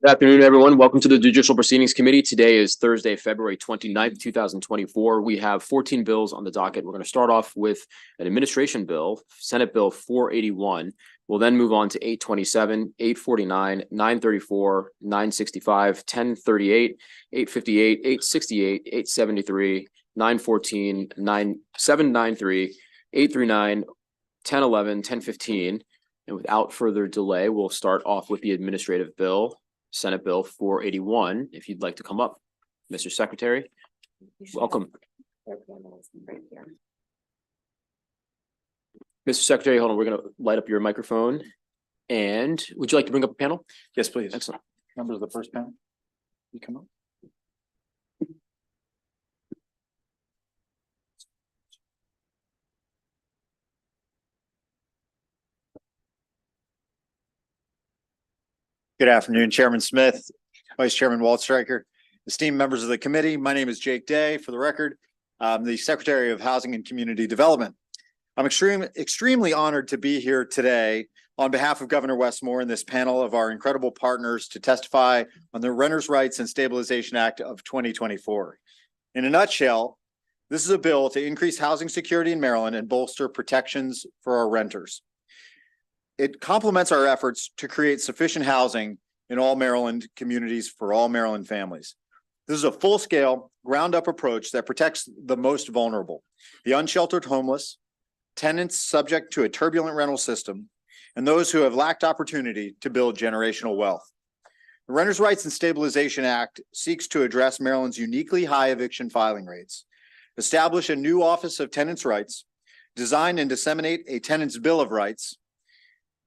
Good afternoon, everyone. Welcome to the Judicial Proceedings Committee. Today is Thursday, February 29th, 2024. We have 14 bills on the docket. We're going to start off with an administration bill, Senate Bill 481. We'll then move on to 827, 849, 934, 965, 1038, 858, 868, 873, 914, 793, 839, 1011, 1015. And without further delay, we'll start off with the administrative bill, Senate Bill 481. If you'd like to come up, Mr. Secretary, welcome. Mr. Secretary, hold on. We're going to light up your microphone. And would you like to bring up a panel? Yes, please. Excellent. Members of the first panel, you come up. Good afternoon, Chairman Smith, Vice Chairman Waldstreicher, esteemed members of the committee. My name is Jake Day. For the record, I'm the Secretary of Housing and Community Development. I'm extremely honored to be here today on behalf of Governor Westmore and this panel of our incredible partners to testify on the Renters' Rights and Stabilization Act of 2024. In a nutshell, this is a bill to increase housing security in Maryland and bolster protections for our renters. It complements our efforts to create sufficient housing in all Maryland communities for all Maryland families. This is a full-scale, ground-up approach that protects the most vulnerable, the unsheltered homeless, tenants subject to a turbulent rental system, and those who have lacked opportunity to build generational wealth. The Renters' Rights and Stabilization Act seeks to address Maryland's uniquely high eviction filing rates, establish a new Office of Tenants' Rights, design and disseminate a Tenants' Bill of Rights,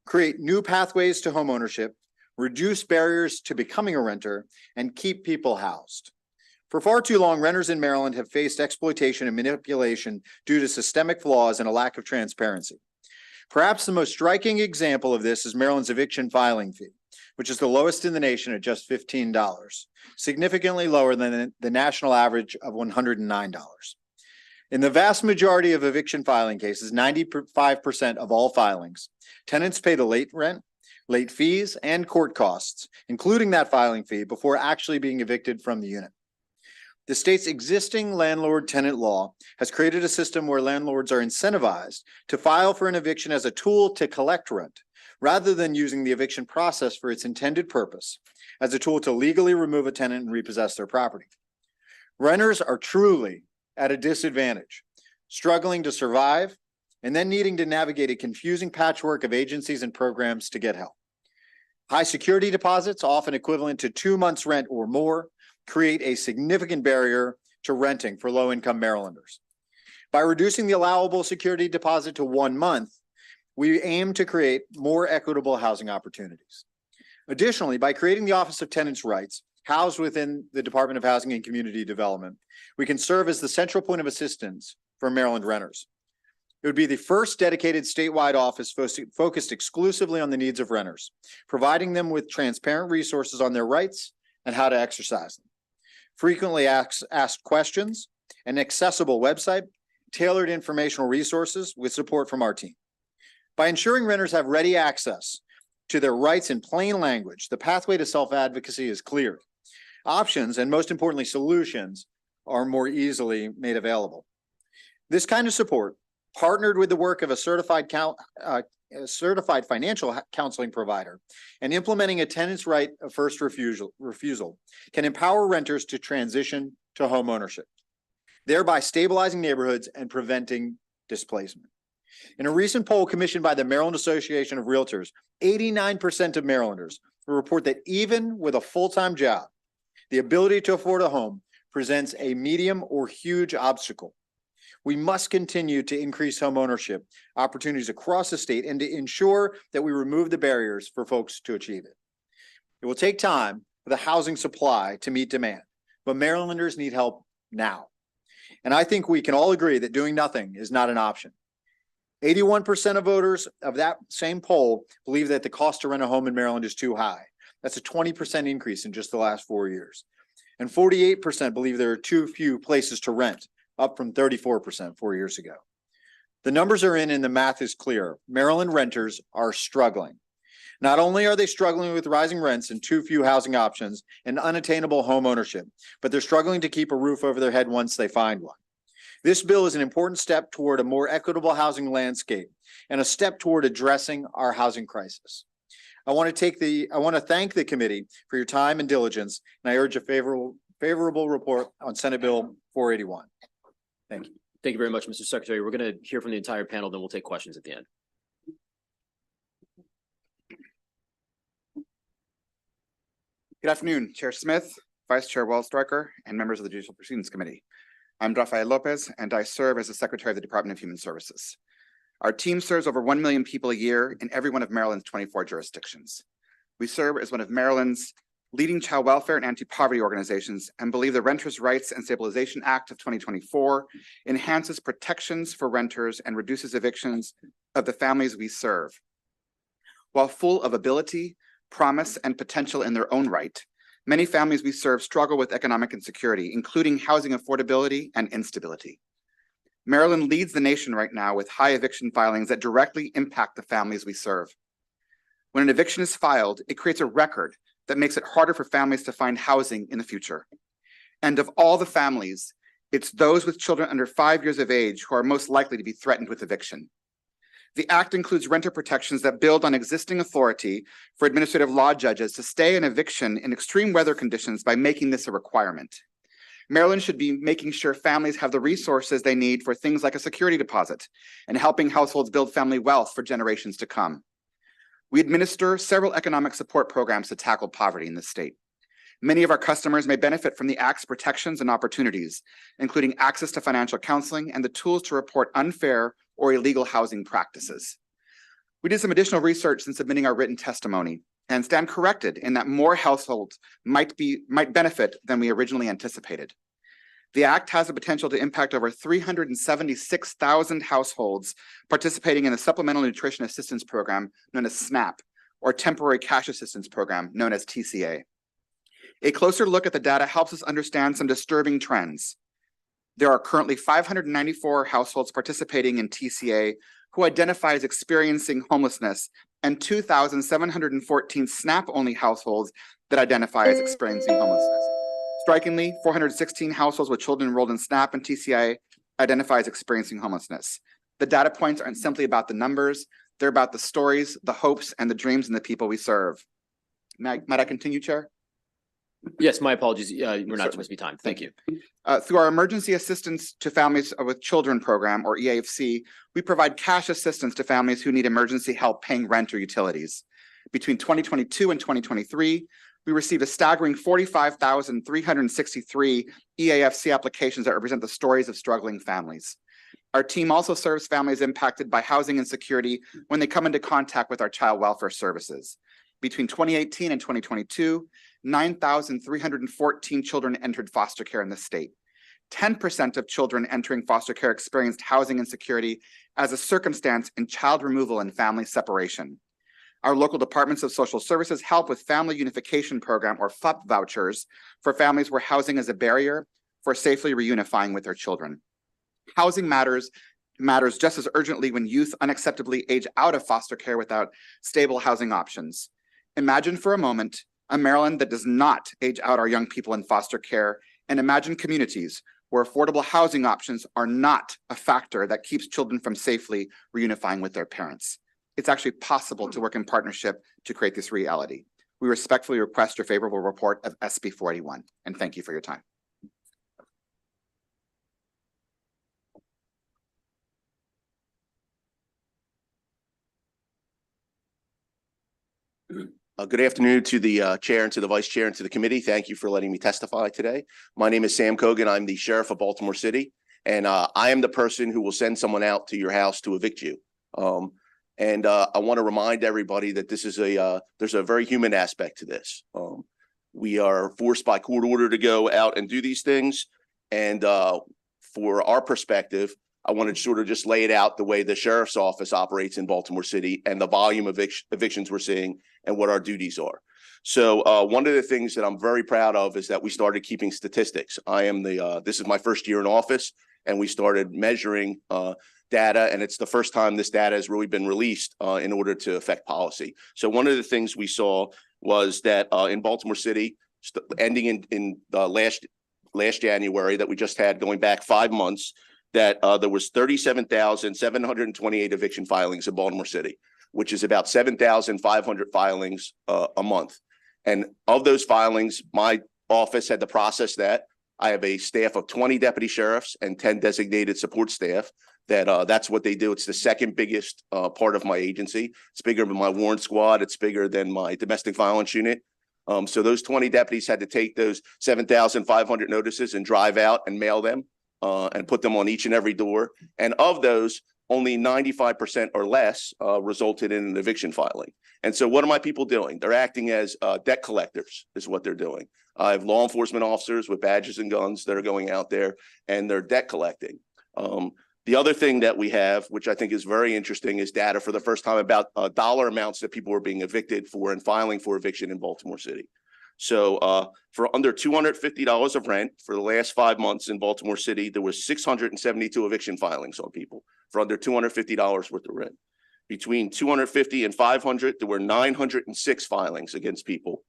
create new pathways to homeownership, reduce barriers to becoming a renter, and keep people housed. For far too long, renters in Maryland have faced exploitation and manipulation due to systemic flaws and a lack of transparency. Perhaps the most striking example of this is Maryland's eviction filing fee, which is the lowest in the nation at just $15, significantly lower than the national average of $109. In the vast majority of eviction filing cases, 95% of all filings, tenants pay the late rent, late fees, and court costs, including that filing fee, before actually being evicted from the unit. The state's existing landlord-tenant law has created a system where landlords are incentivized to file for an eviction as a tool to collect rent, rather than using the eviction process for its intended purpose, as a tool to legally remove a tenant and repossess their property. Renters are truly at a disadvantage, struggling to survive, and then needing to navigate a confusing patchwork of agencies and programs to get help. High security deposits, often equivalent to 2 months' rent or more, create a significant barrier to renting for low-income Marylanders. By reducing the allowable security deposit to 1 month, we aim to create more equitable housing opportunities. Additionally, by creating the Office of Tenants' Rights, housed within the Department of Housing and Community Development, we can serve as the central point of assistance for Maryland renters. It would be the first dedicated statewide office focused exclusively on the needs of renters, providing them with transparent resources on their rights and how to exercise them. Frequently asked questions, an accessible website, tailored informational resources with support from our team. By ensuring renters have ready access to their rights in plain language, the pathway to self-advocacy is clear. Options, and most importantly, solutions, are more easily made available. This kind of support, partnered with the work of a certified financial counseling provider and implementing a tenant's right of first refusal, can empower renters to transition to home ownership, thereby stabilizing neighborhoods and preventing displacement. In a recent poll commissioned by the Maryland Association of Realtors, 89% of Marylanders report that even with a full-time job, the ability to afford a home presents a medium or huge obstacle. We must continue to increase home ownership opportunities across the state and to ensure that we remove the barriers for folks to achieve it. It will take time for the housing supply to meet demand, but Marylanders need help now. And I think we can all agree that doing nothing is not an option. 81% of voters of that same poll believe that the cost to rent a home in Maryland is too high. That's a 20% increase in just the last 4 years. And 48% believe there are too few places to rent, up from 34% 4 years ago. The numbers are in and the math is clear. Maryland renters are struggling. Not only are they struggling with rising rents and too few housing options and unattainable home ownership, but they're struggling to keep a roof over their head once they find one. This bill is an important step toward a more equitable housing landscape and a step toward addressing our housing crisis. I want to thank the committee for your time and diligence, and I urge a favorable report on Senate Bill 481. Thank you. Thank you very much, Mr. Secretary. We're going to hear from the entire panel, then we'll take questions at the end. Good afternoon, Chair Smith, Vice Chair Waldstreicher, and members of the Judicial Proceedings Committee. I'm Rafael Lopez, and I serve as the Secretary of the Department of Human Services. Our team serves over 1 million people a year in every one of Maryland's 24 jurisdictions. We serve as one of Maryland's leading child welfare and anti-poverty organizations and believe the Renters' Rights and Stabilization Act of 2024 enhances protections for renters and reduces evictions of the families we serve. While full of ability, promise, and potential in their own right, many families we serve struggle with economic insecurity, including housing affordability and instability. Maryland leads the nation right now with high eviction filings that directly impact the families we serve. When an eviction is filed, it creates a record that makes it harder for families to find housing in the future. And of all the families, it's those with children under 5 years of age who are most likely to be threatened with eviction. The Act includes renter protections that build on existing authority for administrative law judges to stay an eviction in extreme weather conditions by making this a requirement. Maryland should be making sure families have the resources they need for things like a security deposit and helping households build family wealth for generations to come. We administer several economic support programs to tackle poverty in the state. Many of our customers may benefit from the Act's protections and opportunities, including access to financial counseling and the tools to report unfair or illegal housing practices. We did some additional research in submitting our written testimony and stand corrected in that more households might benefit than we originally anticipated. The Act has the potential to impact over 376,000 households participating in the Supplemental Nutrition Assistance Program known as SNAP, or Temporary Cash Assistance Program known as TCA. A closer look at the data helps us understand some disturbing trends. There are currently 594 households participating in TCA who identify as experiencing homelessness and 2,714 SNAP-only households that identify as experiencing homelessness. Strikingly, 416 households with children enrolled in SNAP and TCA identify as experiencing homelessness. The data points aren't simply about the numbers, they're about the stories, the hopes, and the dreams and the people we serve. Might I continue, Chair? Yes, my apologies. We're not supposed to be timed. Thank you. Through our Emergency Assistance to Families with Children program, or EAFC, we provide cash assistance to families who need emergency help paying rent or utilities. Between 2022 and 2023, we received a staggering 45,363 EAFC applications that represent the stories of struggling families. Our team also serves families impacted by housing insecurity when they come into contact with our child welfare services. Between 2018 and 2022, 9,314 children entered foster care in the state. 10% of children entering foster care experienced housing insecurity as a circumstance in child removal and family separation. Our local departments of social services help with Family Unification Program, or FUP vouchers, for families where housing is a barrier for safely reunifying with their children. Housing matters just as urgently when youth unacceptably age out of foster care without stable housing options. Imagine for a moment a Maryland that does not age out our young people in foster care, and imagine communities where affordable housing options are not a factor that keeps children from safely reunifying with their parents. It's actually possible to work in partnership to create this reality. We respectfully request your favorable report of SB 481, and thank you for your time. Good afternoon to the chair and to the vice chair and to the committee. Thank you for letting me testify today. My name is Sam Kogan. I'm the sheriff of Baltimore City, and I am the person who will send someone out to your house to evict you. I want to remind everybody that this is there's a very human aspect to this. We are forced by court order to go out and do these things, and for our perspective, I wanted to sort of just lay it out the way the sheriff's office operates in Baltimore City and the volume of evictions we're seeing and what our duties are. So one of the things that I'm very proud of is that we started keeping statistics. This is my first year in office, and we started measuring data, and it's the first time this data has really been released in order to affect policy. So one of the things we saw was that in Baltimore City, ending in last January that we just had, going back 5 months, that there was 37,728 eviction filings in Baltimore City, which is about 7,500 filings a month. And of those filings, my office had to process that. I have a staff of 20 deputy sheriffs and 10 designated support staff. That's what they do. It's the second biggest part of my agency. It's bigger than my warrant squad. It's bigger than my domestic violence unit. So those 20 deputies had to take those 7,500 notices and drive out and mail them and put them on each and every door. And of those, only 95% or less resulted in an eviction filing. And so what are my people doing? They're acting as debt collectors is what they're doing. I have law enforcement officers with badges and guns that are going out there and they're debt collecting. The other thing that we have, which I think is very interesting, is data for the first time about dollar amounts that people were being evicted for and filing for eviction in Baltimore City. So for under $250 of rent for the last 5 months in Baltimore City, there was 672 eviction filings on people for under $250 worth of rent. Between $250 and $500, there were 906 filings against people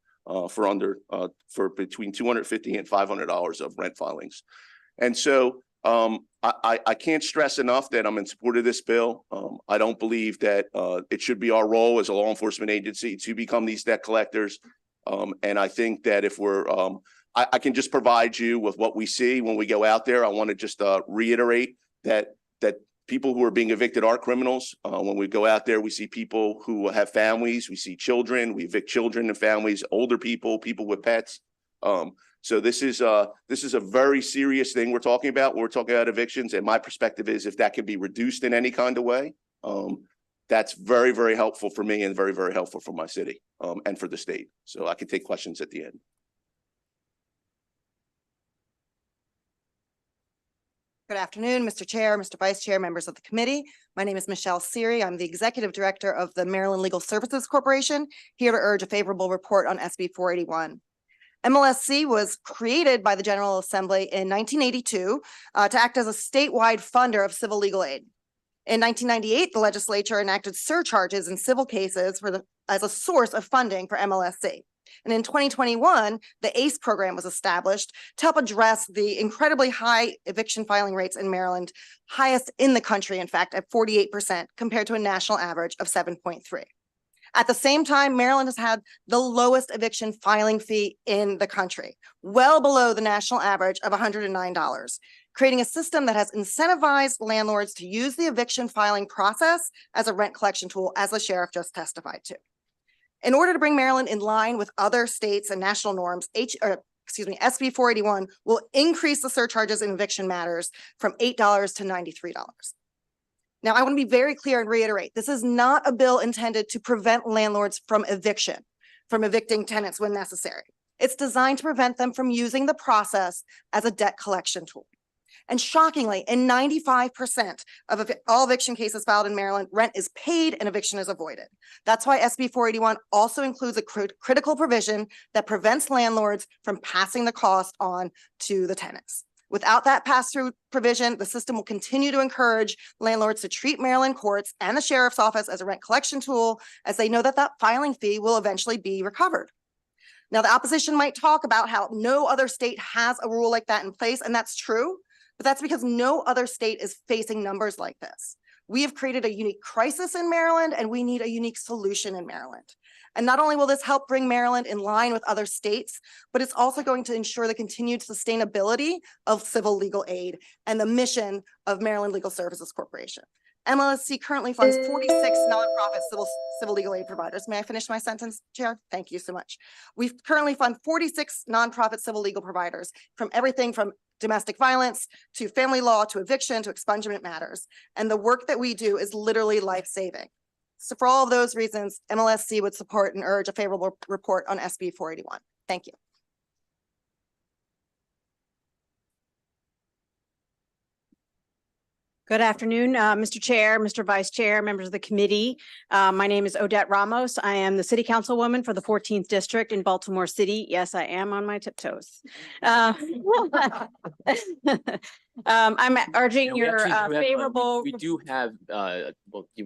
for between $250 and $500 of rent filings. And so I can't stress enough that I'm in support of this bill. I don't believe that it should be our role as a law enforcement agency to become these debt collectors. And I think that if we're, I can just provide you with what we see when we go out there. I want to just reiterate that people who are being evicted are criminals. When we go out there, we see people who have families, we see children, we evict children and families, older people, people with pets. So this is a very serious thing we're talking about. We're talking about evictions, and my perspective is if that can be reduced in any kind of way, that's very, very helpful for me and very, very helpful for my city and for the state. So I can take questions at the end. Good afternoon, Mr. Chair, Mr. Vice Chair, members of the committee. My name is Michelle Siri. I'm the Executive Director of the Maryland Legal Services Corporation, here to urge a favorable report on SB 481. MLSC was created by the General Assembly in 1982 to act as a statewide funder of civil legal aid. In 1998, the legislature enacted surcharges in civil cases as a source of funding for MLSC. And in 2021, the ACE program was established to help address the incredibly high eviction filing rates in Maryland, highest in the country, in fact, at 48% compared to a national average of 7.3. At the same time, Maryland has had the lowest eviction filing fee in the country, well below the national average of $109, creating a system that has incentivized landlords to use the eviction filing process as a rent collection tool, as the sheriff just testified to. In order to bring Maryland in line with other states and national norms, SB 481 will increase the surcharges in eviction matters from $8 to $93. Now, I want to be very clear and reiterate, this is not a bill intended to prevent landlords from evicting tenants when necessary. It's designed to prevent them from using the process as a debt collection tool. And shockingly, in 95% of all eviction cases filed in Maryland, rent is paid and eviction is avoided. That's why SB 481 also includes a critical provision that prevents landlords from passing the cost on to the tenants. Without that pass-through provision, the system will continue to encourage landlords to treat Maryland courts and the sheriff's office as a rent collection tool, as they know that that filing fee will eventually be recovered. Now, the opposition might talk about how no other state has a rule like that in place, and that's true. But that's because no other state is facing numbers like this. We have created a unique crisis in Maryland, and we need a unique solution in Maryland. And not only will this help bring Maryland in line with other states, but it's also going to ensure the continued sustainability of civil legal aid and the mission of Maryland Legal Services Corporation. MLSC currently funds 46 nonprofit civil legal aid providers. May I finish my sentence, Chair? Thank you so much. We currently fund 46 nonprofit civil legal providers, from everything from domestic violence to family law to eviction to expungement matters. And the work that we do is literally life-saving. So for all of those reasons, MLSC would support and urge a favorable report on SB 481. Thank you. Good afternoon, Mr. Chair, Mr. Vice Chair, members of the committee. My name is Odette Ramos. I am the city councilwoman for the 14th district in Baltimore City. Yes, I am on my tiptoes. I'm urging We your actually do have, favorable. We do have,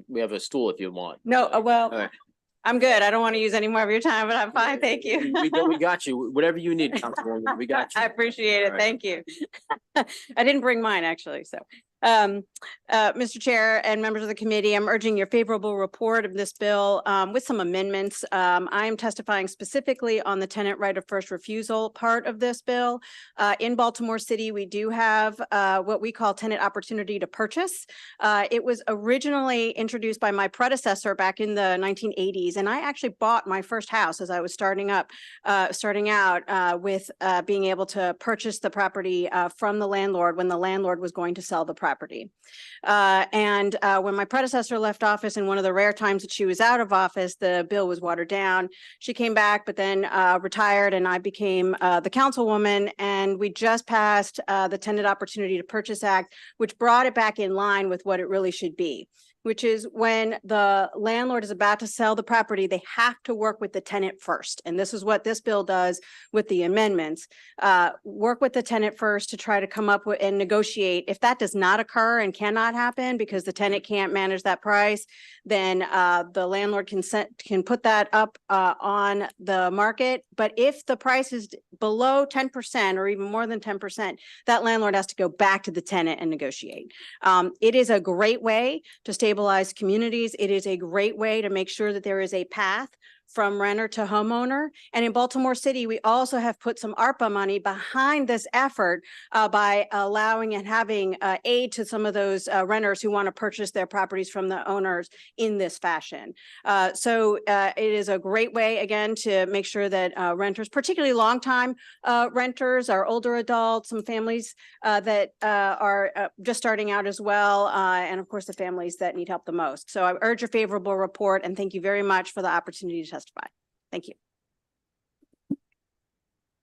we have a stool if you want. No, well, All right. I'm good. I don't want to use any more of your time, but I'm fine. Thank you. We got you. Whatever you need, Councilwoman, we got you. I appreciate it. All right. Thank you. I didn't bring mine, actually, so. Mr. Chair and members of the committee, I'm urging your favorable report of this bill with some amendments. I am testifying specifically on the tenant right of first refusal part of this bill. In Baltimore City, we do have what we call tenant opportunity to purchase. It was originally introduced by my predecessor back in the 1980s, and I actually bought my first house as I was starting out with being able to purchase the property from the landlord when the landlord was going to sell the property. When my predecessor left office, and one of the rare times that she was out of office, the bill was watered down. She came back, but then retired, and I became the councilwoman, and we just passed the Tenant Opportunity to Purchase Act, which brought it back in line with what it really should be, which is when the landlord is about to sell the property, they have to work with the tenant first. And this is what this bill does with the amendments. Work with the tenant first to try to come up with and negotiate. If that does not occur and cannot happen because the tenant can't manage that price, then the landlord can put that up on the market. But if the price is below 10% or even more than 10%, that landlord has to go back to the tenant and negotiate. It is a great way to stabilize communities. It is a great way to make sure that there is a path from renter to homeowner. And in Baltimore City, we also have put some ARPA money behind this effort by allowing and having aid to some of those renters who want to purchase their properties from the owners in this fashion. So it is a great way, again, to make sure that renters, particularly longtime renters, our older adults, some families that are just starting out as well, and of course the families that need help the most. So I urge a favorable report, and thank you very much for the opportunity to testify. Thank you.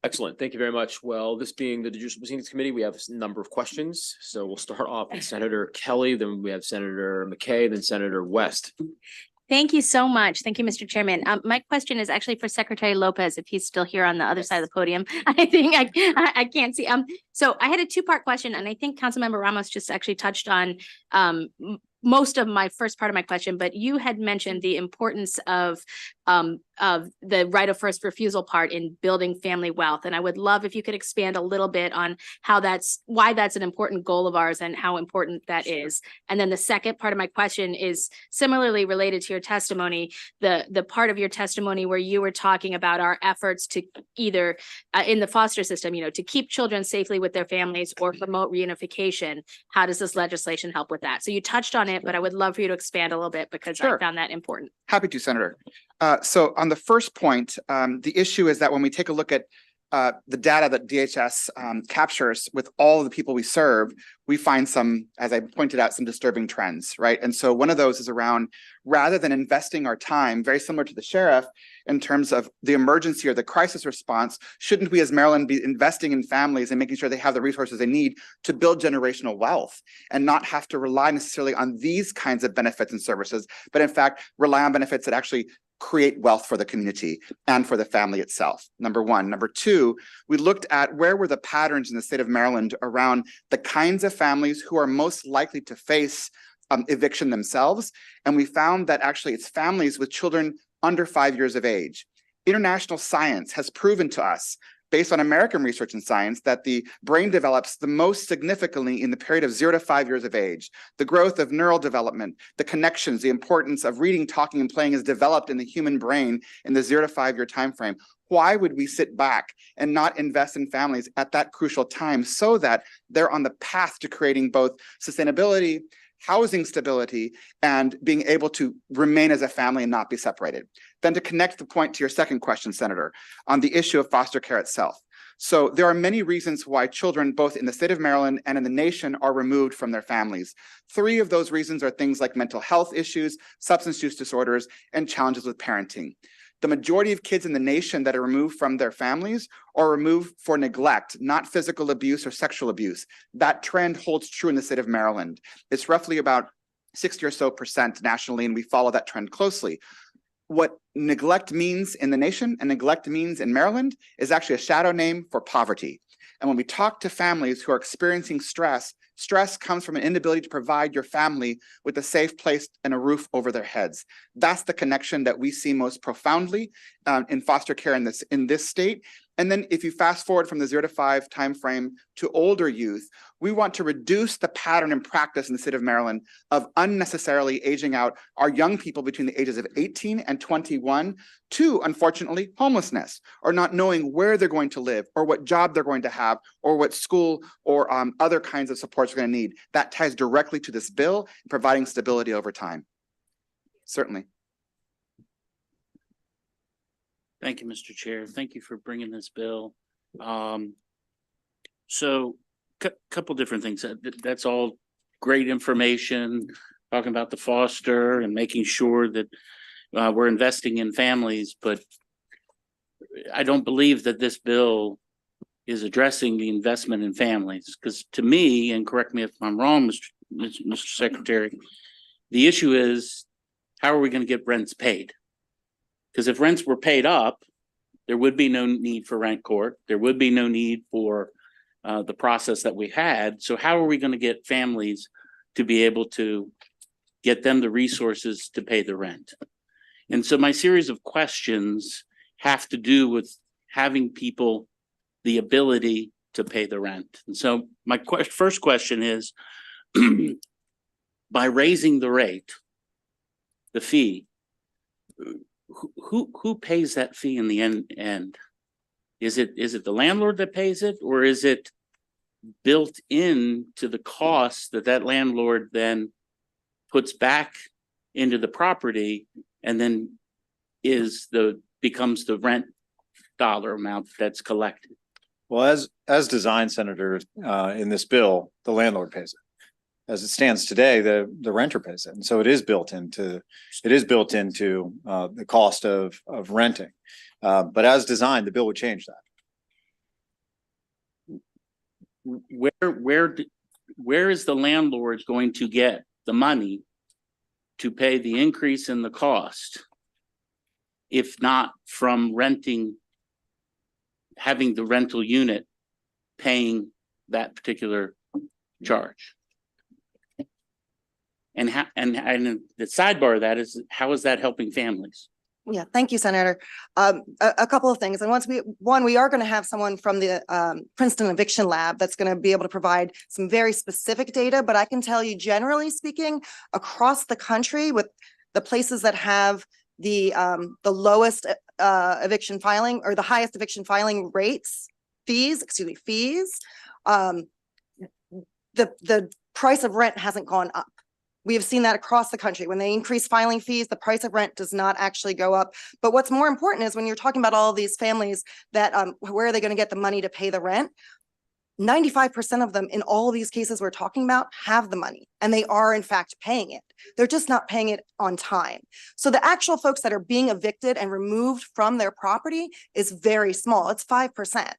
Excellent. Thank you very much. Well, this being the Judicial Proceedings Committee, we have a number of questions. So we'll start off with Senator Kelly, then we have Senator McKay, then Senator West. Thank you so much. Thank you, Mr. Chairman. My question is actually for Secretary Lopez, if he's still here on the other side of the podium. I think I can't see. So I had a two-part question, and I think Councilmember Ramos just actually touched on most of my first part of my question, but you had mentioned the importance of the right of first refusal part in building family wealth. And I would love if you could expand a little bit on why that's an important goal of ours and how important that is. And then the second part of my question is similarly related to your testimony, the part of your testimony where you were talking about our efforts to either in the foster system, to keep children safely with their families or promote reunification. How does this legislation help with that? So you touched on it, but I would love for you to expand a little bit because Sure. I found that important. Happy to, Senator. So on the first point, the issue is that when we take a look at the data that DHS captures with all of the people we serve, we find some, as I pointed out, some disturbing trends, right? And so one of those is around, rather than investing our time, very similar to the sheriff, in terms of the emergency or the crisis response, shouldn't we as Maryland be investing in families and making sure they have the resources they need to build generational wealth and not have to rely necessarily on these kinds of benefits and services, but in fact, rely on benefits that actually create wealth for the community and for the family itself, number one. Number two, we looked at where were the patterns in the state of Maryland around the kinds of families who are most likely to face eviction themselves. And we found that actually it's families with children under 5 years of age. International science has proven to us, based on American research and science, that the brain develops the most significantly in the period of 0 to 5 years of age. The growth of neural development, the connections, the importance of reading, talking, and playing is developed in the human brain in the 0 to 5 year time frame. Why would we sit back and not invest in families at that crucial time so that they're on the path to creating both sustainability, housing stability, and being able to remain as a family and not be separated? Then to connect the point to your second question, Senator, on the issue of foster care itself. So there are many reasons why children, both in the state of Maryland and in the nation, are removed from their families. 3 of those reasons are things like mental health issues, substance use disorders, and challenges with parenting. the majority of kids in the nation that are removed from their families are removed for neglect, not physical abuse or sexual abuse. That trend holds true in the state of Maryland. It's roughly about 60% or so nationally, and we follow that trend closely. What neglect means in the nation and neglect means in Maryland is actually a shadow name for poverty. And when we talk to families who are experiencing stress, stress comes from an inability to provide your family with a safe place and a roof over their heads. That's the connection that we see most profoundly in foster care in this state. And then if you fast forward from the 0 to 5 timeframe to older youth, we want to reduce the pattern and practice in the state of Maryland of unnecessarily aging out our young people between the ages of 18 and 21 to, unfortunately, homelessness, or not knowing where they're going to live or what job they're going to have or what school or other kinds of supports they're going to need. That ties directly to this bill, providing stability over time. Certainly. Thank you, Mr. Chair. Thank you for bringing this bill. So couple different things. That's all great information, talking about the foster and making sure that we're investing in families, but I don't believe that this bill is addressing the investment in families, because to me, and correct me if I'm wrong, Mr. Secretary, the issue is, how are we going to get rents paid? Because if rents were paid up, there would be no need for rent court. There would be no need for the process that we had. So how are we going to get families to be able to get them the resources to pay the rent? And so my series of questions have to do with having people the ability to pay the rent. And so my first question is, by raising the rate, the fee, who pays that fee in the end? Is it the landlord that pays it, or is it built into the cost that landlord then puts back into the property, and then becomes the rent dollar amount that's collected? Well, as designed, Senator, in this bill, the landlord pays it. As it stands today, the renter pays it, and so it is built into the cost of renting. But as designed, the bill would change that. Where is the landlord going to get the money to pay the increase in the cost, if not from having the rental unit paying that particular charge? And the sidebar of that is, how is that helping families? Yeah, thank you, Senator. A couple of things. And we are going to have someone from the Princeton Eviction Lab that's going to be able to provide some very specific data. But I can tell you, generally speaking, across the country, with the places that have the lowest eviction filing, or the highest eviction filing fees, the price of rent hasn't gone up. We have seen that across the country. When they increase filing fees, the price of rent does not actually go up. But what's more important is, when you're talking about all of these families that where are they going to get the money to pay the rent? 95% of them in all of these cases we're talking about have the money, and they are in fact paying it. They're just not paying it on time. So the actual folks that are being evicted and removed from their property is very small. It's 5%.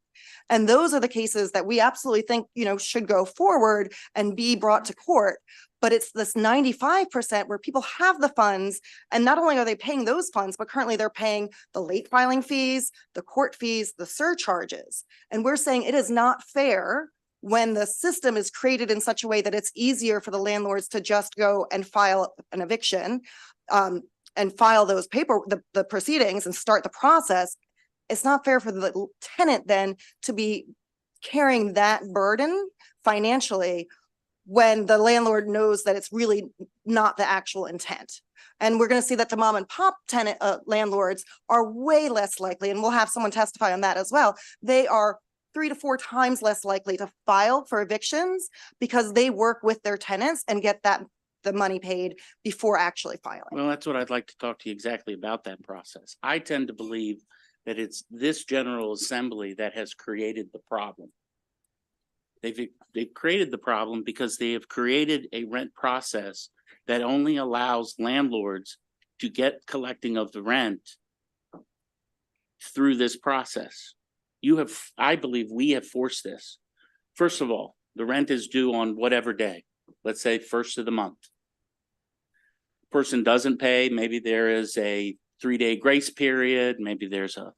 And those are the cases that we absolutely think, should go forward and be brought to court. But it's this 95% where people have the funds, and not only are they paying those funds, but currently they're paying the late filing fees, the court fees, the surcharges. And we're saying it is not fair when the system is created in such a way that it's easier for the landlords to just go and file an eviction and file those the proceedings and start the process. It's not fair for the tenant then to be carrying that burden financially, when the landlord knows that it's really not the actual intent. And we're going to see that the mom and pop tenant landlords are way less likely, and we'll have someone testify on that as well. They are 3 to 4 times less likely to file for evictions, because they work with their tenants and get the money paid before actually filing. Well, that's what I'd like to talk to you exactly about, that process. I tend to believe that it's this General Assembly that has created the problem. They've created the problem because they have created a rent process that only allows landlords to get collecting of the rent through this process. I believe we have forced this. First of all, the rent is due on whatever day, let's say first of the month. Person doesn't pay, maybe there is a 3-day grace period, maybe there's a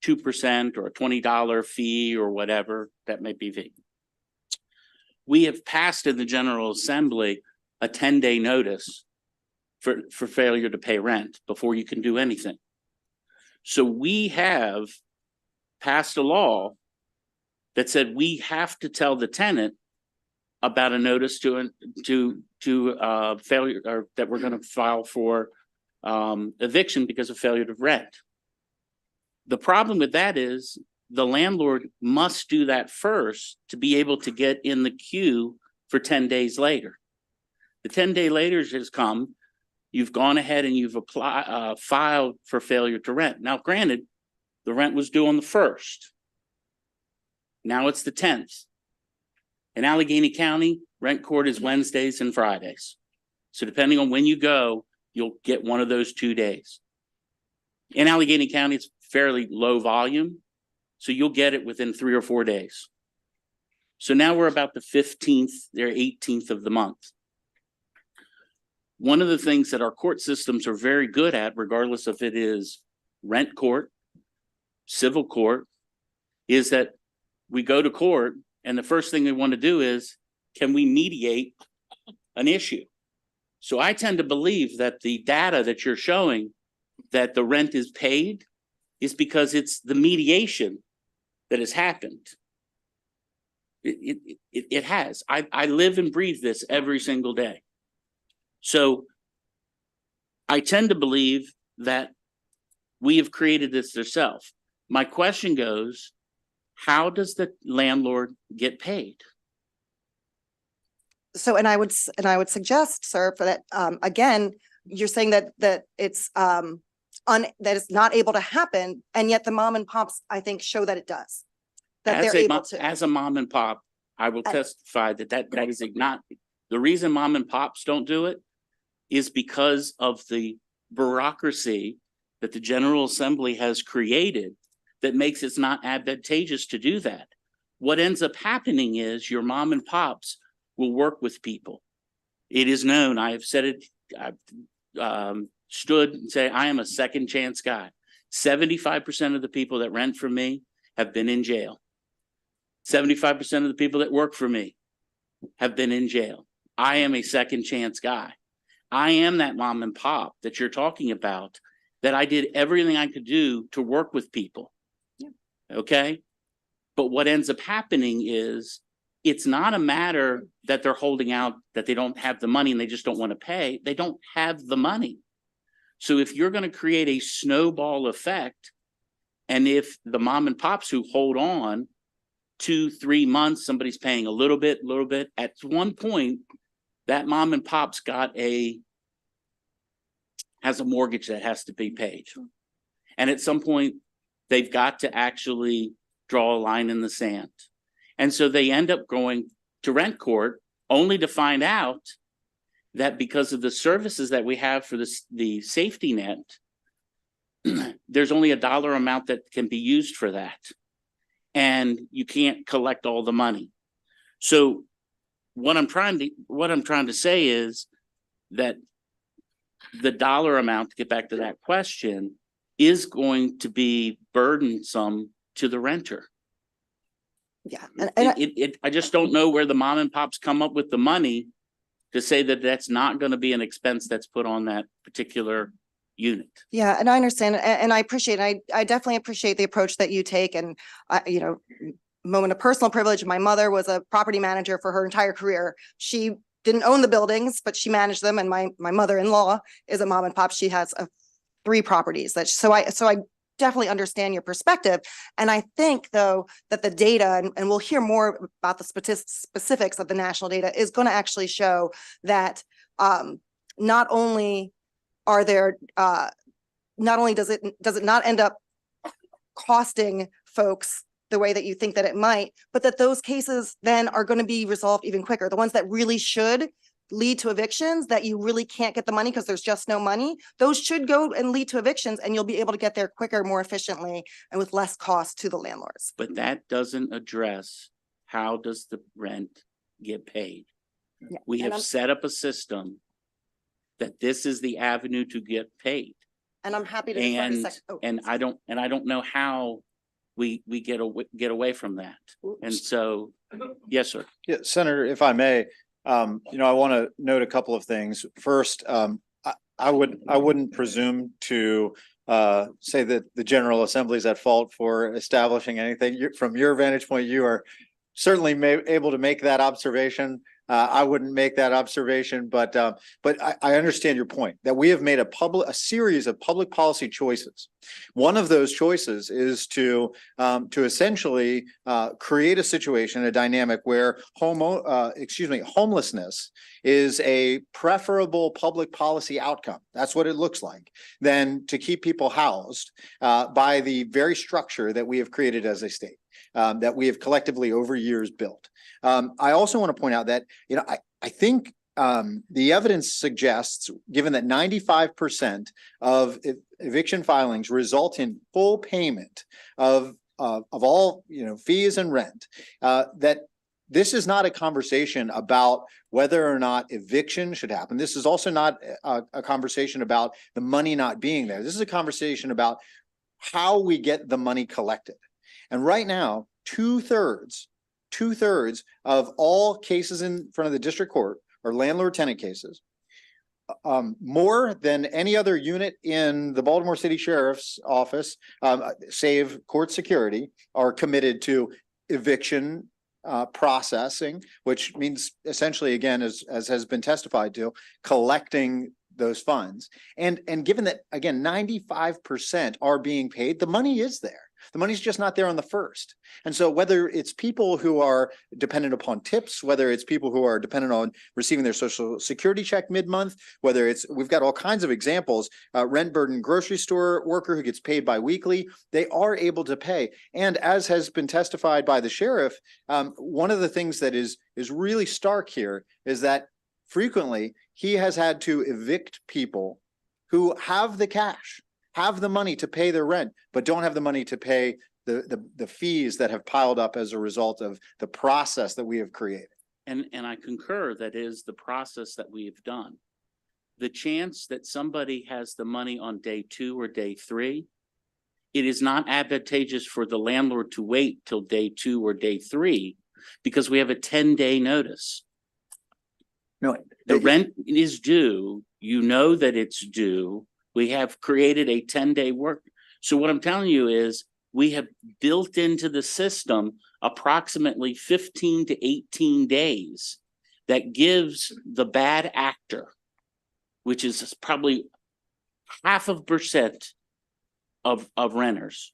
2% or a $20 fee or whatever that may be. We have passed in the General Assembly a 10-day notice for failure to pay rent before you can do anything. So we have passed a law that said we have to tell the tenant about a notice to failure, or that we're going to file for eviction because of failure to rent. The problem with that is the landlord must do that first to be able to get in the queue for 10 days later. The 10-day later has come. You've gone ahead and you've filed for failure to rent. Now, granted, the rent was due on the 1st. Now it's the 10th. In Allegheny County, rent court is Wednesdays and Fridays. So depending on when you go, you'll get one of those 2 days. In Allegheny County, it's fairly low volume, so you'll get it within 3 or 4 days. So now we're about the 15th or 18th of the month. One of the things that our court systems are very good at, regardless if it is rent court, civil court, is that we go to court and the first thing we want to do is, can we mediate an issue? So I tend to believe that the data that you're showing that the rent is paid is because it's the mediation that has happened. It has. I live and breathe this every single day. So I tend to believe that we have created this ourselves. My question goes, how does the landlord get paid? So, and I would suggest, sir, for that, again, you're saying that it's that it's not able to happen, and yet the mom and pops, I think, show that it does. That they're able to. As a mom and pop, I will testify that is not the reason mom and pops don't do it is because of the bureaucracy that the General Assembly has created that makes it not advantageous to do that. What ends up happening is your mom and pops will work with people. It is known, I have said it, I've stood and say, I am a second chance guy. 75% of the people that rent from me have been in jail. 75% of the people that work for me have been in jail. I am a second chance guy. I am that mom and pop that you're talking about, that I did everything I could do to work with people. Yeah. Okay. But what ends up happening is it's not a matter that they're holding out, that they don't have the money and they just don't want to pay. They don't have the money. So if you're going to create a snowball effect, and if the mom and pops who hold on 2-3 months, somebody's paying a little bit, at one point, that mom and pop's has a mortgage that has to be paid. And at some point, they've got to actually draw a line in the sand. And so they end up going to rent court only to find out that because of the services that we have for the safety net, there's only a dollar amount that can be used for that. And you can't collect all the money. So what I'm trying to say is that the dollar amount, to get back to that question, is going to be burdensome to the renter. Yeah. I just don't know where the mom and pops come up with the money to say that that's not going to be an expense that's put on that particular unit. Yeah, and I understand, and I appreciate, I definitely appreciate the approach that you take, and moment of personal privilege. My mother was a property manager for her entire career. She didn't own the buildings, but she managed them, and my mother-in-law is a mom and pop. She has 3 properties. So I definitely understand your perspective. And I think, though, that the data, and we'll hear more about the specifics of the national data, is going to actually show that not only does it not end up costing folks the way that you think that it might, but that those cases then are going to be resolved even quicker. The ones that really should lead to evictions that you really can't get the money because there's just no money, those should go and lead to evictions, and you'll be able to get there quicker, more efficiently, and with less cost to the landlords. But that doesn't address how does the rent get paid? Yeah, We and have I'm- set up a system that this is the avenue to get paid. And I'm happy to. defer to And, sec- oh, and I don't know how we get away from that. And so, yes, sir. Yeah, Senator, if I may, I want to note a couple of things. First, I wouldn't presume to say that the General Assembly is at fault for establishing anything. From your vantage point, you are certainly able to make that observation. I wouldn't make that observation, but I understand your point that we have made a series of public policy choices. One of those choices is to essentially create a situation, a dynamic where homelessness is a preferable public policy outcome. That's what it looks like, than to keep people housed by the very structure that we have created as a state. That we have collectively over years built. I also want to point out that, I think the evidence suggests, given that 95% of eviction filings result in full payment of all, fees and rent, that this is not a conversation about whether or not eviction should happen. This is also not a conversation about the money not being there. This is a conversation about how we get the money collected. And right now, two-thirds of all cases in front of the district court are landlord-tenant cases. More than any other unit in the Baltimore City Sheriff's Office, save court security, are committed to eviction processing, which means essentially, again, as has been testified to, collecting those funds. And given that, again, 95% are being paid, the money is there. The money's just not there on the first. And so whether it's people who are dependent upon tips, whether it's people who are dependent on receiving their social security check mid-month, we've got all kinds of examples, rent burden grocery store worker who gets paid bi-weekly, they are able to pay. And as has been testified by the sheriff, one of the things that is really stark here is that frequently he has had to evict people who have the cash, have the money to pay their rent, but don't have the money to pay the fees that have piled up as a result of the process that we have created. And I concur, that is the process that we have done. The chance that somebody has the money on day 2 or day 3, it is not advantageous for the landlord to wait till day 2 or day 3 because we have a 10-day notice. No, The rent is due, you know that it's due. We have created a 10-day work. So what I'm telling you is we have built into the system approximately 15 to 18 days that gives the bad actor, which is probably 0.5% of renters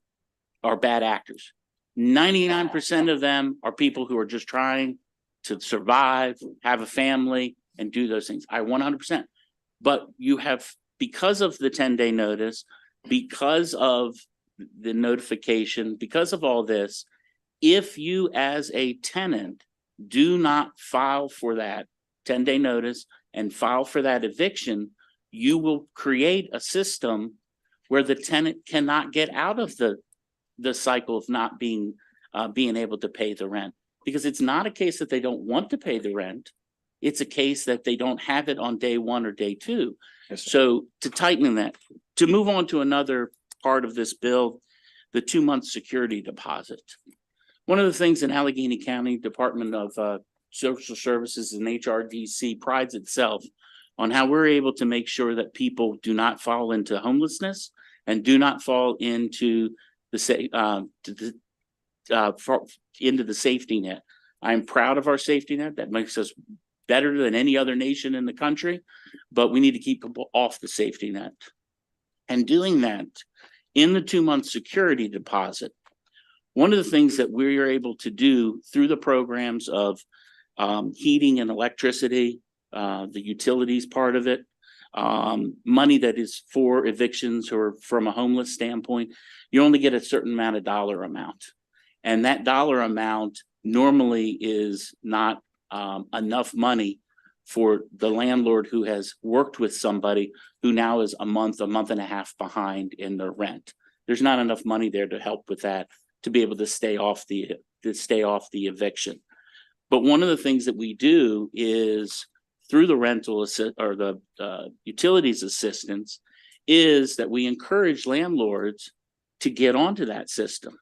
are bad actors. 99% of them are people who are just trying to survive, have a family, and do those things. 100%. But you have, because of the 10-day notice, because of the notification, because of all this, if you as a tenant do not file for that 10-day notice and file for that eviction, you will create a system where the tenant cannot get out of the cycle of not being able to pay the rent. Because it's not a case that they don't want to pay the rent. It's a case that they don't have it on day 1 or day 2. Yes, sir. So to tighten that, to move on to another part of this bill, the 2-month security deposit. One of the things in Allegheny County Department of Social Services and HRDC prides itself on how we're able to make sure that people do not fall into homelessness and do not fall into the safety net. I'm proud of our safety net. That makes us better than any other nation in the country, but we need to keep people off the safety net. And doing that in the 2-month security deposit, one of the things that we are able to do through the programs of heating and electricity, the utilities part of it, money that is for evictions or from a homeless standpoint, you only get a certain amount of dollar amount. And that dollar amount normally is not enough money for the landlord who has worked with somebody who now is a month and a half behind in their rent. There's not enough money there to help with that, to be able to stay off the eviction. But one of the things that we do is through the rental or the utilities assistance is that we encourage landlords to get onto that system.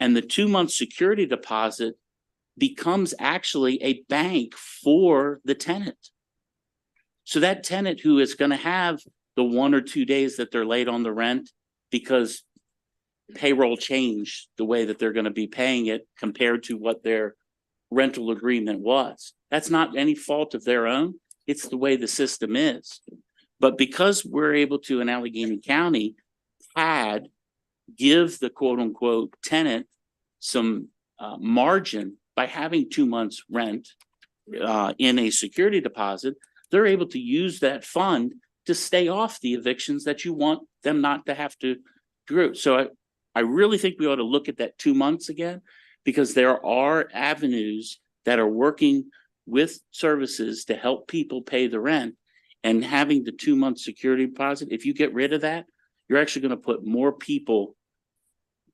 And the 2-month security deposit becomes actually a bank for the tenant. So that tenant who is going to have the 1 or 2 days that they're late on the rent because payroll changed the way that they're going to be paying it compared to what their rental agreement was. That's not any fault of their own. It's the way the system is. But because we're able to, in Allegheny County, give the quote unquote tenant some margin by having 2 months rent in a security deposit, they're able to use that fund to stay off the evictions that you want them not to have to do. So I really think we ought to look at that 2 months again, because there are avenues that are working with services to help people pay the rent, and having the 2-month security deposit, if you get rid of that, you're actually going to put more people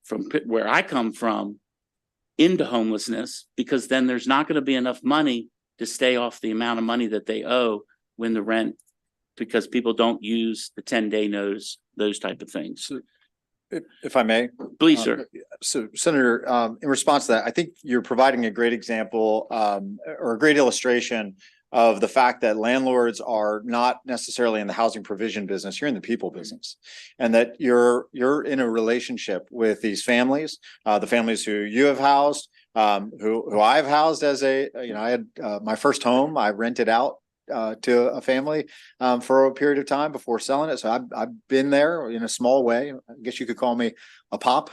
from where I come from into homelessness, because then there's not going to be enough money to stay off the amount of money that they owe when the rent, because people don't use the 10-day notice, those type of things. If I may. Please, sir. So Senator, in response to that, I think you're providing a great example or a great illustration of the fact that landlords are not necessarily in the housing provision business. You're in the people business, and that you're in a relationship with these families, the families who you have housed, who I've housed as I had my first home. I rented out to a family for a period of time before selling it. So I've been there in a small way. I guess you could call me a pop.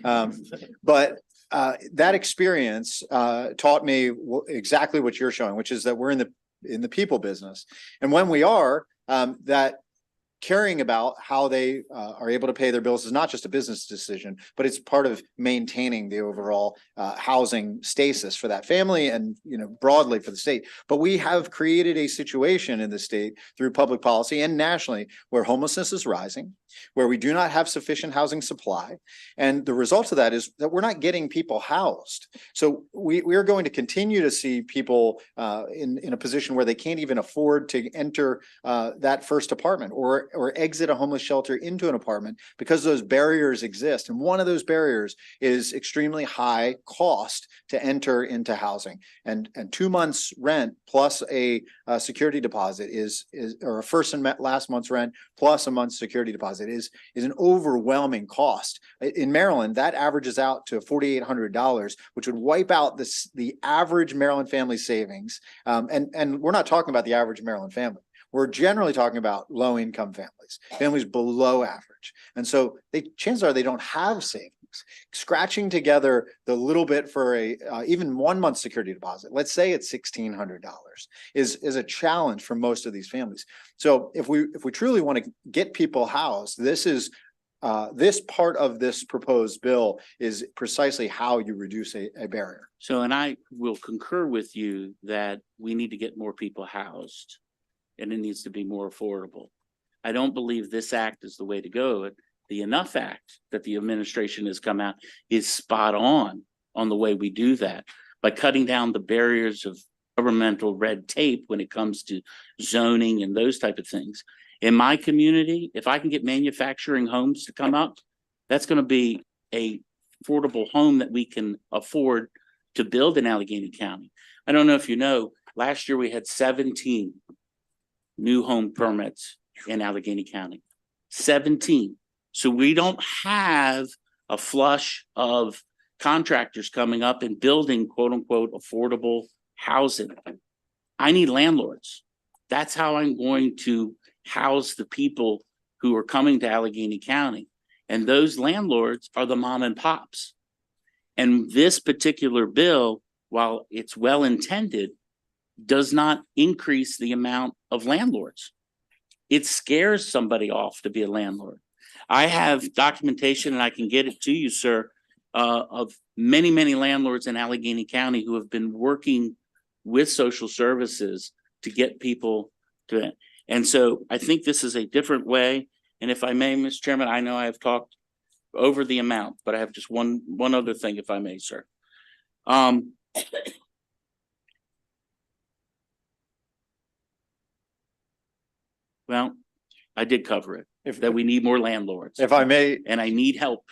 But that experience taught me exactly what you're showing, which is that we're in the people business. And when we are, that caring about how they are able to pay their bills is not just a business decision, but it's part of maintaining the overall housing stasis for that family and, broadly for the state. But we have created a situation in the state through public policy and nationally where homelessness is rising, where we do not have sufficient housing supply. And the result of that is that we're not getting people housed. So we are going to continue to see people in a position where they can't even afford to enter that first apartment or exit a homeless shelter into an apartment because those barriers exist. And one of those barriers is extremely high cost to enter into housing. And 2 months rent plus a security deposit or a first and last month's rent plus a month's security deposit is an overwhelming cost. In Maryland, that averages out to $4,800, which would wipe out the average Maryland family savings. And we're not talking about the average Maryland family. We're generally talking about low income families below average. And so chances are they don't have savings. Scratching together the little bit for even 1 month security deposit, let's say it's $1,600, is a challenge for most of these families. So if we truly want to get people housed, this part of this proposed bill is precisely how you reduce a barrier. So, and I will concur with you that we need to get more people housed, and it needs to be more affordable. I don't believe this act is the way to go. The Enough Act that the administration has come out is spot on the way we do that, by cutting down the barriers of governmental red tape when it comes to zoning and those type of things. In my community, if I can get manufacturing homes to come up, that's going to be a affordable home that we can afford to build in Allegheny County. I don't know if you know, last year we had 17 new home permits in Allegheny County, 17. So we don't have a flush of contractors coming up and building quote unquote affordable housing. I need landlords. That's how I'm going to house the people who are coming to Allegheny County. And those landlords are the mom and pops. And this particular bill, while it's well intended, does not increase the amount of landlords. It scares somebody off to be a landlord. I have documentation, and I can get it to you, sir, of many, many landlords in Allegheny County who have been working with social services to get people to it. And so I think this is a different way. And if I may, Mr. Chairman, I know I have talked over the amount, but I have just one other thing, if I may, sir. Well, I did cover it, that we need more landlords. If I may, And I need help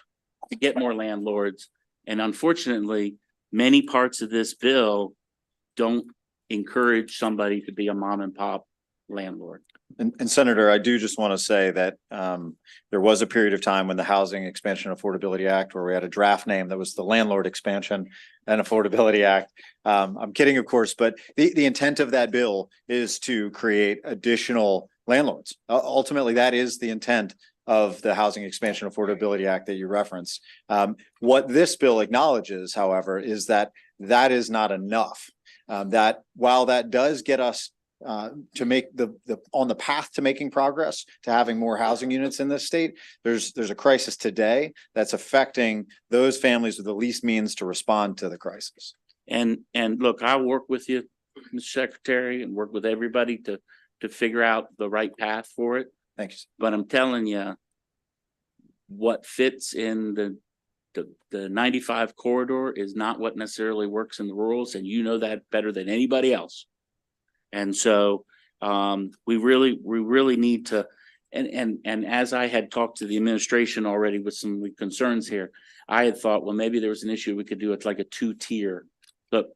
to get more landlords. And unfortunately, many parts of this bill don't encourage somebody to be a mom and pop landlord. and Senator, I do just want to say that there was a period of time when the Housing Expansion Affordability Act, where we had a draft name that was the Landlord Expansion and Affordability Act. I'm kidding, of course, but the intent of that bill is to create additional landlords. Ultimately, that is the intent of the Housing Expansion Affordability Act that you referenced. What this bill acknowledges, however, is that that is not enough. That while that does get us to make the on the path to making progress, to having more housing units in this state, there's a crisis today that's affecting those families with the least means to respond to the crisis. And look, I'll work with you, Mr. Secretary, and work with everybody to figure out the right path for it. Thanks. But I'm telling you, what fits in the 95 corridor is not what necessarily works in the rurals, and you know that better than anybody else. And so we really need to, and as I had talked to the administration already with some concerns here, I had thought, well, maybe there was an issue we could do. It's like a 2-tier. Look,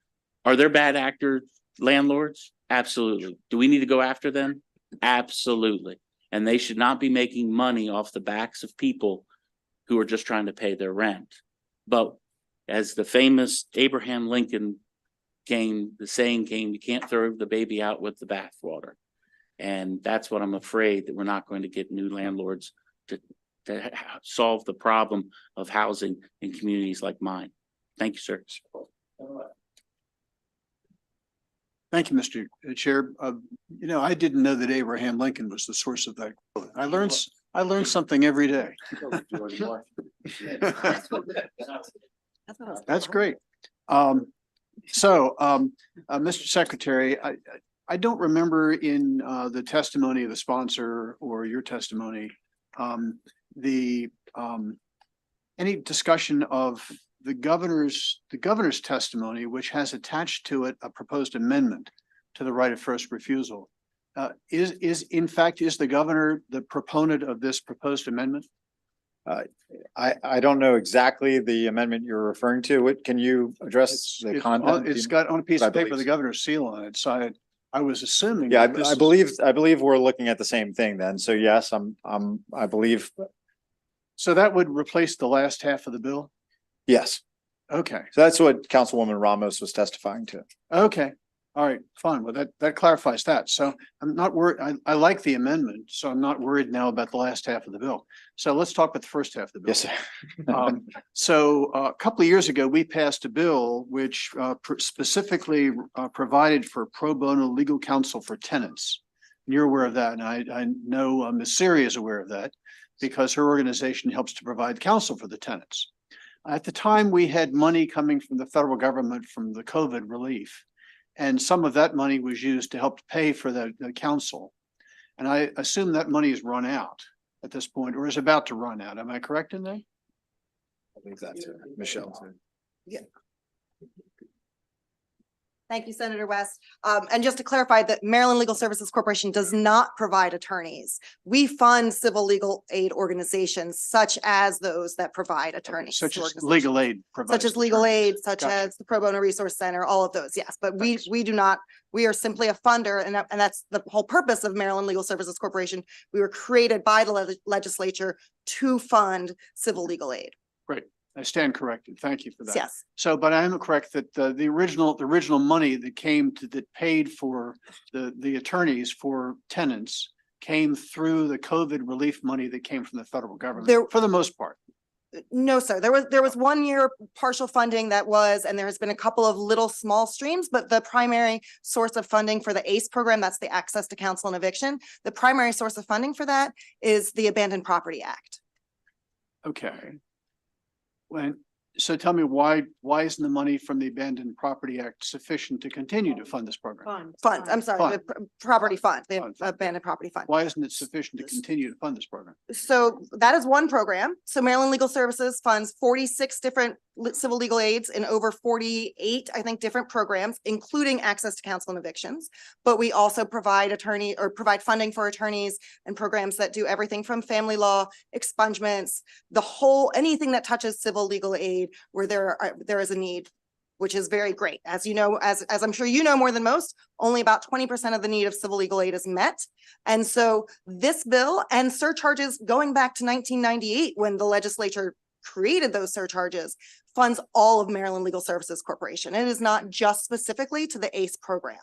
are there bad actor landlords? Absolutely. Do we need to go after them? Absolutely. And they should not be making money off the backs of people who are just trying to pay their rent. But as the famous Abraham Lincoln the saying came, you can't throw the baby out with the bathwater. And that's what I'm afraid, that we're not going to get new landlords to solve the problem of housing in communities like mine. Thank you, sir. Thank you, Mr. Chair. I didn't know that Abraham Lincoln was the source of that. I learned something every day. That's great. Mr. Secretary, I don't remember in the testimony of the sponsor or your testimony, any discussion of the governor's testimony, which has attached to it a proposed amendment to the right of first refusal. Is the governor the proponent of this proposed amendment? I don't know exactly the amendment you're referring to. What can you address the content? It's got on a piece of paper the governor's seal on it. So I was assuming. Yeah, I believe we're looking at the same thing then. So yes, I believe. So that would replace the last half of the bill? Yes. Okay. So that's what Councilwoman Ramos was testifying to. Okay. All right, fine. Well, that clarifies that. So I'm not worried. I like the amendment, so I'm not worried now about the last half of the bill. So let's talk about the first half of the bill. Yes, sir. So a couple of years ago, we passed a bill which specifically provided for pro bono legal counsel for tenants. And you're aware of that, and I know Ms. Siri is aware of that because her organization helps to provide counsel for the tenants. At the time, we had money coming from the federal government from the COVID relief. And some of that money was used to help pay for the council. And I assume that money is run out at this point, or is about to run out. Am I correct in that? I think that's it. Michelle. Yeah. Thank you, Senator West. And just to clarify that Maryland Legal Services Corporation does not provide attorneys. We fund civil legal aid organizations such as those that provide attorneys. Such as legal aid. Such as legal aid, such as the Pro Bono Resource Center, all of those, yes. But we do not, we are simply a funder, and that's the whole purpose of Maryland Legal Services Corporation. We were created by the legislature to fund civil legal aid. Great. I stand corrected. Thank you for that. Yes. So, but I am correct that the original money that that paid for the attorneys for tenants came through the COVID relief money that came from the federal government for the most part. No, sir. There was 1 year partial funding that was, and there has been a couple of little small streams, but the primary source of funding for the ACE program, that's the Access to Counsel and Eviction. The primary source of funding for that is the Abandoned Property Act. Okay. When So tell me why isn't the money from the Abandoned Property Act sufficient to continue to fund this program? Fund, I'm sorry, Fund. the property fund, the Fund. abandoned property fund. Why isn't it sufficient to continue to fund this program? So that is one program. So Maryland Legal Services funds 46 different civil legal aids in over 48, I think, different programs, including access to counsel and evictions. But we also provide provide funding for attorneys and programs that do everything from family law, expungements, anything that touches civil legal aid where there is a need, which is very great. As you know, as I'm sure you know more than most, only about 20% of the need of civil legal aid is met. And so this bill and surcharges going back to 1998, when the legislature created those surcharges, funds all of Maryland Legal Services Corporation. It is not just specifically to the ACE program.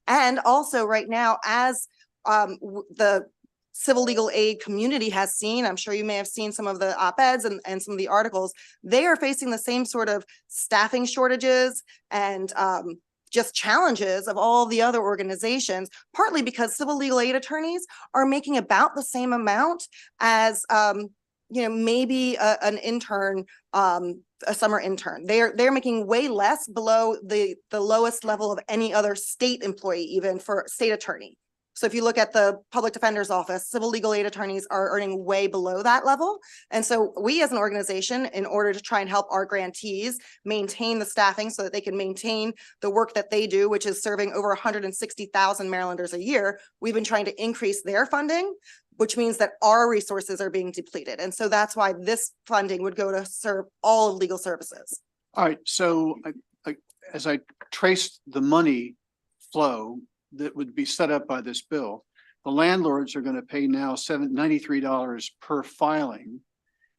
And also right now, as the civil legal aid community has seen, I'm sure you may have seen some of the op-eds and some of the articles, they are facing the same sort of staffing shortages and just challenges of all the other organizations, partly because civil legal aid attorneys are making about the same amount as maybe an intern, a summer intern. They're making way less, below the lowest level of any other state employee, even for state attorney. So if you look at the public defender's office, civil legal aid attorneys are earning way below that level. And so we as an organization, in order to try and help our grantees maintain the staffing so that they can maintain the work that they do, which is serving over 160,000 Marylanders a year, we've been trying to increase their funding, which means that our resources are being depleted. And so that's why this funding would go to serve all of legal services. All right, so as I traced the money flow that would be set up by this bill, the landlords are going to pay now $93 per filing,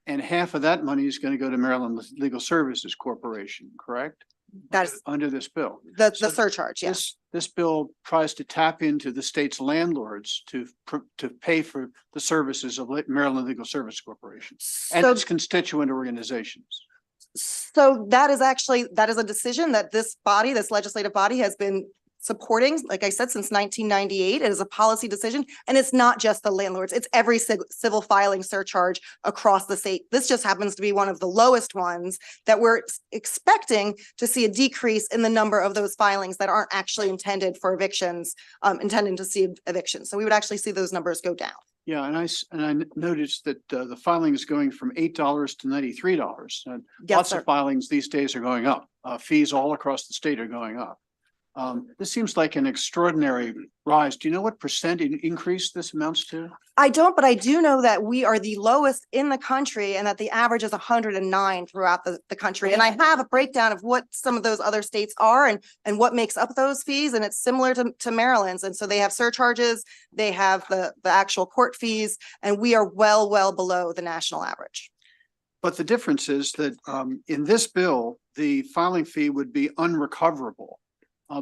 and half of that money is going to go to Maryland Legal Services Corporation, correct? That's under this bill. the So surcharge, yes. This bill tries to tap into the state's landlords to pay for the services of Maryland Legal Service Corporation and So its constituent organizations. So that is a decision that this legislative body has been supporting, like I said, since 1998. It is a policy decision, and it's not just the landlords. It's every civil filing surcharge across the state. This just happens to be one of the lowest ones that we're expecting to see a decrease in the number of those filings that aren't actually intended for evictions, intending to see evictions. So we would actually see those numbers go down. Yeah, and I noticed that the filing is going from $8 to $93. Yes, Lots sir. of filings these days are going up. Fees all across the state are going up. This seems like an extraordinary rise. Do you know what percent increase this amounts to? I don't, but I do know that we are the lowest in the country and that the average is 109 throughout the country. And I have a breakdown of what some of those other states are and what makes up those fees. And it's similar to Maryland's. And so they have surcharges, they have the actual court fees, and we are well below the national average. But the difference is that in this bill, the filing fee would be unrecoverable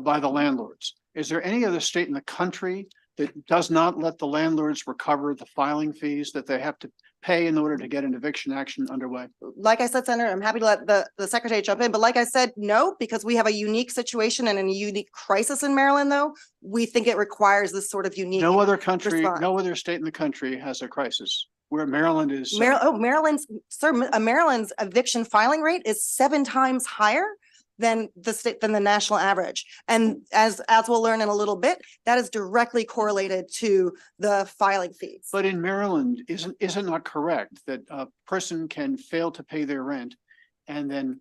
by the landlords. Is there any other state in the country that does not let the landlords recover the filing fees that they have to pay in order to get an eviction action underway? Like I said, Senator, I'm happy to let the secretary jump in, but like I said, no, because we have a unique situation and a unique crisis in Maryland, though. We think it requires this sort of unique. No other country, response. no other state in the country has a crisis where Maryland is. Maryland's eviction filing rate is 7 times higher than the national average. And as we'll learn in a little bit, that is directly correlated to the filing fees. But in Maryland, isn't it not correct that a person can fail to pay their rent and then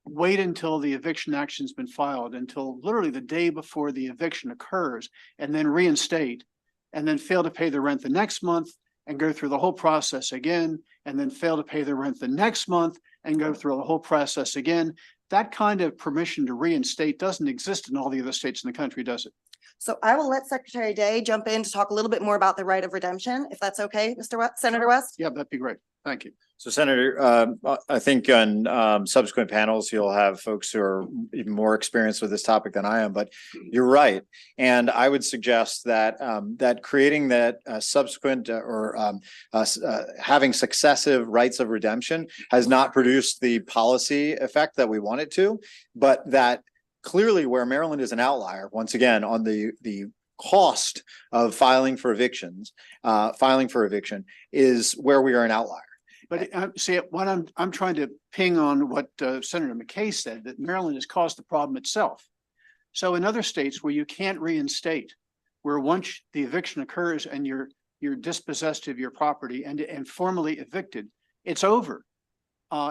wait until the eviction action's been filed, until literally the day before the eviction occurs, and then reinstate, and then fail to pay the rent the next month and go through the whole process again, and then fail to pay the rent the next month and go through the whole process again? That kind of permission to reinstate doesn't exist in all the other states in the country, does it? So I will let Secretary Day jump in to talk a little bit more about the right of redemption, if that's okay, Senator West. Yeah, that'd be great. Thank you. So Senator, I think on subsequent panels, you'll have folks who are even more experienced with this topic than I am, but you're right. And I would suggest that that creating that subsequent or having successive rights of redemption has not produced the policy effect that we want it to, but that clearly where Maryland is an outlier, once again, on the cost of filing for eviction is where we are an outlier. But see, what I'm trying to ping on what Senator McKay said, that Maryland has caused the problem itself. So in other states where you can't reinstate, where once the eviction occurs and you're dispossessed of your property and formally evicted, it's over.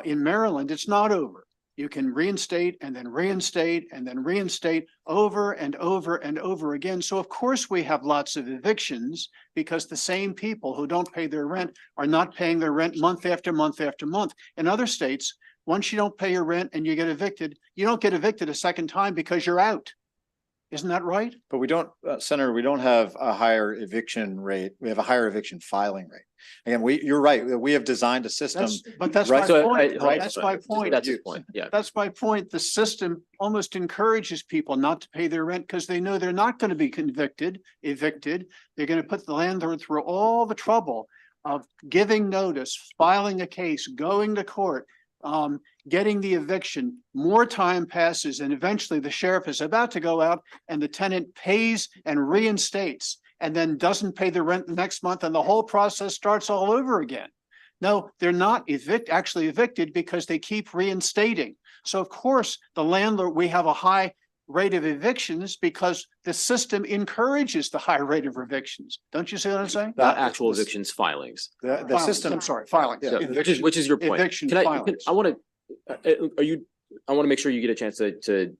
In Maryland, it's not over. You can reinstate and then reinstate and then reinstate over and over and over again. So of course we have lots of evictions because the same people who don't pay their rent are not paying their rent month after month after month. In other states, once you don't pay your rent and you get evicted, you don't get evicted a second time because you're out. Isn't that right? But we don't, Senator, we don't have a higher eviction rate. We have a higher eviction filing rate. Again, you're right. We have designed a system. That's Right. my So point. right, That's my point. That's his point. Yeah. That's my point. The system almost encourages people not to pay their rent because they know they're not going to be evicted. They're going to put the landlord through all the trouble of giving notice, filing a case, going to court, getting the eviction. More time passes and eventually the sheriff is about to go out and the tenant pays and reinstates and then doesn't pay the rent the next month and the whole process starts all over again. No, they're not actually evicted because they keep reinstating. So of course, the landlord, we have a high rate of evictions because the system encourages the high rate of evictions. Don't you see what I'm saying? Not actual evictions filings. The Filings, system, I'm sorry, filings. So, which is your point. Eviction Can I filings. I want to, I want to make sure you get a chance to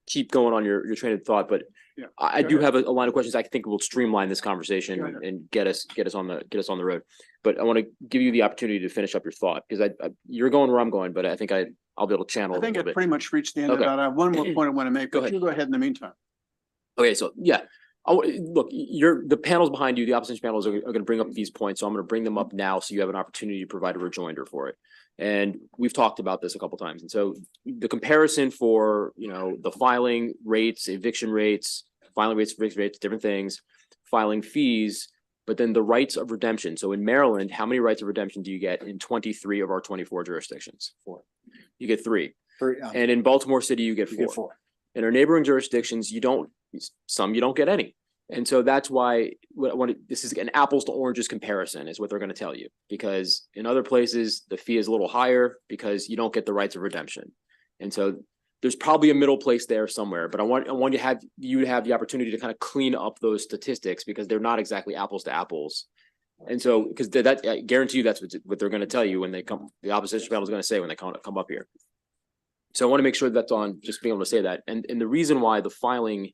keep going on your train of thought, but Yeah. I Go do ahead. have a line of questions I think will streamline this conversation Go ahead. and get us on the road. But I want to give you the opportunity to finish up your thought because you're going where I'm going, but I think I'll be able to channel I a think little I bit. pretty much reached the end of Okay. that. I have one more point I want to make, Go but ahead. you go ahead in the meantime. Okay, so yeah, look, the panels behind you, the opposition panels are going to bring up these points, so I'm going to bring them up now so you have an opportunity to provide a rejoinder for it. And we've talked about this a couple times, and so the comparison for the filing rates, eviction rates, filing rates, eviction rates, different things, filing fees, but then the rights of redemption. So in Maryland, how many rights of redemption do you get in 23 of our 24 jurisdictions? 4. You get 3. And in Baltimore City, you get 4. In our neighboring jurisdictions, you don't get any. And so that's why this is an apples to oranges comparison is what they're going to tell you, because in other places, the fee is a little higher because you don't get the rights of redemption. And so there's probably a middle place there somewhere, but I want you to have the opportunity to kind of clean up those statistics because they're not exactly apples to apples. And so, because that I guarantee you that's what they're going to tell you when they come, the opposition panel is going to say when they come up here. So I want to make sure that's on just being able to say that. And the reason why the filings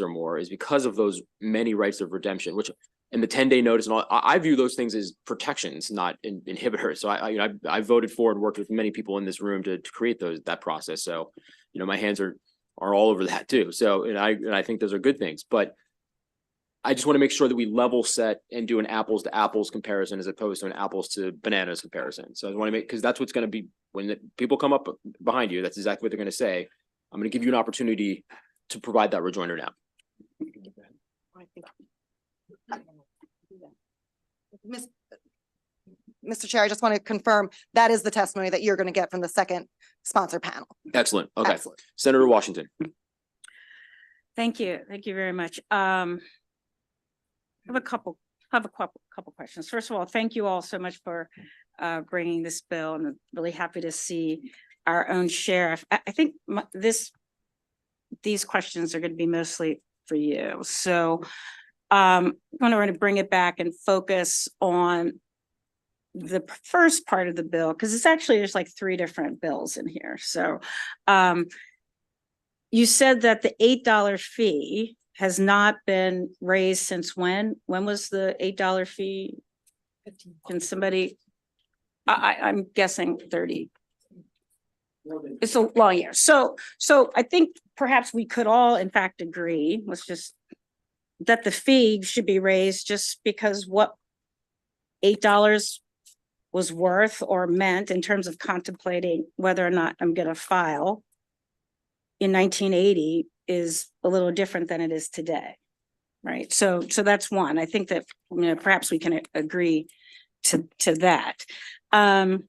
are more is because of those many rights of redemption, which and the 10-day notice and all, I view those things as protections, not inhibitors. So I voted for and worked with many people in this room to create that process. So, my hands are all over that too. So, and I think those are good things, but I just want to make sure that we level set and do an apples to apples comparison as opposed to an apples to bananas comparison. So I want to because that's what's going to be when the people come up behind you. That's exactly what they're going to say. I'm going to give you an opportunity to provide that rejoinder now. Mr. Chair, I just want to confirm that is the testimony that you're going to get from the second sponsor panel. Excellent. Okay. Excellent. Senator Washington. Thank you. Thank you very much. I have a couple questions. First of all, thank you all so much for bringing this bill. I'm really happy to see our own sheriff. I think these questions are going to be mostly for you. So I'm going to bring it back and focus on the first part of the bill, because there's like 3 different bills in here. So you said that the $8 fee has not been raised since when? When was the $8 fee? Can somebody, I'm guessing 30. It's a long year. So I think perhaps we could all in fact agree, that the fee should be raised just because what $8 was worth or meant in terms of contemplating whether or not I'm gonna file in 1980 is a little different than it is today, right? So that's one. I think that perhaps we can agree to that. The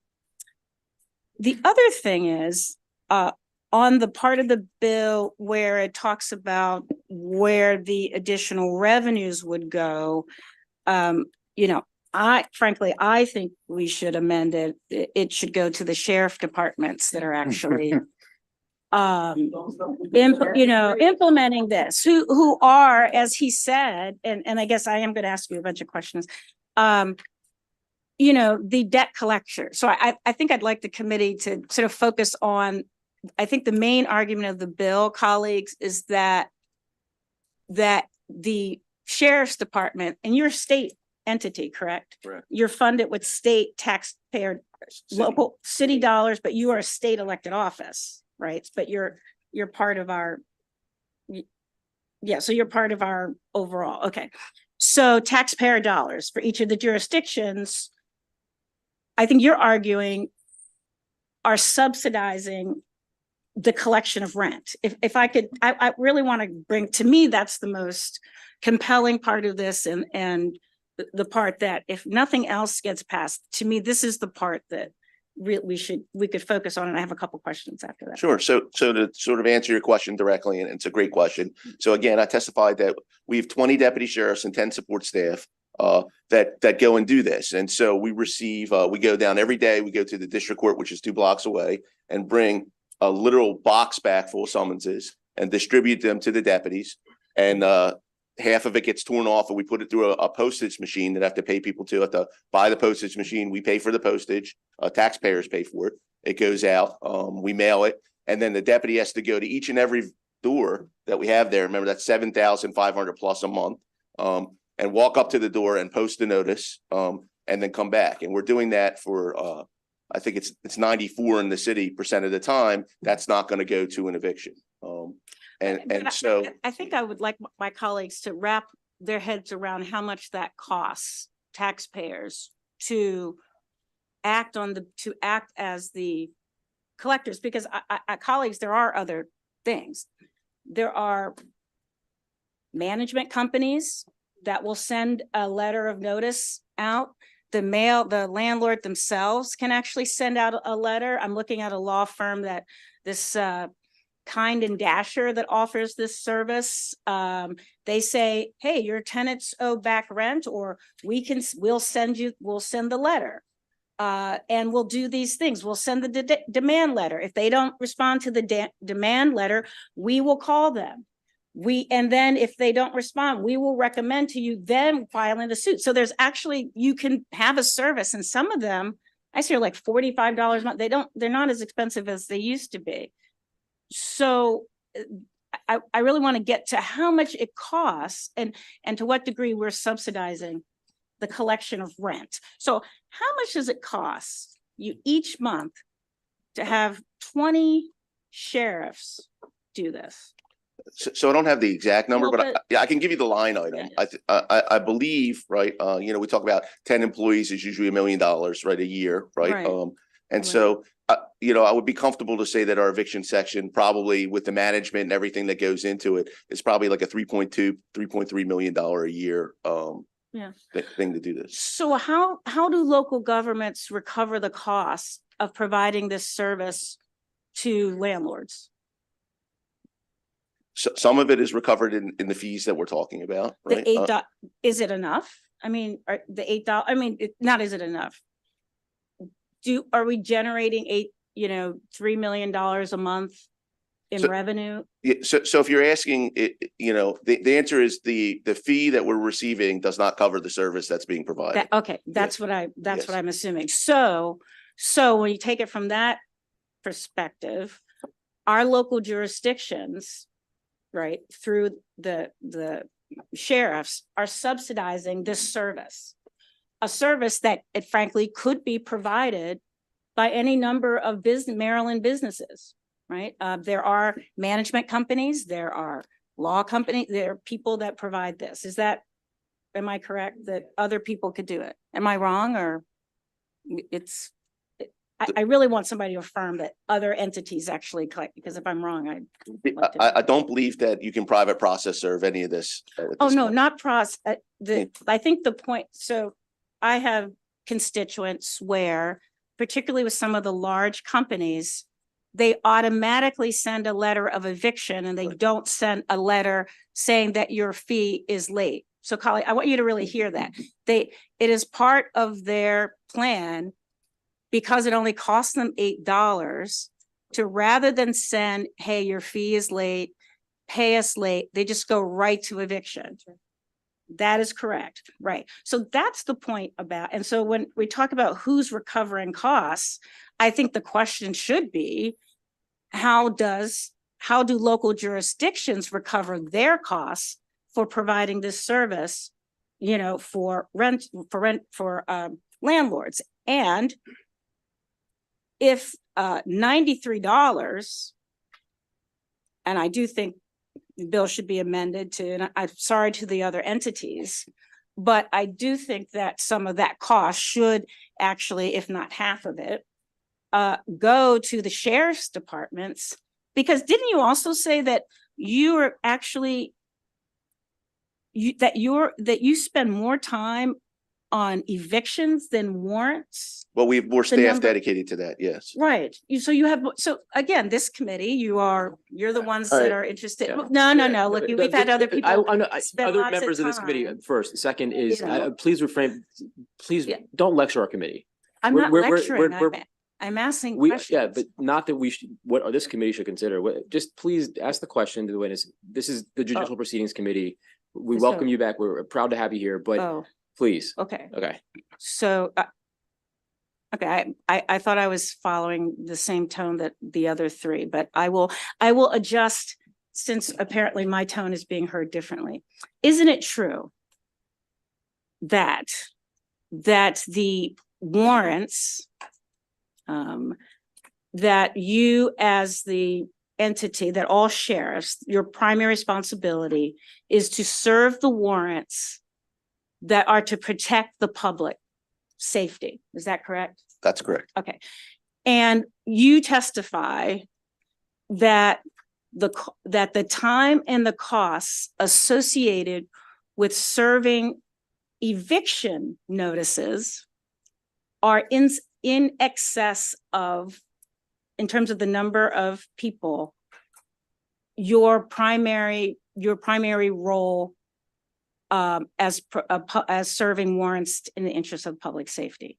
other thing is on the part of the bill where it talks about where the additional revenues would go, frankly, I think we should amend it. It should go to the sheriff departments that are actually implementing this, who are, as he said, and I guess I am going to ask you a bunch of questions. The debt collector. So I think I'd like the committee to sort of focus on, I think the main argument of the bill, colleagues, is that the sheriff's department, and you're a state entity, correct? Correct. You're funded with state taxpayer, local city dollars, but you are a state elected office, right? But you're part of our, so you're part of our overall, okay. So taxpayer dollars for each of the jurisdictions, I think you're arguing, are subsidizing the collection of rent. If I could, I really want to bring, to me, that's the most compelling part of this, and the part that, if nothing else gets passed, to me, this is the part that we could focus on. And I have a couple questions after that. Sure. So to sort of answer your question directly, and it's a great question. So again, I testified that we have 20 deputy sheriffs and 10 support staff that go and do this. And so we receive, we go down every day, we go to the district court, which is 2 blocks away, and bring a literal box back full of summonses and distribute them to the deputies. And half of it gets torn off, and we put it through a postage machine that I have to pay people to. Have to buy the postage machine. We pay for the postage. Taxpayers pay for it. It goes out. We mail it, and then the deputy has to go to each and every door that we have there. Remember, that's 7,500 plus a month, and walk up to the door and post a notice, and then come back. And we're doing that for I think it's 94 in the city % of the time. That's not going to go to an eviction. So I think I would like my colleagues to wrap their heads around how much that costs taxpayers to act as the collectors, because colleagues, there are other things. There are management companies that will send a letter of notice out. The landlord themselves can actually send out a letter. I'm looking at a law firm that this Kind and Dasher that offers this service. They say, hey, your tenants owe back rent, or we'll send the letter. And we'll do these things. We'll send the demand letter. If they don't respond to the demand letter, we will call them. And then if they don't respond, we will recommend to you then filing the suit. So there's actually, you can have a service, and some of them, I see, are like $45 a month. They're not as expensive as they used to be. So I really want to get to how much it costs and to what degree we're subsidizing the collection of rent. So how much does it cost you each month to have 20 sheriffs do this? So I don't have the exact number, Well, but I can give you the line item. I believe, right, we talk about 10 employees is usually $1 million, right, a year, right? Right. So, I would be comfortable to say that our eviction section, probably with the management and everything that goes into it, is probably like a $3.3 million a year thing to do this. So how do local governments recover the cost of providing this service to landlords? So some of it is recovered in the fees that we're talking about, right? The $8, is it enough? I mean, the $8, I mean, not is it enough? Are we generating $3 million a month in revenue? Yeah, so if you're asking, the answer is the fee that we're receiving does not cover the service that's being provided. That's what I'm assuming. So when you take it from that perspective, our local jurisdictions, right, through the sheriffs, are subsidizing this service. A service that it frankly could be provided by any number of Maryland businesses, right? There are management companies, there are law companies, there are people that provide this. Am I correct that other people could do it? Am I wrong, or I really want somebody to affirm that other entities actually collect, because if I'm wrong, I don't believe that you can private process serve any of this. Oh, no, not process. I think the point, so I have constituents where, particularly with some of the large companies, they automatically send a letter of eviction, and they don't send a letter saying that your fee is late. So Colleen, I want you to really hear that. It is part of their plan because it only costs them $8 to, rather than send, hey, your fee is late, pay us late, they just go right to eviction. That is correct, right? So that's the point about, and so when we talk about who's recovering costs, I think the question should be, how do local jurisdictions recover their costs for providing this service, you know, for landlords? And if $93, and I do think the bill should be amended to, and I'm sorry to the other entities, but I do think that some of that cost should actually, if not half of it, go to the sheriff's departments. Because didn't you also say that you are actually, that you spend more time on evictions than warrants? Well, we have more staff number- dedicated to that, yes. Right. So again, this committee, you're the ones All that right. are interested. Yeah. No, look, we've had other people. spend Other lots of members of this committee time, first. Second is, you know. please refrain, please Yeah. don't lecture our committee. I'm we're- not we're- lecturing, we're- I'm asking We, questions. yeah, but not that we should, what this committee should consider. Just please ask the question to the witness. This is the Judicial Proceedings Committee. We So- welcome you back. We're proud to have you here, but Oh, please. okay. Okay. So, okay, I thought I was following the same tone that the other three, but I will adjust, since apparently my tone is being heard differently. Isn't it true that the warrants, that you as the entity, that all sheriffs, your primary responsibility is to serve the warrants that are to protect the public safety? Is that correct? That's correct. Okay. And you testify that the time and the costs associated with serving eviction notices are in excess of, in terms of the number of people, your primary role as serving warrants in the interest of public safety.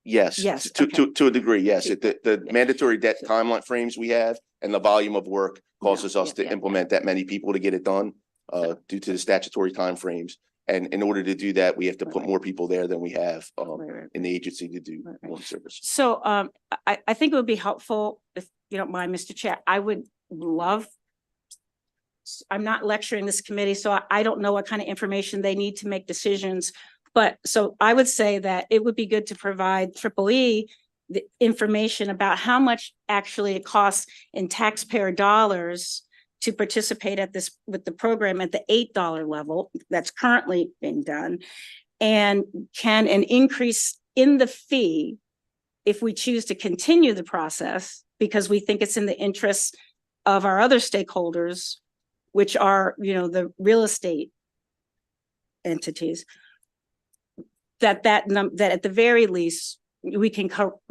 Yes. Yes, To, okay. to a degree, yes. The mandatory debt timeline frames we have and the volume of work causes us to implement that many people to get it done, due to the statutory timeframes. And in order to do that, we have to put more people there than we have, Right. in the agency to do Right. one service. So I think it would be helpful, if you don't mind, Mr. Chair, I would love, I'm not lecturing this committee, so I don't know what kind of information they need to make decisions. But so I would say that it would be good to provide EEE the information about how much actually it costs in taxpayer dollars to participate with the program at the $8 level that's currently being done. And can an increase in the fee, if we choose to continue the process, because we think it's in the interests of our other stakeholders, which are, the real estate entities, that at the very least, we can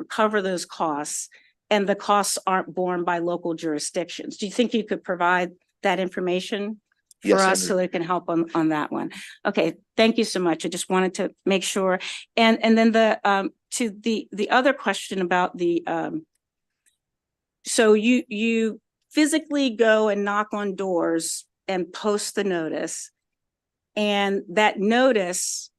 cover those costs, and the costs aren't borne by local jurisdictions. Do you think you could provide that information for Yes, I us so that it can help on that one? Okay, thank you so much. I just wanted to make sure. And then to the other question about so you physically go and knock on doors and post the notice, and that notice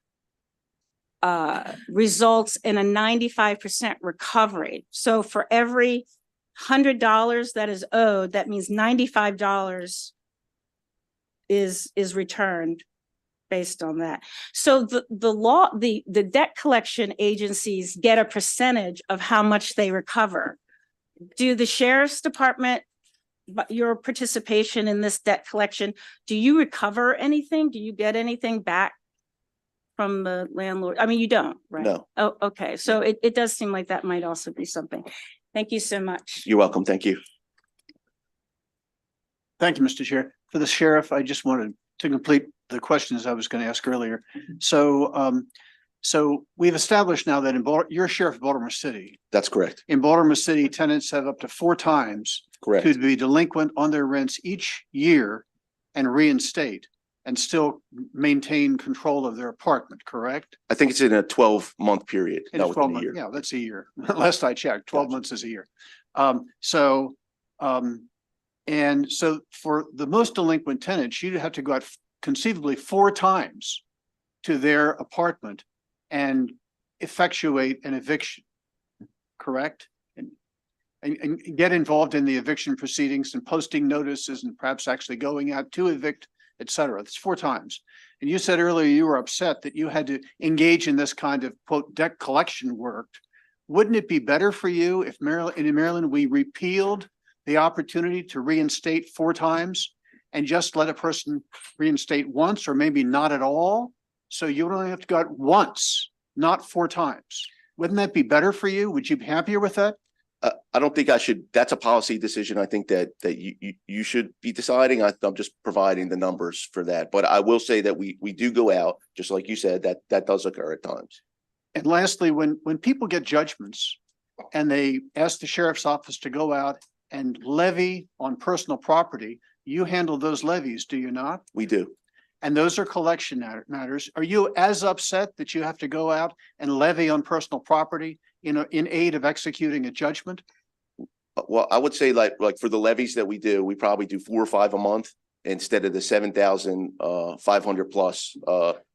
results in a 95% recovery. So for every $100 that is owed, that means $95 is returned based on that. So the debt collection agencies get a percentage of how much they recover. Do the sheriff's department, but your participation in this debt collection, do you recover anything? Do you get anything back from the landlord? I mean, you don't, right? No. Oh, okay. So it does seem like that might also be something. Thank you so much. You're welcome. Thank you. Thank you, Mr. Chair. For the sheriff, I just wanted to complete the questions I was going to ask earlier. So we've established now that you're sheriff of Baltimore City. That's correct. In Baltimore City, tenants have up to 4 times Correct. to be delinquent on their rents each year and reinstate. and still maintain control of their apartment, correct? I think it's in a 12-month period. In not 12 within a year. months, yeah, that's a year. Last I checked, 12 Gotcha. months is a year. And so for the most delinquent tenants, you'd have to go out conceivably 4 times to their apartment and effectuate an eviction, correct? And get involved in the eviction proceedings and posting notices and perhaps actually going out to evict, et cetera. That's 4 times. And you said earlier you were upset that you had to engage in this kind of quote debt collection work. Wouldn't it be better for you if in Maryland, we repealed the opportunity to reinstate 4 times and just let a person reinstate once or maybe not at all? So you would only have to go out once, not 4 times. Wouldn't that be better for you? Would you be happier with that? I don't think I should. That's a policy decision. I think that you should be deciding. I'm just providing the numbers for that. But I will say that we do go out, just like you said, that does occur at times. And lastly, when people get judgments and they ask the sheriff's office to go out and levy on personal property, you handle those levies, do you not? We do. And those are collection matters. Are you as upset that you have to go out and levy on personal property in aid of executing a judgment? Well, I would say like for the levies that we do, we probably do 4 or 5 a month instead of the 7,500 plus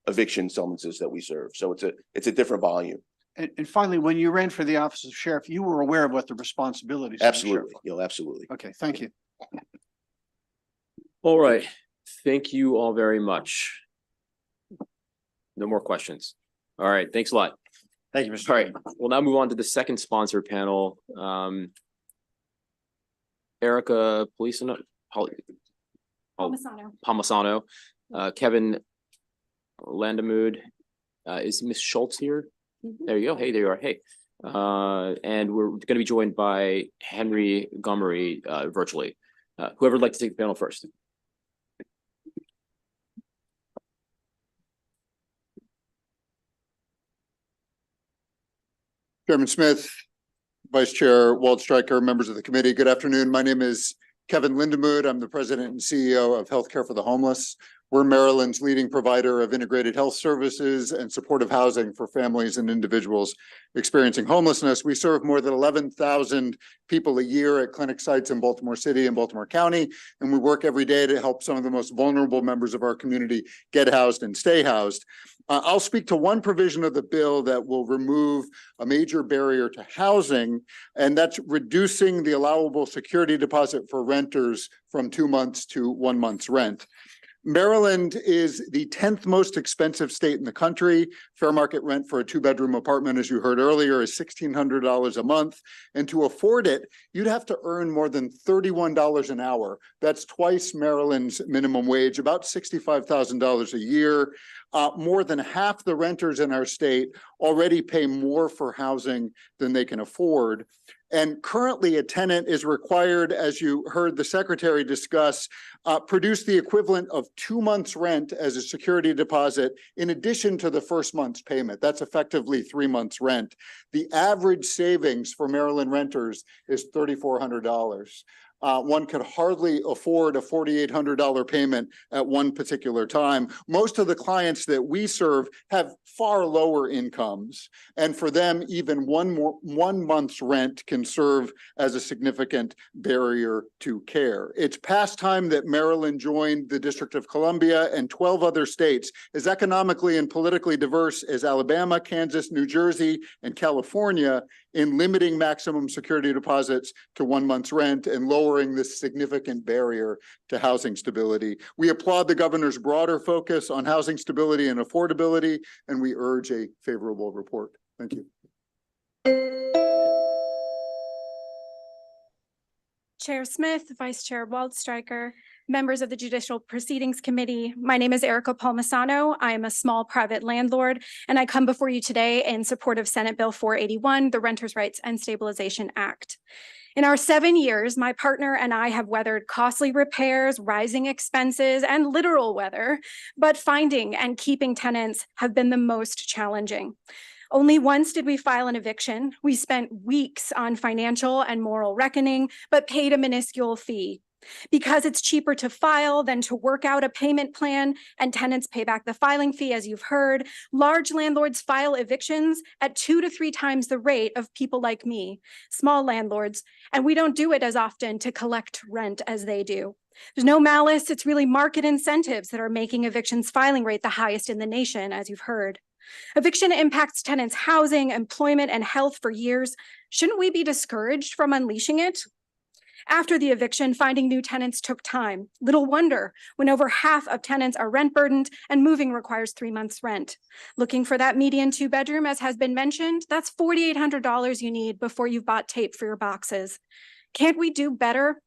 eviction summonses that we serve. So it's a different volume. And finally, when you ran for the office of sheriff, you were aware of what the responsibilities of the sheriff Absolutely. Absolutely. are. Okay, thank you. All right. Thank you all very much. No more questions. All right. Thanks a lot. Thank you, Mr. All right. We'll now move on to the second sponsor panel. Erica Palmisano, Kevin Landamud. Is Miss Schultz here? There you go. Hey, there you are. Hey. And we're going to be joined by Henry Gomery virtually. Whoever would like to take the panel first. Chairman Smith, Vice Chair Waldstreicher, members of the committee, good afternoon. My name is Kevin Lindemood. I'm the president and CEO of Healthcare for the Homeless. We're Maryland's leading provider of integrated health services and supportive housing for families and individuals experiencing homelessness. We serve more than 11,000 people a year at clinic sites in Baltimore City and Baltimore County, and we work every day to help some of the most vulnerable members of our community get housed and stay housed. I'll speak to one provision of the bill that will remove a major barrier to housing, and that's reducing the allowable security deposit for renters from 2 months to 1 month's rent. Maryland is the 10th most expensive state in the country. Fair market rent for a 2-bedroom apartment, as you heard earlier, is $1,600 a month. And to afford it, you'd have to earn more than $31 an hour. That's twice Maryland's minimum wage, about $65,000 a year. More than half the renters in our state already pay more for housing than they can afford. And currently a tenant is required, as you heard the secretary discuss, produce the equivalent of 2 months' rent as a security deposit in addition to the first month's payment. That's effectively 3 months' rent. The average savings for Maryland renters is $3,400. One could hardly afford a $4,800 payment at one particular time. Most of the clients that we serve have far lower incomes, and for them, even 1 month's rent can serve as a significant barrier to care. It's past time that Maryland joined the District of Columbia and 12 other states as economically and politically diverse as Alabama, Kansas, New Jersey, and California in limiting maximum security deposits to 1 month's rent and lowering this significant barrier to housing stability. We applaud the governor's broader focus on housing stability and affordability, and we urge a favorable report. Thank you. Chair Smith, Vice Chair Waldstreicher, members of the Judicial Proceedings Committee. My name is Erica Palmisano. I am a small private landlord, and I come before you today in support of Senate Bill 481, the Renters' Rights and Stabilization Act. In our 7 years, my partner and I have weathered costly repairs, rising expenses, and literal weather, but finding and keeping tenants have been the most challenging. Only once did we file an eviction. We spent weeks on financial and moral reckoning, but paid a minuscule fee. Because it's cheaper to file than to work out a payment plan, and tenants pay back the filing fee, as you've heard, large landlords file evictions at 2 to 3 times the rate of people like me, small landlords, and we don't do it as often to collect rent as they do. There's no malice, it's really market incentives that are making evictions filing rate the highest in the nation, as you've heard. Eviction impacts tenants' housing, employment, and health for years. Shouldn't we be discouraged from unleashing it? After the eviction, finding new tenants took time. Little wonder when over half of tenants are rent burdened and moving requires 3 months rent. Looking for that median 2-bedroom, as has been mentioned, that's $4,800 you need before you've bought tape for your boxes. Can't we do better?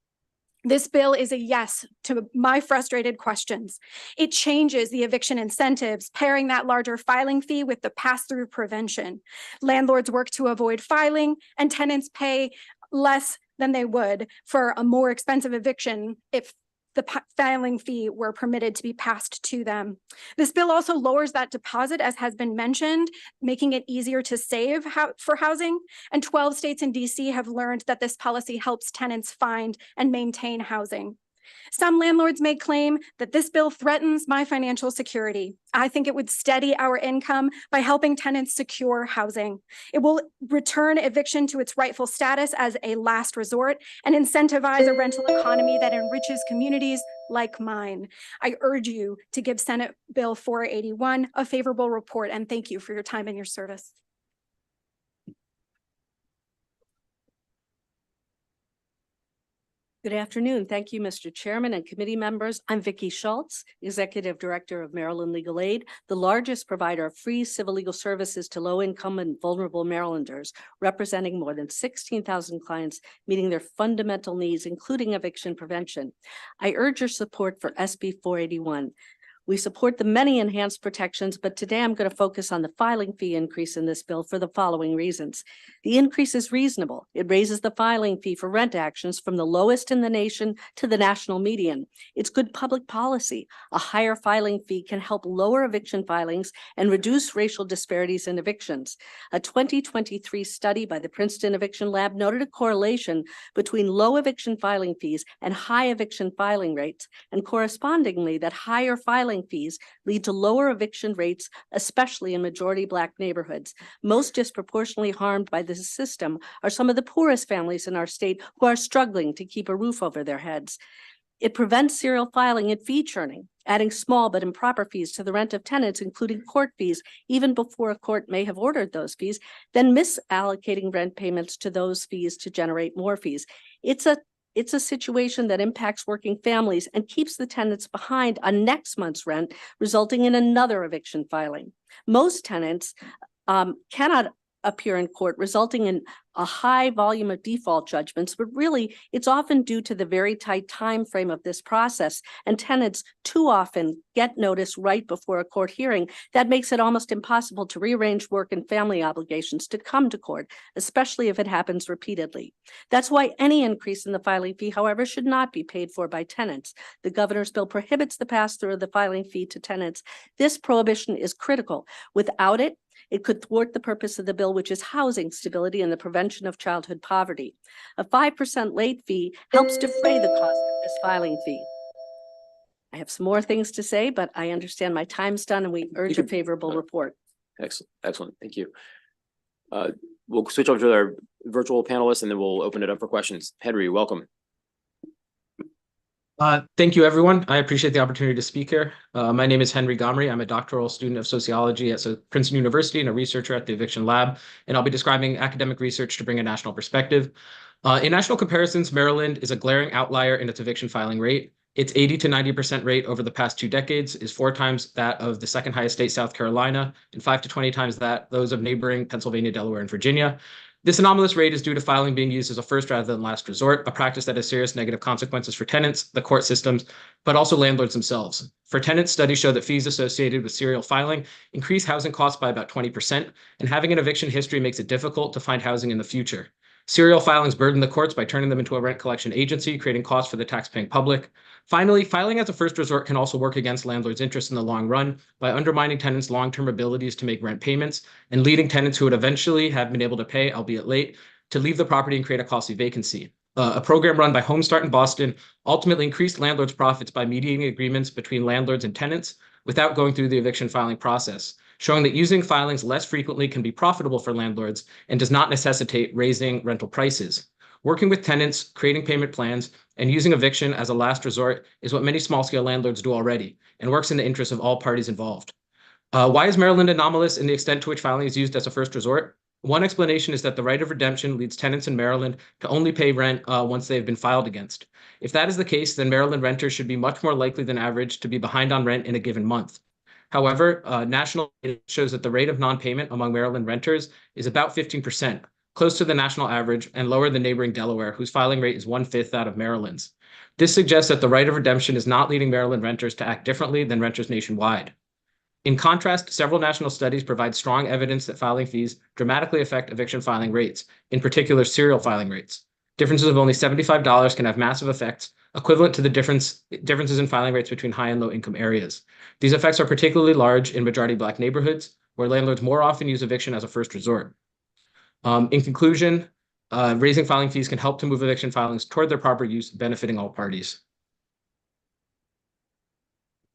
This bill is a yes to my frustrated questions. It changes the eviction incentives, pairing that larger filing fee with the pass-through prevention. Landlords work to avoid filing, and tenants pay less than they would for a more expensive eviction if the filing fee were permitted to be passed to them. This bill also lowers that deposit, as has been mentioned, making it easier to save for housing. And 12 states in DC have learned that this policy helps tenants find and maintain housing. Some landlords may claim that this bill threatens my financial security. I think it would steady our income by helping tenants secure housing. It will return eviction to its rightful status as a last resort and incentivize a rental economy that enriches communities like mine. I urge you to give Senate Bill 481 a favorable report, and thank you for your time and your service. Good afternoon. Thank you, Mr. Chairman and committee members. I'm Vicki Schultz, Executive Director of Maryland Legal Aid, the largest provider of free civil legal services to low-income and vulnerable Marylanders, representing more than 16,000 clients, meeting their fundamental needs, including eviction prevention. I urge your support for SB 481. We support the many enhanced protections, but today I'm going to focus on the filing fee increase in this bill for the following reasons. The increase is reasonable. It raises the filing fee for rent actions from the lowest in the nation to the national median. It's good public policy. A higher filing fee can help lower eviction filings and reduce racial disparities in evictions. A 2023 study by the Princeton Eviction Lab noted a correlation between low eviction filing fees and high eviction filing rates, and correspondingly that higher filing fees lead to lower eviction rates, especially in majority Black neighborhoods. Most disproportionately harmed by this system are some of the poorest families in our state who are struggling to keep a roof over their heads. It prevents serial filing and fee churning, adding small but improper fees to the rent of tenants, including court fees, even before a court may have ordered those fees, then misallocating rent payments to those fees to generate more fees. It's a situation that impacts working families and keeps the tenants behind on next month's rent, resulting in another eviction filing. Most tenants cannot appear in court, resulting in a high volume of default judgments, but really it's often due to the very tight time frame of this process, and tenants too often get notice right before a court hearing. That makes it almost impossible to rearrange work and family obligations to come to court, especially if it happens repeatedly. That's why any increase in the filing fee, however, should not be paid for by tenants. The governor's bill prohibits the pass-through of the filing fee to tenants. This prohibition is critical. Without it, it could thwart the purpose of the bill, which is housing stability and the prevention of childhood poverty. A 5% late fee helps defray the cost of this filing fee. I have some more things to say, but I understand my time's done and we urge a favorable report. Excellent, excellent. Thank you. We'll switch over to our virtual panelists and then we'll open it up for questions. Henry, welcome. Thank you, everyone. I appreciate the opportunity to speak here. My name is Henry Gomri. I'm a doctoral student of sociology at Princeton University and a researcher at the Eviction Lab, and I'll be describing academic research to bring a national perspective. In national comparisons, Maryland is a glaring outlier in its eviction filing rate. Its 80 to 90% rate over the past 2 decades is 4 times that of the second highest state, South Carolina, and 5 to 20 times those of neighboring Pennsylvania, Delaware, and Virginia. This anomalous rate is due to filing being used as a first rather than last resort, a practice that has serious negative consequences for tenants, the court systems, but also landlords themselves. For tenants, studies show that fees associated with serial filing increase housing costs by about 20%, and having an eviction history makes it difficult to find housing in the future. Serial filings burden the courts by turning them into a rent collection agency, creating costs for the taxpaying public. Finally, filing as a first resort can also work against landlords' interests in the long run by undermining tenants' long-term abilities to make rent payments and leading tenants who would eventually have been able to pay, albeit late, to leave the property and create a costly vacancy. A program run by Homestart in Boston ultimately increased landlords' profits by mediating agreements between landlords and tenants without going through the eviction filing process, showing that using filings less frequently can be profitable for landlords and does not necessitate raising rental prices. Working with tenants, creating payment plans, and using eviction as a last resort is what many small-scale landlords do already and works in the interest of all parties involved. Why is Maryland anomalous in the extent to which filing is used as a first resort? One explanation is that the right of redemption leads tenants in Maryland to only pay rent once they have been filed against. If that is the case, then Maryland renters should be much more likely than average to be behind on rent in a given month. However, national data shows that the rate of non-payment among Maryland renters is about 15%, close to the national average and lower than neighboring Delaware, whose filing rate is 1/5 that of Maryland's. This suggests that the right of redemption is not leading Maryland renters to act differently than renters nationwide. In contrast, several national studies provide strong evidence that filing fees dramatically affect eviction filing rates, in particular serial filing rates. Differences of only $75 can have massive effects, equivalent to the differences in filing rates between high and low income areas. These effects are particularly large in majority Black neighborhoods, where landlords more often use eviction as a first resort. In conclusion, raising filing fees can help to move eviction filings toward their proper use, benefiting all parties.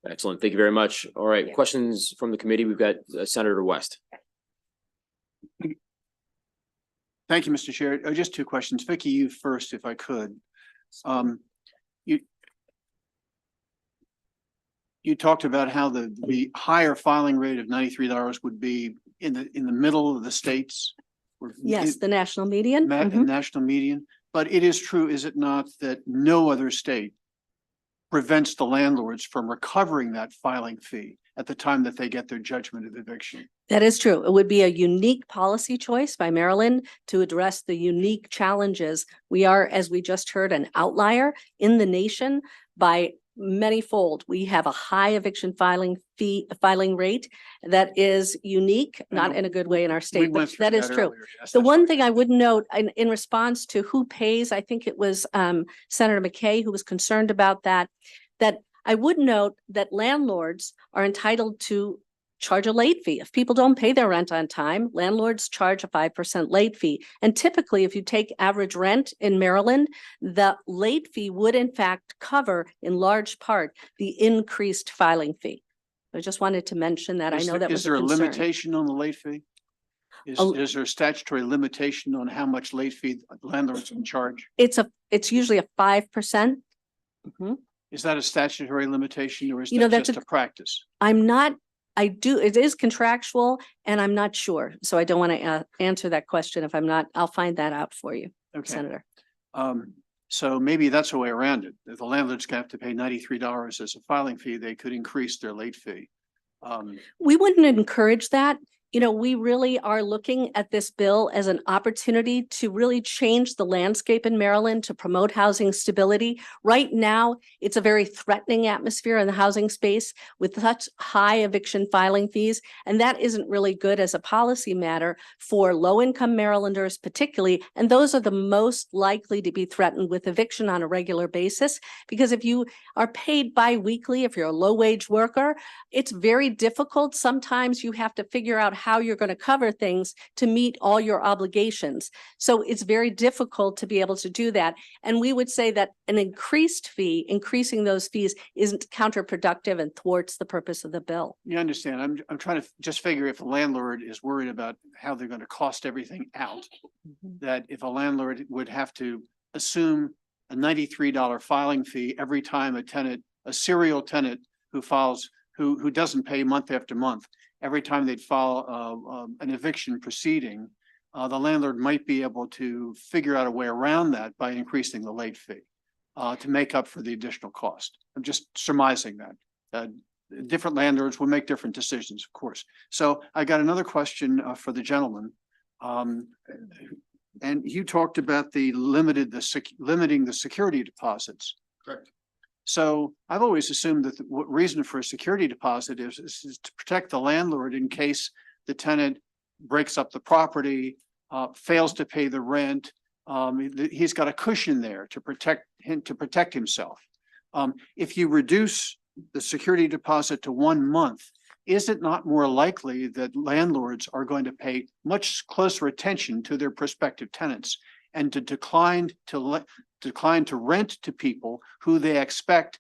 Excellent. Thank you very much. All right, questions from the committee. We've got Senator West. Thank you, Mr. Chair. Just two questions. Vicky, you first, if I could. You talked about how the higher filing rate of $93 would be in the middle of the states. Yes, the national median. National median. But it is true, is it not, that no other state prevents the landlords from recovering that filing fee at the time that they get their judgment of eviction? That is true. It would be a unique policy choice by Maryland to address the unique challenges. We are, as we just heard, an outlier in the nation by manyfold. We have a high eviction filing rate that is unique, not in a good way in our state, but that is true. The one thing I would note in response to who pays, I think it was Senator McKay who was concerned about that I would note that landlords are entitled to charge a late fee. If people don't pay their rent on time, landlords charge a 5% late fee. And typically, if you take average rent in Maryland, the late fee would in fact cover in large part the increased filing fee. I just wanted to mention that. I know that was a concern. Is there a limitation on the late fee? Is there a statutory limitation on how much late fee landlords can charge? It's usually a 5%. Is that a statutory limitation, or is that just a practice? It is contractual, and I'm not sure. So I don't want to answer that question if I'm not. I'll find that out for you, Senator. So maybe that's a way around it. If the landlords have to pay $93 as a filing fee, they could increase their late fee. We wouldn't encourage that. We really are looking at this bill as an opportunity to really change the landscape in Maryland to promote housing stability. Right now, it's a very threatening atmosphere in the housing space with such high eviction filing fees. And that isn't really good as a policy matter for low-income Marylanders particularly. And those are the most likely to be threatened with eviction on a regular basis. Because if you are paid bi-weekly, if you're a low-wage worker, it's very difficult. Sometimes you have to figure out how you're going to cover things to meet all your obligations. So it's very difficult to be able to do that. And we would say that an increased fee, increasing those fees, isn't counterproductive and thwarts the purpose of the bill. You understand? I'm trying to just figure if a landlord is worried about how they're going to cost everything out, that if a landlord would have to assume a $93 filing fee every time a serial tenant who doesn't pay month after month, every time they'd file an eviction proceeding, the landlord might be able to figure out a way around that by increasing the late fee to make up for the additional cost. I'm just surmising that. Different landlords will make different decisions, of course. So I got another question for the gentleman. And you talked about limiting the security deposits. Correct. So I've always assumed that the reason for a security deposit is to protect the landlord in case the tenant breaks up the property, fails to pay the rent. He's got a cushion there to protect himself. If you reduce the security deposit to 1 month, is it not more likely that landlords are going to pay much closer attention to their prospective tenants and to decline to rent to people who they expect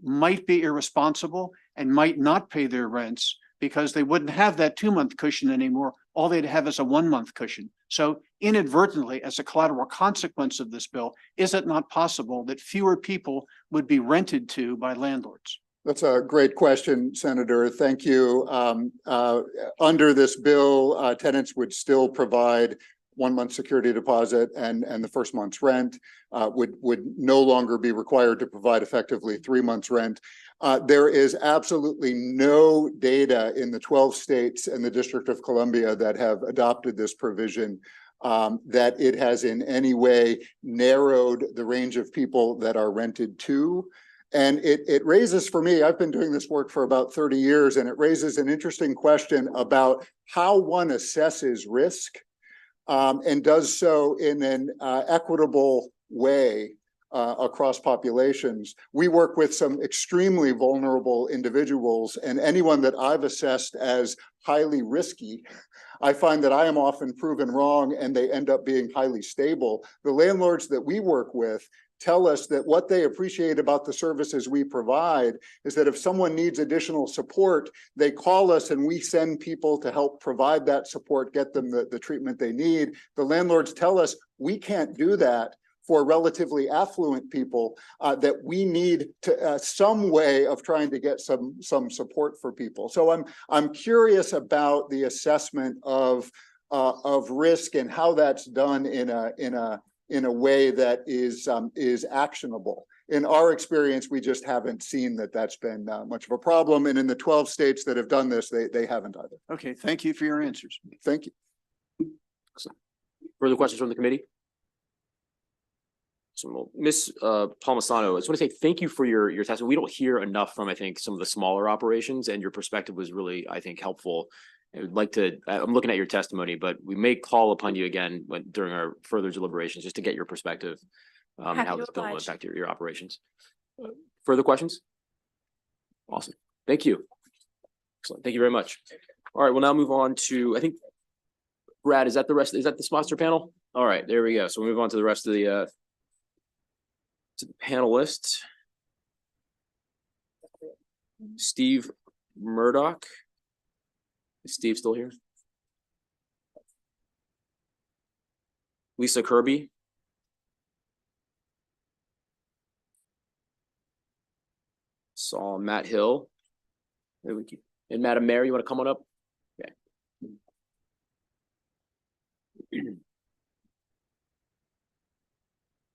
might be irresponsible and might not pay their rents because they wouldn't have that 2-month cushion anymore. All they'd have is a 1-month cushion. So inadvertently, as a collateral consequence of this bill, is it not possible that fewer people would be rented to by landlords? That's a great question, Senator. Thank you. Under this bill, tenants would still provide 1-month security deposit and the first month's rent, would no longer be required to provide effectively 3 months rent. There is absolutely no data in the 12 states and the District of Columbia that have adopted this provision that it has in any way narrowed the range of people that are rented to. And it raises for me, I've been doing this work for about 30 years, and it raises an interesting question about how one assesses risk and does so in an equitable way across populations. We work with some extremely vulnerable individuals, and anyone that I've assessed as highly risky, I find that I am often proven wrong and they end up being highly stable. The landlords that we work with tell us that what they appreciate about the services we provide is that if someone needs additional support, they call us and we send people to help provide that support, get them the treatment they need. The landlords tell us we can't do that for relatively affluent people, that we need to some way of trying to get some support for people. So I'm curious about the assessment of risk and how that's done in a way that is actionable. In our experience, we just haven't seen that that's been much of a problem. And in the 12 states that have done this, they haven't either. Okay, thank you for your answers. Thank you. Further questions from the committee? So, Ms. Palmisano, I just want to say thank you for your testimony. We don't hear enough from, I think, some of the smaller operations, and your perspective was really, I think, helpful. I would like to, I'm looking at your testimony, but we may call upon you again during our further deliberations, just to get your perspective and how this bill will impact your operations. Further questions? Awesome. Thank you. Excellent. Thank you very much. All right, we'll now move on to, I think, Brad, is that the sponsor panel? All right, there we go. So we'll move on to the rest of the panelists. Steve Murdoch. Is Steve still here? Lisa Kirby. Saw Matt Hill. And Madam Mayor, you want to come on up? Okay.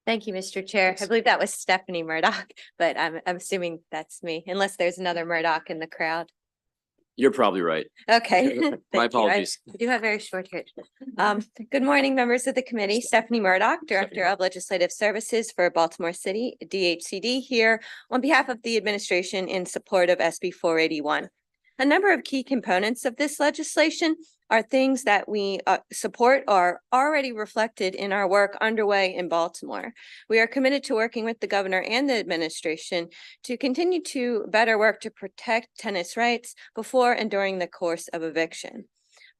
Thank you, Mr. Chair. I believe that was Stephanie Murdoch, but I'm assuming that's me, unless there's another Murdoch in the crowd. You're probably right. Okay. My Thank you. apologies. I do have very short hair. Good morning, members of the committee. Stephanie Murdoch, Director of Legislative Services for Baltimore City, DHCD, here on behalf of the administration in support of SB 481. A number of key components of this legislation are things that we support are already reflected in our work underway in Baltimore. We are committed to working with the governor and the administration to continue to better work to protect tenants' rights before and during the course of eviction.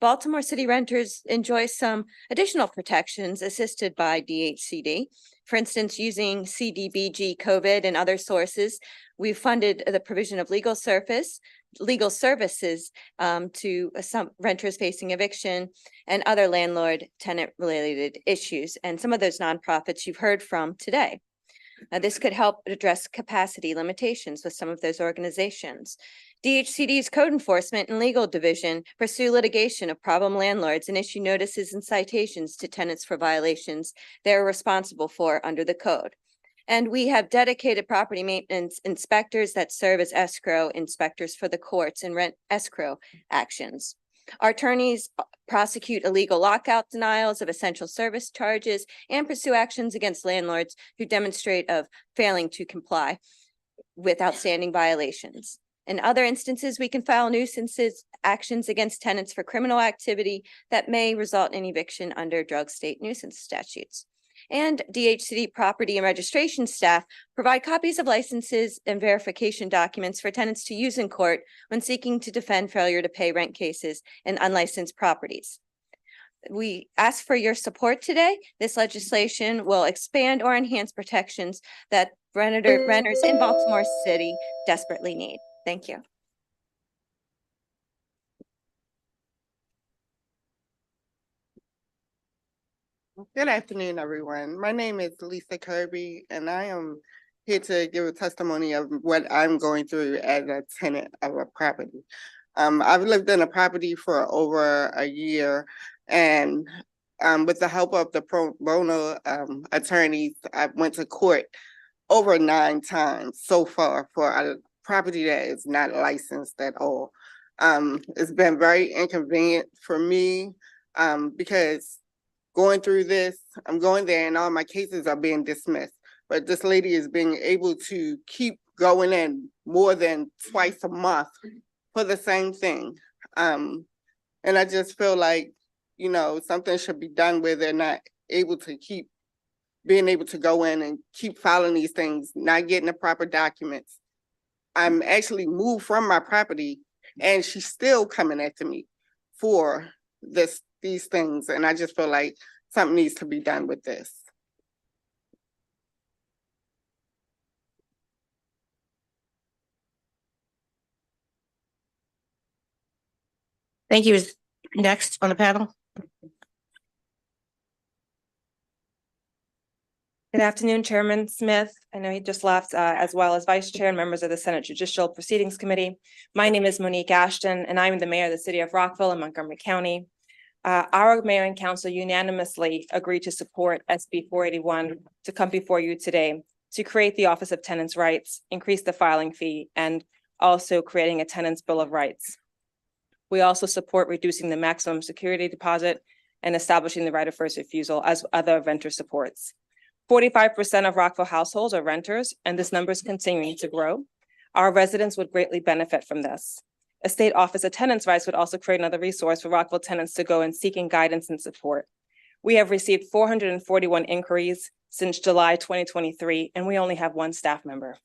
Baltimore City renters enjoy some additional protections assisted by DHCD. For instance, using CDBG, COVID, and other sources, we've funded the provision of legal services to some renters facing eviction and other landlord-tenant related issues. And some of those nonprofits you've heard from today. This could help address capacity limitations with some of those organizations. DHCD's Code Enforcement and Legal Division pursue litigation of problem landlords and issue notices and citations to tenants for violations they're responsible for under the code. And we have dedicated property maintenance inspectors that serve as escrow inspectors for the courts and rent escrow actions. Our attorneys prosecute illegal lockout denials of essential service charges and pursue actions against landlords who demonstrate of failing to comply with outstanding violations. In other instances, we can file nuisances actions against tenants for criminal activity that may result in eviction under drug state nuisance statutes. And DHCD property and registration staff provide copies of licenses and verification documents for tenants to use in court when seeking to defend failure to pay rent cases and unlicensed properties. we ask for your support today. This legislation will expand or enhance protections that renters in Baltimore City desperately need. Thank you. Good afternoon, everyone. My name is Lisa Kirby, and I am here to give a testimony of what I'm going through as a tenant of a property. I've lived in a property for over a year, and with the help of the pro bono attorneys, I went to court over 9 times so far for a property that is not licensed at all. It's been very inconvenient for me because going through this, I'm going there and all my cases are being dismissed. But this lady is being able to keep going in more than twice a month for the same thing. And I just feel like, you know, something should be done where they're not able to keep being able to go in and keep filing these things, not getting the proper documents. I'm actually moved from my property and she's still coming after me for these things. And I just feel like something needs to be done with this. Thank you. Next on the panel. Good afternoon, Chairman Smith. I know he just left, as well as Vice Chair and members of the Senate Judicial Proceedings Committee. My name is Monique Ashton, and I'm the mayor of the city of Rockville in Montgomery County. Our mayor and council unanimously agreed to support SB 481 to come before you today to create the Office of Tenants' Rights, increase the filing fee, and also creating a Tenants' Bill of Rights. We also support reducing the maximum security deposit and establishing the right of first refusal as other renter supports. 45% of Rockville households are renters, and this number is continuing to grow. Our residents would greatly benefit from this. A state office of tenants' rights would also create another resource for Rockville tenants to go and seeking guidance and support. We have received 441 inquiries since July 2023, and we only have 1 staff member.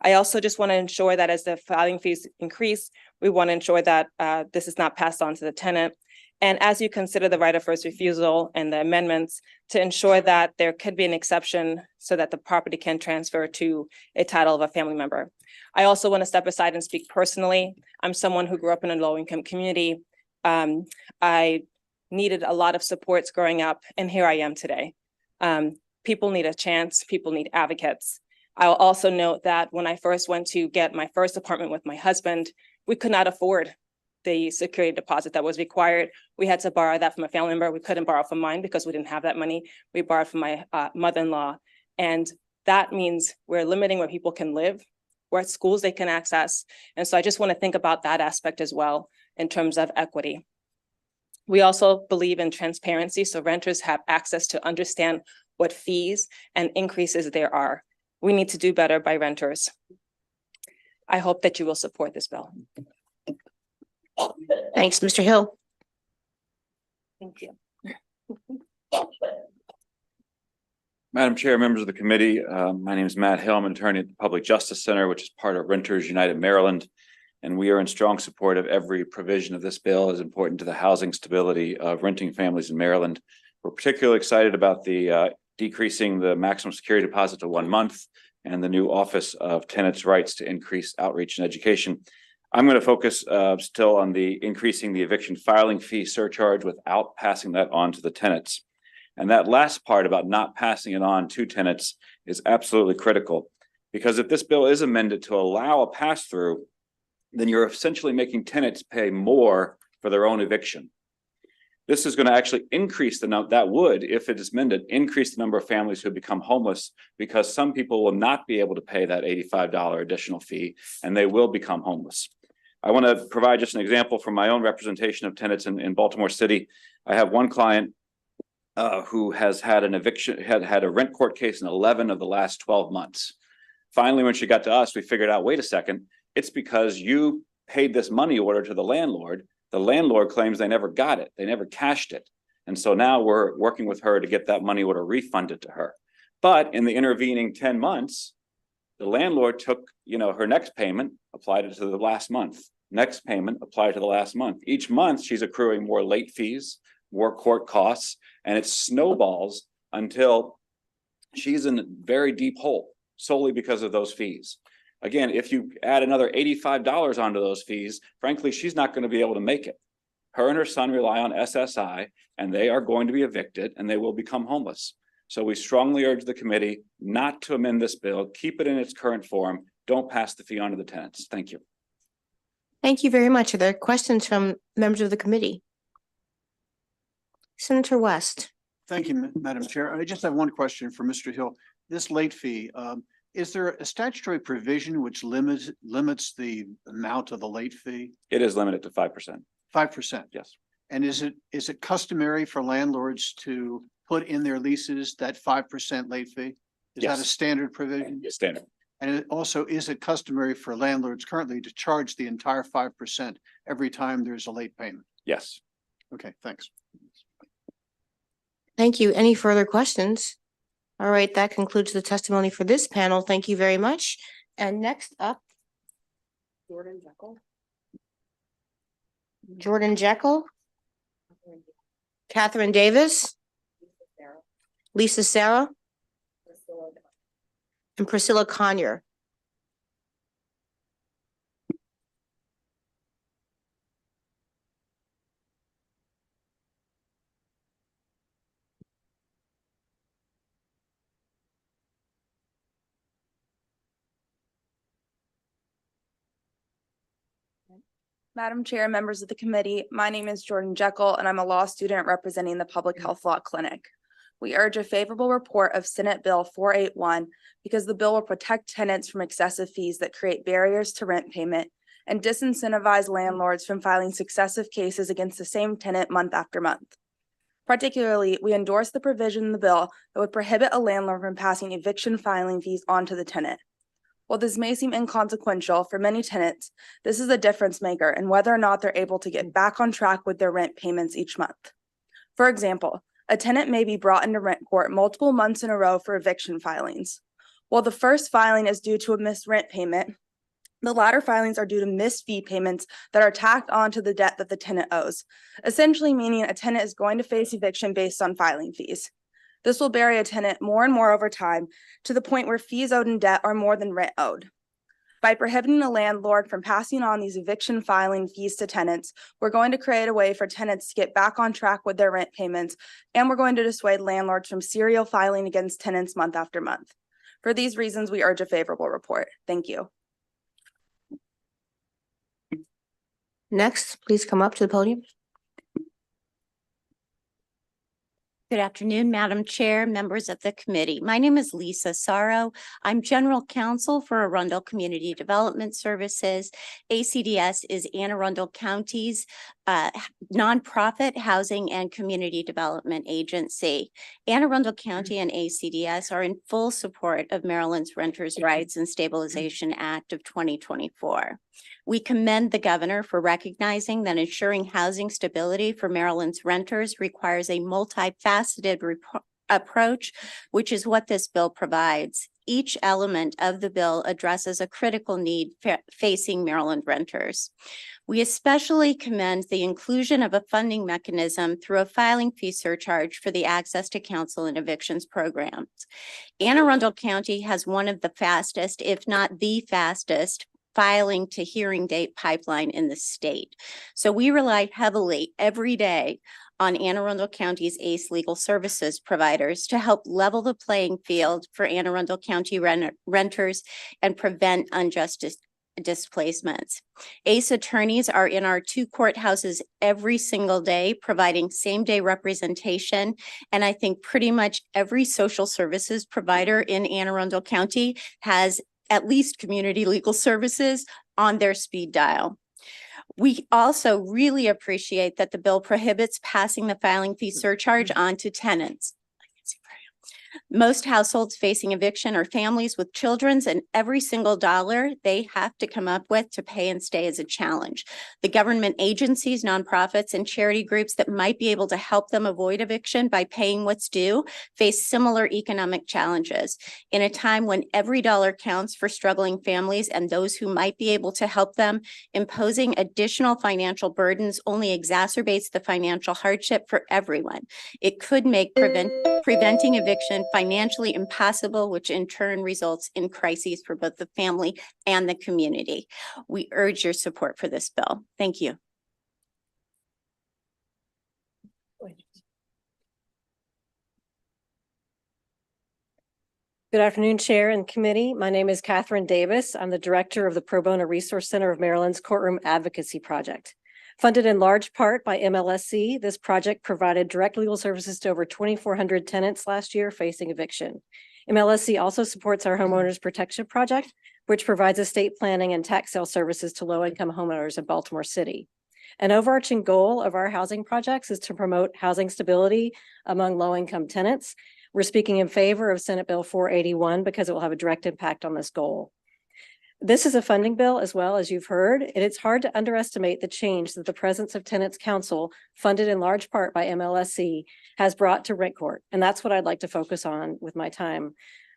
I also just want to ensure that as the filing fees increase, we want to ensure that this is not passed on to the tenant. And as you consider the right of first refusal and the amendments, to ensure that there could be an exception so that the property can transfer to a title of a family member. I also want to step aside and speak personally. I'm someone who grew up in a low-income community. I needed a lot of supports growing up, and here I am today. People need a chance. People need advocates. I'll also note that when I first went to get my first apartment with my husband, we could not afford the security deposit that was required. We had to borrow that from a family member. We couldn't borrow from mine because we didn't have that money. We borrowed from my mother-in-law. And that means we're limiting where people can live, what schools they can access. And so I just want to think about that aspect as well in terms of equity. We also believe in transparency, so renters have access to understand what fees and increases there are. We need to do better by renters. I hope that you will support this bill. Thanks, Mr. Hill. Thank you. Madam Chair, members of the committee, my name is Matt Hill. I'm an attorney at the Public Justice Center, which is part of Renters United Maryland. And we are in strong support of every provision of this bill as important to the housing stability of renting families in Maryland. We're particularly excited about the decreasing the maximum security deposit to 1 month and the new Office of Tenants' Rights to increase outreach and education. I'm going to focus still on the increasing the eviction filing fee surcharge without passing that on to the tenants. And that last part about not passing it on to tenants is absolutely critical, because if this bill is amended to allow a pass-through, then you're essentially making tenants pay more for their own eviction. This is going to actually increase the number, that would, if it is amended, increase the number of families who become homeless, because some people will not be able to pay that $85 additional fee and they will become homeless. I want to provide just an example from my own representation of tenants in Baltimore City. I have one client who has had an eviction, had a rent court case in 11 of the last 12 months. Finally, when she got to us, we figured out, wait a second, it's because you paid this money order to the landlord. The landlord claims they never got it. They never cashed it. And so now we're working with her to get that money order refunded to her. But in the intervening 10 months, the landlord took, her next payment, applied it to the last month. Next payment, applied to the last month. Each month, she's accruing more late fees, more court costs, and it snowballs until she's in a very deep hole solely because of those fees. Again, if you add another $85 onto those fees, frankly, she's not going to be able to make it. Her and her son rely on SSI, and they are going to be evicted and they will become homeless. So we strongly urge the committee not to amend this bill, keep it in its current form. Don't pass the fee on to the tenants. Thank you. Thank you very much. Are there questions from members of the committee? Senator West. Thank you, Madam Chair. I just have one question for Mr. Hill. This late fee, is there a statutory provision which limits the amount of the late fee? It is limited to 5%. 5%? Yes. And is it customary for landlords to put in their leases that 5% late fee? Is that a Yes. standard provision? Standard. And is it customary for landlords currently to charge the entire 5% every time there's a late payment? Yes. Okay, thanks. Thank you. Any further questions? All right, that concludes the testimony for this panel. Thank you very much. And next up, Jordan Jekyll, Catherine Davis, Lisa Sarah, and Priscilla Conyer. Madam Chair, members of the committee, my name is Jordan Jekyll, and I'm a law student representing the Public Health Law Clinic. We urge a favorable report of Senate Bill 481 because the bill will protect tenants from excessive fees that create barriers to rent payment and disincentivize landlords from filing successive cases against the same tenant month after month. Particularly, we endorse the provision in the bill that would prohibit a landlord from passing eviction filing fees onto the tenant. While this may seem inconsequential for many tenants, this is a difference maker in whether or not they're able to get back on track with their rent payments each month. For example, a tenant may be brought into rent court multiple months in a row for eviction filings. While the first filing is due to a missed rent payment, the latter filings are due to missed fee payments that are tacked onto the debt that the tenant owes, essentially meaning a tenant is going to face eviction based on filing fees. This will bury a tenant more and more over time to the point where fees owed in debt are more than rent owed. By prohibiting a landlord from passing on these eviction filing fees to tenants, we're going to create a way for tenants to get back on track with their rent payments, and we're going to dissuade landlords from serial filing against tenants month after month. For these reasons, we urge a favorable report. Thank you. Next, please come up to the podium. Good afternoon, Madam Chair, members of the committee. My name is Lisa Sorrow. I'm General Counsel for Arundel Community Development Services. ACDS is Anne Arundel County's nonprofit housing and community development agency. Anne Arundel County and ACDS are in full support of Maryland's Renters' Rights and Stabilization Act of 2024. We commend the governor for recognizing that ensuring housing stability for Maryland's renters requires a multifaceted approach, which is what this bill provides. Each element of the bill addresses a critical need facing Maryland renters. We especially commend the inclusion of a funding mechanism through a filing fee surcharge for the Access to Counsel and Evictions programs. Anne Arundel County has one of the fastest, if not the fastest, filing to hearing date pipeline in the state. So we rely heavily every day on Anne Arundel County's ACE Legal Services providers to help level the playing field for Anne Arundel County renters and prevent unjust displacements. ACE attorneys are in our 2 courthouses every single day, providing same-day representation. And I think pretty much every social services provider in Anne Arundel County has at least community legal services on their speed dial. We also really appreciate that the bill prohibits passing the filing fee surcharge on to tenants. Most households facing eviction are families with children, and every single dollar they have to come up with to pay and stay is a challenge. The government agencies, nonprofits, and charity groups that might be able to help them avoid eviction by paying what's due face similar economic challenges. In a time when every dollar counts for struggling families and those who might be able to help them, imposing additional financial burdens only exacerbates the financial hardship for everyone. It could make preventing eviction financially impossible, which in turn results in crises for both the family and the community. We urge your support for this bill. Thank you. Good afternoon, Chair and Committee. My name is Catherine Davis. I'm the Director of the Pro Bono Resource Center of Maryland's Courtroom Advocacy Project. Funded in large part by MLSC, this project provided direct legal services to over 2,400 tenants last year facing eviction. MLSC also supports our Homeowners Protection Project, which provides estate planning and tax sale services to low-income homeowners in Baltimore City. An overarching goal of our housing projects is to promote housing stability among low-income tenants. We're speaking in favor of Senate Bill 481 because it will have a direct impact on this goal. This is a funding bill as well, as you've heard, and it's hard to underestimate the change that the presence of Tenants Council, funded in large part by MLSC, has brought to rent court. And that's what I'd like to focus on with my time.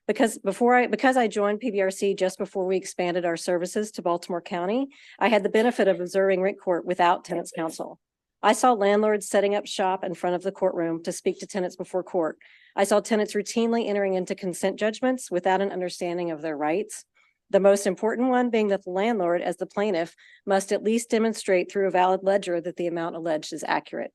Because I joined PBRC just before we expanded our services to Baltimore County, I had the benefit of observing rent court without Tenants Council. I saw landlords setting up shop in front of the courtroom to speak to tenants before court. I saw tenants routinely entering into consent judgments without an understanding of their rights. The most important one being that the landlord, as the plaintiff, must at least demonstrate through a valid ledger that the amount alleged is accurate.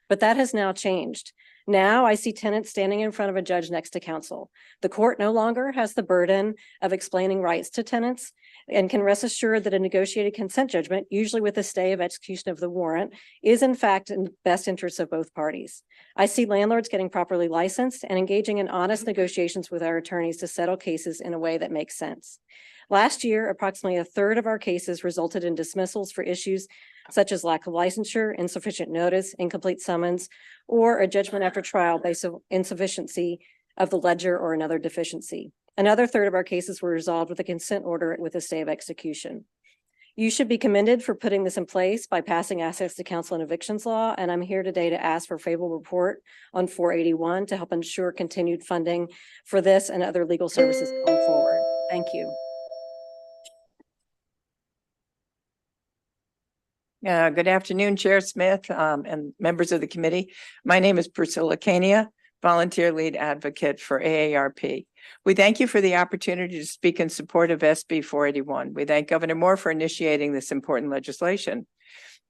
But that has now changed. Now I see tenants standing in front of a judge next to counsel. The court no longer has the burden of explaining rights to tenants and can rest assured that a negotiated consent judgment, usually with a stay of execution of the warrant, is in fact in the best interests of both parties. I see landlords getting properly licensed and engaging in honest negotiations with our attorneys to settle cases in a way that makes sense. Last year, approximately a third of our cases resulted in dismissals for issues such as lack of licensure, insufficient notice, incomplete summons, or a judgment after trial based on insufficiency of the ledger or another deficiency. Another third of our cases were resolved with a consent order with a stay of execution. You should be commended for putting this in place by passing access to counsel and evictions law, and I'm here today to ask for a favorable report on 481 to help ensure continued funding for this and other legal services going forward. Thank you. Good afternoon, Chair Smith, and members of the committee. My name is Priscilla Kania, volunteer lead advocate for AARP. We thank you for the opportunity to speak in support of SB 481. We thank Governor Moore for initiating this important legislation.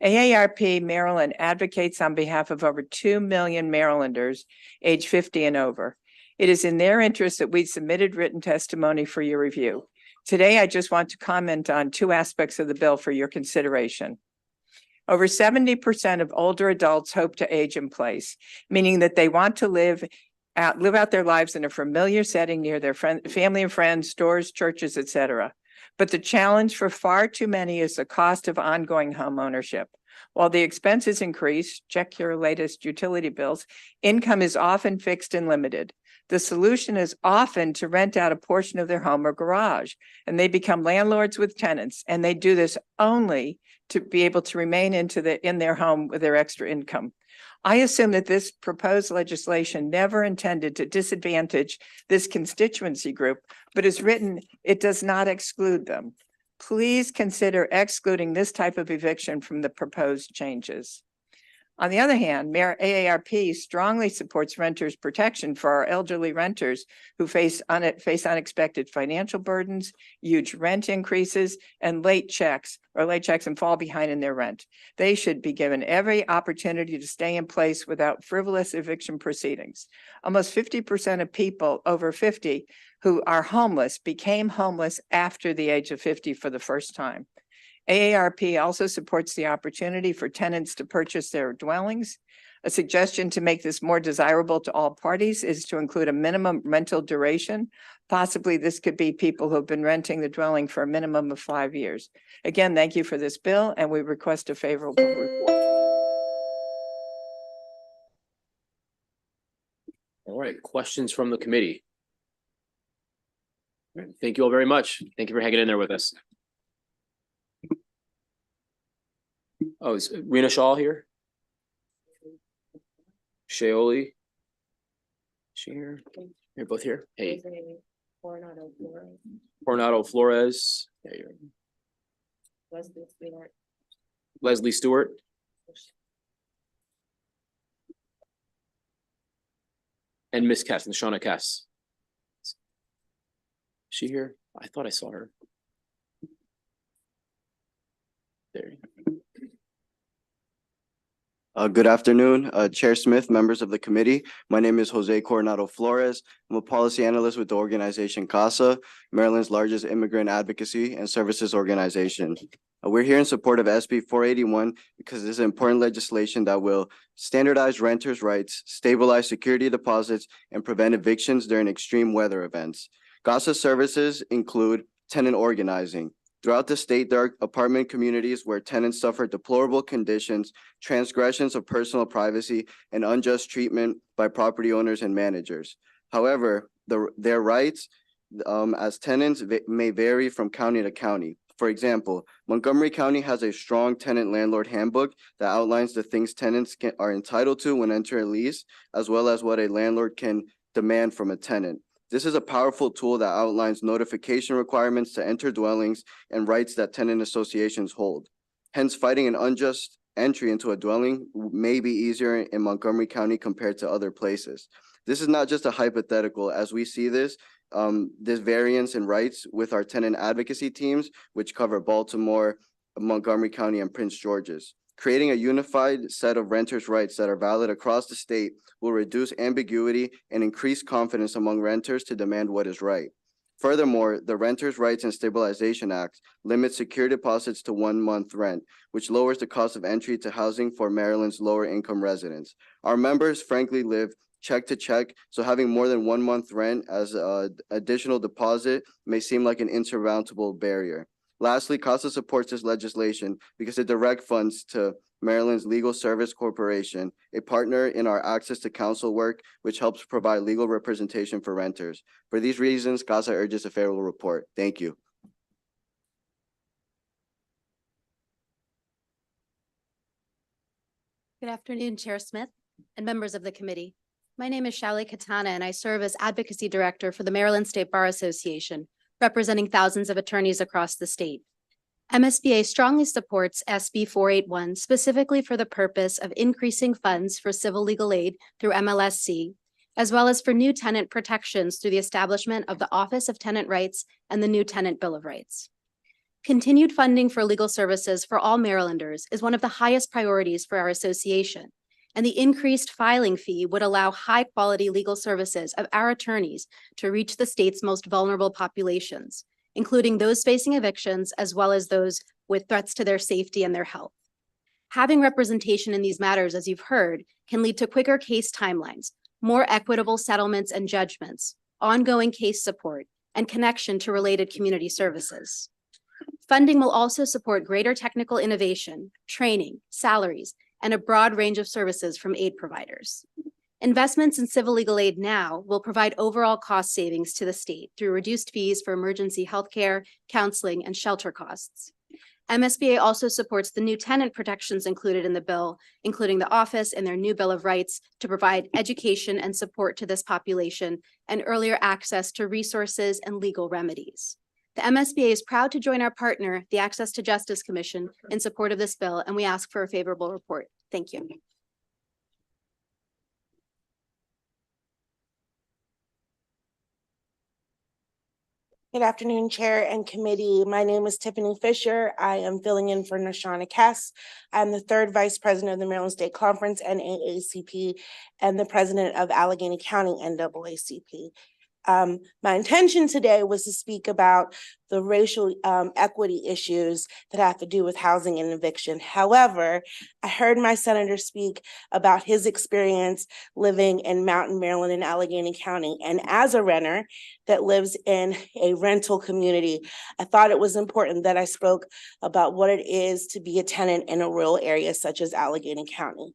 AARP Maryland advocates on behalf of over 2 million Marylanders age 50 and over. It is in their interest that we submitted written testimony for your review. Today, I just want to comment on two aspects of the bill for your consideration. Over 70% of older adults hope to age in place, meaning that they want to live out their lives in a familiar setting near their family and friends, stores, churches, etc. But the challenge for far too many is the cost of ongoing home ownership. While the expenses increase, check your latest utility bills, income is often fixed and limited. The solution is often to rent out a portion of their home or garage, and they become landlords with tenants, and they do this only to be able to remain in their home with their extra income. I assume that this proposed legislation never intended to disadvantage this constituency group, but as written, it does not exclude them. Please consider excluding this type of eviction from the proposed changes. On the other hand, AARP strongly supports renters' protection for our elderly renters who face unexpected financial burdens, huge rent increases, and late checks and fall behind in their rent. They should be given every opportunity to stay in place without frivolous eviction proceedings. Almost 50% of people over 50 who are homeless became homeless after the age of 50 for the first time. AARP also supports the opportunity for tenants to purchase their dwellings. A suggestion to make this more desirable to all parties is to include a minimum rental duration. Possibly this could be people who have been renting the dwelling for a minimum of 5 years. Again, thank you for this bill, and we request a favorable report. All right, questions from the committee? All right, thank you all very much. Thank you for hanging in there with us. Oh, is Rena Shaw here? Shaoli? She here? You're both here? Hey. Coronado Flores. Yeah, Leslie Stewart. And Miss Cass, Shauna Cass. Is she here? I thought I saw her. There. Good afternoon, Chair Smith, members of the committee. My name is Jose Coronado Flores. I'm a policy analyst with the organization CASA, Maryland's largest immigrant advocacy and services organization. We're here in support of SB 481 because this is important legislation that will standardize renters' rights, stabilize security deposits, and prevent evictions during extreme weather events. CASA services include tenant organizing. Throughout the state, there are apartment communities where tenants suffer deplorable conditions, transgressions of personal privacy, and unjust treatment by property owners and managers. However, their rights as tenants may vary from county to county. For example, Montgomery County has a strong tenant landlord handbook that outlines the things tenants are entitled to when entering a lease, as well as what a landlord can demand from a tenant. This is a powerful tool that outlines notification requirements to enter dwellings and rights that tenant associations hold. Hence, fighting an unjust entry into a dwelling may be easier in Montgomery County compared to other places. This is not just a hypothetical, as we see this variance in rights with our tenant advocacy teams, which cover Baltimore, Montgomery County, and Prince George's. Creating a unified set of renters' rights that are valid across the state will reduce ambiguity and increase confidence among renters to demand what is right. Furthermore, the Renters' Rights and Stabilization Act limits secure deposits to 1 month rent, which lowers the cost of entry to housing for Maryland's lower income residents. Our members frankly live check to check, so having more than 1 month rent as an additional deposit may seem like an insurmountable barrier. Lastly, CASA supports this legislation because it directs funds to Maryland's Legal Service Corporation, a partner in our access to counsel work, which helps provide legal representation for renters. For these reasons, CASA urges a favorable report. Thank you. Good afternoon, Chair Smith and members of the committee. My name is Shali Katana, and I serve as Advocacy Director for the Maryland State Bar Association, representing thousands of attorneys across the state. MSBA strongly supports SB 481 specifically for the purpose of increasing funds for civil legal aid through MLSC, as well as for new tenant protections through the establishment of the Office of Tenant Rights and the new Tenant Bill of Rights. Continued funding for legal services for all Marylanders is one of the highest priorities for our association, and the increased filing fee would allow high-quality legal services of our attorneys to reach the state's most vulnerable populations, including those facing evictions as well as those with threats to their safety and their health. Having representation in these matters, as you've heard, can lead to quicker case timelines, more equitable settlements and judgments, ongoing case support, and connection to related community services. Funding will also support greater technical innovation, training, salaries, and a broad range of services from aid providers. Investments in civil legal aid now will provide overall cost savings to the state through reduced fees for emergency healthcare, counseling, and shelter costs. MSBA also supports the new tenant protections included in the bill, including the office and their new Bill of Rights to provide education and support to this population and earlier access to resources and legal remedies. The MSBA is proud to join our partner, the Access to Justice Commission, in support of this bill, and we ask for a favorable report. Thank you. Good afternoon, Chair and Committee. My name is Tiffany Fisher. I am filling in for Nashana Cass. I'm the third Vice President of the Maryland State Conference and AACP and the President of Allegheny County NAACP. My intention today was to speak about the racial equity issues that have to do with housing and eviction. However, I heard my senator speak about his experience living in Mountain, Maryland and Allegheny County. And as a renter that lives in a rental community, I thought it was important that I spoke about what it is to be a tenant in a rural area such as Allegheny County.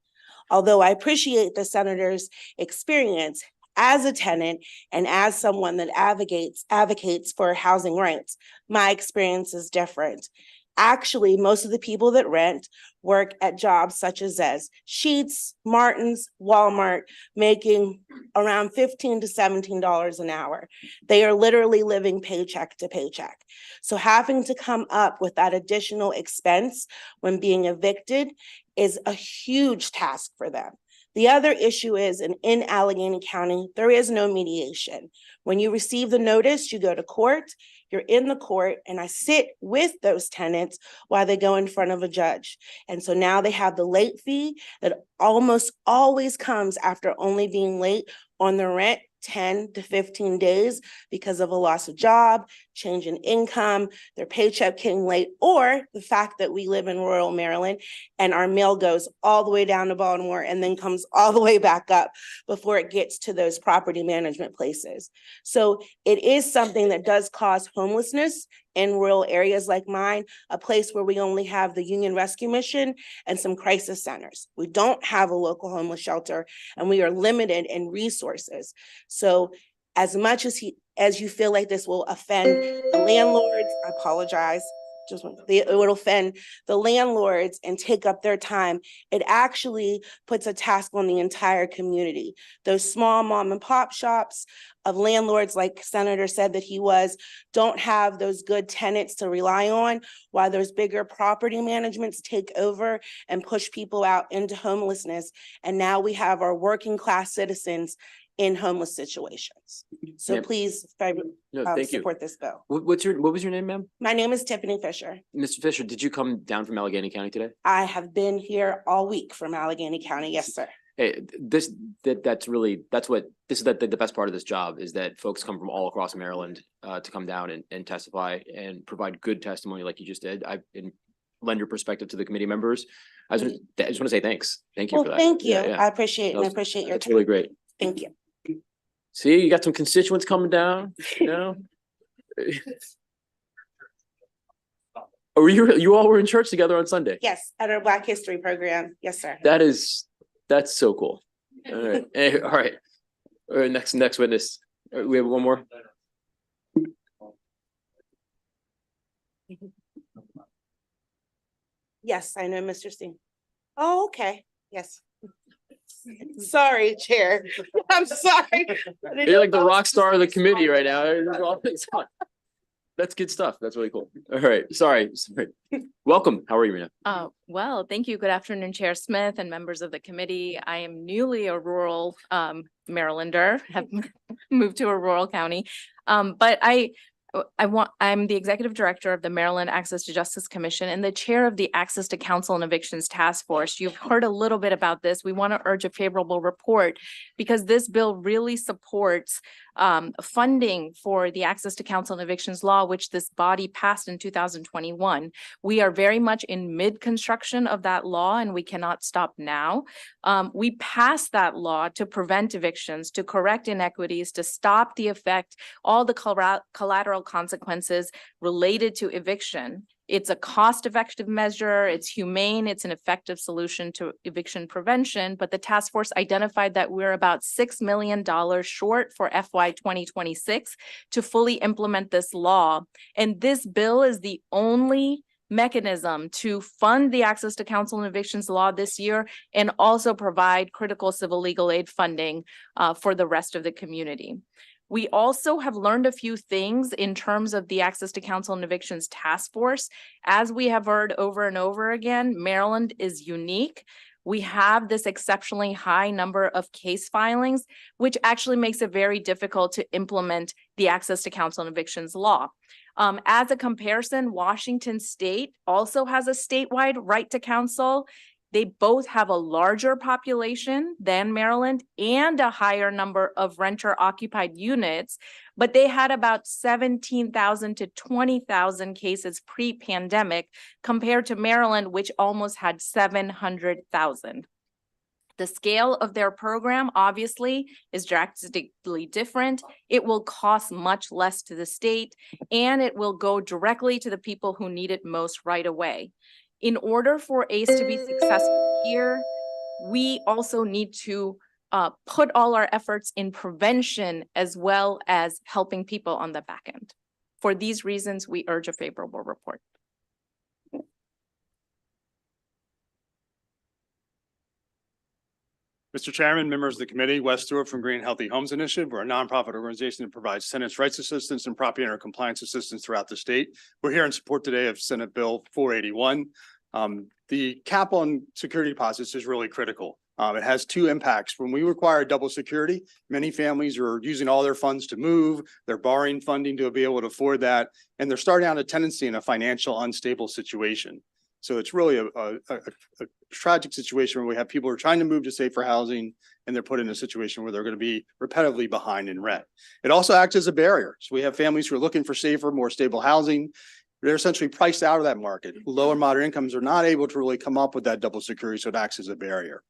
Although I appreciate the senator's experience, as a tenant and as someone that advocates for housing rights, my experience is different. Actually, most of the people that rent work at jobs such as Sheetz, Martin's, Walmart, making around $15 to $17 an hour. They are literally living paycheck to paycheck. So having to come up with that additional expense when being evicted is a huge task for them. The other issue is in Allegheny County, there is no mediation. When you receive the notice, you go to court, you're in the court, and I sit with those tenants while they go in front of a judge. And so now they have the late fee that almost always comes after only being late on the rent 10 to 15 days because of a loss of job, change in income, their paycheck came late, or the fact that we live in rural Maryland and our mail goes all the way down to Baltimore and then comes all the way back up before it gets to those property management places. So it is something that does cause homelessness in rural areas like mine, a place where we only have the Union Rescue Mission and some crisis centers. We don't have a local homeless shelter and we are limited in resources. So as much as you feel like this will offend the landlords, I apologize, it would offend the landlords and take up their time, it actually puts a task on the entire community. Those small mom and pop shops of landlords, like Senator said that he was, don't have those good tenants to rely on, while those bigger property managements take over and push people out into homelessness. And now we have our working class citizens in homeless situations. So please thank you. support this bill. What was your name, ma'am? My name is Tiffany Fisher. Mr. Fisher, did you come down from Allegheny County today? I have been here all week from Allegheny County. Yes, sir. Hey, that's the best part of this job is that folks come from all across Maryland to come down and testify and provide good testimony like you just did. And lend your perspective to the committee members. I just want to say thanks. Thank you for that. Thank you. Yeah. I appreciate it. And I appreciate your That's time. really great. Thank you. See, you got some constituents coming down, you know? Oh, you all were in church together on Sunday? Yes, at our Black History program. Yes, sir. That's so cool. All right. Hey, all right. All right, next witness. We have one more. Yes, I know Mr. Steen. Oh, okay. Yes. Sorry, Chair. I'm sorry. You're like the rock star of the committee right now. That's good stuff. That's really cool. All right. Sorry. Welcome. How are you, Rena? Well, thank you. Good afternoon, Chair Smith and members of the committee. I am newly a rural Marylander, have moved to a rural county. But I'm the executive director of the Maryland Access to Justice Commission and the chair of the Access to Counsel and Evictions Task Force. You've heard a little bit about this. We want to urge a favorable report because this bill really supports funding for the Access to Counsel and Evictions law, which this body passed in 2021. We are very much in mid-construction of that law and we cannot stop now. We passed that law to prevent evictions, to correct inequities, to stop the effect, all the collateral consequences related to eviction. It's a cost-effective measure, it's humane, it's an effective solution to eviction prevention, but the task force identified that we're about $6 million short for FY 2026 to fully implement this law. And this bill is the only mechanism to fund the Access to Counsel and Evictions law this year and also provide critical civil legal aid funding for the rest of the community. We also have learned a few things in terms of the Access to Counsel and Evictions Task Force. As we have heard over and over again, Maryland is unique. We have this exceptionally high number of case filings, which actually makes it very difficult to implement the Access to Counsel and Evictions law. As a comparison, Washington State also has a statewide right to counsel. They both have a larger population than Maryland and a higher number of renter-occupied units, but they had about 17,000 to 20,000 cases pre-pandemic compared to Maryland, which almost had 700,000. The scale of their program obviously is drastically different. It will cost much less to the state, and it will go directly to the people who need it most right away. In order for ACE to be successful here, we also need to put all our efforts in prevention as well as helping people on the back end. For these reasons, we urge a favorable report. Mr. Chairman, members of the committee, Wes Stewart from Green Healthy Homes Initiative. We're a nonprofit organization that provides tenants' rights assistance and property owner compliance assistance throughout the state. We're here in support today of Senate Bill 481. The cap on security deposits is really critical. It has two impacts. When we require double security, many families are using all their funds to move. They're borrowing funding to be able to afford that, and they're starting out a tenancy in a financial unstable situation. So it's really a tragic situation where we have people who are trying to move to safer housing and they're put in a situation where they're going to be repetitively behind in rent. It also acts as a barrier. So we have families who are looking for safer, more stable housing. They're essentially priced out of that market. Low and moderate incomes are not able to really come up with that double security, so it acts as a barrier.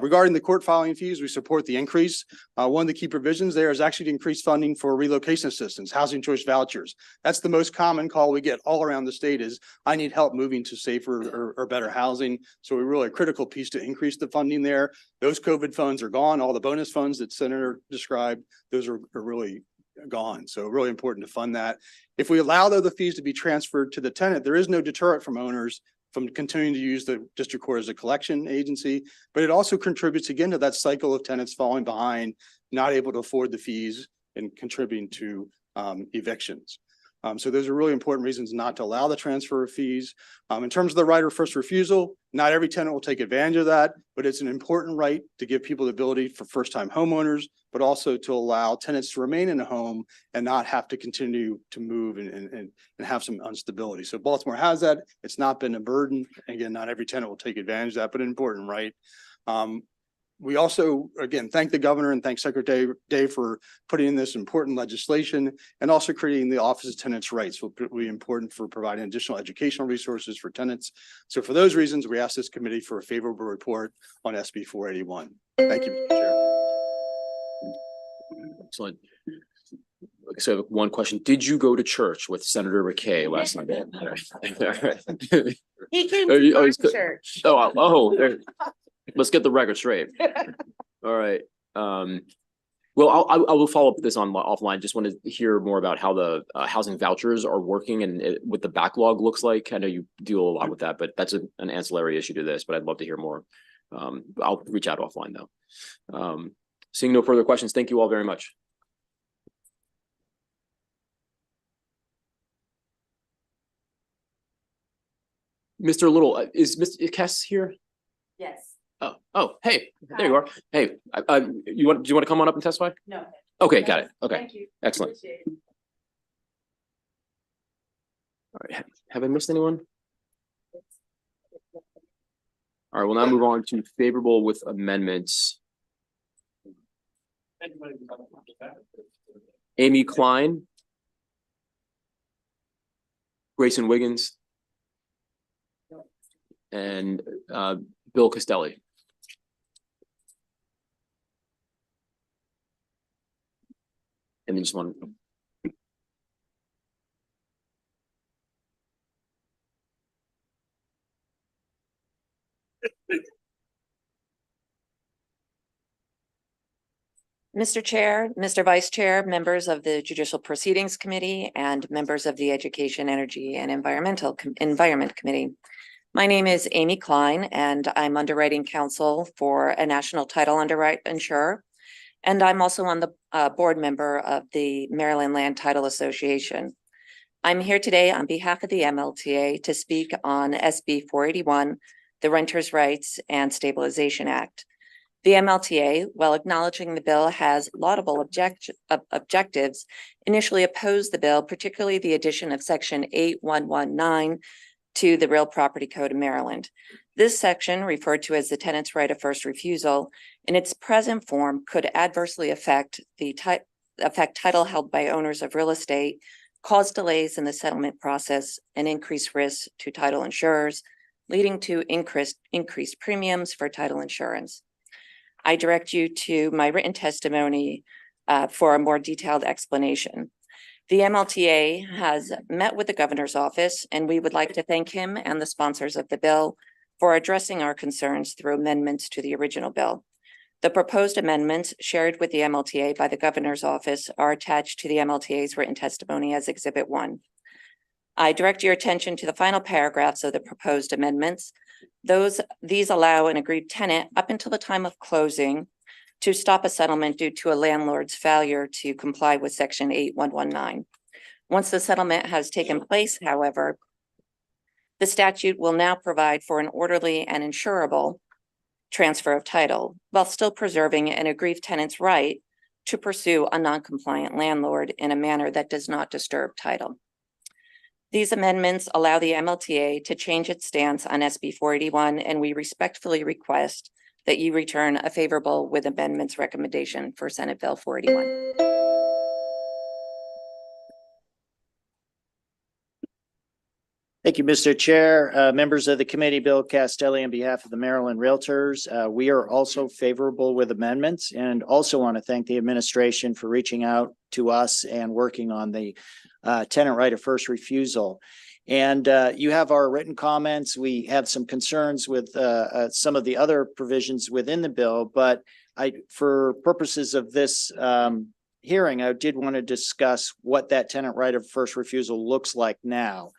Regarding the court filing fees, we support the increase. One of the key provisions there is actually to increase funding for relocation assistance, housing choice vouchers. That's the most common call we get all around the state is, I need help moving to safer or better housing. So we're really a critical piece to increase the funding there. Those COVID funds are gone. All the bonus funds that Senator described, those are really gone. So really important to fund that. If we allow the fees to be transferred to the tenant, there is no deterrent from owners from continuing to use the district court as a collection agency, but it also contributes again to that cycle of tenants falling behind, not able to afford the fees and contributing to evictions. So those are really important reasons not to allow the transfer of fees. In terms of the right of first refusal, not every tenant will take advantage of that, but it's an important right to give people the ability for first-time homeowners, but also to allow tenants to remain in a home and not have to continue to move and have some instability. So Baltimore has that. It's not been a burden. Again, not every tenant will take advantage of that, but an important right. We also, again, thank the governor and thank Secretary Day for putting in this important legislation and also creating the Office of Tenants' Rights will be important for providing additional educational resources for tenants. So for those reasons, we ask this committee for a favorable report on SB 481. Thank you, Mr. Chair. Excellent. So I have one question. Did you go to church with Senator McKay last night? He came to our church. There. Let's get the record straight. All right. Well, I will follow up with this on offline. Just want to hear more about how the housing vouchers are working and what the backlog looks like. I know you deal a lot with that, but that's an ancillary issue to this, but I'd love to hear more. I'll reach out offline though. Seeing no further questions, thank you all very much. Mr. Little, is Mr. Kess here? Yes. Hey, there you are. Hey, do you want to come on up and testify? No. Okay, got it. Okay, Thank you. excellent. Appreciate it. All right, have I missed anyone? All right, we'll now move on to favorable with amendments. Amy Klein. Grayson Wiggins. And Bill Costelli. And then just one. Mr. Chair, Mr. Vice Chair, members of the Judicial Proceedings Committee, and members of the Education, Energy, and Environment Committee. My name is Amy Klein, and I'm underwriting counsel for a national title underwrite insurer. And I'm also on the board member of the Maryland Land Title Association. I'm here today on behalf of the MLTA to speak on SB 481, the Renters' Rights and Stabilization Act. The MLTA, while acknowledging the bill has laudable objectives, initially opposed the bill, particularly the addition of Section 8119 to the Real Property Code of Maryland. This section, referred to as the tenant's right of first refusal, in its present form could adversely affect title held by owners of real estate, cause delays in the settlement process, and increase risks to title insurers, leading to increased premiums for title insurance. I direct you to my written testimony for a more detailed explanation. The MLTA has met with the governor's office, and we would like to thank him and the sponsors of the bill for addressing our concerns through amendments to the original bill. The proposed amendments shared with the MLTA by the governor's office are attached to the MLTA's written testimony as Exhibit 1. I direct your attention to the final paragraphs of the proposed amendments. These allow an aggrieved tenant up until the time of closing to stop a settlement due to a landlord's failure to comply with Section 8119. Once the settlement has taken place, however, the statute will now provide for an orderly and insurable transfer of title while still preserving an aggrieved tenant's right to pursue a non-compliant landlord in a manner that does not disturb title. These amendments allow the MLTA to change its stance on SB 481, and we respectfully request that you return a favorable with amendments recommendation for Senate Bill 481. Thank you, Mr. Chair. Members of the committee, Bill Castelli on behalf of the Maryland Realtors. We are also favorable with amendments and also want to thank the administration for reaching out to us and working on the tenant right of first refusal. And you have our written comments. We have some concerns with some of the other provisions within the bill, but for purposes of this hearing, I did want to discuss what that tenant right of first refusal looks like now.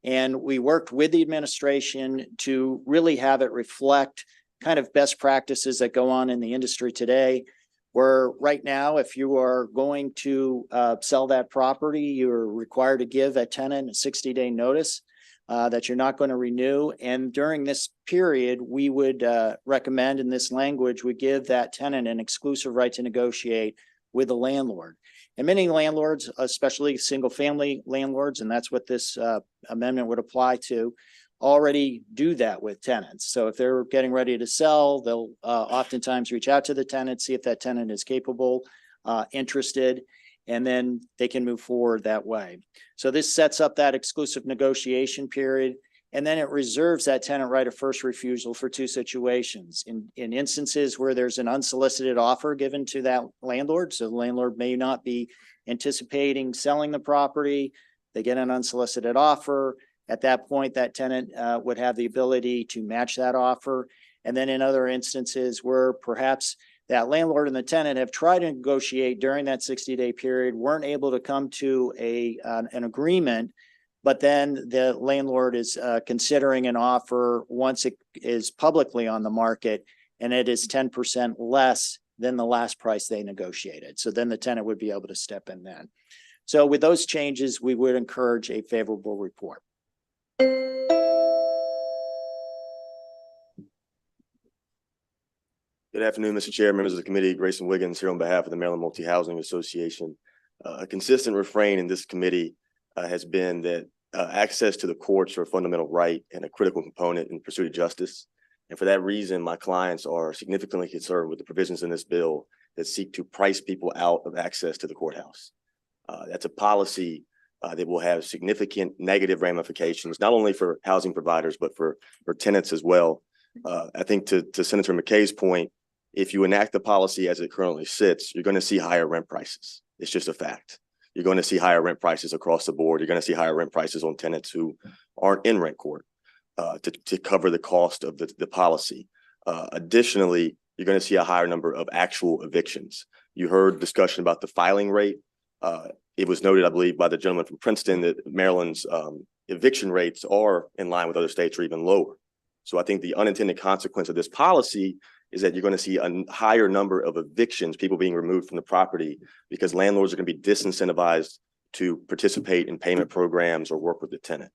And we worked with the administration to really have it reflect kind of best practices that go on in the industry today. Where right now, if you are going to sell that property, you're required to give a tenant a 60-day notice that you're not going to renew. And during this period, we would recommend in this language, we give that tenant an exclusive right to negotiate with the landlord. And many landlords, especially single-family landlords, and that's what this amendment would apply to, already do that with tenants. So if they're getting ready to sell, they'll oftentimes reach out to the tenant, see if that tenant is capable, interested, and then they can move forward that way. So this sets up that exclusive negotiation period, and then it reserves that tenant right of first refusal for two situations. In instances where there's an unsolicited offer given to that landlord, so the landlord may not be anticipating selling the property, they get an unsolicited offer. At that point, that tenant would have the ability to match that offer. And then in other instances where perhaps that landlord and the tenant have tried to negotiate during that 60-day period, weren't able to come to an agreement, but then the landlord is considering an offer once it is publicly on the market, and it is 10% less than the last price they negotiated. So then the tenant would be able to step in then. So with those changes, we would encourage a favorable report. Good afternoon, Mr. Chair, members of the committee. Grayson Wiggins here on behalf of the Maryland Multi-Housing Association. A consistent refrain in this committee has been that access to the courts are a fundamental right and a critical component in pursuit of justice. And for that reason, my clients are significantly concerned with the provisions in this bill that seek to price people out of access to the courthouse. That's a policy that will have significant negative ramifications, not only for housing providers, but for tenants as well. I think to Senator McKay's point, if you enact the policy as it currently sits, you're going to see higher rent prices. It's just a fact. You're going to see higher rent prices across the board. You're going to see higher rent prices on tenants who aren't in rent court to cover the cost of the policy. Additionally, you're going to see a higher number of actual evictions. You heard discussion about the filing rate. It was noted, I believe, by the gentleman from Princeton that Maryland's eviction rates are in line with other states or even lower. So I think the unintended consequence of this policy is that you're going to see a higher number of evictions, people being removed from the property because landlords are going to be disincentivized to participate in payment programs or work with the tenant.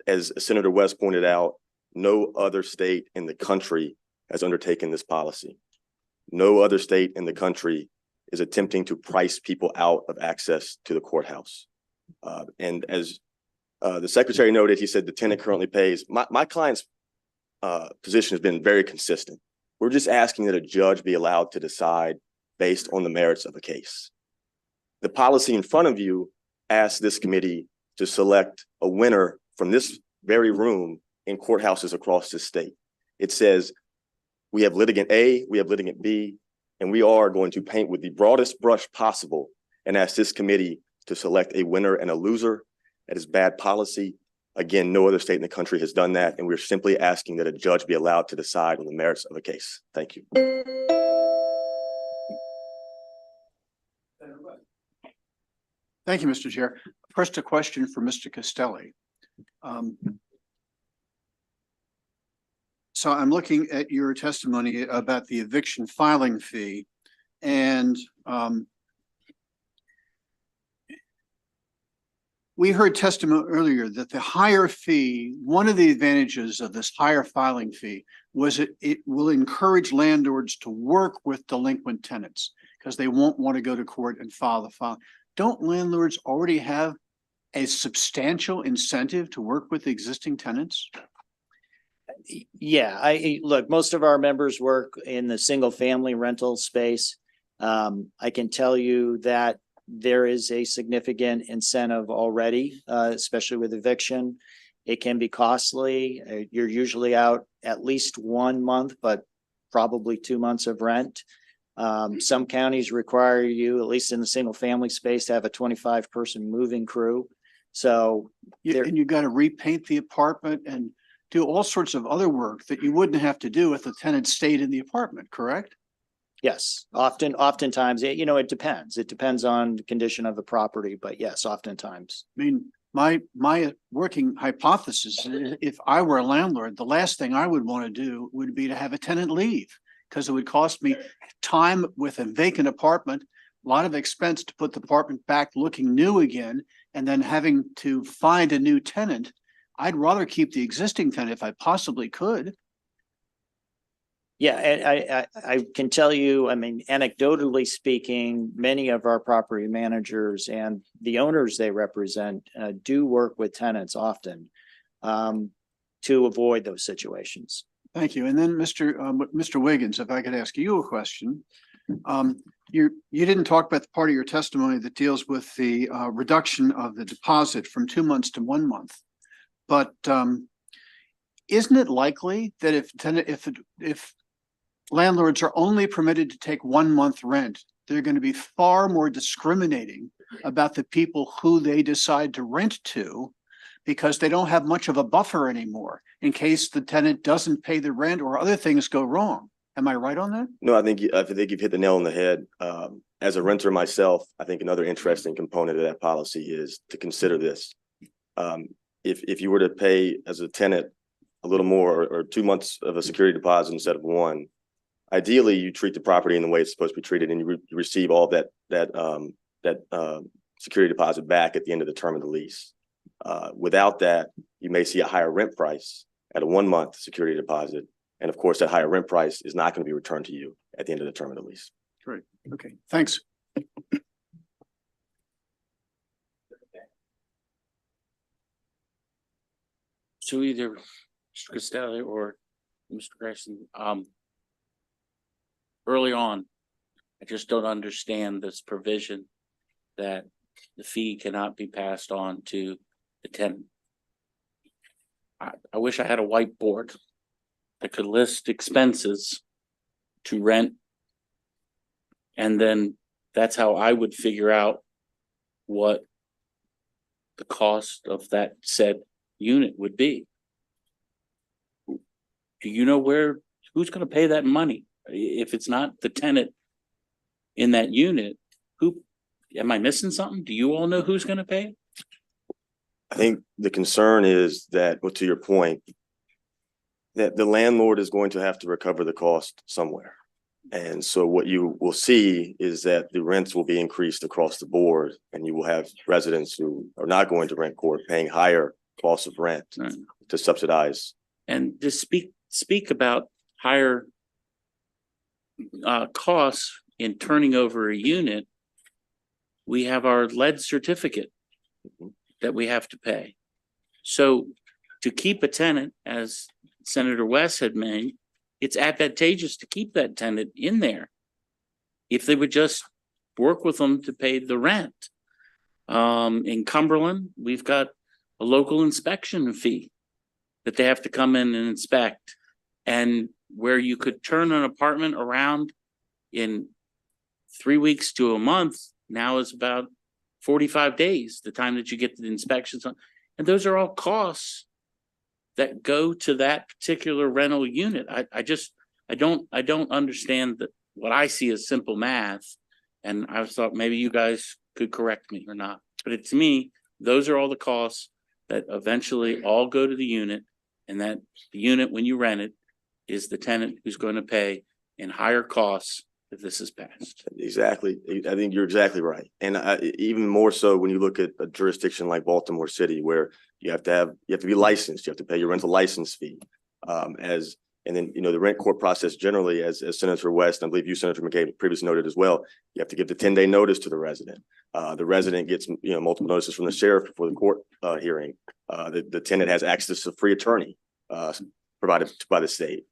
As Senator West pointed out, no other state in the country has undertaken this policy. No other state in the country is attempting to price people out of access to the courthouse. And as the secretary noted, he said the tenant currently pays. My client's position has been very consistent. We're just asking that a judge be allowed to decide based on the merits of a case. The policy in front of you asks this committee to select a winner from this very room in courthouses across the state. It says we have litigant A, we have litigant B, and we are going to paint with the broadest brush possible and ask this committee to select a winner and a loser. That is bad policy. Again, no other state in the country has done that, and we're simply asking that a judge be allowed to decide on the merits of a case. Thank you. Thank you, Mr. Chair. First, a question for Mr. Castelli. So I'm looking at your testimony about the eviction filing fee, and we heard testimony earlier that the higher fee, one of the advantages of this higher filing fee was it will encourage landlords to work with delinquent tenants because they won't want to go to court and file the file. Don't landlords already have a substantial incentive to work with existing tenants? Yeah, look, most of our members work in the single family rental space. I can tell you that there is a significant incentive already, especially with eviction. It can be costly. You're usually out at least 1 month, but probably 2 months of rent. Some counties require you, at least in the single family space, to have a 25-person moving crew. So and you got to repaint the apartment and do all sorts of other work that you wouldn't have to do if the tenant stayed in the apartment, correct? yes, oftentimes, you know, it depends. It depends on the condition of the property, but yes, oftentimes. I mean, my working hypothesis, if I were a landlord, the last thing I would want to do would be to have a tenant leave because it would cost me time with a vacant apartment, a lot of expense to put the apartment back looking new again, and then having to find a new tenant. I'd rather keep the existing tenant if I possibly could. Yeah, and I can tell you, I mean, anecdotally speaking, many of our property managers and the owners they represent do work with tenants often to avoid those situations. Thank you. And then Mr. Wiggins, if I could ask you a question. You didn't talk about the part of your testimony that deals with the reduction of the deposit from 2 months to 1 month. But isn't it likely that if landlords are only permitted to take 1 month rent, they're going to be far more discriminating about the people who they decide to rent to because they don't have much of a buffer anymore in case the tenant doesn't pay the rent or other things go wrong. Am I right on that? No, I think you've hit the nail on the head. As a renter myself, I think another interesting component of that policy is to consider this. If you were to pay as a tenant a little more or 2 months of a security deposit instead of 1, ideally you treat the property in the way it's supposed to be treated, and you receive all that security deposit back at the end of the term of the lease. Without that, you may see a higher rent price at a 1 month security deposit. And of course, that higher rent price is not going to be returned to you at the end of the term of the lease. Great. Okay. Thanks. So either Mr. Castelli or Mr. Grayson, early on, I just don't understand this provision that the fee cannot be passed on to the tenant. I wish I had a whiteboard that could list expenses to rent. And then that's how I would figure out what the cost of that said unit would be. Do you know who's going to pay that money? If it's not the tenant in that unit, am I missing something? Do you all know who's going to pay? I think the concern is that, well, to your point, that the landlord is going to have to recover the cost somewhere. And so what you will see is that the rents will be increased across the board, and you will have residents who are not going to rent court paying higher costs of rent to subsidize. And to speak about higher costs in turning over a unit, we have our lead certificate that we have to pay. So to keep a tenant, as Senator West had made, it's advantageous to keep that tenant in there if they would just work with them to pay the rent. In Cumberland, we've got a local inspection fee that they have to come in and inspect, and where you could turn an apartment around in 3 weeks to a month now is about 45 days, the time that you get the inspections on. And those are all costs that go to that particular rental unit. I don't understand that what I see as simple math. And I thought maybe you guys could correct me or not, but to me, those are all the costs that eventually all go to the unit. And that the unit, when you rent it, is the tenant who's going to pay in higher costs if this is passed. Exactly. I think you're exactly right. And even more so when you look at a jurisdiction like Baltimore City, where you have to be licensed, you have to pay your rental license fee. And then, the rent court process generally, as Senator West, I believe you, Senator McCabe, previously noted as well, you have to give the 10-day notice to the resident. The resident gets, multiple notices from the sheriff before the court hearing. The tenant has access to free attorney provided by the state.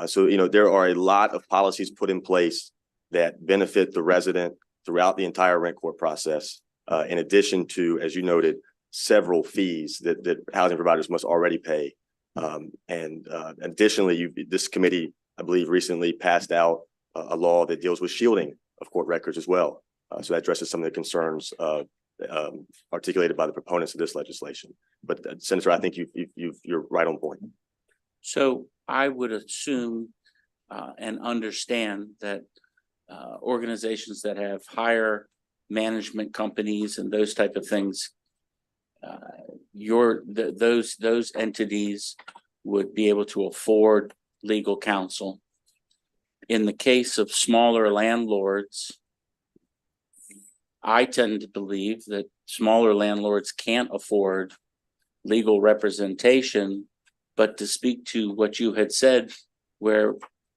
So, there are a lot of policies put in place that benefit the resident throughout the entire rent court process, in addition to, as you noted, several fees that housing providers must already pay. And additionally, this committee, I believe, recently passed out a law that deals with shielding of court records as well. So that addresses some of the concerns articulated by the proponents of this legislation. But Senator, I think you're right on point. So I would assume and understand that organizations that have higher management companies and those type of things, those entities would be able to afford legal counsel. In the case of smaller landlords, I tend to believe that smaller landlords can't afford legal representation. But to speak to what you had said, where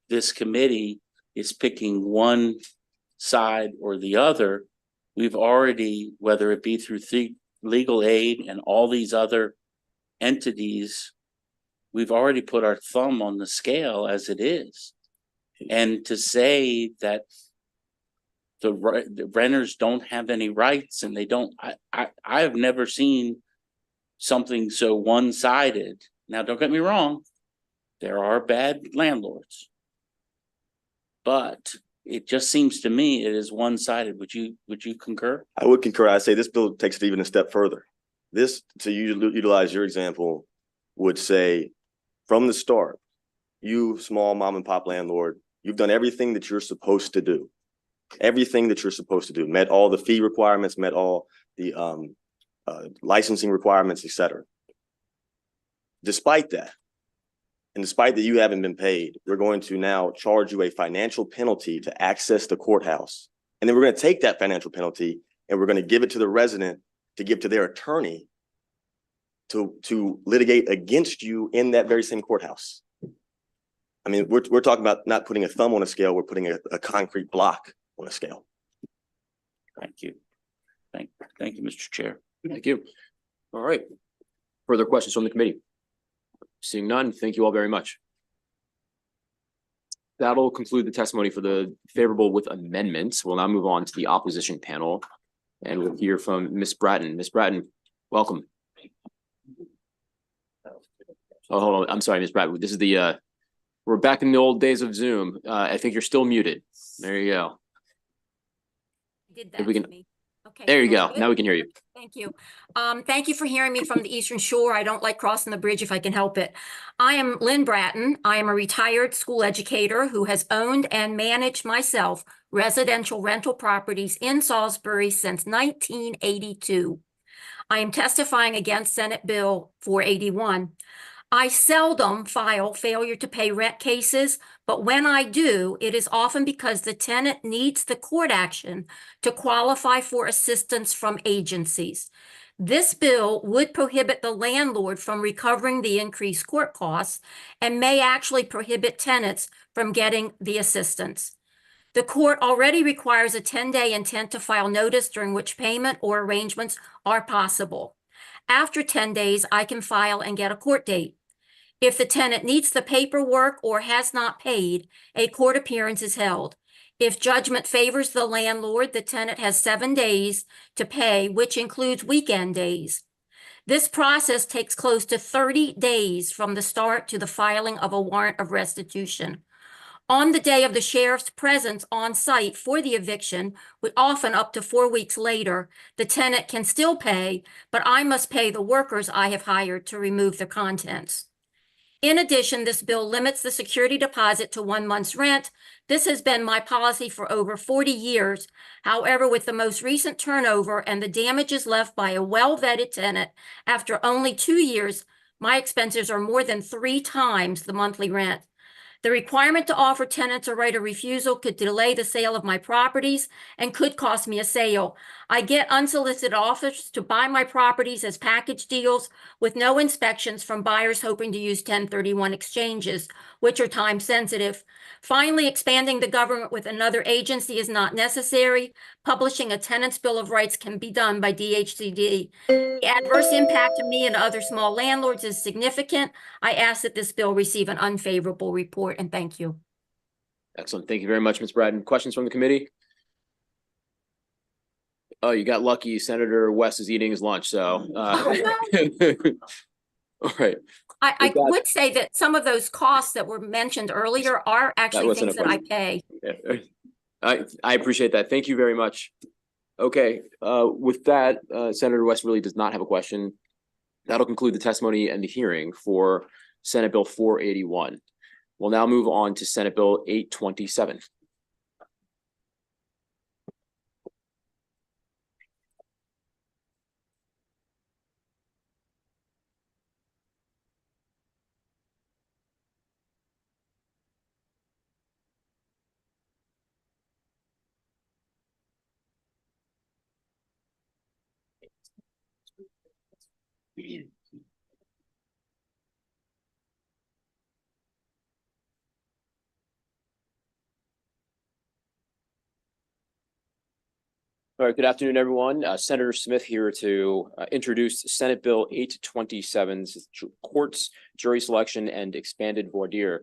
this committee is picking one side or the other, we've already, whether it be through legal aid and all these other entities, we've already put our thumb on the scale as it is. And to say that the renters don't have any rights and they don't, I have never seen something so one-sided. Now, don't get me wrong, there are bad landlords, but it just seems to me it is one-sided. Would you concur? I would concur. I say this bill takes it even a step further. This, to utilize your example, would say from the start, you small mom and pop landlord, you've done everything that you're supposed to do. Everything that you're supposed to do, met all the fee requirements, met all the licensing requirements, etc. Despite that, and despite that you haven't been paid, we're going to now charge you a financial penalty to access the courthouse. And then we're going to take that financial penalty and we're going to give it to the resident to give to their attorney to litigate against you in that very same courthouse. I mean, we're talking about not putting a thumb on a scale, we're putting a concrete block on a scale. Thank you. Thank you, Mr. Chair. Thank you. All right. Further questions from the committee? Seeing none, thank you all very much. That'll conclude the testimony for the favorable with amendments. We'll now move on to the opposition panel and we'll hear from Ms. Bratton. Ms. Bratton, welcome. Oh, hold on. I'm sorry, Ms. Bratton. This is the, we're back in the old days of Zoom. I think you're still muted. There you go. Did If we that can, to me. Okay. there you go. Good. Now we can hear you. Thank you. Thank you for hearing me from the Eastern Shore. I don't like crossing the bridge if I can help it. I am Lynn Bratton. I am a retired school educator who has owned and managed myself residential rental properties in Salisbury since 1982. I am testifying against Senate Bill 481. I seldom file failure to pay rent cases, but when I do, it is often because the tenant needs the court action to qualify for assistance from agencies. This bill would prohibit the landlord from recovering the increased court costs and may actually prohibit tenants from getting the assistance. The court already requires a 10-day intent to file notice during which payment or arrangements are possible. After 10 days, I can file and get a court date. If the tenant needs the paperwork or has not paid, a court appearance is held. If judgment favors the landlord, the tenant has 7 days to pay, which includes weekend days. This process takes close to 30 days from the start to the filing of a warrant of restitution. On the day of the sheriff's presence on site for the eviction, with often up to 4 weeks later, the tenant can still pay, but I must pay the workers I have hired to remove the contents. In addition, this bill limits the security deposit to 1 month's rent. This has been my policy for over 40 years. However, with the most recent turnover and the damages left by a well-vetted tenant after only 2 years, my expenses are more than 3 times the monthly rent. The requirement to offer tenants a right of refusal could delay the sale of my properties and could cost me a sale. I get unsolicited offers to buy my properties as package deals with no inspections from buyers hoping to use 1031 exchanges, which are time sensitive. Finally, expanding the government with another agency is not necessary. Publishing a tenant's bill of rights can be done by DHCD. The adverse impact to me and other small landlords is significant. I ask that this bill receive an unfavorable report, and thank you. Excellent. Thank you very much, Ms. Bratton. Questions from the committee? Oh, you got lucky. Senator West is eating his lunch, so. All right. I would say that some of those costs that were mentioned earlier are actually wasn't things a that I question. pay. I appreciate that. Thank you very much. Okay, with that, Senator West really does not have a question. That'll conclude the testimony and the hearing for Senate Bill 481. We'll now move on to Senate Bill 827. All right, good afternoon, everyone. Senator Smith here to introduce Senate Bill 827's courts, jury selection, and expanded voir dire.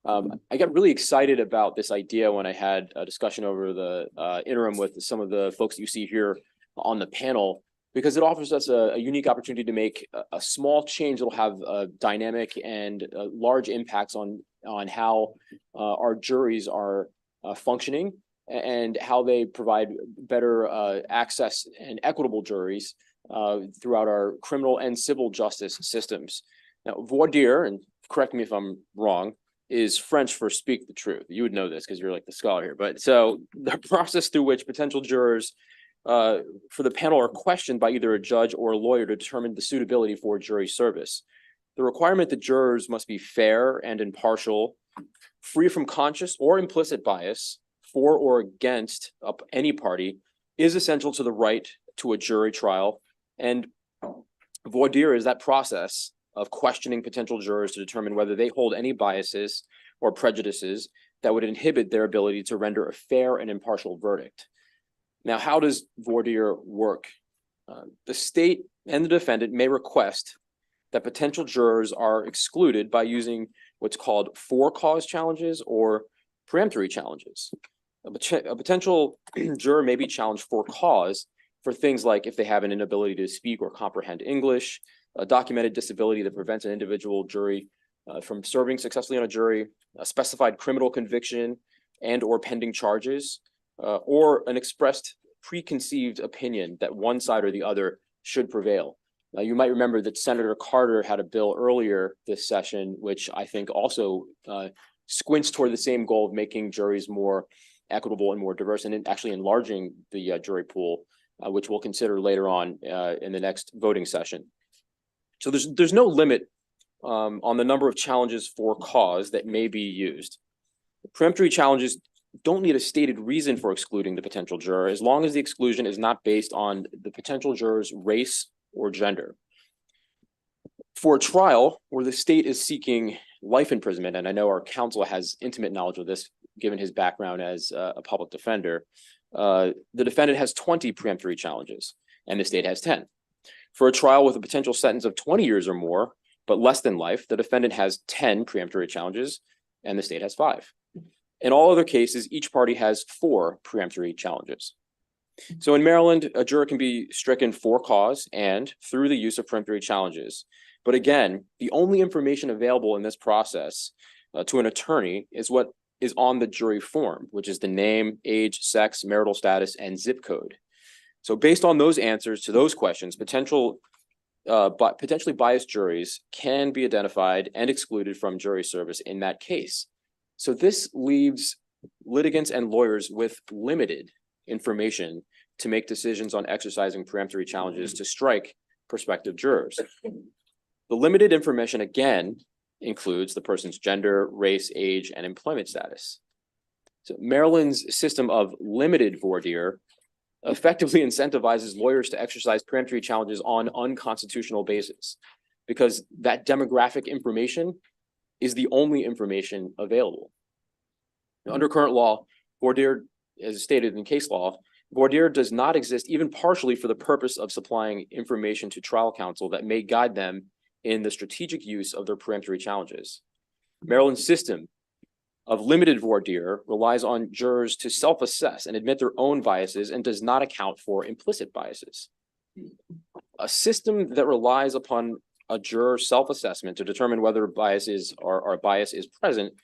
I got really excited about this idea when I had a discussion over the interim with some of the folks that you see here on the panel, because it offers us a unique opportunity to make a small change that will have a dynamic and large impacts on how our juries are functioning and how they provide better access and equitable juries throughout our criminal and civil justice systems. Now, voir dire, and correct me if I'm wrong, is French for speak the truth. You would know this because you're like the scholar here. But so the process through which potential jurors for the panel are questioned by either a judge or a lawyer to determine the suitability for jury service. The requirement that jurors must be fair and impartial, free from conscious or implicit bias, for or against any party, is essential to the right to a jury trial. And voir dire is that process of questioning potential jurors to determine whether they hold any biases or prejudices that would inhibit their ability to render a fair and impartial verdict. Now, how does voir dire work? The state and the defendant may request that potential jurors are excluded by using what's called for-cause challenges or preemptory challenges. A potential juror may be challenged for cause for things like if they have an inability to speak or comprehend English, a documented disability that prevents an individual jury from serving successfully on a jury, a specified criminal conviction and or pending charges, or an expressed preconceived opinion that one side or the other should prevail. Now, you might remember that Senator Carter had a bill earlier this session, which I think also squints toward the same goal of making juries more equitable and more diverse, and actually enlarging the jury pool, which we'll consider later on in the next voting session. So there's no limit on the number of challenges for cause that may be used. Preemptory challenges don't need a stated reason for excluding the potential juror, as long as the exclusion is not based on the potential juror's race or gender. For a trial where the state is seeking life imprisonment, and I know our counsel has intimate knowledge of this, given his background as a public defender, the defendant has 20 preemptory challenges, and the state has 10. For a trial with a potential sentence of 20 years or more, but less than life, the defendant has 10 preemptory challenges, and the state has 5. In all other cases, each party has 4 preemptory challenges. So in Maryland, a juror can be stricken for cause and through the use of preemptory challenges. But again, the only information available in this process to an attorney is what is on the jury form, which is the name, age, sex, marital status, and zip code. So based on those answers to those questions, potentially biased juries can be identified and excluded from jury service in that case. So this leaves litigants and lawyers with limited information to make decisions on exercising preemptory challenges to strike prospective jurors. The limited information, again, includes the person's gender, race, age, and employment status. So Maryland's system of limited voir dire effectively incentivizes lawyers to exercise preemptory challenges on unconstitutional basis, because that demographic information is the only information available. Under current law, voir dire, as stated in case law, voir dire does not exist even partially for the purpose of supplying information to trial counsel that may guide them in the strategic use of their preemptory challenges. Maryland's system of limited voir dire relies on jurors to self-assess and admit their own biases and does not account for implicit biases. A system that relies upon a juror's self-assessment to determine whether bias is present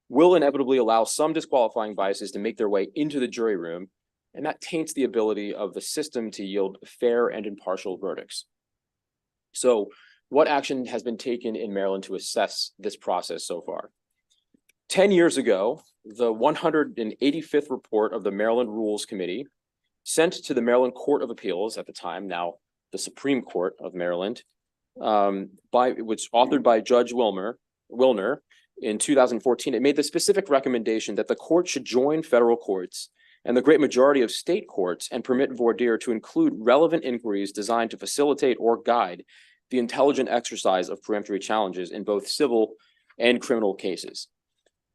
will inevitably allow some disqualifying biases to make their way into the jury room, and that taints the ability of the system to yield fair and impartial verdicts. So, what action has been taken in Maryland to assess this process so far? 10 years ago, the 185th report of the Maryland Rules Committee, sent to the Maryland Court of Appeals at the time, now the Supreme Court of Maryland, which authored by Judge Wilner in 2014, it made the specific recommendation that the court should join federal courts and the great majority of state courts and permit voir dire to include relevant inquiries designed to facilitate or guide the intelligent exercise of preemptory challenges in both civil and criminal cases.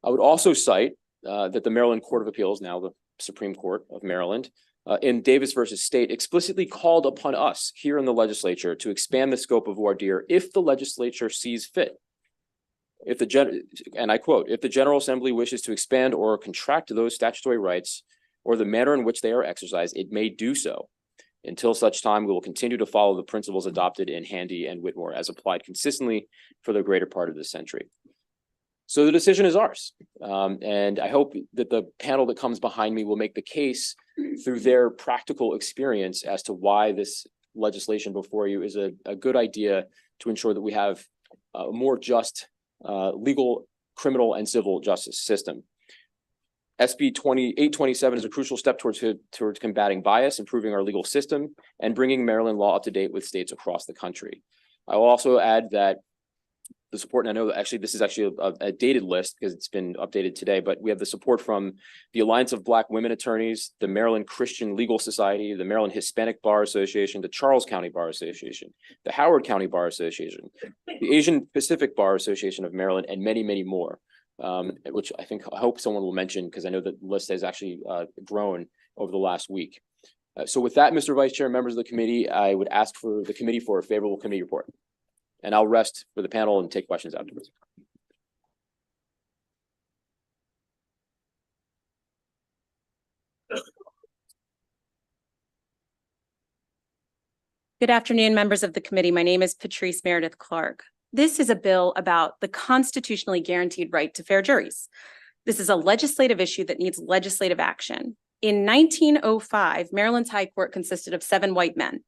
I would also cite that the Maryland Court of Appeals, now the Supreme Court of Maryland, in Davis versus State, explicitly called upon us here in the legislature to expand the scope of voir dire if the legislature sees fit. And I quote, if the General Assembly wishes to expand or contract those statutory rights or the manner in which they are exercised, it may do so. Until such time, we will continue to follow the principles adopted in Handy and Whitmore as applied consistently for the greater part of this century. So the decision is ours. And I hope that the panel that comes behind me will make the case through their practical experience as to why this legislation before you is a good idea to ensure that we have a more just legal, criminal, and civil justice system. SB 2827 is a crucial step towards combating bias, improving our legal system, and bringing Maryland law up to date with states across the country. I will also add that the support, and I know that actually this is actually a dated list because it's been updated today, but we have the support from the Alliance of Black Women Attorneys, the Maryland Christian Legal Society, the Maryland Hispanic Bar Association, the Charles County Bar Association, the Howard County Bar Association, the Asian Pacific Bar Association of Maryland, and many, many more. Which I hope someone will mention because I know that the list has actually grown over the last week. So with that, Mr. Vice Chair, members of the committee, I would ask for the committee for a favorable committee report. And I'll rest for the panel and take questions afterwards. Good afternoon, members of the committee. My name is Patrice Meredith Clark. This is a bill about the constitutionally guaranteed right to fair juries. This is a legislative issue that needs legislative action. In 1905, Maryland's High Court consisted of 7 white men.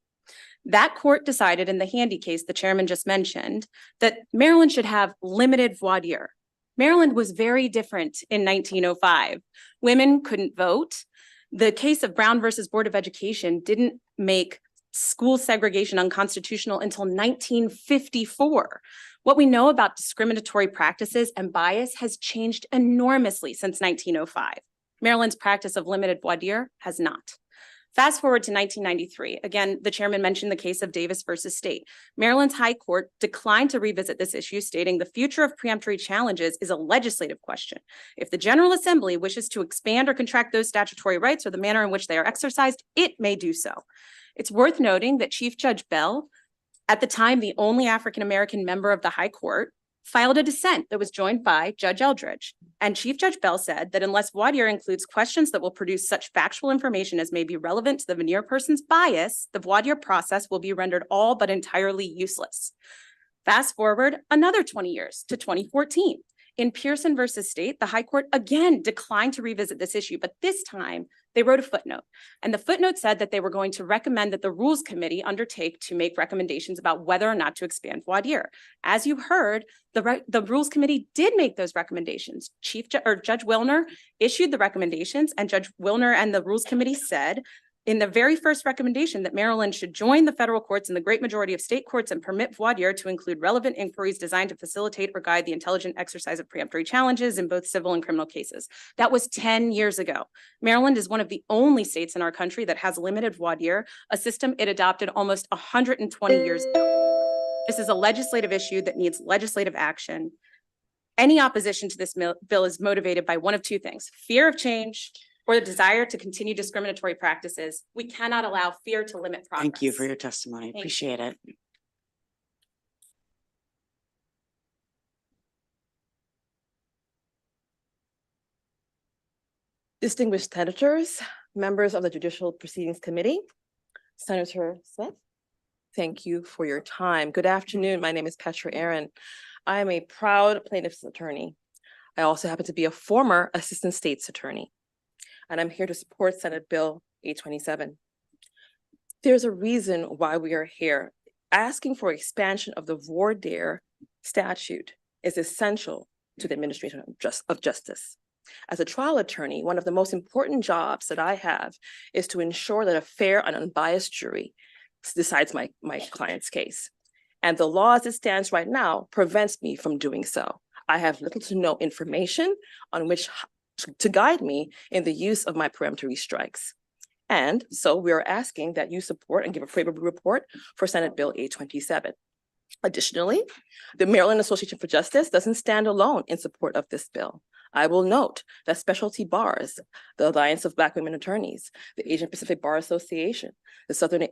That court decided in the Handy case the chairman just mentioned that Maryland should have limited voir dire. Maryland was very different in 1905. Women couldn't vote. The case of Brown versus Board of Education didn't make school segregation unconstitutional until 1954. What we know about discriminatory practices and bias has changed enormously since 1905. Maryland's practice of limited voir dire has not. Fast forward to 1993. Again, the chairman mentioned the case of Davis versus State. Maryland's High Court declined to revisit this issue, stating the future of preemptory challenges is a legislative question. If the General Assembly wishes to expand or contract those statutory rights or the manner in which they are exercised, it may do so. It's worth noting that Chief Judge Bell, at the time the only African-American member of the High Court, filed a dissent that was joined by Judge Eldridge. And Chief Judge Bell said that unless voir dire includes questions that will produce such factual information as may be relevant to the veneer person's bias, the voir dire process will be rendered all but entirely useless. Fast forward another 20 years to 2014. In Pearson versus State, the High Court again declined to revisit this issue, but this time they wrote a footnote. And the footnote said that they were going to recommend that the Rules Committee undertake to make recommendations about whether or not to expand voir dire. As you heard, the Rules Committee did make those recommendations. Judge Wilner issued the recommendations, and Judge Wilner and the Rules Committee said in the very first recommendation that Maryland should join the federal courts and the great majority of state courts and permit voir dire to include relevant inquiries designed to facilitate or guide the intelligent exercise of preemptory challenges in both civil and criminal cases. That was 10 years ago. Maryland is one of the only states in our country that has limited voir dire, a system it adopted almost 120 years ago. This is a legislative issue that needs legislative action. Any opposition to this bill is motivated by one of two things: fear of change or the desire to continue discriminatory practices. We cannot allow fear to limit progress. Thank you for your testimony. Thank you. Appreciate it. Distinguished senators, members of the Judicial Proceedings Committee, Senator Smith, thank you for your time. Good afternoon. My name is Petra Aaron. I am a proud plaintiff's attorney. I also happen to be a former assistant state's attorney, and I'm here to support Senate Bill 827. There's a reason why we are here. Asking for expansion of the voir dire statute is essential to the administration of justice. As a trial attorney, one of the most important jobs that I have is to ensure that a fair and unbiased jury decides my client's case. And the law as it stands right now prevents me from doing so. I have little to no information on which to guide me in the use of my peremptory strikes. And so we are asking that you support and give a favorable report for Senate Bill 827. Additionally, the Maryland Association for Justice doesn't stand alone in support of this bill. I will note that specialty bars, the Alliance of Black Women Attorneys, the Asian Pacific Bar Association, the Southern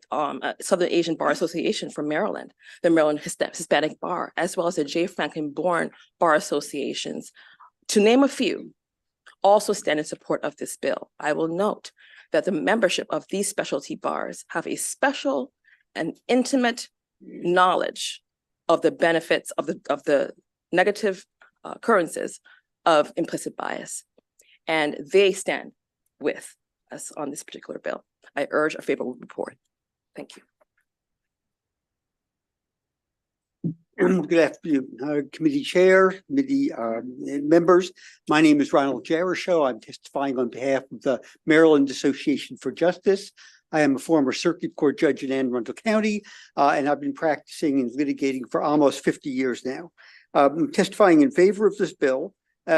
Asian Bar Association from Maryland, the Maryland Hispanic Bar, as well as the J. Franklin Bourne Bar Associations, to name a few, also stand in support of this bill. I will note that the membership of these specialty bars have a special and intimate knowledge of the benefits of the negative occurrences of implicit bias, and they stand with us on this particular bill. I urge a favorable report. Thank you. Good afternoon, committee chair, committee members. My name is Ronald Jaroshow. I'm testifying on behalf of the Maryland Association for Justice. I am a former circuit court judge in Anne Arundel County, and I've been practicing and litigating for almost 50 years now. I'm testifying in favor of this bill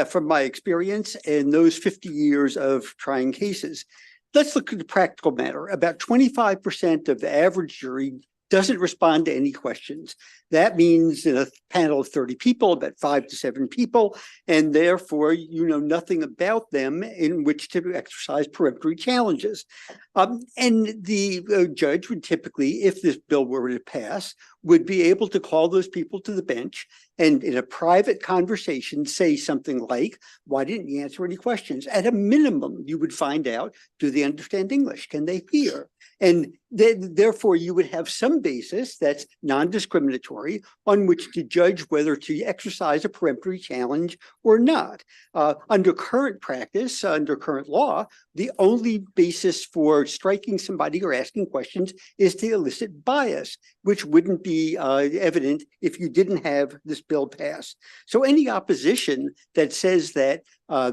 from my experience in those 50 years of trying cases. Let's look at the practical matter. About 25% of the average jury doesn't respond to any questions. That means in a panel of 30 people, about 5 to 7 people, and therefore you know nothing about them in which to exercise peremptory challenges. And the judge would typically, if this bill were to pass, would be able to call those people to the bench and in a private conversation say something like, why didn't you answer any questions? At a minimum, you would find out, do they understand English? Can they hear? And therefore, you would have some basis that's non-discriminatory on which to judge whether to exercise a peremptory challenge or not. Under current practice, under current law, the only basis for striking somebody or asking questions is to elicit bias, which wouldn't be evident if you didn't have this bill passed. So any opposition that says that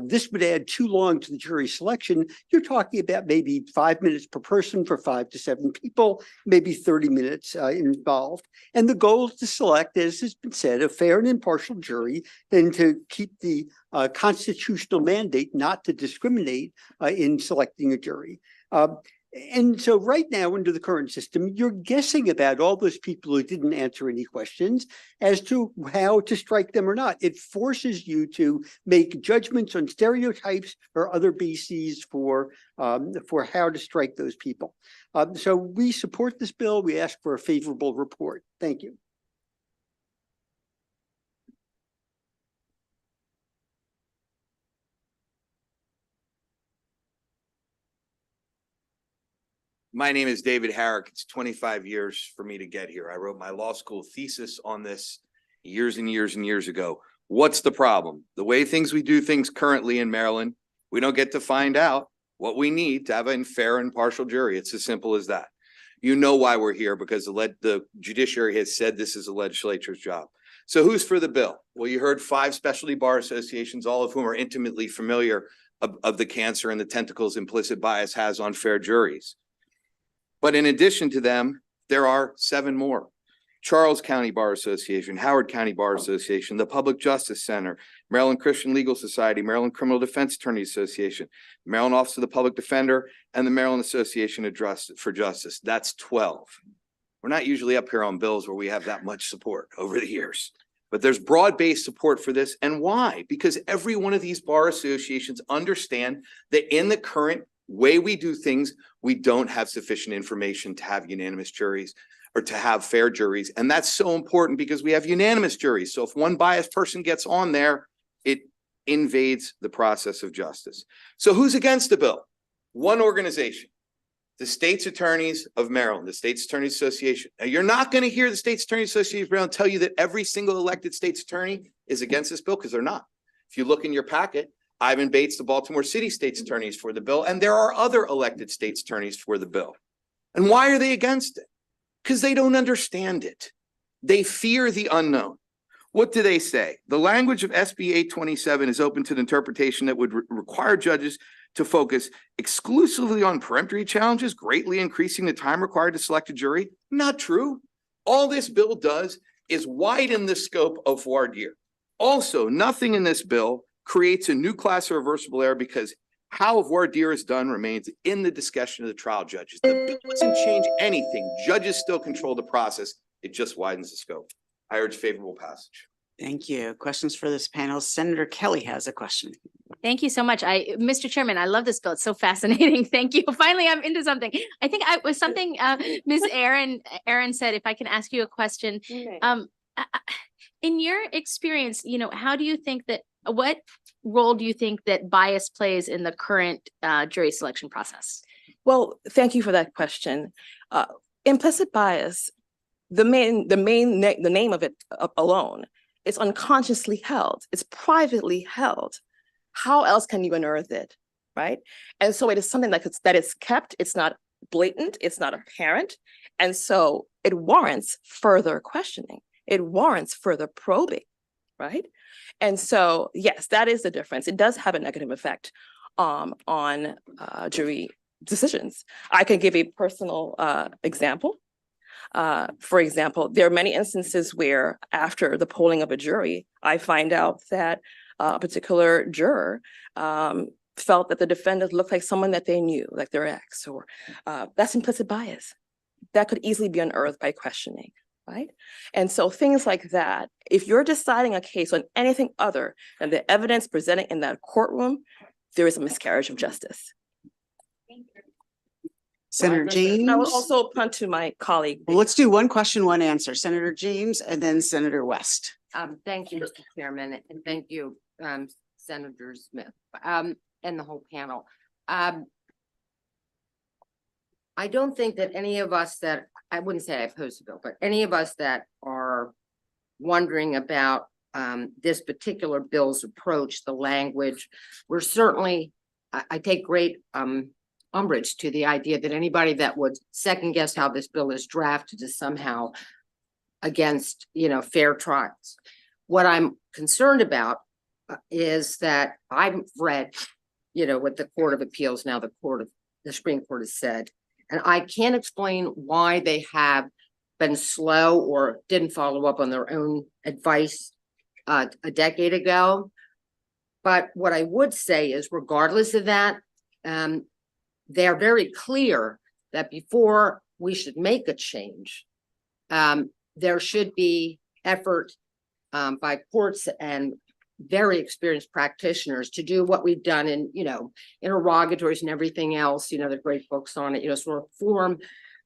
this would add too long to the jury selection, you're talking about maybe 5 minutes per person for 5 to 7 people, maybe 30 minutes involved. And the goal is to select, as has been said, a fair and impartial jury and to keep the constitutional mandate not to discriminate in selecting a jury. And so right now, under the current system, you're guessing about all those people who didn't answer any questions as to how to strike them or not. It forces you to make judgments on stereotypes or other bases for how to strike those people. So we support this bill. We ask for a favorable report. Thank you. My name is David Herrick. It's 25 years for me to get here. I wrote my law school thesis on this years and years and years ago. What's the problem? The way we do things currently in Maryland, we don't get to find out what we need to have a fair and impartial jury. It's as simple as that. You know why we're here, because the judiciary has said this is the legislature's job. So who's for the bill? Well, you heard 5 specialty bar associations, all of whom are intimately familiar of the cancer and the tentacles implicit bias has on fair juries. But in addition to them, there are 7 more. Charles County Bar Association, Howard County Bar Association, the Public Justice Center, Maryland Christian Legal Society, Maryland Criminal Defense Attorneys Association, Maryland Office of the Public Defender, and the Maryland Association for Justice. That's 12. We're not usually up here on bills where we have that much support over the years, but there's broad-based support for this. And why? Because every one of these bar associations understand that in the current way we do things, we don't have sufficient information to have unanimous juries or to have fair juries. And that's so important because we have unanimous juries. So if one biased person gets on there, it invades the process of justice. So who's against the bill? One organization, the State's Attorneys of Maryland, the State's Attorneys Association. Now, you're not going to hear the State's Attorneys Association of Maryland tell you that every single elected state's attorney is against this bill, because they're not. If you look in your packet, Ivan Bates, the Baltimore City State's Attorney, is for the bill, and there are other elected state's attorneys for the bill. And why are they against it? Because they don't understand it. They fear the unknown. What do they say? The language of SB 827 is open to the interpretation that would require judges to focus exclusively on peremptory challenges, greatly increasing the time required to select a jury. Not true. All this bill does is widen the scope of voir dire. Also, nothing in this bill creates a new class of reversible error, because how voir dire is done remains in the discretion of the trial judges. The bill doesn't change anything. Judges still control the process. It just widens the scope. I urge favorable passage. Thank you. Questions for this panel? Senator Kelly has a question. Thank you so much. Mr. Chairman, I love this bill. It's so fascinating. Thank you. Finally, I'm into something. I think it was something Ms. Aaron said, if I can ask you a question. In your experience, how do you think what role do you think that bias plays in the current jury selection process? Well, thank you for that question. Implicit bias, the name of it alone, it's unconsciously held. It's privately held. How else can you unearth it, right? And so it is something that is kept. It's not blatant. It's not apparent. And so it warrants further questioning. It warrants further probing, right? And so, yes, that is the difference. It does have a negative effect on jury decisions. I can give a personal example. For example, there are many instances where after the polling of a jury, I find out that a particular juror felt that the defendant looked like someone that they knew, like their ex, or that's implicit bias. That could easily be unearthed by questioning, right? And so things like that, if you're deciding a case on anything other than the evidence presented in that courtroom, there is a miscarriage of justice. Senator James. I will also punt to my colleague. Well, let's do one question, one answer. Senator James and then Senator West. Thank you, Mr. Chairman, and thank you, Senator Smith, and the whole panel. I don't think that any of us I wouldn't say I oppose the bill, but any of us that are wondering about this particular bill's approach, the language, we're certainly, I take great umbrage to the idea that anybody that would second guess how this bill is drafted is somehow against, fair trials. What I'm concerned about is that I've read, what the Court of Appeals, now the Supreme Court has said, and I can't explain why they have been slow or didn't follow up on their own advice a decade ago. But what I would say is, regardless of that, they're very clear that before we should make a change, there should be effort by courts and very experienced practitioners to do what we've done in, interrogatories and everything else, the great books on it, sort of form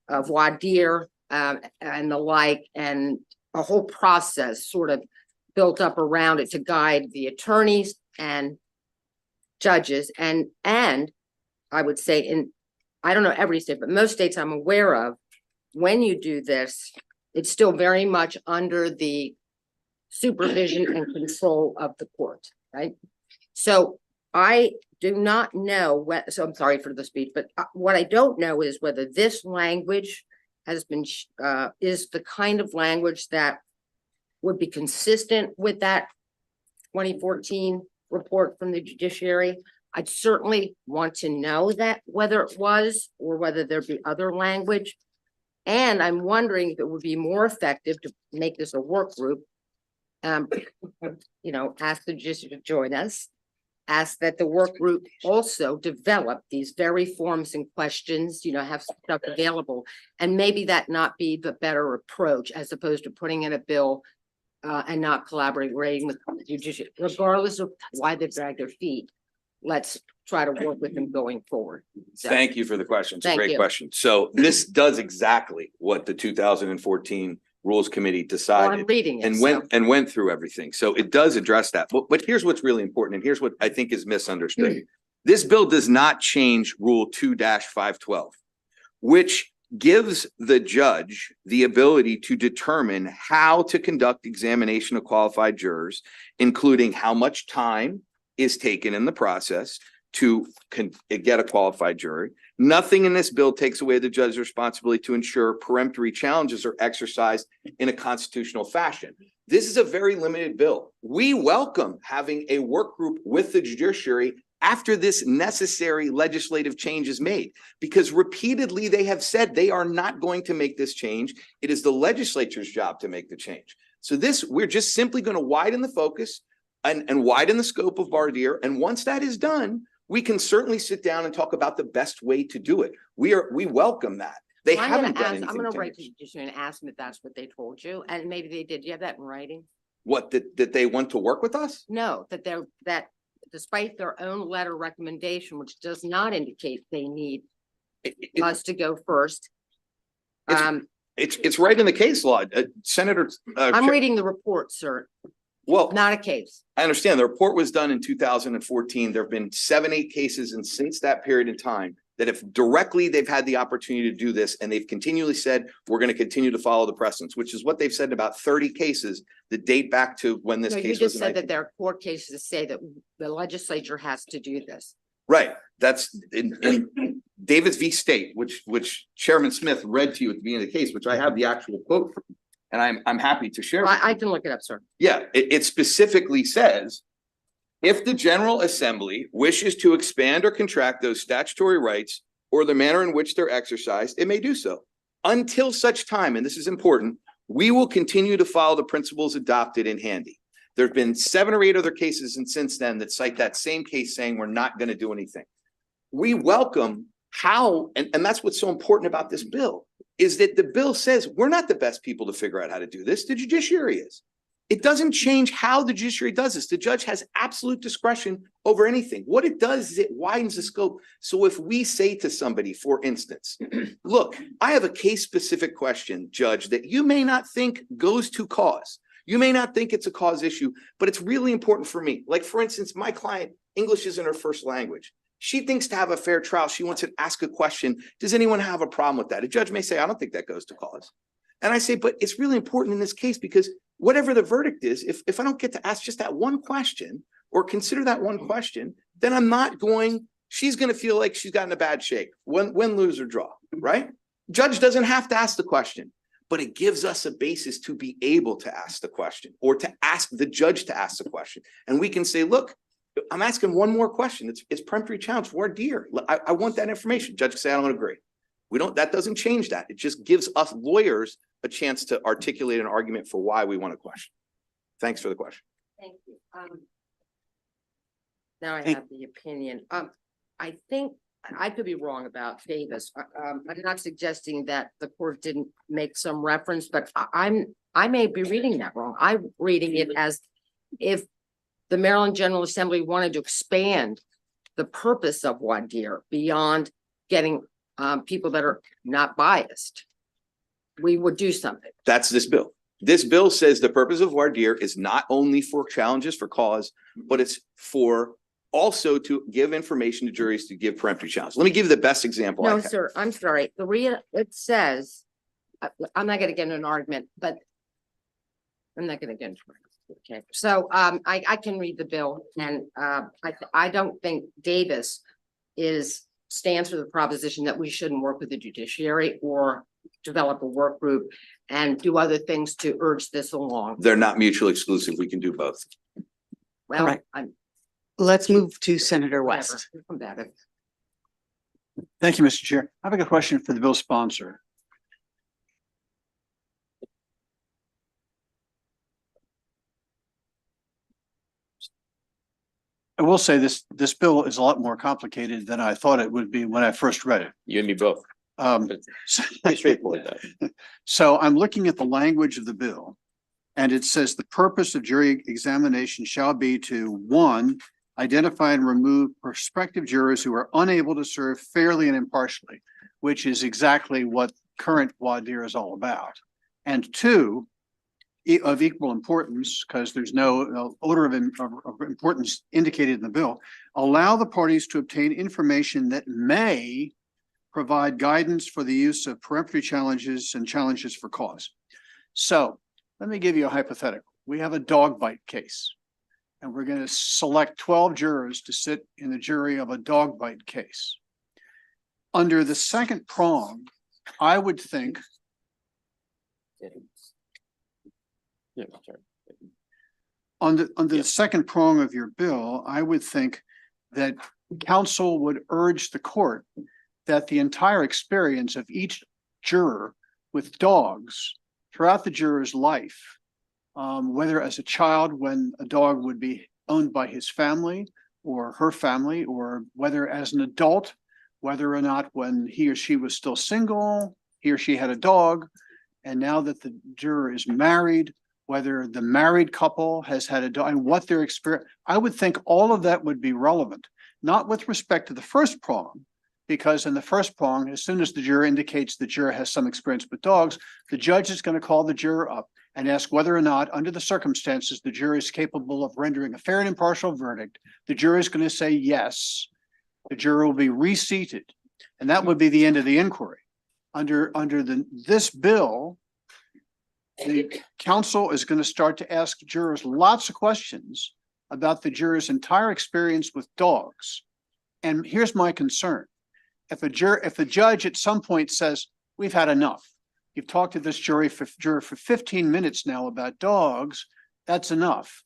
of voir dire and the like, and a whole process sort of built up around it to guide the attorneys and judges. And I would say I don't know every state, but most states I'm aware of, when you do this, it's still very much under the supervision and control of the court, right? So I do not know what, so I'm sorry for the speech, but what I don't know is whether this language has been, is the kind of language that would be consistent with that 2014 report from the judiciary. I'd certainly want to know that whether it was or whether there'd be other language. And I'm wondering if it would be more effective to make this a work group. Ask the judiciary to join us. Ask that the work group also develop these very forms and questions, have stuff available. And maybe that not be the better approach as opposed to putting in a bill and not collaborating with the judiciary, regardless of why they drag their feet. Let's try to work with them going forward. So, Thank you for the question. It's a Thank great you. question. So this does exactly what the 2014 Rules Committee well, decided. I'm reading it. And so- went through everything. So it does address that. But here's what's really important, and here's what I think is misunderstood. This bill does not change Rule 2-512, which gives the judge the ability to determine how to conduct examination of qualified jurors, including how much time is taken in the process to get a qualified jury. Nothing in this bill takes away the judge's responsibility to ensure peremptory challenges are exercised in a constitutional fashion. This is a very limited bill. We welcome having a work group with the judiciary after this necessary legislative change is made, because repeatedly they have said they are not going to make this change. It is the legislature's job to make the change. So we're just simply going to widen the focus and widen the scope of voir dire. And once that is done, we can certainly sit down and talk about the best way to do it. We welcome that. They I'm haven't gonna done ask, anything. I'm gonna to write change. to the judiciary and ask them if that's what they told you, and maybe they did. Do you have that in writing? What, that they want to work with us? No, that despite their own letter recommendation, which does not indicate they need us to go first. It's right in the case law. Senator. I'm reading the report, sir. Well, not a case. I understand. The report was done in 2014. There have been 7-8 cases, and since that period in time, that if directly they've had the opportunity to do this, and they've continually said, we're going to continue to follow the precedents, which is what they've said in about 30 cases that date back to when this No, case you was. just in said that there are court cases that say that the legislature has to do this. Right. That's in Davis v. State, which Chairman Smith read to you at the beginning of the case, which I have the actual quote from. And I'm happy to share. I can look it up, sir. Yeah, it specifically says, if the General Assembly wishes to expand or contract those statutory rights or the manner in which they're exercised, it may do so. Until such time, and this is important, we will continue to follow the principles adopted in Handy. There have been 7 or 8 other cases and since then that cite that same case saying we're not going to do anything. We welcome how, and that's what's so important about this bill, is that the bill says we're not the best people to figure out how to do this. The judiciary is. It doesn't change how the judiciary does this. The judge has absolute discretion over anything. What it does is it widens the scope. So if we say to somebody, for instance, look, I have a case-specific question, Judge, that you may not think goes to cause. You may not think it's a cause issue, but it's really important for me. Like, for instance, my client, English isn't her first language. She thinks to have a fair trial, she wants to ask a question. Does anyone have a problem with that? A judge may say, I don't think that goes to cause. And I say, but it's really important in this case because whatever the verdict is, if I don't get to ask just that one question or consider that one question, then she's going to feel like she's gotten a bad shake. Win, lose, or draw, right? Judge doesn't have to ask the question, but it gives us a basis to be able to ask the question or to ask the judge to ask the question. And we can say, look, I'm asking one more question. It's peremptory challenge, voir dire. I want that information. Judge can say, I don't agree. That doesn't change that. It just gives us lawyers a chance to articulate an argument for why we want a question. Thanks for the question. Thank you. Now I have the opinion. I think I could be wrong about Davis. I'm not suggesting that the court didn't make some reference, but I may be reading that wrong. I'm reading it as if the Maryland General Assembly wanted to expand the purpose of voir dire beyond getting people that are not biased. We would do something. That's this bill. This bill says the purpose of voir dire is not only for challenges for cause, but it's for also to give information to juries to give peremptory challenges. Let me give you the best example. No, sir, I'm sorry. It says, I'm not going to get into an argument, but I'm not going to get into it. Okay, so I can read the bill and I don't think Davis stands for the proposition that we shouldn't work with the judiciary or develop a work group and do other things to urge this along. They're not mutually exclusive. We can do both. Well, Correct. I'm Let's move to Senator whatever, West. combative. Thank you, Mr. Chair. I have a question for the bill sponsor. I will say this bill is a lot more complicated than I thought it would be when I first read it. You and me both. Pretty straightforward though. So I'm looking at the language of the bill. And it says the purpose of jury examination shall be to, one, identify and remove prospective jurors who are unable to serve fairly and impartially, which is exactly what current voir dire is all about. And two, of equal importance, because there's no order of importance indicated in the bill, allow the parties to obtain information that may provide guidance for the use of peremptory challenges and challenges for cause. So let me give you a hypothetical. We have a dog bite case, and we're going to select 12 jurors to sit in the jury of a dog bite case. Under the second prong, I would think under the second prong of your bill, I would think that counsel would urge the court that the entire experience of each juror with dogs throughout the juror's life, whether as a child when a dog would be owned by his family or her family, or whether as an adult, whether or not when he or she was still single, he or she had a dog, and now that the juror is married, whether the married couple has had a dog and what their experience, I would think all of that would be relevant, not with respect to the first prong, because in the first prong, as soon as the juror indicates the juror has some experience with dogs, the judge is going to call the juror up and ask whether or not, under the circumstances, the juror is capable of rendering a fair and impartial verdict. The juror is going to say yes. The juror will be reseated, and that would be the end of the inquiry. Under this bill, the counsel is going to start to ask jurors lots of questions about the juror's entire experience with dogs. And here's my concern. If a judge at some point says, we've had enough, you've talked to this juror for 15 minutes now about dogs, that's enough.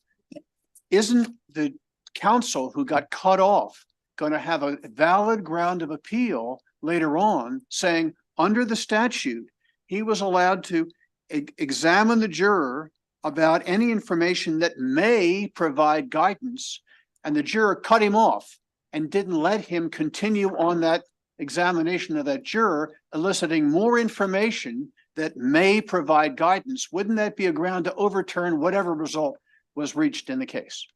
Isn't the counsel who got cut off going to have a valid ground of appeal later on saying, under the statute, he was allowed to examine the juror about any information that may provide guidance, and the juror cut him off and didn't let him continue on that examination of that juror, eliciting more information that may provide guidance? Wouldn't that be a ground to overturn whatever result was reached in the case?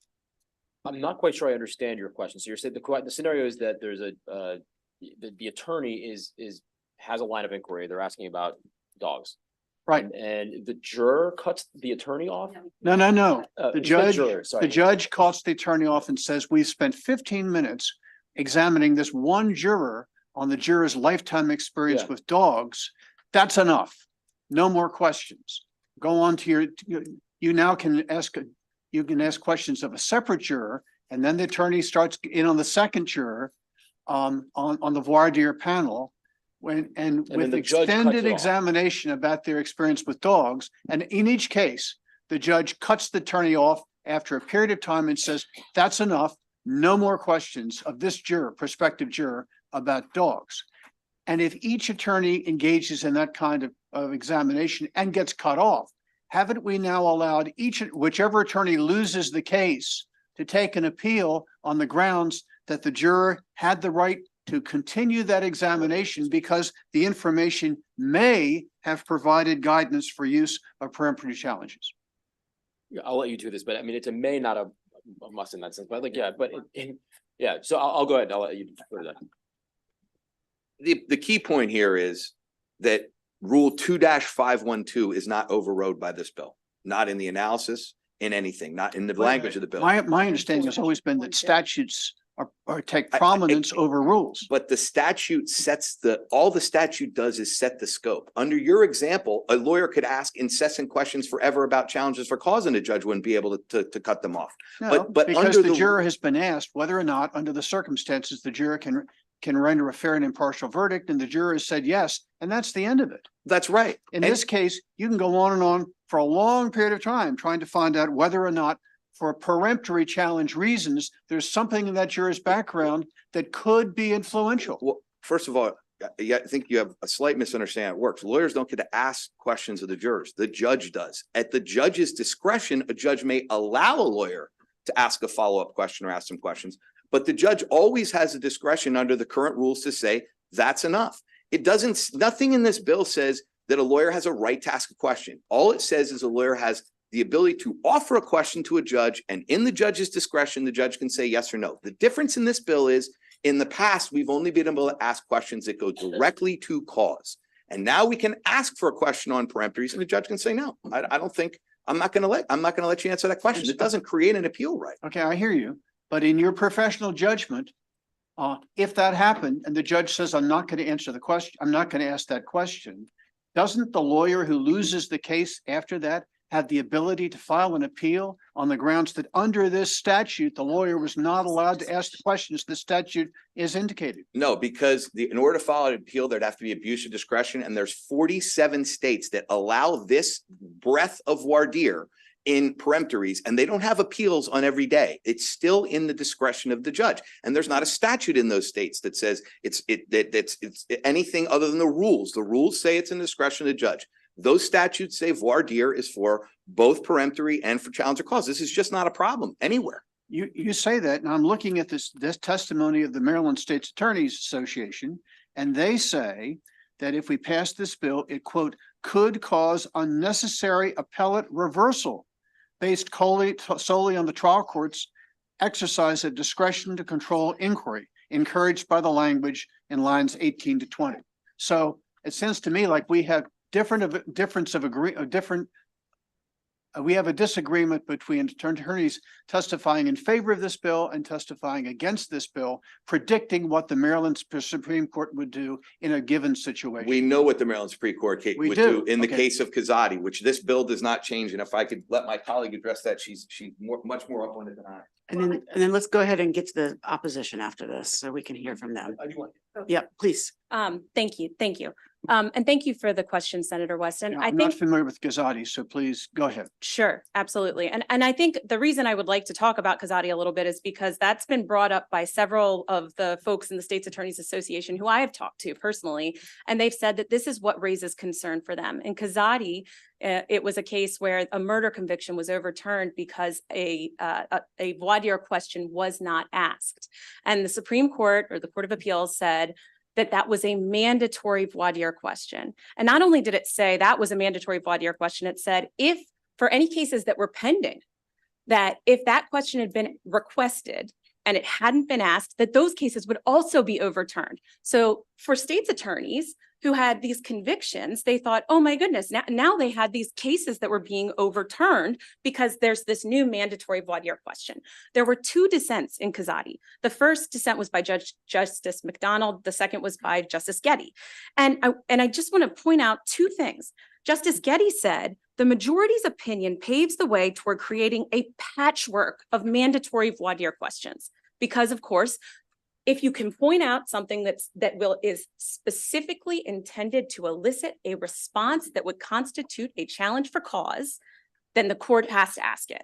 I'm not quite sure I understand your question. So you're saying the scenario is that there's the attorney has a line of inquiry. They're asking about dogs. Right. And the juror cuts the attorney off? No. The judge cuts the attorney off and says, we've spent 15 minutes examining this one juror on the juror's lifetime experience with dogs. That's enough. No more questions. Go on to you now can ask questions of a separate juror, and then the attorney starts in on the second juror on the voir dire panel with extended examination about their experience with dogs. And in each case, the judge cuts the attorney off after a period of time and says, that's enough. No more questions of this juror, prospective juror, about dogs. And if each attorney engages in that kind of examination and gets cut off, haven't we now allowed whichever attorney loses the case to take an appeal on the grounds that the juror had the right to continue that examination because the information may have provided guidance for use of peremptory challenges? I'll let you do this, but I mean, it's a may, not a must in that sense. But so I'll go ahead. I'll let you go to that. The key point here is that Rule 2-512 is not overrode by this bill, not in the analysis, in anything, not in the language of the bill. My understanding has always been that statutes or take prominence over rules. But the statute sets all the statute does is set the scope. Under your example, a lawyer could ask incessant questions forever about challenges for cause and a judge wouldn't be able to cut them off. No, But because under the juror has been asked whether or not, under the circumstances, the juror can render a fair and impartial verdict, and the juror has said yes, and that's the end of it. That's right. In this case, you can go on and on for a long period of time trying to find out whether or not, for peremptory challenge reasons, there's something in that juror's background that could be influential. Well, first of all, I think you have a slight misunderstanding how it works. Lawyers don't get to ask questions of the jurors. The judge does. At the judge's discretion, a judge may allow a lawyer to ask a follow-up question or ask some questions, but the judge always has the discretion under the current rules to say that's enough. Nothing in this bill says that a lawyer has a right to ask a question. All it says is a lawyer has the ability to offer a question to a judge, and in the judge's discretion, the judge can say yes or no. The difference in this bill is, in the past, we've only been able to ask questions that go directly to cause. And now we can ask for a question on peremptories and the judge can say, no, I'm not going to let you answer that question. It doesn't create an appeal right. Okay, I hear you. But in your professional judgment, if that happened and the judge says, I'm not going to answer the question, I'm not going to ask that question, doesn't the lawyer who loses the case after that have the ability to file an appeal on the grounds that under this statute, the lawyer was not allowed to ask the questions the statute is indicated? No, because in order to file an appeal, there'd have to be abuse of discretion. And there's 47 states that allow this breadth of voir dire in peremptories, and they don't have appeals on every day. It's still in the discretion of the judge. And there's not a statute in those states that says it's anything other than the rules. The rules say it's in the discretion of the judge. Those statutes say voir dire is for both peremptory and for challenge or cause. This is just not a problem anywhere. You say that, and I'm looking at this testimony of the Maryland State's Attorneys Association, and they say that if we pass this bill, it, quote, could cause unnecessary appellate reversal based solely on the trial court's exercise of discretion to control inquiry, encouraged by the language in lines 18 to 20. So it seems to me like we have we have a disagreement between attorneys testifying in favor of this bill and testifying against this bill, predicting what the Maryland Supreme Court would do in a given situation. We know what the Maryland Supreme Court would do in the case of Kazadi, which this bill does not change. And if I could let my colleague address that, she's much more up on it than I. And then let's go ahead and get to the opposition after this so we can hear from them. Yeah, please. Thank you. And thank you for the question, Senator Weston. I'm not familiar with Kazadi, so please go ahead. Sure, absolutely. And I think the reason I would like to talk about Kazadi a little bit is because that's been brought up by several of the folks in the State's Attorneys Association who I have talked to personally, and they've said that this is what raises concern for them. In Kazadi, it was a case where a murder conviction was overturned because a voir dire question was not asked. And the Supreme Court or the Court of Appeals said that was a mandatory voir dire question. And not only did it say that was a mandatory voir dire question, it said if for any cases that were pending, that if that question had been requested and it hadn't been asked, that those cases would also be overturned. So for state's attorneys who had these convictions, they thought, oh my goodness, now they had these cases that were being overturned because there's this new mandatory voir dire question. There were two dissents in Kazadi. The first dissent was by Justice McDonald. The second was by Justice Getty. And I just want to point out two things. Justice Getty said, the majority's opinion paves the way toward creating a patchwork of mandatory voir dire questions. Because of course, if you can point out something is specifically intended to elicit a response that would constitute a challenge for cause, then the court has to ask it.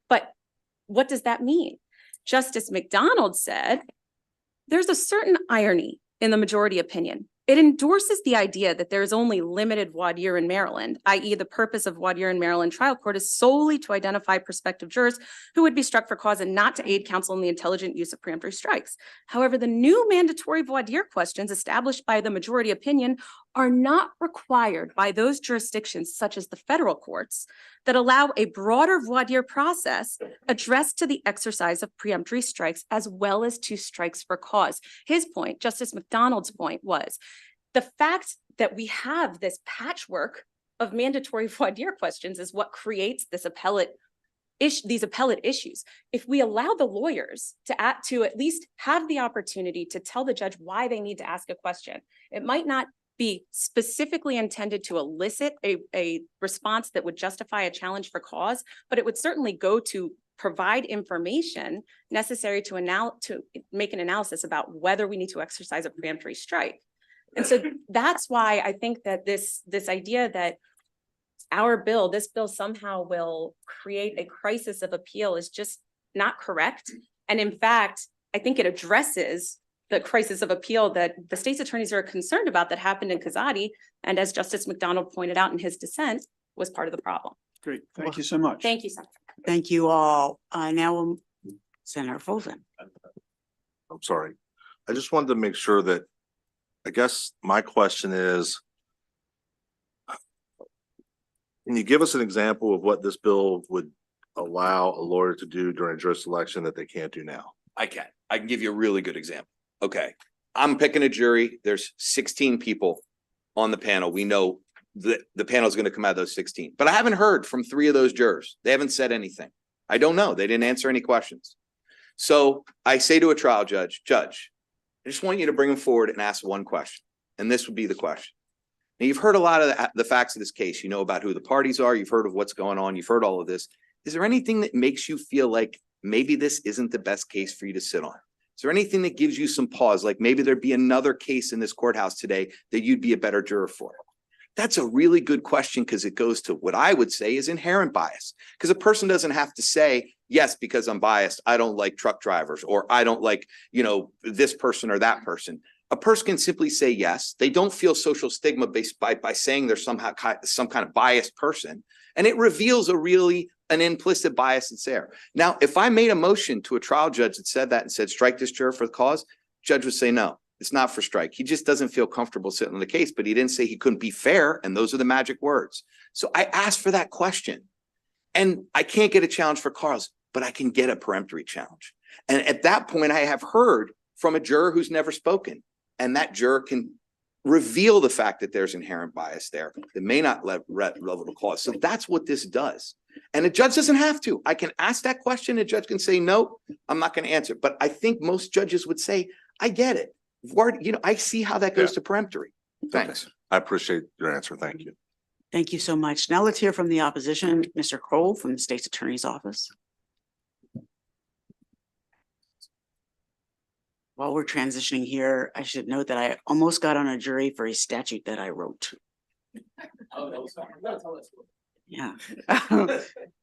But what does that mean? Justice McDonald said, there's a certain irony in the majority opinion. It endorses the idea that there is only limited voir dire in Maryland, i.e. the purpose of voir dire in Maryland trial court is solely to identify prospective jurors who would be struck for cause and not to aid counsel in the intelligent use of preemptory strikes. However, the new mandatory voir dire questions established by the majority opinion are not required by those jurisdictions, such as the federal courts, that allow a broader voir dire process addressed to the exercise of preemptory strikes as well as to strikes for cause. His point, Justice McDonald's point, was the fact that we have this patchwork of mandatory voir dire questions is what creates this appellate these appellate issues. If we allow the lawyers to at least have the opportunity to tell the judge why they need to ask a question, it might not be specifically intended to elicit a response that would justify a challenge for cause, but it would certainly go to provide information necessary to make an analysis about whether we need to exercise a preemptory strike. And so that's why I think that this idea that this bill somehow will create a crisis of appeal is just not correct. And in fact, I think it addresses the crisis of appeal that the state's attorneys are concerned about that happened in Kazadi. And as Justice McDonald pointed out in his dissent, was part of the problem. Great. Thank you so much. Thank you, Senator. Thank you all. Now, Senator Fulton. I'm sorry. I just wanted to make sure that, I guess my question is, can you give us an example of what this bill would allow a lawyer to do during a jury selection that they can't do now? I can give you a really good example. Okay, I'm picking a jury. There's 16 people on the panel. We know that the panel is going to come out of those 16, but I haven't heard from 3 of those jurors. They haven't said anything. I don't know. They didn't answer any questions. So I say to a trial judge, I just want you to bring them forward and ask one question. And this would be the question. Now, you've heard a lot of the facts of this case. You know about who the parties are. You've heard of what's going on. You've heard all of this. Is there anything that makes you feel like maybe this isn't the best case for you to sit on? Is there anything that gives you some pause? Like maybe there'd be another case in this courthouse today that you'd be a better juror for? That's a really good question because it goes to what I would say is inherent bias. Because a person doesn't have to say, yes, because I'm biased, I don't like truck drivers, or I don't like, this person or that person. A person can simply say yes. They don't feel social stigma based by saying they're some kind of biased person. And it reveals an implicit bias that's there. Now, if I made a motion to a trial judge that said that and said, strike this juror for the cause, judge would say, no, it's not for strike. He just doesn't feel comfortable sitting on the case, but he didn't say he couldn't be fair. And those are the magic words. So I asked for that question, and I can't get a challenge for cause, but I can get a peremptory challenge. And at that point, I have heard from a juror who's never spoken, and that juror can reveal the fact that there's inherent bias there that may not level the cause. So that's what this does. And a judge doesn't have to. I can ask that question. A judge can say, no, I'm not going to answer. But I think most judges would say, I get it. I see how that goes to peremptory. Thanks. Okay. I appreciate your answer. Thank you. Thank you so much. Now let's hear from the opposition, Mr. Kroll from the State's Attorney's Office. While we're transitioning here, I should note that I almost got on a jury for a statute that I wrote. Yeah.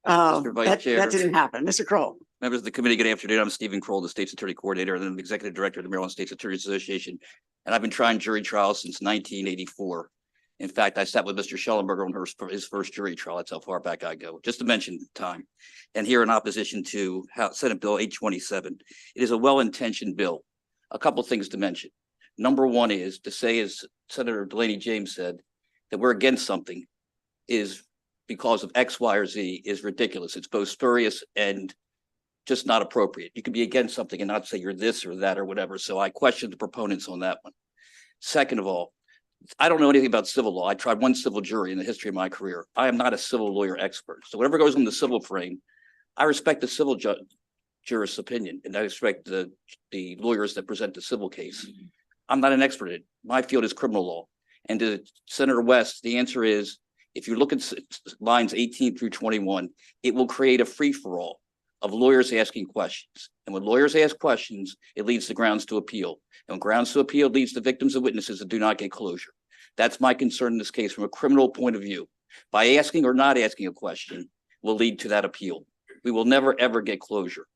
That didn't happen. Mr. Kroll. Members of the committee, good afternoon. I'm Stephen Kroll, the State's Attorney Coordinator and the Executive Director of the Maryland State's Attorneys Association. And I've been trying jury trials since 1984. In fact, I sat with Mr. Schellenberger on his first jury trial. That's how far back I go, just to mention time. And here in opposition to Senate Bill 827, it is a well-intentioned bill. A couple things to mention. Number one is to say, as Senator Delaney James said, that we're against something is because of X, Y, or Z is ridiculous. It's both spurious and just not appropriate. You can be against something and not say you're this or that or whatever. So I question the proponents on that one. Second of all, I don't know anything about civil law. I tried one civil jury in the history of my career. I am not a civil lawyer expert. So whatever goes in the civil frame, I respect the civil jurist's opinion, and I respect the lawyers that present the civil case. I'm not an expert in it. My field is criminal law. And to Senator West, the answer is, if you look at lines 18 through 21, it will create a free-for-all of lawyers asking questions. And when lawyers ask questions, it leads to grounds to appeal. And when grounds to appeal leads to victims and witnesses that do not get closure. That's my concern in this case from a criminal point of view. By asking or not asking a question will lead to that appeal. We will never, ever get closure.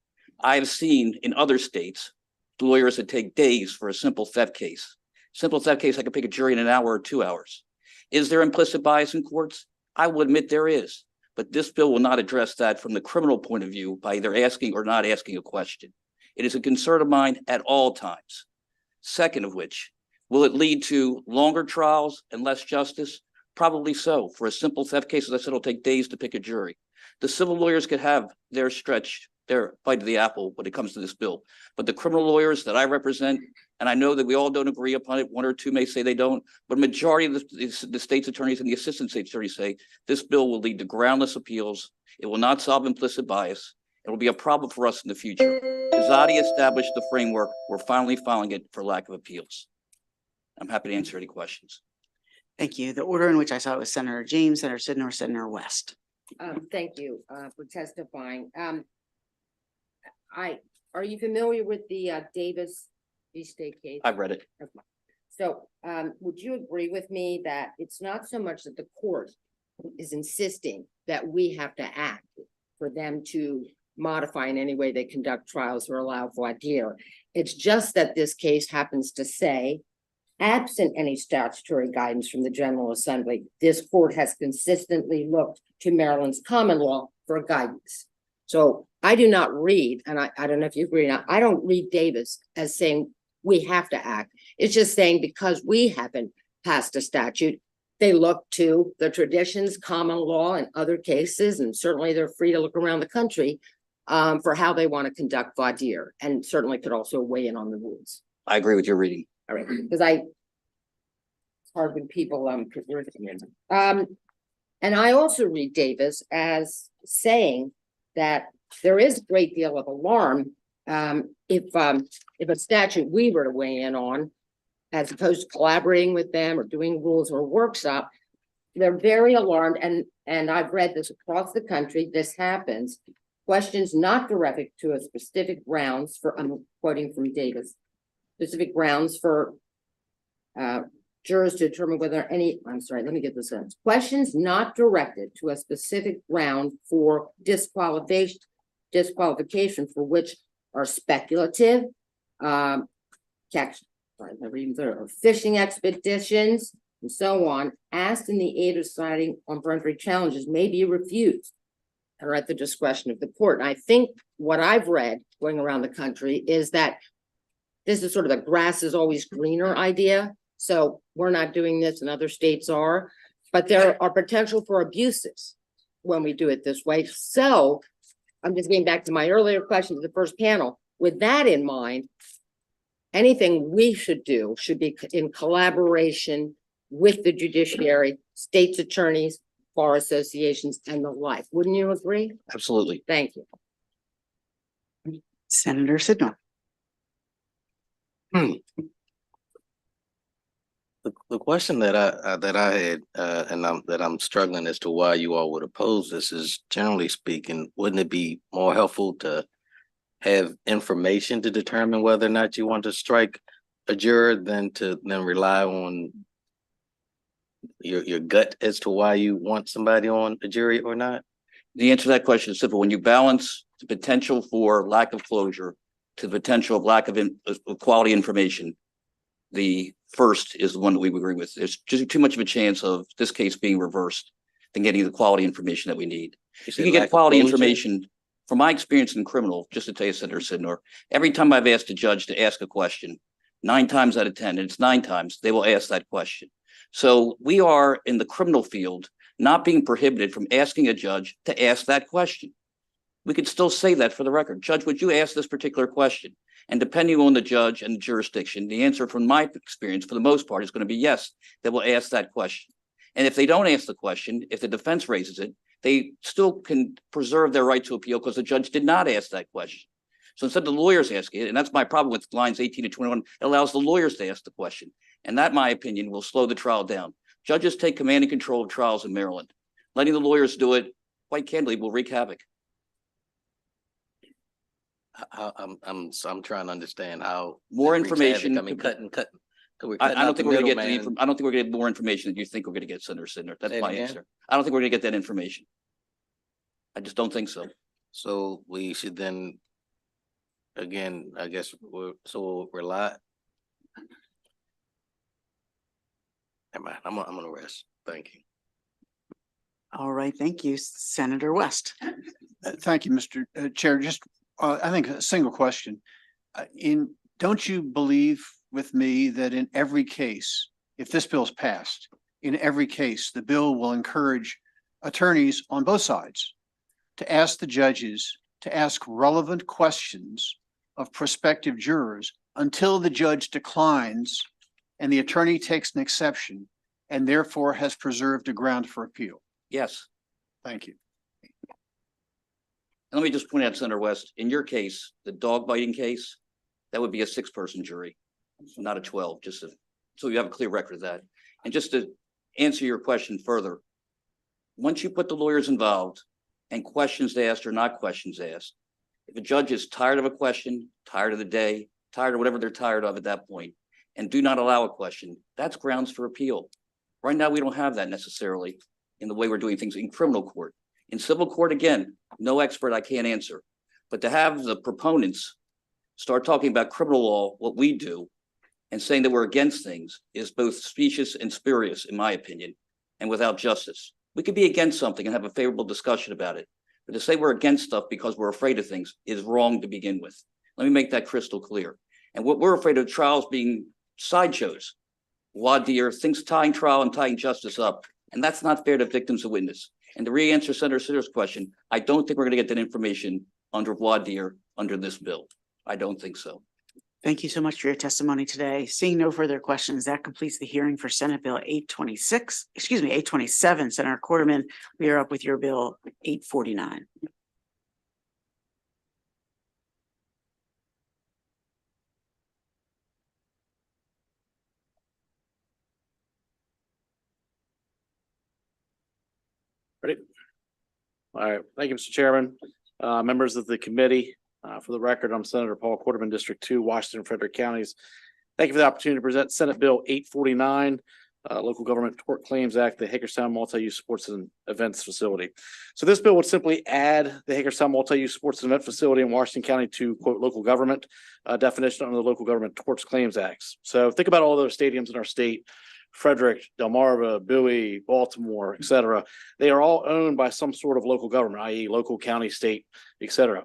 I've seen in other states, lawyers that take days for a simple theft case. Simple theft case, I could pick a jury in an hour or 2 hours. Is there implicit bias in courts? I will admit there is. But this bill will not address that from the criminal point of view by either asking or not asking a question. It is a concern of mine at all times. Second of which, will it lead to longer trials and less justice? Probably so. For a simple theft case, as I said, it'll take days to pick a jury. The civil lawyers could have their stretch their bite of the apple when it comes to this bill. But the criminal lawyers that I represent, and I know that we all don't agree upon it, one or two may say they don't, but a majority of the state's attorneys and the assistant state attorneys say this bill will lead to groundless appeals. It will not solve implicit bias. It will be a problem for us in the future. Zadi established the framework. We're finally filing it for lack of appeals. I'm happy to answer any questions. Thank you. The order in which I saw it was Senator James, Senator Sidnor, Senator West. Thank you for testifying. Are you familiar with the Davis v. State case? I've read it. Okay. So would you agree with me that it's not so much that the court is insisting that we have to act for them to modify in any way they conduct trials or allow voir dire? It's just that this case happens to say, absent any statutory guidance from the General Assembly, this court has consistently looked to Maryland's common law for guidance. So I do not read, and I don't know if you agree or not, I don't read Davis as saying we have to act. It's just saying because we haven't passed a statute, they look to the traditions, common law, and other cases, and certainly they're free to look around the country for how they want to conduct voir dire, and certainly could also weigh in on the rules. I agree with your reading. All right, because it's hard when people and I also read Davis as saying that there is a great deal of alarm if a statute we were to weigh in on, as opposed to collaborating with them or doing rules or workshop, they're very alarmed. And I've read this across the country. This happens. Questions not directed to a specific grounds for, I'm quoting from Davis, specific grounds for jurors to determine whether any, I'm sorry, let me get this in. Questions not directed to a specific ground for disqualification for which are speculative, fishing expeditions, and so on, asked in the aid of deciding on peremptory challenges may be refused or at the discretion of the court. And I think what I've read going around the country is that this is sort of the grass is always greener idea. So we're not doing this and other states are, but there are potential for abuses when we do it this way. So I'm just getting back to my earlier question to the first panel. With that in mind, anything we should do should be in collaboration with the judiciary, states attorneys, bar associations, and the like. Wouldn't you agree? Absolutely. Thank you. Senator Sidnor. The question that I had and I'm struggling as to why you all would oppose this is, generally speaking, wouldn't it be more helpful to have information to determine whether or not you want to strike a juror than rely on your gut as to why you want somebody on a jury or not? The answer to that question is simple. When you balance the potential for lack of closure to the potential of lack of quality information, the first is the one that we agree with. There's just too much of a chance of this case being reversed than getting the quality information that we need. You can get quality information. From my experience in criminal, just to tell you, Senator Sidnor, every time I've asked a judge to ask a question, 9 times out of 10, and it's 9 times, they will ask that question. So we are in the criminal field not being prohibited from asking a judge to ask that question. We could still say that for the record. Judge, would you ask this particular question? And depending on the judge and the jurisdiction, the answer from my experience, for the most part, is going to be yes, they will ask that question. And if they don't ask the question, if the defense raises it, they still can preserve their right to appeal because the judge did not ask that question. So instead of the lawyers asking it, and that's my problem with lines 18 to 21, it allows the lawyers to ask the question. And that, in my opinion, will slow the trial down. Judges take command and control of trials in Maryland. Letting the lawyers do it, quite candidly, will wreak havoc. I'm trying to understand how more information. I mean, cutting. I don't think we're going to get I don't think we're going to get more information than you think we're going to get, Senator Sidnor. That's my answer. I don't think we're going to get that information. I just don't think so. So we should then, again, I guess we'll rely. Never mind. I'm going to rest. Thank you. All right, thank you, Senator West. Thank you, Mr. Chair. Just, I think a single question. Don't you believe with me that in every case, if this bill is passed, in every case, the bill will encourage attorneys on both sides to ask the judges to ask relevant questions of prospective jurors until the judge declines and the attorney takes an exception and therefore has preserved a ground for appeal? Yes. Thank you. And let me just point out, Senator West, in your case, the dog biting case, that would be a 6-person jury, not a 12, so you have a clear record of that. And just to answer your question further, once you put the lawyers involved and questions asked or not questions asked, if a judge is tired of a question, tired of the day, tired of whatever they're tired of at that point, and do not allow a question, that's grounds for appeal. Right now, we don't have that necessarily in the way we're doing things in criminal court. In civil court, again, no expert, I can't answer. But to have the proponents start talking about criminal law, what we do, and saying that we're against things is both specious and spurious, in my opinion, and without justice. We could be against something and have a favorable discussion about it. But to say we're against stuff because we're afraid of things is wrong to begin with. Let me make that crystal clear. And what we're afraid of trials being sideshows, voir dire, things tying trial and tying justice up. And that's not fair to victims and witness. And to re-answer Senator Sitter's question, I don't think we're going to get that information under voir dire under this bill. I don't think so. Thank you so much for your testimony today. Seeing no further questions, that completes the hearing for Senate Bill 827. Senator Quarterman, we are up with your bill 849. Ready? All right. Thank you, Mr. Chairman. Members of the committee, for the record, I'm Senator Paul Quarterman, District 2, Washington and Frederick counties. Thank you for the opportunity to present Senate Bill 849, Local Government Tort Claims Act, the Hagerstown Multi-Use Sports and Events Facility. So this bill would simply add the Hagerstown Multi-Use Sports and Event Facility in Washington County to quote local government definition under the Local Government Tort Claims Acts. So think about all those stadiums in our state: Frederick, Delmarva, Bowie, Baltimore, et cetera. They are all owned by some sort of local government, i.e. local, county, state, et cetera.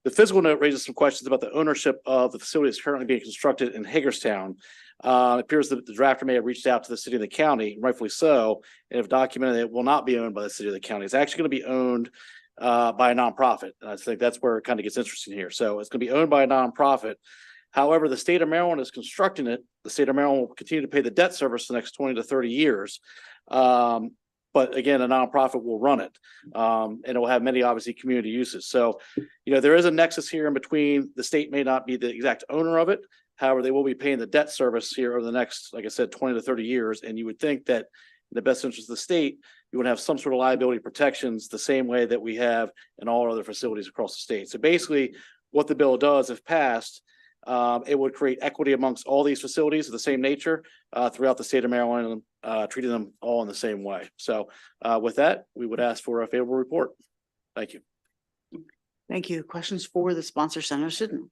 The physical note raises some questions about the ownership of the facility that's currently being constructed in Hagerstown. It appears that the drafter may have reached out to the city and the county, rightfully so, and have documented that it will not be owned by the city or the county. It's actually going to be owned by a nonprofit. And I think that's where it kind of gets interesting here. So it's going to be owned by a nonprofit. However, the state of Maryland is constructing it. The state of Maryland will continue to pay the debt service for the next 20 to 30 years. But again, a nonprofit will run it, and it will have many, obviously, community uses. So, there is a nexus here in between. The state may not be the exact owner of it. However, they will be paying the debt service here over the next, like I said, 20 to 30 years. And you would think that in the best interest of the state, you would have some sort of liability protections the same way that we have in all our other facilities across the state. So basically, what the bill does, if passed, it would create equity amongst all these facilities of the same nature throughout the state of Maryland, treating them all in the same way. So with that, we would ask for a favorable report. Thank you. Thank you. Questions for the sponsor, Senator Sidden?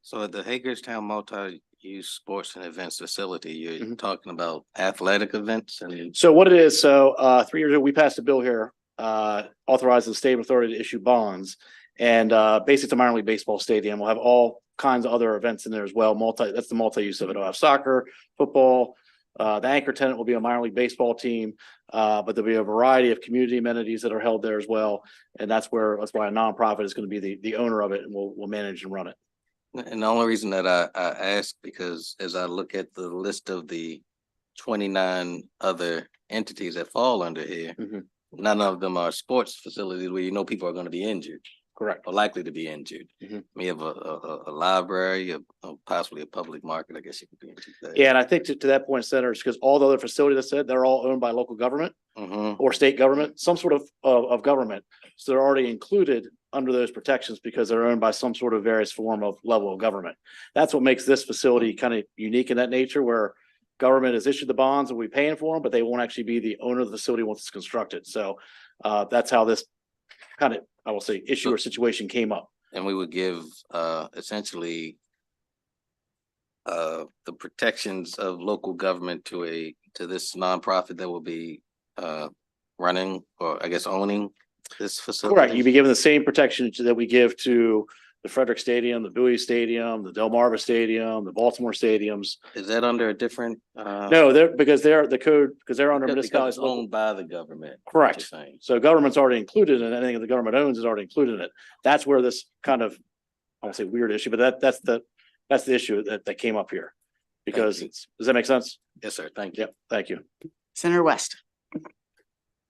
So at the Hagerstown Multi-Use Sports and Events Facility, you're talking about athletic events and. So what it is, 3 years ago, we passed a bill here authorizing the state authority to issue bonds. And basically it's a minor league baseball stadium. We'll have all kinds of other events in there as well. That's the multi-use of it. It'll have soccer, football. The anchor tenant will be a minor league baseball team, but there'll be a variety of community amenities that are held there as well. And that's why a nonprofit is going to be the owner of it, and we'll manage and run it. And the only reason that I ask, because as I look at the list of the 29 other entities that fall under here, none of them are sports facilities where people are going to be injured. Correct. Or likely to be injured. We have a library, possibly a public market, I guess you could be injured there. Yeah, and I think to that point, Senator, because all the other facilities I said, they're all owned by local government or state government, some sort of government. So they're already included under those protections because they're owned by some sort of various form of level of government. That's what makes this facility kind of unique in that nature, where government has issued the bonds and we're paying for them, but they won't actually be the owner of the facility once it's constructed. So that's how this kind of, I will say, issue or situation came up. And we would give essentially the protections of local government to this nonprofit that will be running, or I guess owning this facility. Correct. You'd be given the same protection that we give to the Frederick Stadium, the Bowie Stadium, the Delmarva Stadium, the Baltimore stadiums. Is that under a different? No, because they're the code, because they're under Because municipalities. it's owned by the government. Correct. You're saying. So government's already included in anything that the government owns is already included in it. That's where this kind of, I won't say weird issue, but that's the issue that came up here. Because does that make sense? Yes, sir. Thank you. Yep, thank you. Senator West.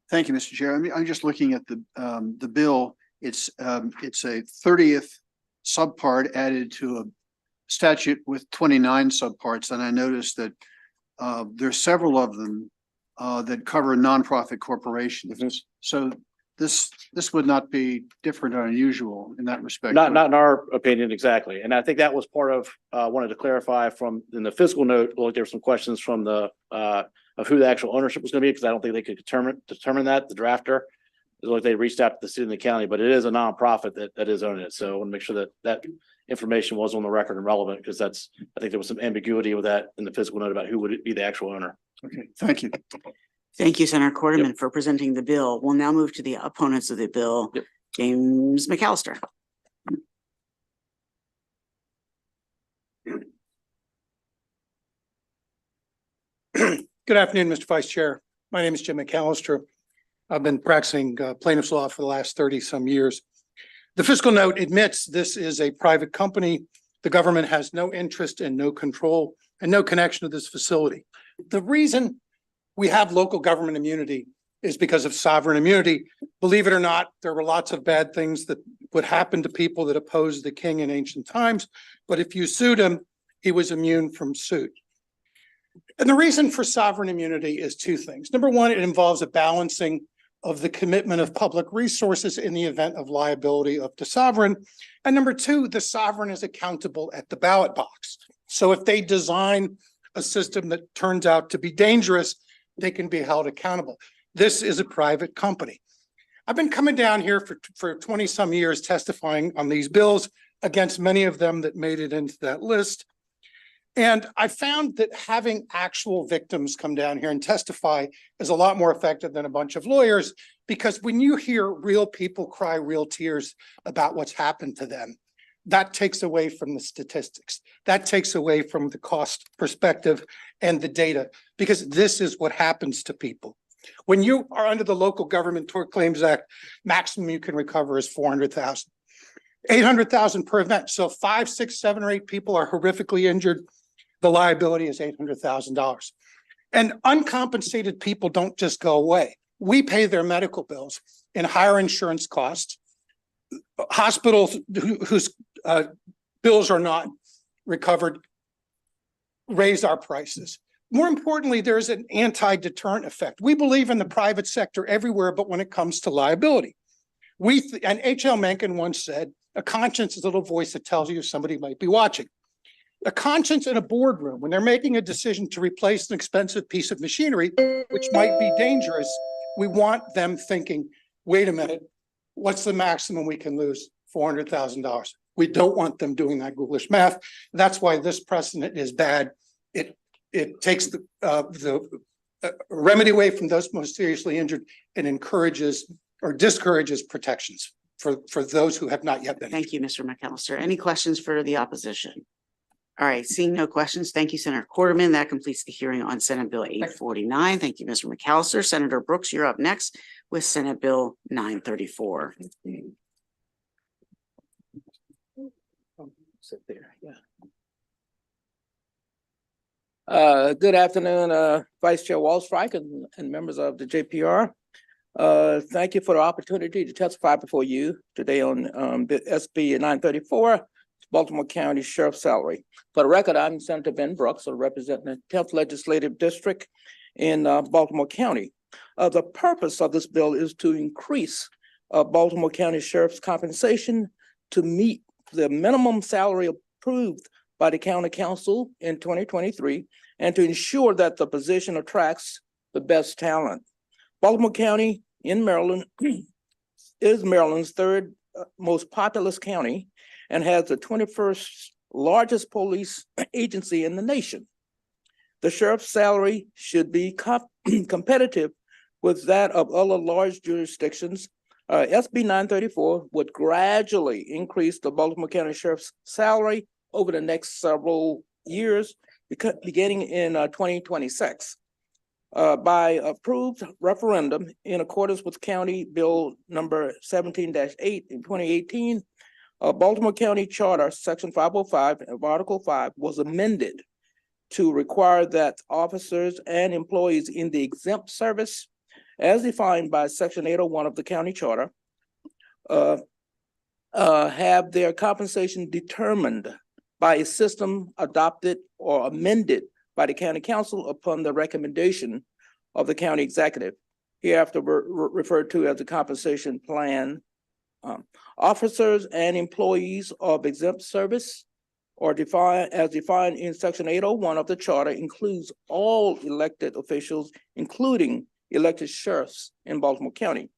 Thank you, Mr. Chair. I mean, I'm just looking at the bill. It's a 30th subpart added to a statute with 29 subparts, and I noticed that there's several of them that cover nonprofit corporations. So this would not be different or unusual in that respect. Not in our opinion, exactly. And I think that was part of, wanted to clarify from, in the fiscal note, well, there were some questions from the, of who the actual ownership was gonna be, because I don't think they could determine that, the drafter. It's like they reached out to the city and the county, but it is a nonprofit that is owning it. So I want to make sure that information was on the record and relevant, because I think there was some ambiguity with that in the fiscal note about who would be the actual owner. Okay, thank you. Thank you, Senator Quarterman, for presenting the bill. We'll now move to the opponents of the bill. Yep. James McAllister. Good afternoon, Mr. Vice Chair. My name is Jim McAllister. I've been practicing plaintiff's law for the last 30-some years. The fiscal note admits this is a private company. The government has no interest and no control and no connection to this facility. The reason we have local government immunity is because of sovereign immunity. Believe it or not, there were lots of bad things that would happen to people that opposed the king in ancient times. But if you sued him, he was immune from suit. And the reason for sovereign immunity is two things. Number one, it involves a balancing of the commitment of public resources in the event of liability of the sovereign. And number two, the sovereign is accountable at the ballot box. So if they design a system that turns out to be dangerous, they can be held accountable. This is a private company. I've been coming down here for 20-some years testifying on these bills against many of them that made it into that list. And I found that having actual victims come down here and testify is a lot more effective than a bunch of lawyers, because when you hear real people cry real tears about what's happened to them, that takes away from the statistics. That takes away from the cost perspective and the data, because this is what happens to people. When you are under the Local Government Tort Claims Act, maximum you can recover is $400,000. $800,000 per event. So 5, 6, 7, or 8 people are horrifically injured. The liability is $800,000. And uncompensated people don't just go away. We pay their medical bills and higher insurance costs. Hospitals whose bills are not recovered raise our prices. More importantly, there's an anti-deterrent effect. We believe in the private sector everywhere, but when it comes to liability, and H.L. Mencken once said, a conscience is a little voice that tells you somebody might be watching. A conscience in a boardroom, when they're making a decision to replace an expensive piece of machinery, which might be dangerous, we want them thinking, wait a minute, what's the maximum we can lose? $400,000. We don't want them doing that ghoulish math. That's why this precedent is bad. It takes the remedy away from those most seriously injured and encourages or discourages protections for those who have not yet been. Thank you, Mr. McAllister. Any questions for the opposition? All right, seeing no questions, thank you, Senator Quarterman. That completes the hearing on Senate Bill 849. Thank you, Mr. McAllister. Senator Brooks, you're up next with Senate Bill 934. Sit there, yeah. Good afternoon, Vice Chair Wallstrike and members of the JPR. Thank you for the opportunity to testify before you today on the SB 934. Baltimore County Sheriff's salary. For the record, I'm Senator Ben Brooks, representing the 10th Legislative District in Baltimore County. The purpose of this bill is to increase Baltimore County Sheriff's compensation to meet the minimum salary approved by the County Council in 2023 and to ensure that the position attracts the best talent. Baltimore County in Maryland is Maryland's third most populous county and has the 21st largest police agency in the nation. The sheriff's salary should be competitive with that of other large jurisdictions SB 934 would gradually increase the Baltimore County Sheriff's salary over the next several years, beginning in 2026. By approved referendum in accordance with County Bill number 17-8 in 2018, Baltimore County Charter, Section 505 of Article 5 was amended to require that officers and employees in the exempt service, as defined by Section 801 of the County Charter, have their compensation determined by a system adopted or amended by the County Council upon the recommendation of the County Executive, hereafter referred to as the compensation plan. Officers and employees of exempt service are defined in Section 801 of the Charter, includes all elected officials, including elected sheriffs in Baltimore County.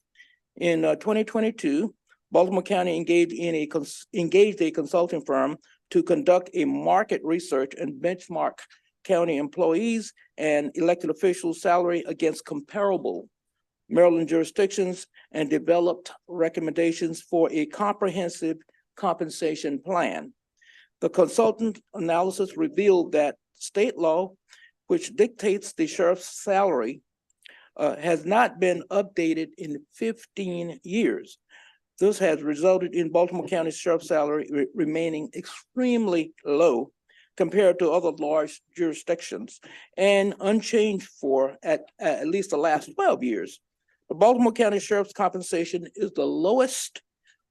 In 2022, Baltimore County engaged a consulting firm to conduct a market research and benchmark county employees and elected officials' salary against comparable Maryland jurisdictions and developed recommendations for a comprehensive compensation plan. The consultant analysis revealed that state law, which dictates the sheriff's salary, has not been updated in 15 years. This has resulted in Baltimore County Sheriff's salary remaining extremely low compared to other large jurisdictions and unchanged for at least the last 12 years. The Baltimore County Sheriff's compensation is the lowest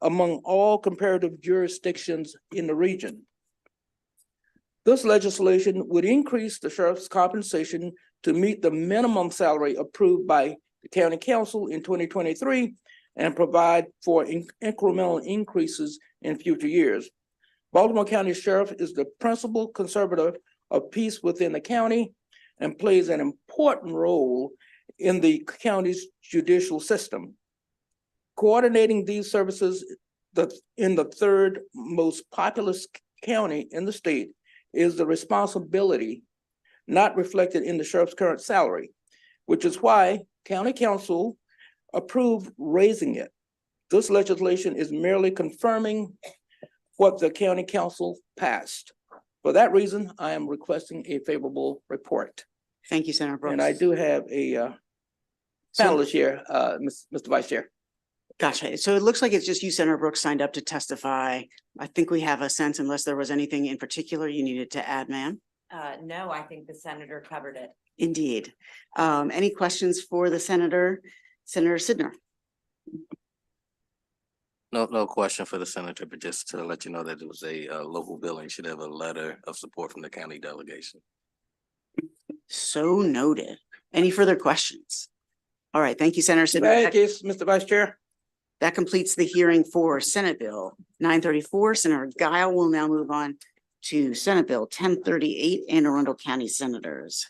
among all comparative jurisdictions in the region. This legislation would increase the sheriff's compensation to meet the minimum salary approved by the County Council in 2023 and provide for incremental increases in future years. Baltimore County Sheriff is the principal conservator of peace within the county and plays an important role in the county's judicial system. Coordinating these services in the third most populous county in the state is the responsibility not reflected in the sheriff's current salary, which is why County Council approved raising it. This legislation is merely confirming what the County Council passed. For that reason, I am requesting a favorable report. Thank you, Senator Brooks. And I do have a panelist here, Mr. Vice Chair. Gotcha. So it looks like it's just you, Senator Brooks, signed up to testify. I think we have a sense, unless there was anything in particular you needed to add, ma'am. No, I think the senator covered it. Indeed. Any questions for the senator? Senator Sidner? No question for the senator, but just to let you know that it was a local bill and you should have a letter of support from the county delegation. So noted. Any further questions? All right, thank you, Senator Sidner. Thank you, Mr. Vice Chair. That completes the hearing for Senate Bill 934. Senator Guile will now move on to Senate Bill 1038, Anne Arundel County Senators.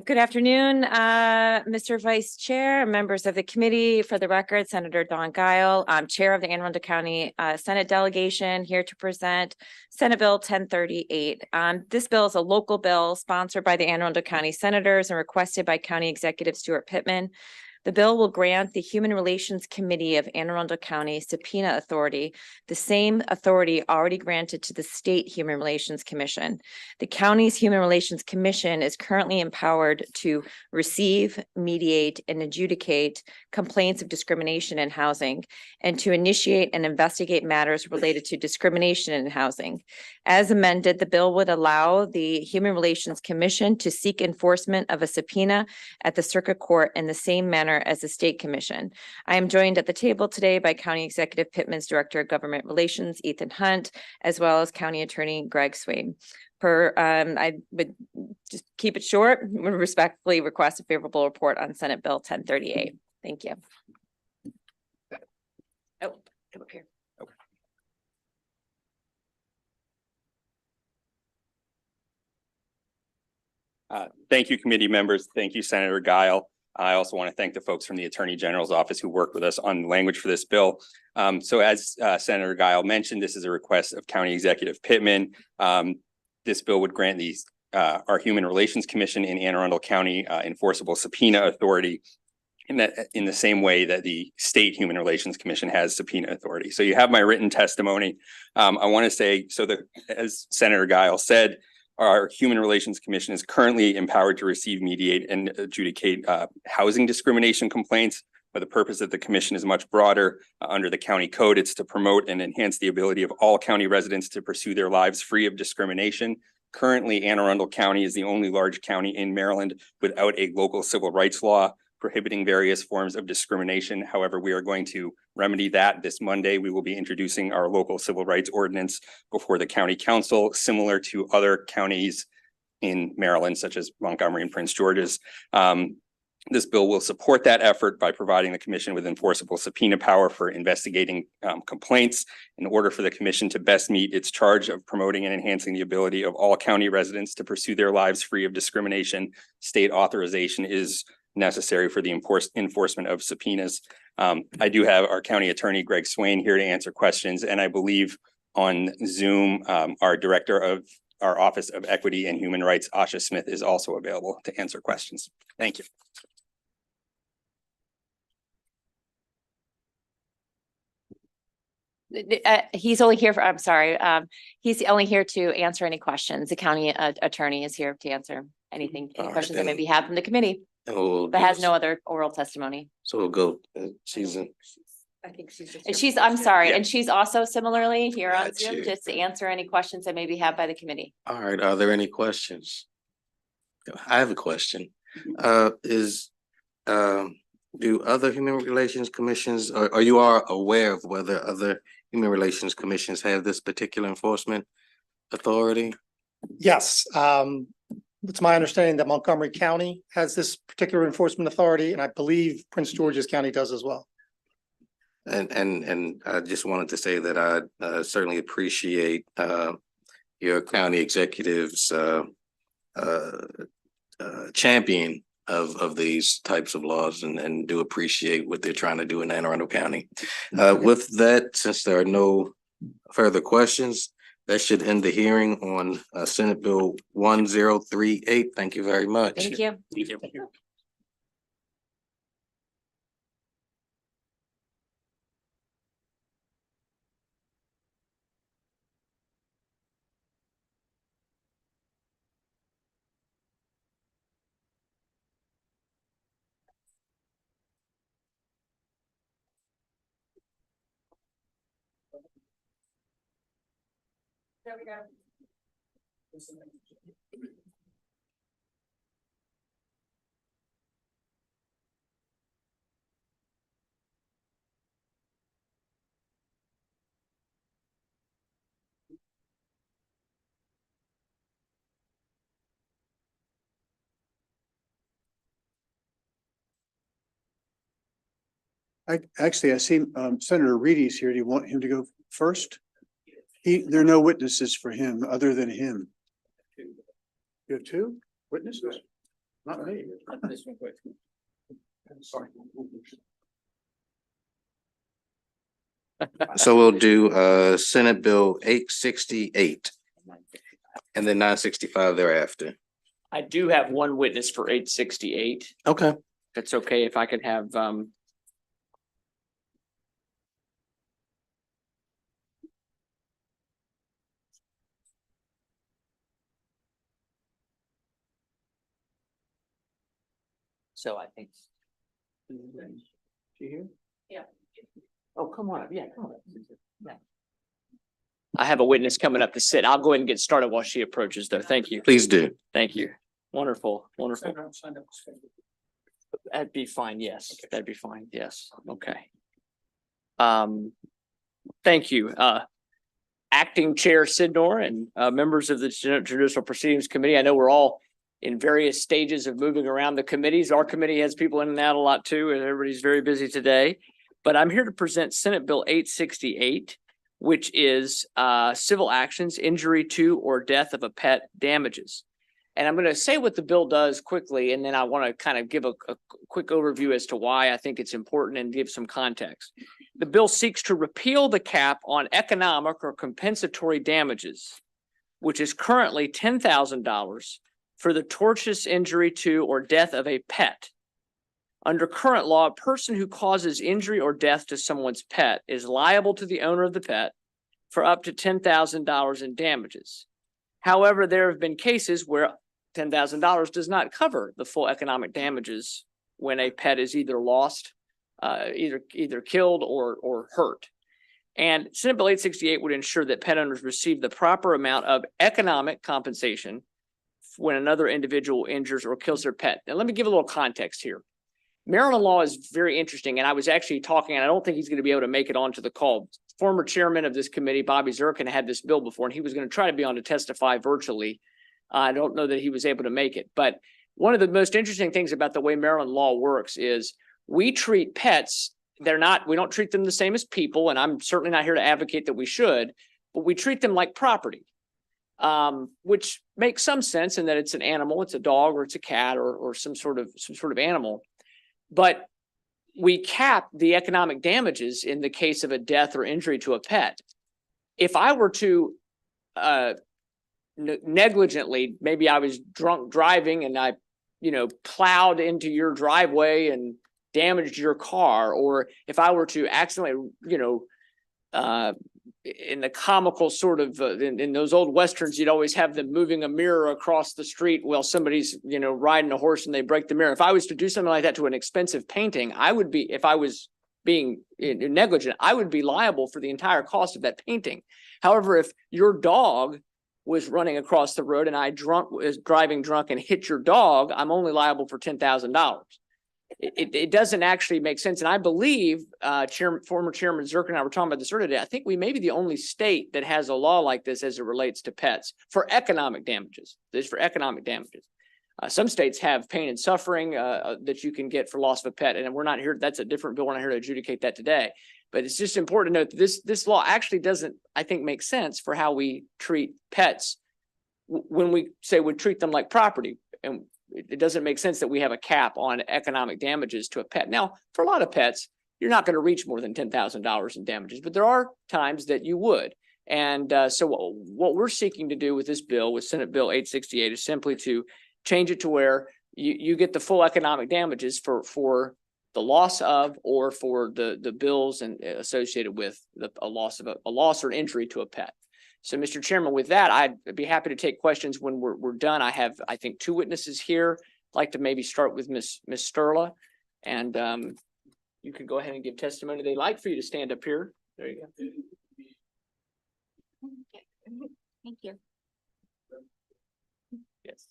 Good afternoon, Mr. Vice Chair, members of the committee. For the record, Senator Dawn Guile, I'm Chair of the Anne Arundel County Senate delegation, here to present Senate Bill 1038. This bill is a local bill sponsored by the Anne Arundel County Senators and requested by County Executive Stuart Pittman. The bill will grant the Human Relations Committee of Anne Arundel County subpoena authority, the same authority already granted to the State Human Relations Commission. The county's Human Relations Commission is currently empowered to receive, mediate, and adjudicate complaints of discrimination in housing and to initiate and investigate matters related to discrimination in housing. As amended, the bill would allow the Human Relations Commission to seek enforcement of a subpoena at the circuit court in the same manner as the State Commission. I am joined at the table today by County Executive Pittman's Director of Government Relations, Ethan Hunt, as well as County Attorney Greg Swain. I would just keep it short, would respectfully request a favorable report on Senate Bill 1038. Thank you. Oh, come up here. Thank you, committee members. Thank you, Senator Guile. I also want to thank the folks from the Attorney General's office who worked with us on language for this bill. So as Senator Guile mentioned, this is a request of County Executive Pittman. This bill would grant our Human Relations Commission in Anne Arundel County enforceable subpoena authority in the same way that the State Human Relations Commission has subpoena authority. So you have my written testimony. I want to say, as Senator Guile said, our Human Relations Commission is currently empowered to receive, mediate, and adjudicate housing discrimination complaints. But the purpose of the commission is much broader. Under the county code, it's to promote and enhance the ability of all county residents to pursue their lives free of discrimination. Currently, Anne Arundel County is the only large county in Maryland without a local civil rights law prohibiting various forms of discrimination. However, we are going to remedy that this Monday. We will be introducing our local civil rights ordinance before the county council, similar to other counties in Maryland, such as Montgomery and Prince George's. This bill will support that effort by providing the commission with enforceable subpoena power for investigating complaints in order for the commission to best meet its charge of promoting and enhancing the ability of all county residents to pursue their lives free of discrimination. State authorization is necessary for the enforcement of subpoenas. I do have our county attorney, Greg Swain, here to answer questions. And I believe on Zoom, our director of our Office of Equity and Human Rights, Asha Smith, is also available to answer questions. Thank you. He's only here for, I'm sorry. He's only here to answer any questions. The county attorney is here to answer anything, any questions that maybe have from the committee, but has no other oral testimony. So we'll go, she's in. I think she's I'm sorry. And she's also similarly here on Got Zoom you. just to answer any questions that maybe have by the committee. All right, are there any questions? I have a question. Do other human relations commissions, or are you all aware of whether other human relations commissions have this particular enforcement authority? Yes, it's my understanding that Montgomery County has this particular enforcement authority, and I believe Prince George's County does as well. And I just wanted to say that I certainly appreciate your county executives champion of these types of laws and do appreciate what they're trying to do in Anne Arundel County. With that, since there are no further questions, that should end the hearing on Senate Bill 1038. Thank you very much. Thank you. Thank you. There we go. I see Senator Reedy's here. Do you want him to go first? There are no witnesses for him other than him. You have two witnesses? Not me. Sorry. So we'll do Senate Bill 868 and then 965 thereafter. I do have one witness for 868. Okay. That's okay if I could have so I think. She here? Yeah. Oh, come on up. Yeah, come on up. Yeah. I have a witness coming up to sit. I'll go ahead and get started while she approaches though. Thank you. Please do. Thank you. Wonderful, wonderful. That'd be fine. Yes, that'd be fine. Yes. Okay. Thank you. Acting Chair Sidnor and members of the Judicial Proceedings Committee. I know we're all in various stages of moving around the committees. Our committee has people in and out a lot too, and everybody's very busy today. But I'm here to present Senate Bill 868, which is civil actions, injury to or death of a pet damages. And I'm going to say what the bill does quickly, and then I want to kind of give a quick overview as to why I think it's important and give some context. The bill seeks to repeal the cap on economic or compensatory damages, which is currently $10,000 for the tortious injury to or death of a pet. Under current law, a person who causes injury or death to someone's pet is liable to the owner of the pet for up to $10,000 in damages. However, there have been cases where $10,000 does not cover the full economic damages when a pet is either lost, either killed or hurt. And Senate Bill 868 would ensure that pet owners receive the proper amount of economic compensation when another individual injures or kills their pet. Now, let me give a little context here. Maryland law is very interesting, and I was actually talking, and I don't think he's going to be able to make it onto the call. Former chairman of this committee, Bobby Zirkin, had this bill before, and he was going to try to be on to testify virtually. I don't know that he was able to make it, but one of the most interesting things about the way Maryland law works is we treat pets. We don't treat them the same as people, and I'm certainly not here to advocate that we should, but we treat them like property, which makes some sense in that it's an animal, it's a dog or it's a cat or some sort of animal. But we cap the economic damages in the case of a death or injury to a pet. If I were to negligently, maybe I was drunk driving and I, plowed into your driveway and damaged your car, or if I were to accidentally, in the comical sort of in those old westerns, you'd always have them moving a mirror across the street while somebody's riding a horse and they break the mirror. If I was to do something like that to an expensive painting, if I was being negligent, I would be liable for the entire cost of that painting. However, if your dog was running across the road and I was driving drunk and hit your dog, I'm only liable for $10,000. It doesn't actually make sense. And I believe former Chairman Zirkin and I were talking about this earlier today. I think we may be the only state that has a law like this as it relates to pets for economic damages. This is for economic damages. Some states have pain and suffering that you can get for loss of a pet. And we're not here. That's a different bill. We're not here to adjudicate that today. But it's just important to note that this law actually doesn't, I think, make sense for how we treat pets when we say we treat them like property. And it doesn't make sense that we have a cap on economic damages to a pet. Now, for a lot of pets, you're not going to reach more than $10,000 in damages, but there are times that you would. And so what we're seeking to do with this bill, with Senate Bill 868, is simply to change it to where you get the full economic damages for the loss of or for the bills and associated with a loss or an injury to a pet. So, Mr. Chairman, with that, I'd be happy to take questions when we're done. I have, I think, two witnesses here. I'd like to maybe start with Ms. Sterla, and you can go ahead and give testimony. They'd like for you to stand up here. There you go. Thank you. Yes.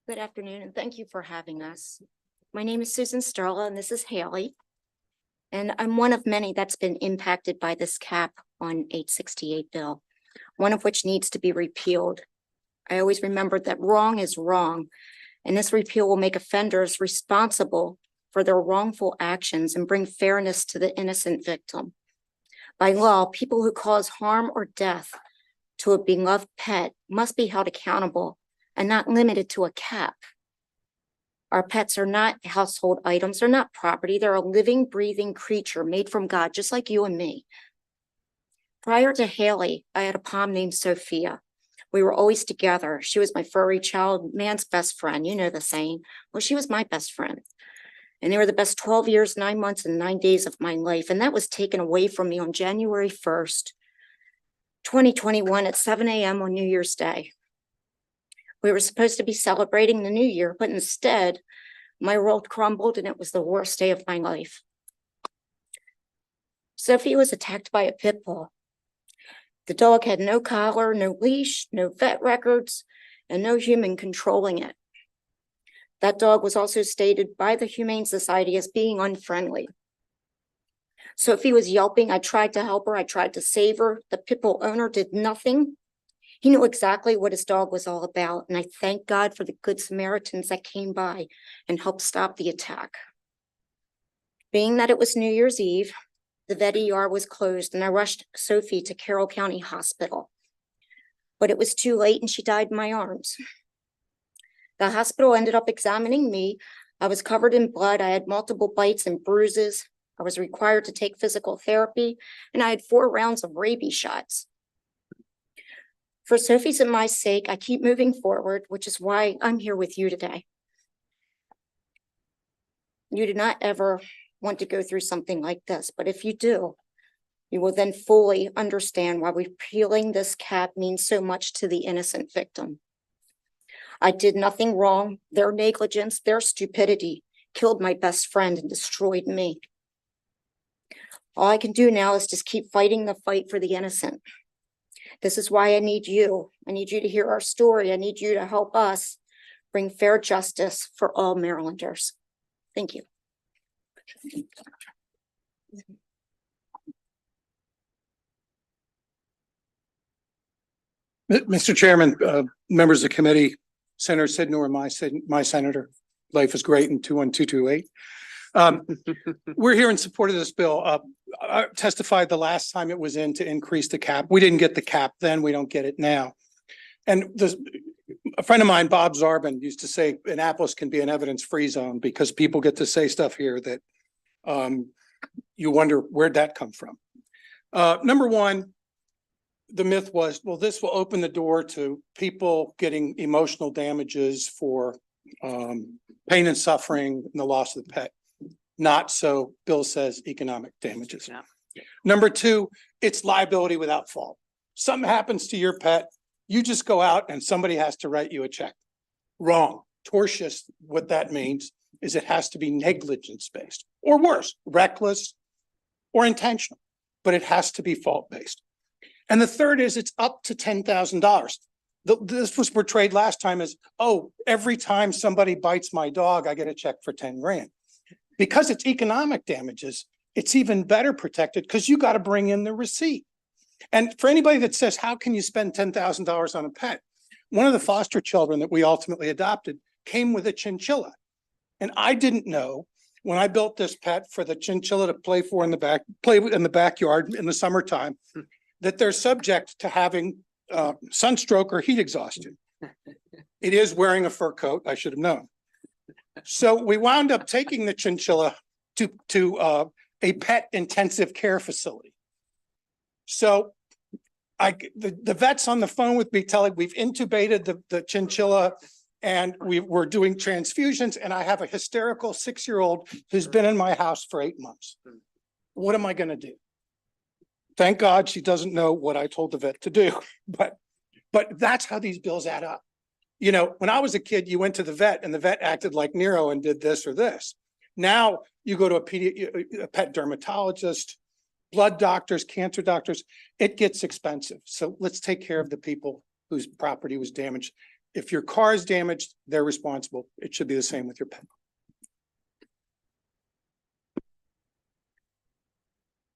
Good afternoon, and thank you for having us. My name is Susan Sterla, and this is Haley. And I'm one of many that's been impacted by this cap on 868 bill, one of which needs to be repealed. I always remembered that wrong is wrong, and this repeal will make offenders responsible for their wrongful actions and bring fairness to the innocent victim. By law, people who cause harm or death to a beloved pet must be held accountable and not limited to a cap. Our pets are not household items. They're not property. They're a living, breathing creature made from God, just like you and me. Prior to Haley, I had a pom named Sophia. We were always together. She was my furry child, man's best friend. You know the saying. Well, she was my best friend. And they were the best 12 years, 9 months, and 9 days of my life. And that was taken away from me on January 1st, 2021 at 7 a.m. on New Year's Day. We were supposed to be celebrating the new year, but instead, my world crumbled and it was the worst day of my life. Sophie was attacked by a pit bull. The dog had no collar, no leash, no vet records, and no human controlling it. That dog was also stated by the Humane Society as being unfriendly. Sophie was yelping. I tried to help her. I tried to save her. The pit bull owner did nothing. He knew exactly what his dog was all about, and I thank God for the good Samaritans that came by and helped stop the attack. Being that it was New Year's Eve, the vet ER was closed, and I rushed Sophie to Carroll County Hospital. But it was too late, and she died in my arms. The hospital ended up examining me. I was covered in blood. I had multiple bites and bruises. I was required to take physical therapy, and I had 4 rounds of rabies shots. For Sophie's and my sake, I keep moving forward, which is why I'm here with you today. You do not ever want to go through something like this, but if you do, you will then fully understand why repealing this cap means so much to the innocent victim. I did nothing wrong. Their negligence, their stupidity killed my best friend and destroyed me. All I can do now is just keep fighting the fight for the innocent. This is why I need you. I need you to hear our story. I need you to help us bring fair justice for all Marylanders. Thank you. Mr. Chairman, members of the committee, Senator Sidnor and my senator, life is great, and 21228. We're here in support of this bill. I testified the last time it was in to increase the cap. We didn't get the cap then, we don't get it now. And a friend of mine, Bob Zarbin, used to say Annapolis can be an evidence-free zone because people get to say stuff here that you wonder where'd that come from. Number one, the myth was, well, this will open the door to people getting emotional damages for pain and suffering and the loss of the pet. Not so, Bill says, economic damages. Yeah. Number two, it's liability without fault. Something happens to your pet, you just go out and somebody has to write you a check. Wrong. Tortious, what that means is it has to be negligence-based, or worse, reckless or intentional, but it has to be fault-based. And the third is it's up to $10,000. This was portrayed last time as, oh, every time somebody bites my dog, I get a check for 10 grand. Because it's economic damages, it's even better protected because you got to bring in the receipt. And for anybody that says, how can you spend $10,000 on a pet? One of the foster children that we ultimately adopted came with a chinchilla. And I didn't know when I built this pet for the chinchilla to play in the backyard in the summertime, that they're subject to having sunstroke or heat exhaustion. It is wearing a fur coat, I should have known. So we wound up taking the chinchilla to a pet intensive care facility. So the vet's on the phone with me telling we've intubated the chinchilla and we're doing transfusions, and I have a hysterical 6-year-old who's been in my house for 8 months. What am I going to do? Thank God she doesn't know what I told the vet to do, but that's how these bills add up. You know, when I was a kid, you went to the vet and the vet acted like Nero and did this or this. Now you go to a pet dermatologist, blood doctors, cancer doctors, it gets expensive. So let's take care of the people whose property was damaged. If your car is damaged, they're responsible. It should be the same with your pet.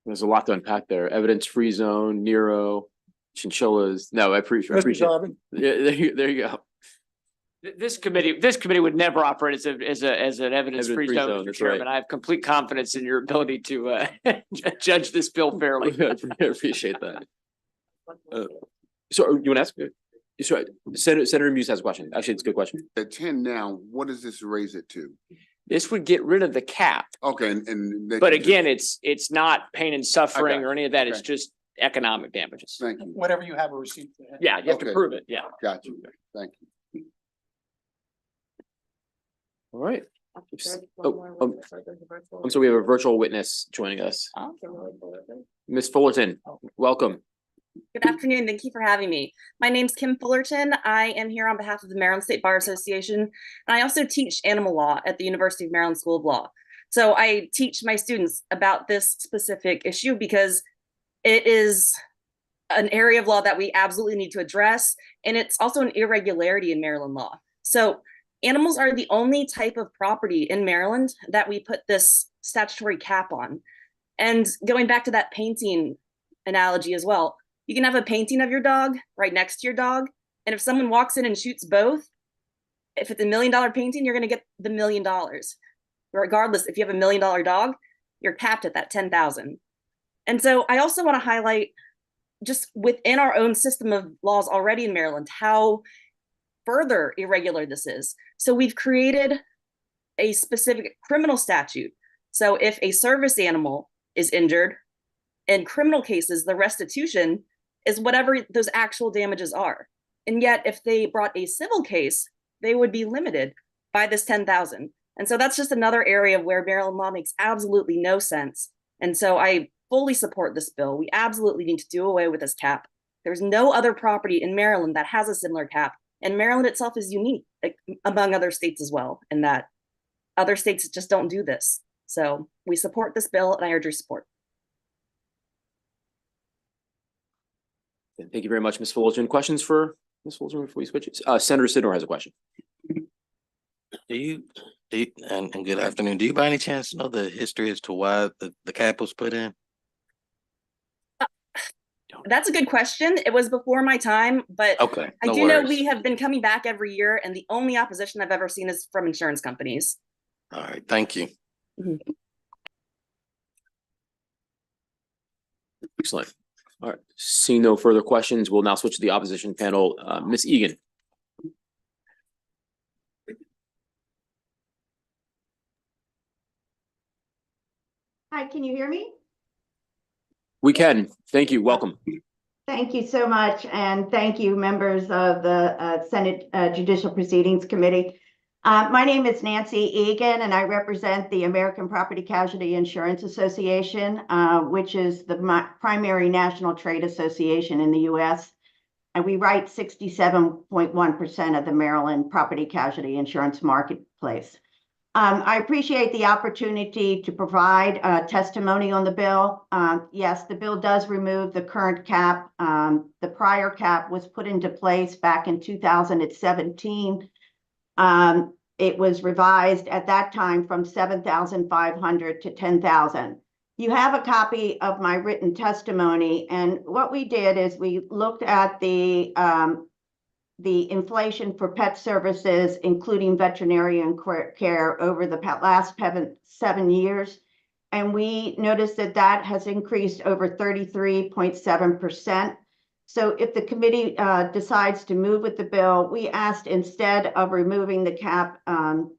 There's a lot to unpack there. Evidence-free zone, Nero, chinchillas. No, I appreciate it. Yeah, there you go. This committee would never operate as an evidence-free zone, Mr. Chairman. I have complete confidence in your ability to judge this bill fairly. I appreciate that. So you want to ask? Sorry, Senator Muse has a question. Actually, it's a good question. At 10 now, what does this raise it to? This would get rid of the cap. Okay, and but again, it's not pain and suffering or any of that. Okay. It's just economic damages. Thank you. Whatever you have a receipt for that. Yeah, you have to prove it. Yeah. Got you. Thank you. All right. So we have a virtual witness joining us. Ms. Fullerton, welcome. Good afternoon. Thank you for having me. My name's Kim Fullerton. I am here on behalf of the Maryland State Bar Association, and I also teach animal law at the University of Maryland School of Law. So I teach my students about this specific issue because it is an area of law that we absolutely need to address, and it's also an irregularity in Maryland law. So animals are the only type of property in Maryland that we put this statutory cap on. And going back to that painting analogy as well, you can have a painting of your dog right next to your dog. And if someone walks in and shoots both, if it's $1 million painting, you're going to get the $1 million. Regardless, if you have $1 million dog, you're capped at that 10,000. And so I also want to highlight just within our own system of laws already in Maryland, how further irregular this is. So we've created a specific criminal statute So if a service animal is injured, in criminal cases, the restitution is whatever those actual damages are. And yet, if they brought a civil case, they would be limited by this 10,000. And so that's just another area where Maryland law makes absolutely no sense. And so I fully support this bill. We absolutely need to do away with this cap. There's no other property in Maryland that has a similar cap. And Maryland itself is unique, like, among other states as well, in that other states just don't do this. So we support this bill, and I urge your support. Thank you very much, Ms. Fullerton. Questions for Ms. Fullerton before we switch it? Senator Sidnor has a question. And good afternoon. Do you by any chance know the history as to why the cap was put in? That's a good question. It was before my time, but Okay, I no do know worries. we have been coming back every year, and the only opposition I've ever seen is from insurance companies. All right, thank you. Excellent. All right, seeing no further questions, we'll now switch to the opposition panel. Ms. Egan. Hi, can you hear me? We can. Thank you. Welcome. Thank you so much, and thank you, members of the Senate Judicial Proceedings Committee. My name is Nancy Egan, and I represent the American Property Casualty Insurance Association, which is the primary national trade association in the U.S. And we write 67.1% of the Maryland property casualty insurance marketplace. I appreciate the opportunity to provide testimony on the bill. Yes, the bill does remove the current cap. The prior cap was put into place back in 2017. It was revised at that time from 7,500 to 10,000. You have a copy of my written testimony, and what we did is we looked at the inflation for pet services, including veterinarian care, over the last 7 years. And we noticed that that has increased over 33.7%. So if the committee decides to move with the bill, we asked, instead of removing the cap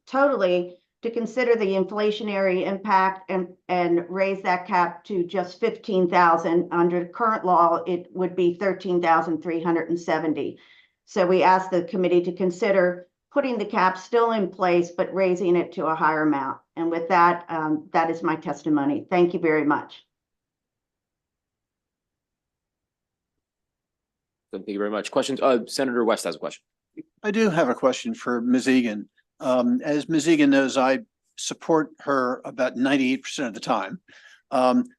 totally, to consider the inflationary impact and raise that cap to just 15,000. Under current law, it would be 13,370. So we asked the committee to consider putting the cap still in place, but raising it to a higher amount. And with that, that is my testimony. Thank you very much. Thank you very much. Questions? Senator West has a question. I do have a question for Ms. Egan. As Ms. Egan knows, I support her about 98% of the time.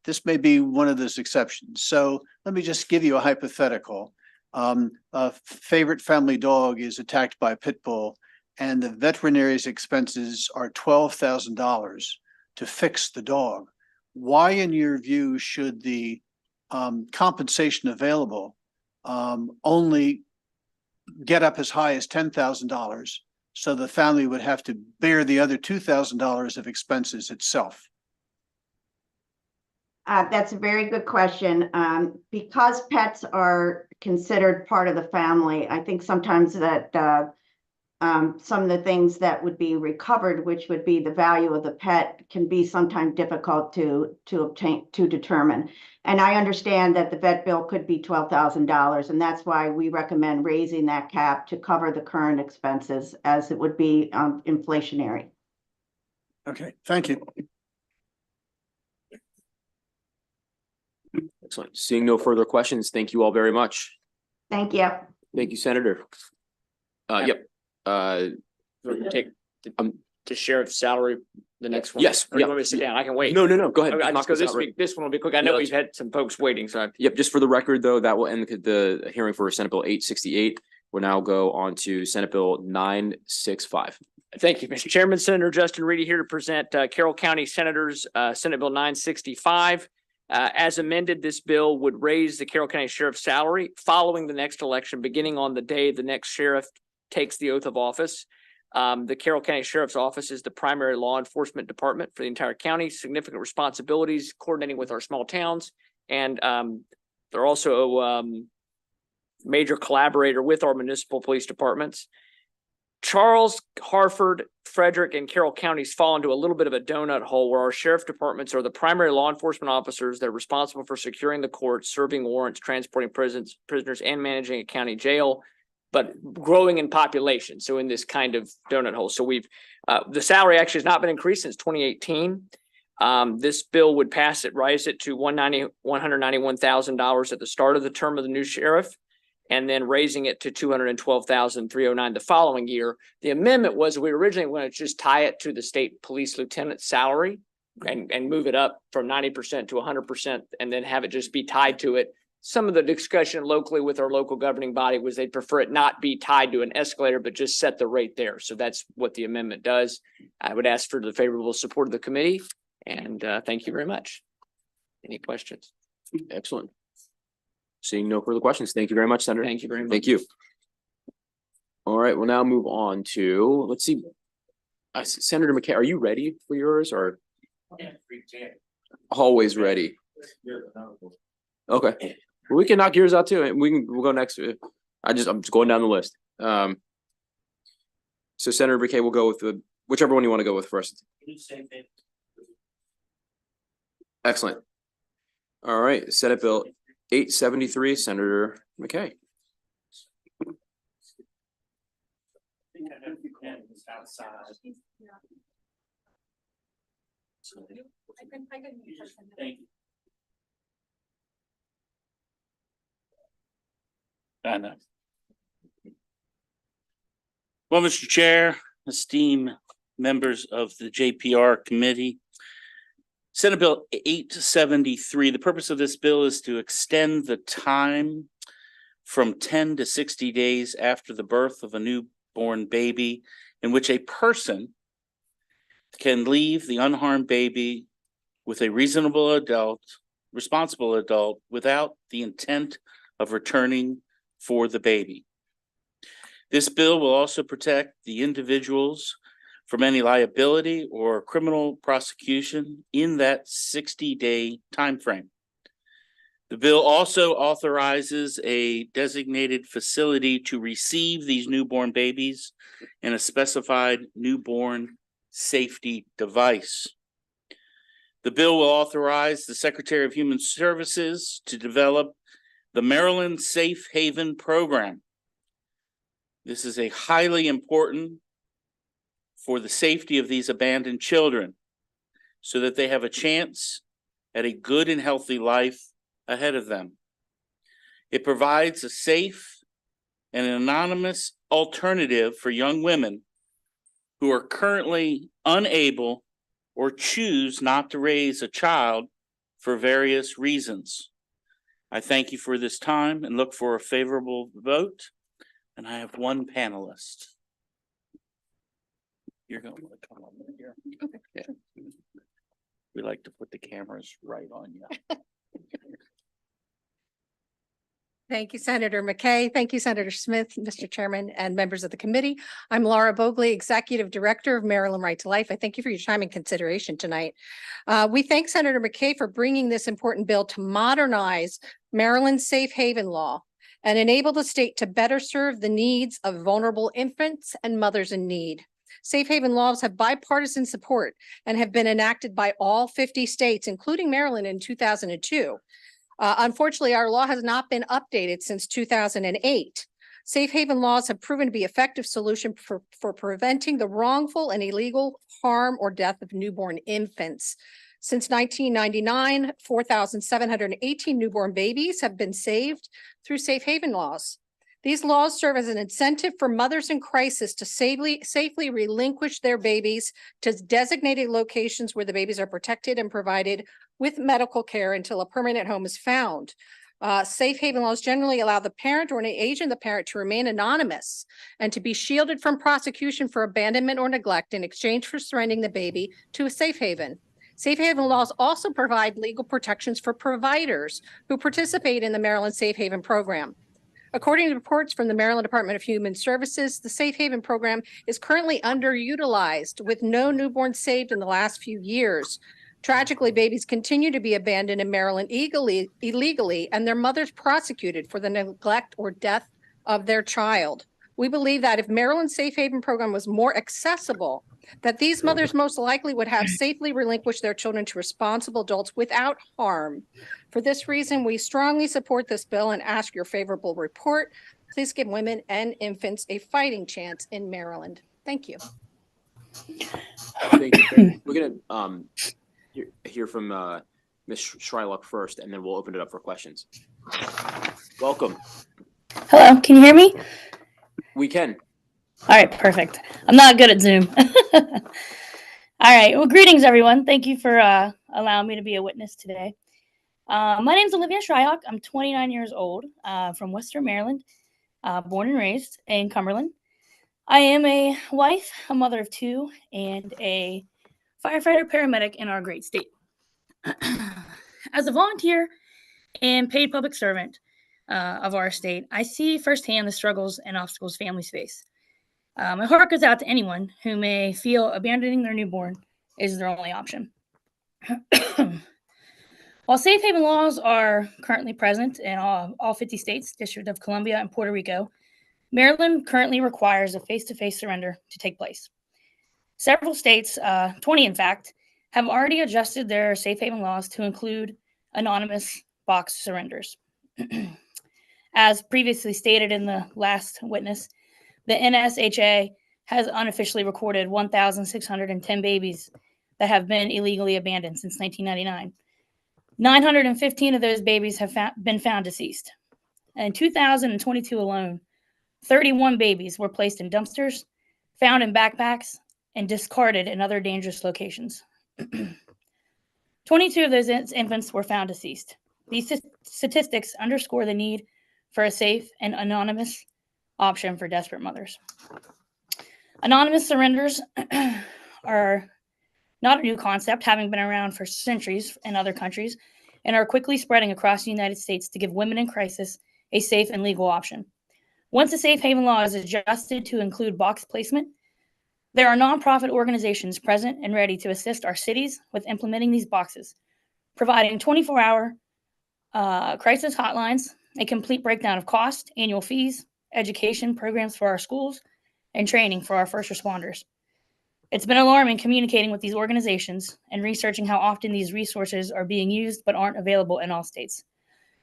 This may be one of those exceptions. So let me just give you a hypothetical. A favorite family dog is attacked by a pit bull, and the veterinary's expenses are $12,000 to fix the dog. Why, in your view, should the compensation available only get up as high as $10,000, so the family would have to bear the other $2,000 of expenses itself? That's a very good question. Because pets are considered part of the family, I think sometimes that some of the things that would be recovered, which would be the value of the pet, can be sometimes difficult to determine. And I understand that the vet bill could be $12,000, and that's why we recommend raising that cap to cover the current expenses, as it would be inflationary. Okay, thank you. Excellent. Seeing no further questions, thank you all very much. Thank you. Thank you, Senator. Yep. Take the sheriff's salary, the next one. Yes, Or you yep. want me to sit down? I can wait. No, go ahead. Okay, I Knock just go this this out right- week. This one will be quick. I Yeah, know that's- we've had some folks waiting, so. Yep, just for the record, though, that will end the hearing for Senate Bill 868. We'll now go on to Senate Bill 965. Thank you, Mr. Chairman. Senator Justin Reedy here to present Carroll County Senators Senate Bill 965. As amended, this bill would raise the Carroll County Sheriff's salary following the next election, beginning on the day the next sheriff takes the oath of office. The Carroll County Sheriff's Office is the primary law enforcement department for the entire county, significant responsibilities coordinating with our small towns. And they're also a major collaborator with our municipal police departments. Charles, Harford, Frederick, and Carroll counties fall into a little bit of a donut hole where our sheriff departments are the primary law enforcement officers that are responsible for securing the courts, serving warrants, transporting prisoners, and managing a county jail, but growing in population. So in this kind of donut hole. So the salary actually has not been increased since 2018. This bill would raise it to $191,000 at the start of the term of the new sheriff, and then raising it to $212,309 the following year. The amendment was we originally wanted to just tie it to the state police lieutenant salary and move it up from 90% to 100%, and then have it just be tied to it. Some of the discussion locally with our local governing body was they'd prefer it not be tied to an escalator, but just set the rate there. So that's what the amendment does. I would ask for the favorable support of the committee, and thank you very much. Any questions? Excellent. Seeing no further questions. Thank you very much, Senator. Thank you very much. Thank you. All right, we'll now move on to, let's see. Senator McKay, are you ready for yours or? Always ready. Okay, well, we can knock yours out too, and we'll go next. I'm just going down the list. So Senator McKay will go with whichever one you want to go with first. Excellent. All right, Senate Bill 873, Senator McKay. I know. Well, Mr. Chair, esteemed members of the JPR Committee, Senate Bill 873, the purpose of this bill is to extend the time from 10 to 60 days after the birth of a newborn baby in which a person can leave the unharmed baby with a responsible adult without the intent of returning for the baby. This bill will also protect the individuals from any liability or criminal prosecution in that 60-day time frame. The bill also authorizes a designated facility to receive these newborn babies and a specified newborn safety device. The bill will authorize the Secretary of Human Services to develop the Maryland Safe Haven Program. This is a highly important for the safety of these abandoned children so that they have a chance at a good and healthy life ahead of them. It provides a safe and anonymous alternative for young women who are currently unable or choose not to raise a child for various reasons. I thank you for this time and look for a favorable vote. And I have one panelist. You're going to want to come over here. Okay. Yeah. We like to put the cameras right on you. Thank you, Senator McKay. Thank you, Senator Smith, Mr. Chairman, and members of the committee. I'm Laura Bogley, Executive Director of Maryland Right to Life. I thank you for your time and consideration tonight. We thank Senator McKay for bringing this important bill to modernize Maryland's safe haven law and enable the state to better serve the needs of vulnerable infants and mothers in need. Safe haven laws have bipartisan support and have been enacted by all 50 states, including Maryland in 2002. Unfortunately, our law has not been updated since 2008. Safe haven laws have proven to be an effective solution for preventing the wrongful and illegal harm or death of newborn infants. Since 1999, 4,718 newborn babies have been saved through safe haven laws. These laws serve as an incentive for mothers in crisis to safely relinquish their babies to designated locations where the babies are protected and provided with medical care until a permanent home is found. Safe haven laws generally allow the parent or an agent of the parent to remain anonymous and to be shielded from prosecution for abandonment or neglect in exchange for surrendering the baby to a safe haven. Safe haven laws also provide legal protections for providers who participate in the Maryland Safe Haven program. According to reports from the Maryland Department of Human Services, the Safe Haven program is currently underutilized with no newborns saved in the last few years. Tragically, babies continue to be abandoned in Maryland illegally, and their mothers prosecuted for the neglect or death of their child. We believe that if Maryland's Safe Haven program was more accessible, that these mothers most likely would have safely relinquished their children to responsible adults without harm. For this reason, we strongly support this bill and ask your favorable report. Please give women and infants a fighting chance in Maryland. Thank you. Thank you. We're gonna hear from Ms. Shylock first, and then we'll open it up for questions. Welcome. Hello, can you hear me? We can. All right, perfect. I'm not good at Zoom. All right, well, greetings, everyone. Thank you for allowing me to be a witness today. My name is Olivia Shylock. I'm 29 years old, from Western Maryland, born and raised in Cumberland. I am a wife, a mother of two, and a firefighter paramedic in our great state. As a volunteer and paid public servant of our state, I see firsthand the struggles and obstacles families face. My heart goes out to anyone who may feel abandoning their newborn is their only option. While safe haven laws are currently present in all 50 states, District of Columbia, and Puerto Rico, Maryland currently requires a face-to-face surrender to take place. Several states, 20 in fact, have already adjusted their safe haven laws to include anonymous box surrenders. As previously stated in the last witness, the NSHA has unofficially recorded 1,610 babies that have been illegally abandoned since 1999. 915 of those babies have been found deceased. In 2022 alone, 31 babies were placed in dumpsters, found in backpacks, and discarded in other dangerous locations. 22 of those infants were found deceased. These statistics underscore the need for a safe and anonymous option for desperate mothers. Anonymous surrenders are not a new concept, having been around for centuries in other countries, and are quickly spreading across the United States to give women in crisis a safe and legal option. Once the safe haven law is adjusted to include box placement, there are nonprofit organizations present and ready to assist our cities with implementing these boxes, providing 24-hour crisis hotlines, a complete breakdown of cost, annual fees, education programs for our schools, and training for our first responders. It's been alarming communicating with these organizations and researching how often these resources are being used but aren't available in all states.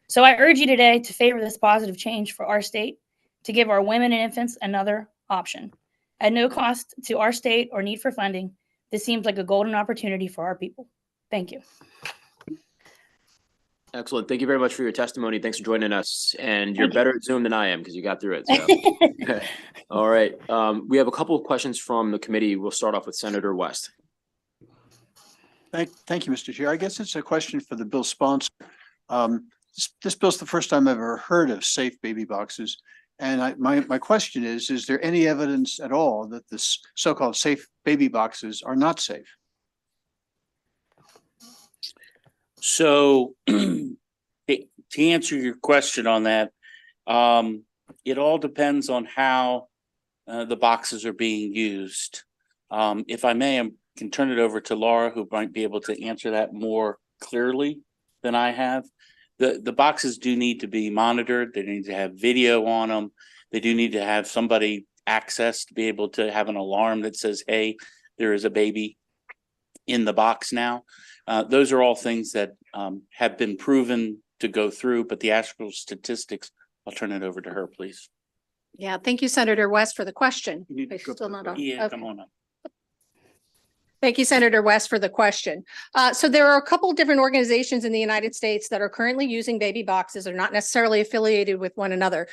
So I urge you today to favor this positive change for our state, to give our women and infants another option. At no cost to our state or need for funding, this seems like a golden opportunity for our people. Thank you. Excellent. Thank you very much for your testimony. Thanks for joining us. And you're better at Zoom than I am because you got through it. So. All right. We have a couple of questions from the committee. We'll start off with Senator West. Thank you, Mr. Chair. I guess it's a question for the bill sponsor. This bill's the first time I've ever heard of safe baby boxes. And my question is there any evidence at all that this so-called safe baby boxes are not safe? So to answer your question on that, it all depends on how the boxes are being used. If I may, I can turn it over to Laura, who might be able to answer that more clearly than I have. The boxes do need to be monitored. They need to have video on them. They do need to have somebody access to be able to have an alarm that says, hey, there is a baby in the box now. Those are all things that have been proven to go through, but the actual statistics, I'll turn it over to her, please. Yeah, thank you, Senator West, for the question. Still not on. Yeah, Okay. come on up. Thank you, Senator West, for the question. So there are a couple different organizations in the United States that are currently using baby boxes. They're not necessarily affiliated with one another.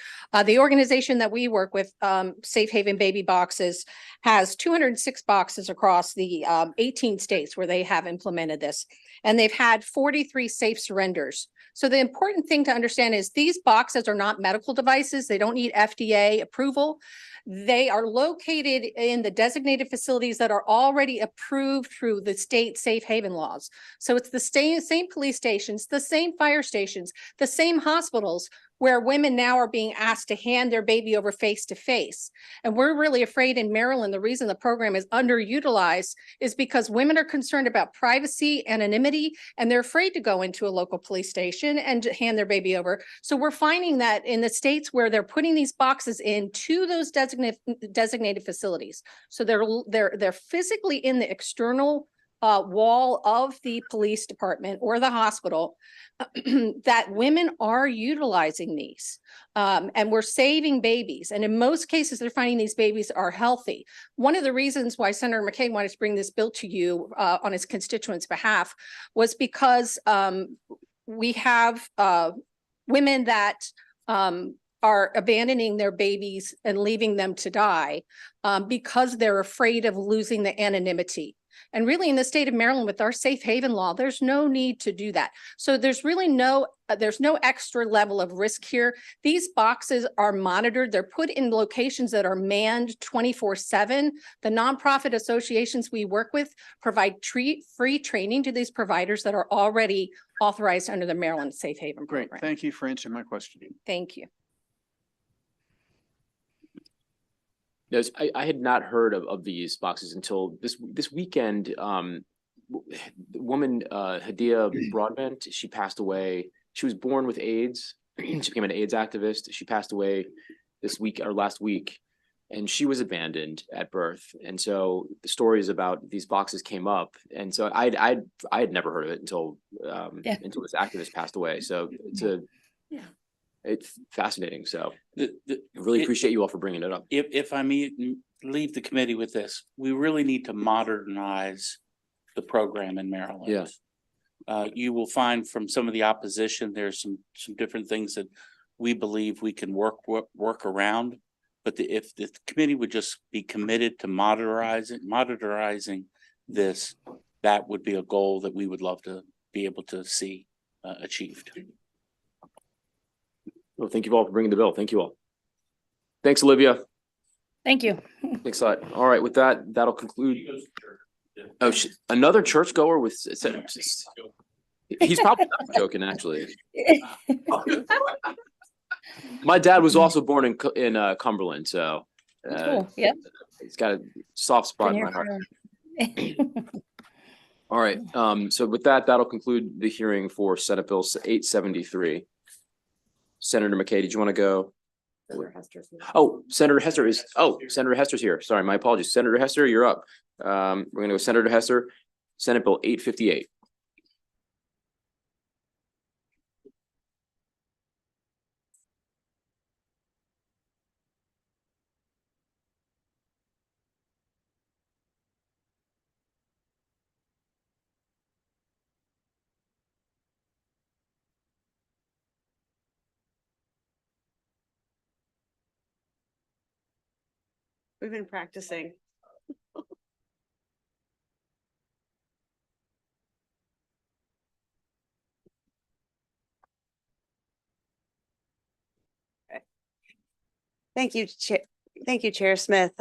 The organization that we work with, Safe Haven Baby Boxes, has 206 boxes across the 18 states where they have implemented this. And they've had 43 safe surrenders. So the important thing to understand is these boxes are not medical devices. They don't need FDA approval. They are located in the designated facilities that are already approved through the state safe haven laws. So it's the same police stations, the same fire stations, the same hospitals where women now are being asked to hand their baby over face to face. And we're really afraid in Maryland, the reason the program is underutilized is because women are concerned about privacy, anonymity, and they're afraid to go into a local police station and hand their baby over. So we're finding that in the states where they're putting these boxes into those designated facilities. So they're physically in the external wall of the police department or the hospital, that women are utilizing these. And we're saving babies. And in most cases, they're finding these babies are healthy. One of the reasons why Senator McKay wanted to bring this bill to you on his constituents' behalf was because we have women that are abandoning their babies and leaving them to die because they're afraid of losing the anonymity. And really in the state of Maryland with our safe haven law, there's no need to do that. So there's really there's no extra level of risk here. These boxes are monitored. They're put in locations that are manned 24/7. The nonprofit associations we work with provide free training to these providers that are already authorized under the Maryland Safe Haven program. Great. Thank you for answering my question. Thank you. I had not heard of these boxes until this weekend. The woman, Hadia Broadbent, she passed away. She was born with AIDS. She became an AIDS activist. She passed away this week or last week, and she was abandoned at birth. And so the stories about these boxes came up, and so I had never heard of it until this activist passed away. So it's fascinating. So I really appreciate you all for bringing it up. If I may leave the committee with this, we really need to modernize the program in Maryland. Yeah. You will find from some of the opposition, there's some different things that we believe we can work around. But if the committee would just be committed to modernizing this, that would be a goal that we would love to be able to see achieved. Well, thank you all for bringing the bill. Thank you all. Thanks, Olivia. Thank you. Thanks a lot. All right, with that, that'll conclude. Oh, another churchgoer with, he's probably not joking, actually. My dad was also born in Cumberland, so cool. Yeah, he's got a soft spot in my heart. All right, so with that, that'll conclude the hearing for Senate Bill 873. Senator McKay, did you want to go? Oh, Senator Hester's here. Sorry, my apologies. Senator Hester, you're up. We're going to go Senator Hester, Senate Bill 858. We've been practicing. Thank you, Chair Smith.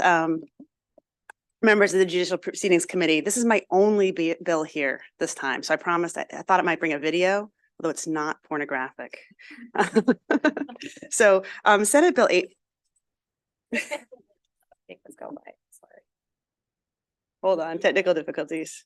Members of the Judicial Proceedings Committee, this is my only bill here this time. So I promised, I thought it might bring a video, although it's not pornographic. So Senate Bill 8. Let's go by. Sorry. Hold on, technical difficulties.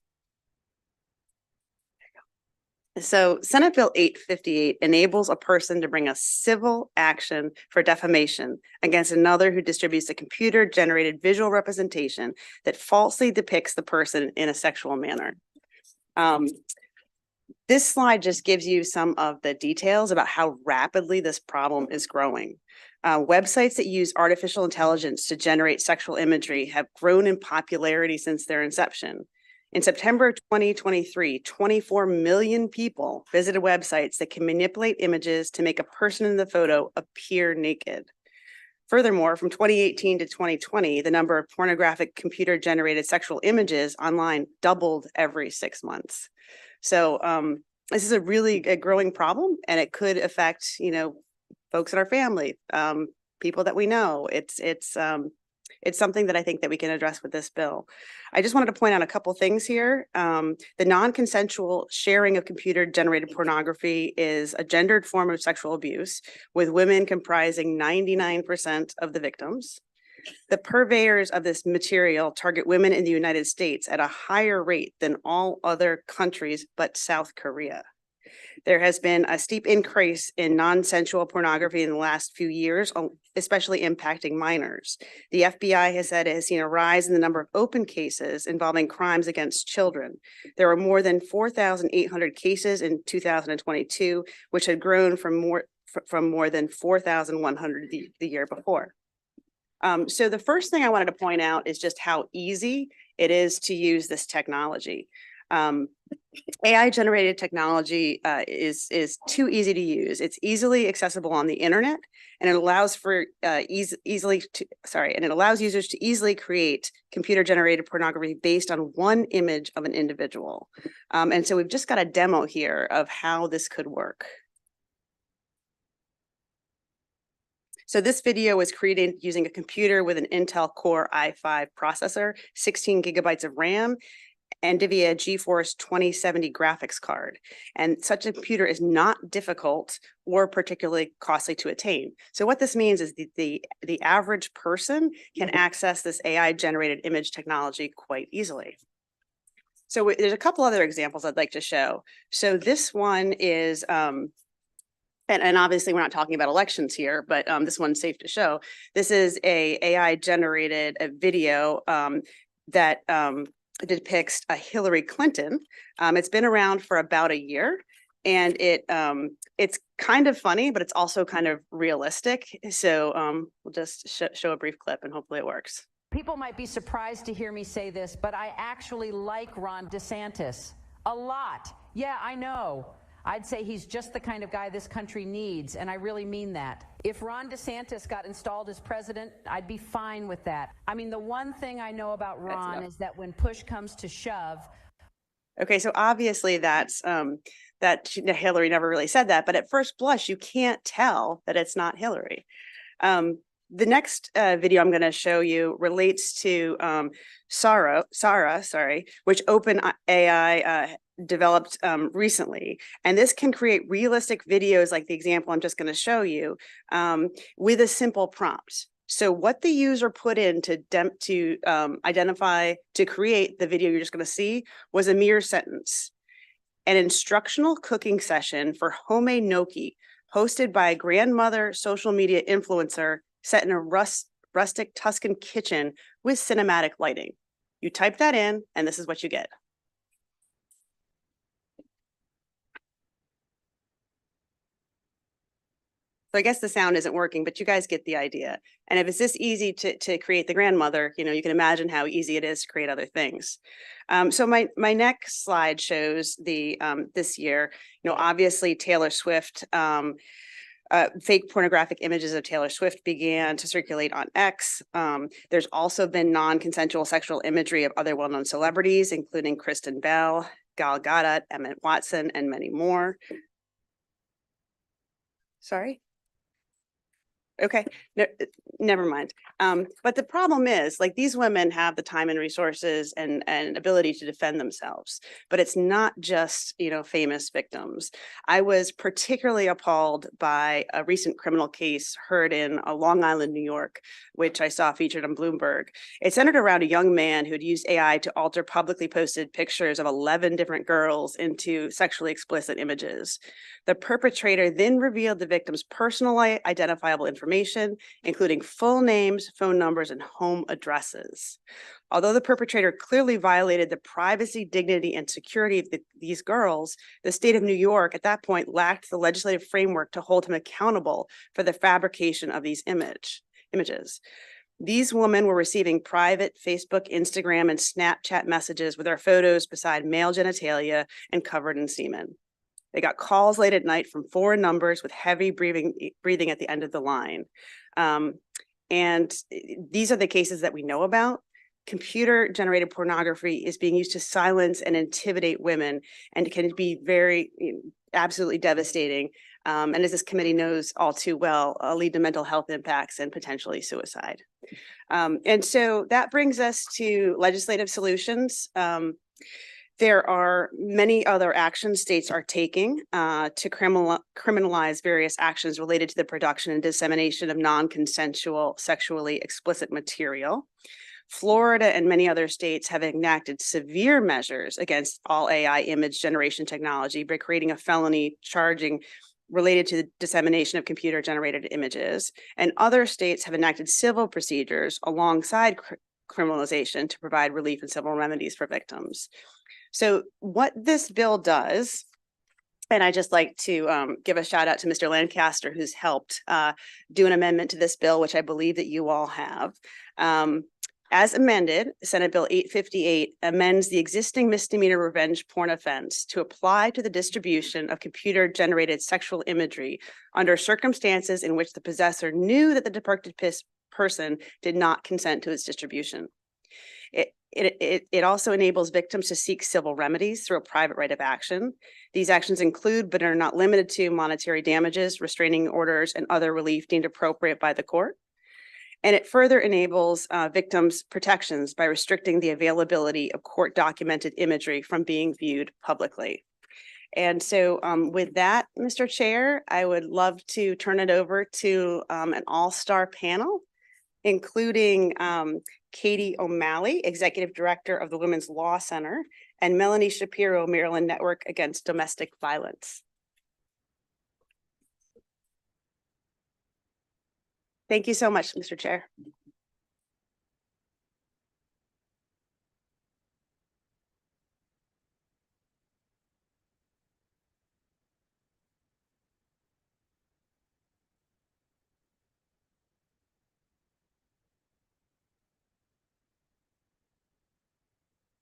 So Senate Bill 858 enables a person to bring a civil action for defamation against another who distributes a computer-generated visual representation that falsely depicts the person in a sexual manner. This slide just gives you some of the details about how rapidly this problem is growing. Websites that use artificial intelligence to generate sexual imagery have grown in popularity since their inception. In September 2023, 24 million people visited websites that can manipulate images to make a person in the photo appear naked. Furthermore, from 2018 to 2020, the number of pornographic computer-generated sexual images online doubled every 6 months. So this is a really growing problem, and it could affect, folks in our family, people that we know. It's It's something that I think that we can address with this bill. I just wanted to point out a couple things here. The non-consensual sharing of computer-generated pornography is a gendered form of sexual abuse, with women comprising 99% of the victims. The purveyors of this material target women in the United States at a higher rate than all other countries but South Korea. There has been a steep increase in non-consensual pornography in the last few years, especially impacting minors. The FBI has said it has seen a rise in the number of open cases involving crimes against children. There were more than 4,800 cases in 2022, which had grown from more than 4,100 the year before. So the first thing I wanted to point out is just how easy it is to use this technology. AI generated technology is too easy to use. It's easily accessible on the internet, and it allows for it allows users to easily create computer generated pornography based on one image of an individual. And so we've just got a demo here of how this could work. So this video was created using a computer with an Intel Core i5 processor, 16 gigabytes of RAM, NVIDIA GeForce 2070 graphics card. And such a computer is not difficult or particularly costly to attain. So what this means is the average person can access this AI generated image technology quite easily. So there's a couple other examples I'd like to show. So this one is, and obviously we're not talking about elections here, but this one's safe to show. This is a AI generated video that depicts a Hillary Clinton. It's been around for about a year, and it's kind of funny, but it's also kind of realistic. So we'll just show a brief clip and hopefully it works. People might be surprised to hear me say this, but I actually like Ron DeSantis a lot. Yeah, I know. I'd say he's just the kind of guy this country needs, and I really mean that. If Ron DeSantis got installed as president, I'd be fine with that. I mean, the one thing I know about Ron is that when push comes to shove. Okay, so obviously that Hillary never really said that, but at first blush, you can't tell that it's not Hillary. The next video I'm going to show you relates to Sarah, which OpenAI developed recently. And this can create realistic videos like the example I'm just going to show you with a simple prompt. So what the user put in to create the video you're just going to see was a mere sentence. An instructional cooking session for homemade gnocchi hosted by a grandmother social media influencer set in a rustic Tuscan kitchen with cinematic lighting. You type that in and this is what you get. So I guess the sound isn't working, but you guys get the idea. And if it's this easy to create the grandmother, you can imagine how easy it is to create other things. So my next slide shows the this year, obviously Taylor Swift, fake pornographic images of Taylor Swift began to circulate on X. There's also been non-consensual sexual imagery of other well-known celebrities, including Kristen Bell, Gal Gadot, Emmett Watson, and many more. Sorry. Okay, no, never mind. But the problem is, like, these women have the time and resources and ability to defend themselves, but it's not just, famous victims. I was particularly appalled by a recent criminal case heard in Long Island, New York, which I saw featured on Bloomberg. It centered around a young man who had used AI to alter publicly posted pictures of 11 different girls into sexually explicit images. The perpetrator then revealed the victim's personally identifiable information, including full names, phone numbers, and home addresses. Although the perpetrator clearly violated the privacy, dignity, and security of these girls, the state of New York at that point lacked the legislative framework to hold him accountable for the fabrication of these images. These women were receiving private Facebook, Instagram, and Snapchat messages with their photos beside male genitalia and covered in semen. They got calls late at night from foreign numbers with heavy breathing at the end of the line. And these are the cases that we know about. Computer-generated pornography is being used to silence and intimidate women and can be very, absolutely devastating. And as this committee knows all too well, lead to mental health impacts and potentially suicide. And so that brings us to legislative solutions. There are many other actions states are taking to criminalize various actions related to the production and dissemination of non-consensual sexually explicit material. Florida and many other states have enacted severe measures against all AI image generation technology by creating a felony charging related to the dissemination of computer generated images. And other states have enacted civil procedures alongside criminalization to provide relief and civil remedies for victims. So what this bill does, and I just like to give a shout out to Mr. Lancaster, who's helped do an amendment to this bill, which I believe that you all have. As amended, Senate Bill 858 amends the existing misdemeanor revenge porn offense to apply to the distribution of computer-generated sexual imagery under circumstances in which the possessor knew that the depicted person did not consent to its distribution. It also enables victims to seek civil remedies through a private right of action. These actions include, but are not limited to, monetary damages, restraining orders, and other relief deemed appropriate by the court. And it further enables victims' protections by restricting the availability of court-documented imagery from being viewed publicly. And so with that, Mr. Chair, I would love to turn it over to an all-star panel, including Katie O'Malley, Executive Director of the Women's Law Center, and Melanie Shapiro, Maryland Network Against Domestic Violence. Thank you so much, Mr. Chair.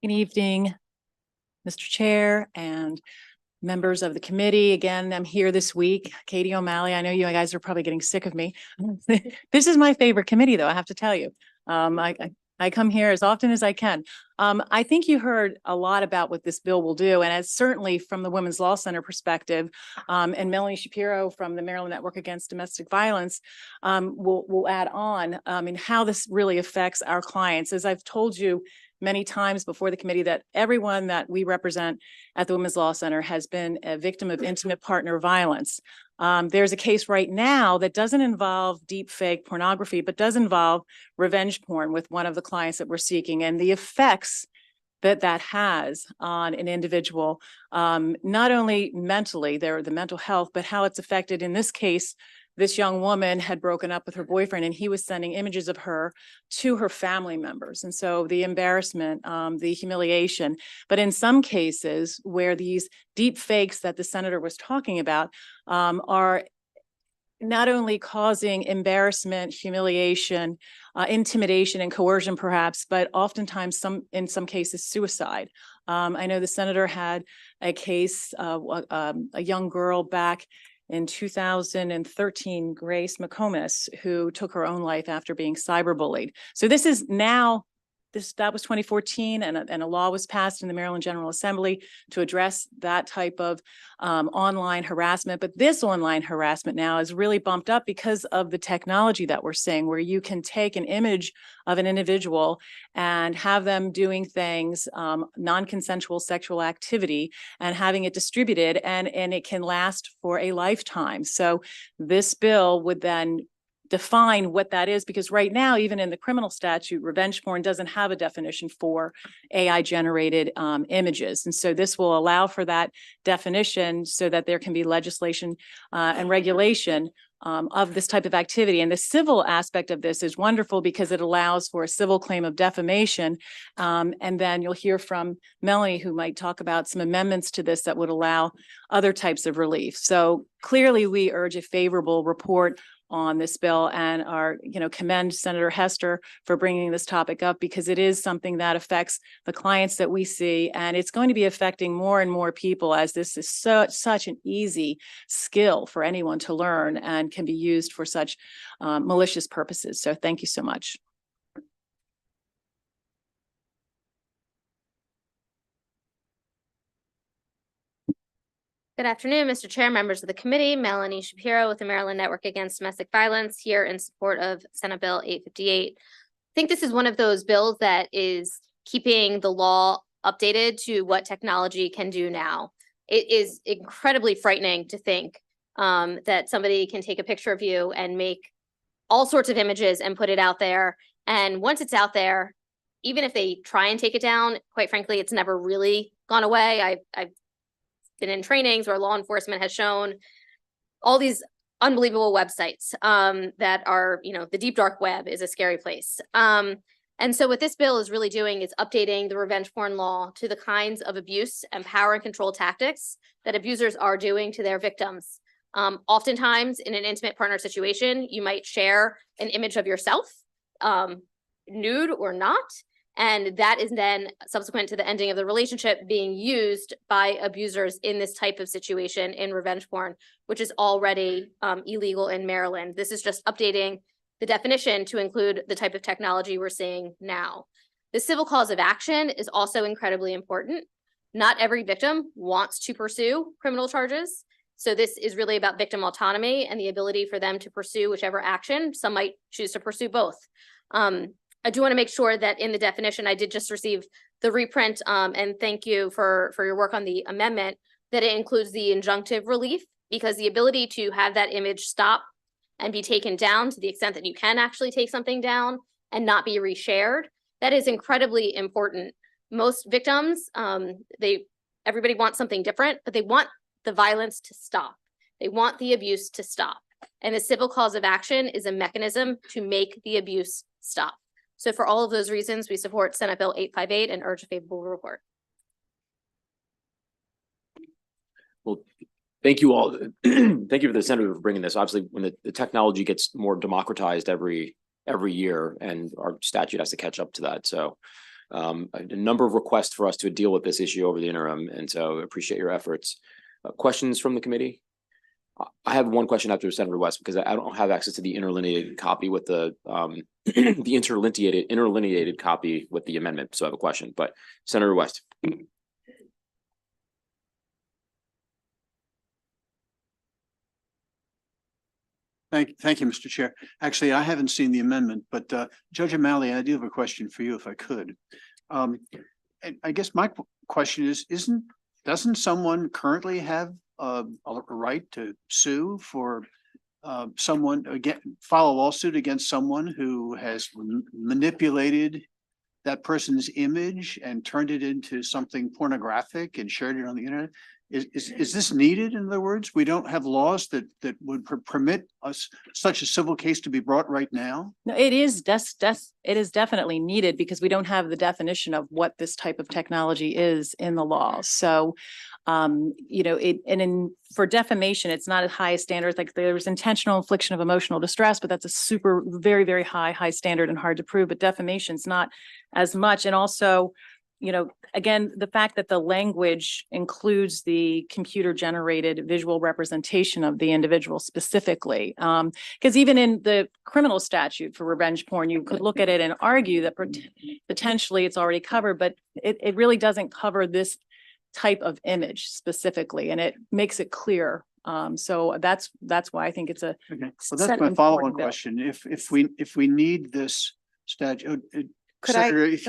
Good evening, Mr. Chair and members of the committee. Again, I'm here this week. Katie O'Malley, I know you guys are probably getting sick of me. This is my favorite committee, though, I have to tell you. I come here as often as I can. I think you heard a lot about what this bill will do, and it's certainly from the Women's Law Center perspective, and Melanie Shapiro from the Maryland Network Against Domestic Violence will add on in how this really affects our clients. As I've told you many times before the committee, that everyone that we represent at the Women's Law Center has been a victim of intimate partner violence. There's a case right now that doesn't involve deep fake pornography, but does involve revenge porn with one of the clients that we're seeking, and the effects that that has on an individual, not only mentally, the mental health, but how it's affected. In this case, this young woman had broken up with her boyfriend, and he was sending images of her to her family members. And so the embarrassment, the humiliation, but in some cases where these deep fakes that the senator was talking about are not only causing embarrassment, humiliation, intimidation and coercion perhaps, but oftentimes in some cases suicide. I know the senator had a case, a young girl back in 2013, Grace McComas, who took her own life after being cyberbullied. So this is now, that was 2014, and a law was passed in the Maryland General Assembly to address that type of online harassment. But this online harassment now is really bumped up because of the technology that we're seeing, where you can take an image of an individual and have them doing things, non-consensual sexual activity, and having it distributed, and it can last for a lifetime. So this bill would then define what that is, because right now, even in the criminal statute, revenge porn doesn't have a definition for AI generated images. And so this will allow for that definition so that there can be legislation and regulation of this type of activity. And the civil aspect of this is wonderful because it allows for a civil claim of defamation. And then you'll hear from Melanie, who might talk about some amendments to this that would allow other types of relief. So clearly we urge a favorable report on this bill, and commend Senator Hester for bringing this topic up, because it is something that affects the clients that we see, and it's going to be affecting more and more people, as this is such an easy skill for anyone to learn and can be used for such malicious purposes. So thank you so much. Good afternoon, Mr. Chair, members of the committee. Melanie Shapiro with the Maryland Network Against Domestic Violence here in support of Senate Bill 858. I think this is one of those bills that is keeping the law updated to what technology can do now. It is incredibly frightening to think that somebody can take a picture of you and make all sorts of images and put it out there. And once it's out there, even if they try and take it down, quite frankly, it's never really gone away. I've been in trainings where law enforcement has shown all these unbelievable websites that are, the deep dark web is a scary place. And so what this bill is really doing is updating the revenge porn law to the kinds of abuse and power and control tactics that abusers are doing to their victims. Oftentimes in an intimate partner situation, you might share an image of yourself, nude or not. And that is then subsequent to the ending of the relationship being used by abusers in this type of situation in revenge porn, which is already illegal in Maryland. This is just updating the definition to include the type of technology we're seeing now. The civil cause of action is also incredibly important. Not every victim wants to pursue criminal charges. So this is really about victim autonomy and the ability for them to pursue whichever action. Some might choose to pursue both. I do want to make sure that in the definition, I did just receive the reprint, and thank you for your work on the amendment, that it includes the injunctive relief, because the ability to have that image stop and be taken down to the extent that you can actually take something down and not be reshared, that is incredibly important. Most victims, everybody wants something different, but they want the violence to stop. They want the abuse to stop. And the civil cause of action is a mechanism to make the abuse stop. So for all of those reasons, we support Senate Bill 858 and urge a favorable report. Well, thank you all. Thank you for the senator for bringing this. Obviously, when the technology gets more democratized every year, and our statute has to catch up to that. So a number of requests for us to deal with this issue over the interim. And so I appreciate your efforts. Questions from the committee? I have one question after Senator West, because I don't have access to the interlineated copy with the the interlineated copy with the amendment. So I have a question, but Senator West. Thank you, Mr. Chair. Actually, I haven't seen the amendment, but Judge O'Malley, I do have a question for you if I could. And I guess my question is, doesn't someone currently have a right to sue for someone, file a lawsuit against someone who has manipulated that person's image and turned it into something pornographic and shared it on the internet? Is this needed? In other words, we don't have laws that would permit us such a civil case to be brought right now? No, it is definitely needed, because we don't have the definition of what this type of technology is in the law. So, for defamation, it's not as high a standard. Like, there's intentional infliction of emotional distress, but that's a very, very high standard and hard to prove. But defamation's not as much. And also, again, the fact that the language includes the computer generated visual representation of the individual specifically. Because even in the criminal statute for revenge porn, you could look at it and argue that potentially it's already covered, but it really doesn't cover this type of image specifically, and it makes it clear. So that's why I think it's a. Okay. So that's my follow-on question. If we need this statute, Senator, if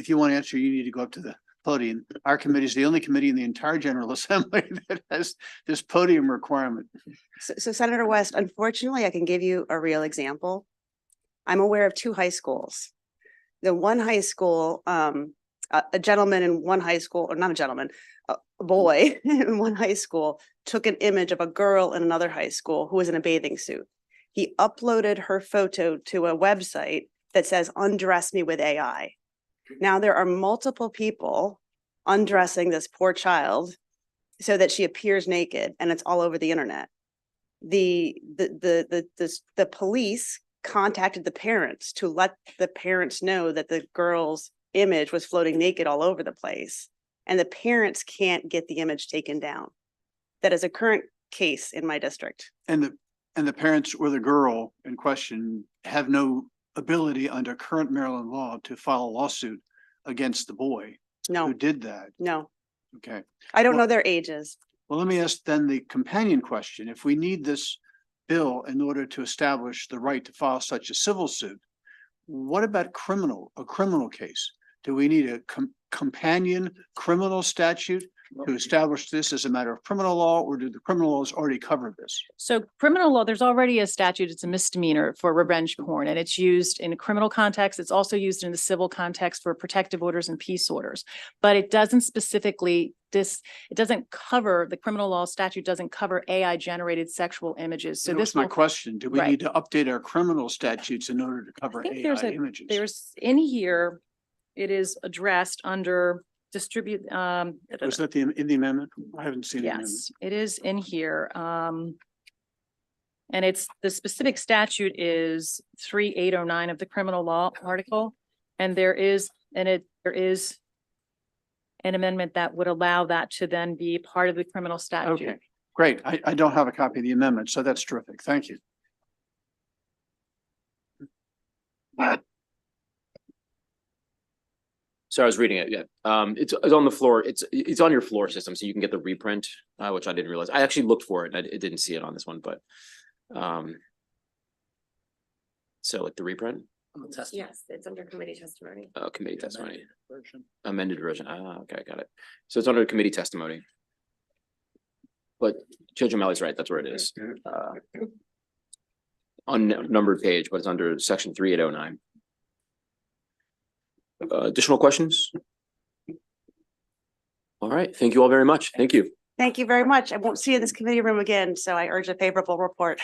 you want to answer, you need to go up to the podium. Our committee is the only committee in the entire General Assembly that has this podium requirement. So Senator West, unfortunately, I can give you a real example. I'm aware of two high schools. The one high school, a gentleman in one high school, or not a gentleman, a boy in one high school took an image of a girl in another high school who was in a bathing suit. He uploaded her photo to a website that says, "Undress me with AI." Now there are multiple people undressing this poor child so that she appears naked, and it's all over the internet. The police contacted the parents to let the parents know that the girl's image was floating naked all over the place, and the parents can't get the image taken down. That is a current case in my district. And the parents or the girl in question have no ability under current Maryland law to file a lawsuit against the boy who did that. No. Okay. I don't know their ages. Well, let me ask then the companion question. If we need this bill in order to establish the right to file such a civil suit, what about a criminal case? Do we need a companion criminal statute to establish this as a matter of criminal law, or do the criminal laws already cover this? So criminal law, there's already a statute, it's a misdemeanor for revenge porn, and it's used in a criminal context. It's also used in the civil context for protective orders and peace orders. But it doesn't specifically, it doesn't cover, the criminal law statute doesn't cover AI generated sexual images. So That this was my will, question. Do we right. need to update our criminal statutes in order to cover I think AI images? there's in here, it is addressed under distribute, Was that in the amendment? I haven't seen the amendment. yes, it is in here. And it's, the specific statute is 3809 of the criminal law article. And there is an amendment that would allow that to then be part of the criminal statute. Okay, great. I don't have a copy of the amendment, so that's terrific. Thank you. So I was reading it, yeah. It's on the floor. It's on your floor system, so you can get the reprint, which I didn't realize. I actually looked for it and I didn't see it on this one, but so like the reprint? Yes, it's under committee testimony. Oh, committee testimony. Amended version. Ah, okay, got it. So it's under committee testimony. But Judge O'Malley's right, that's where it is. Unnumbered page, but it's under section 3809. Additional questions? All right, thank you all very much. Thank you. Thank you very much. I won't see you in this committee room again, so I urge a favorable report.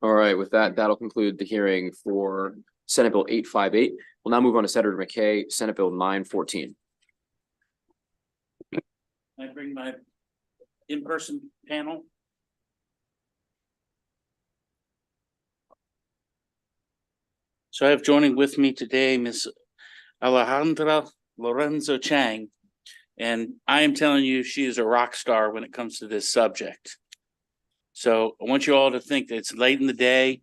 All right, with that, that'll conclude the hearing for Senate Bill 858. We'll now move on to Senator McKay, Senate Bill 914. I bring my in-person panel. So I have joining with me today, Ms. Alejandra Lorenzo Chang. And I am telling you, she is a rock star when it comes to this subject. So I want you all to think that it's late in the day,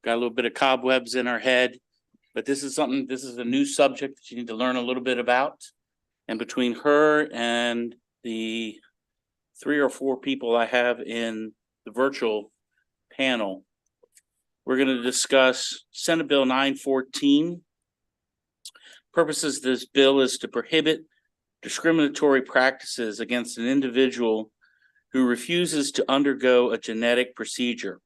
got a little bit of cobwebs in our head, but this is a new subject that you need to learn a little bit about. And between her and the 3 or 4 people I have in the virtual panel, we're going to discuss Senate Bill 914. Purposes of this bill is to prohibit discriminatory practices against an individual who refuses to undergo a genetic procedure.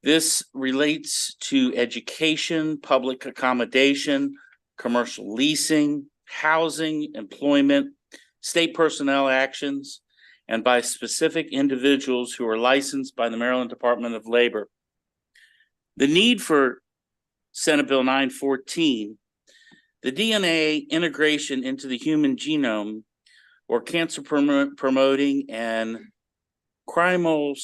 This relates to education, public accommodation, commercial leasing, housing, employment, state personnel actions, and by specific individuals who are licensed by the Maryland Department of Labor. The need for Senate Bill 914, the DNA integration into the human genome, or cancer promoting and chromosomal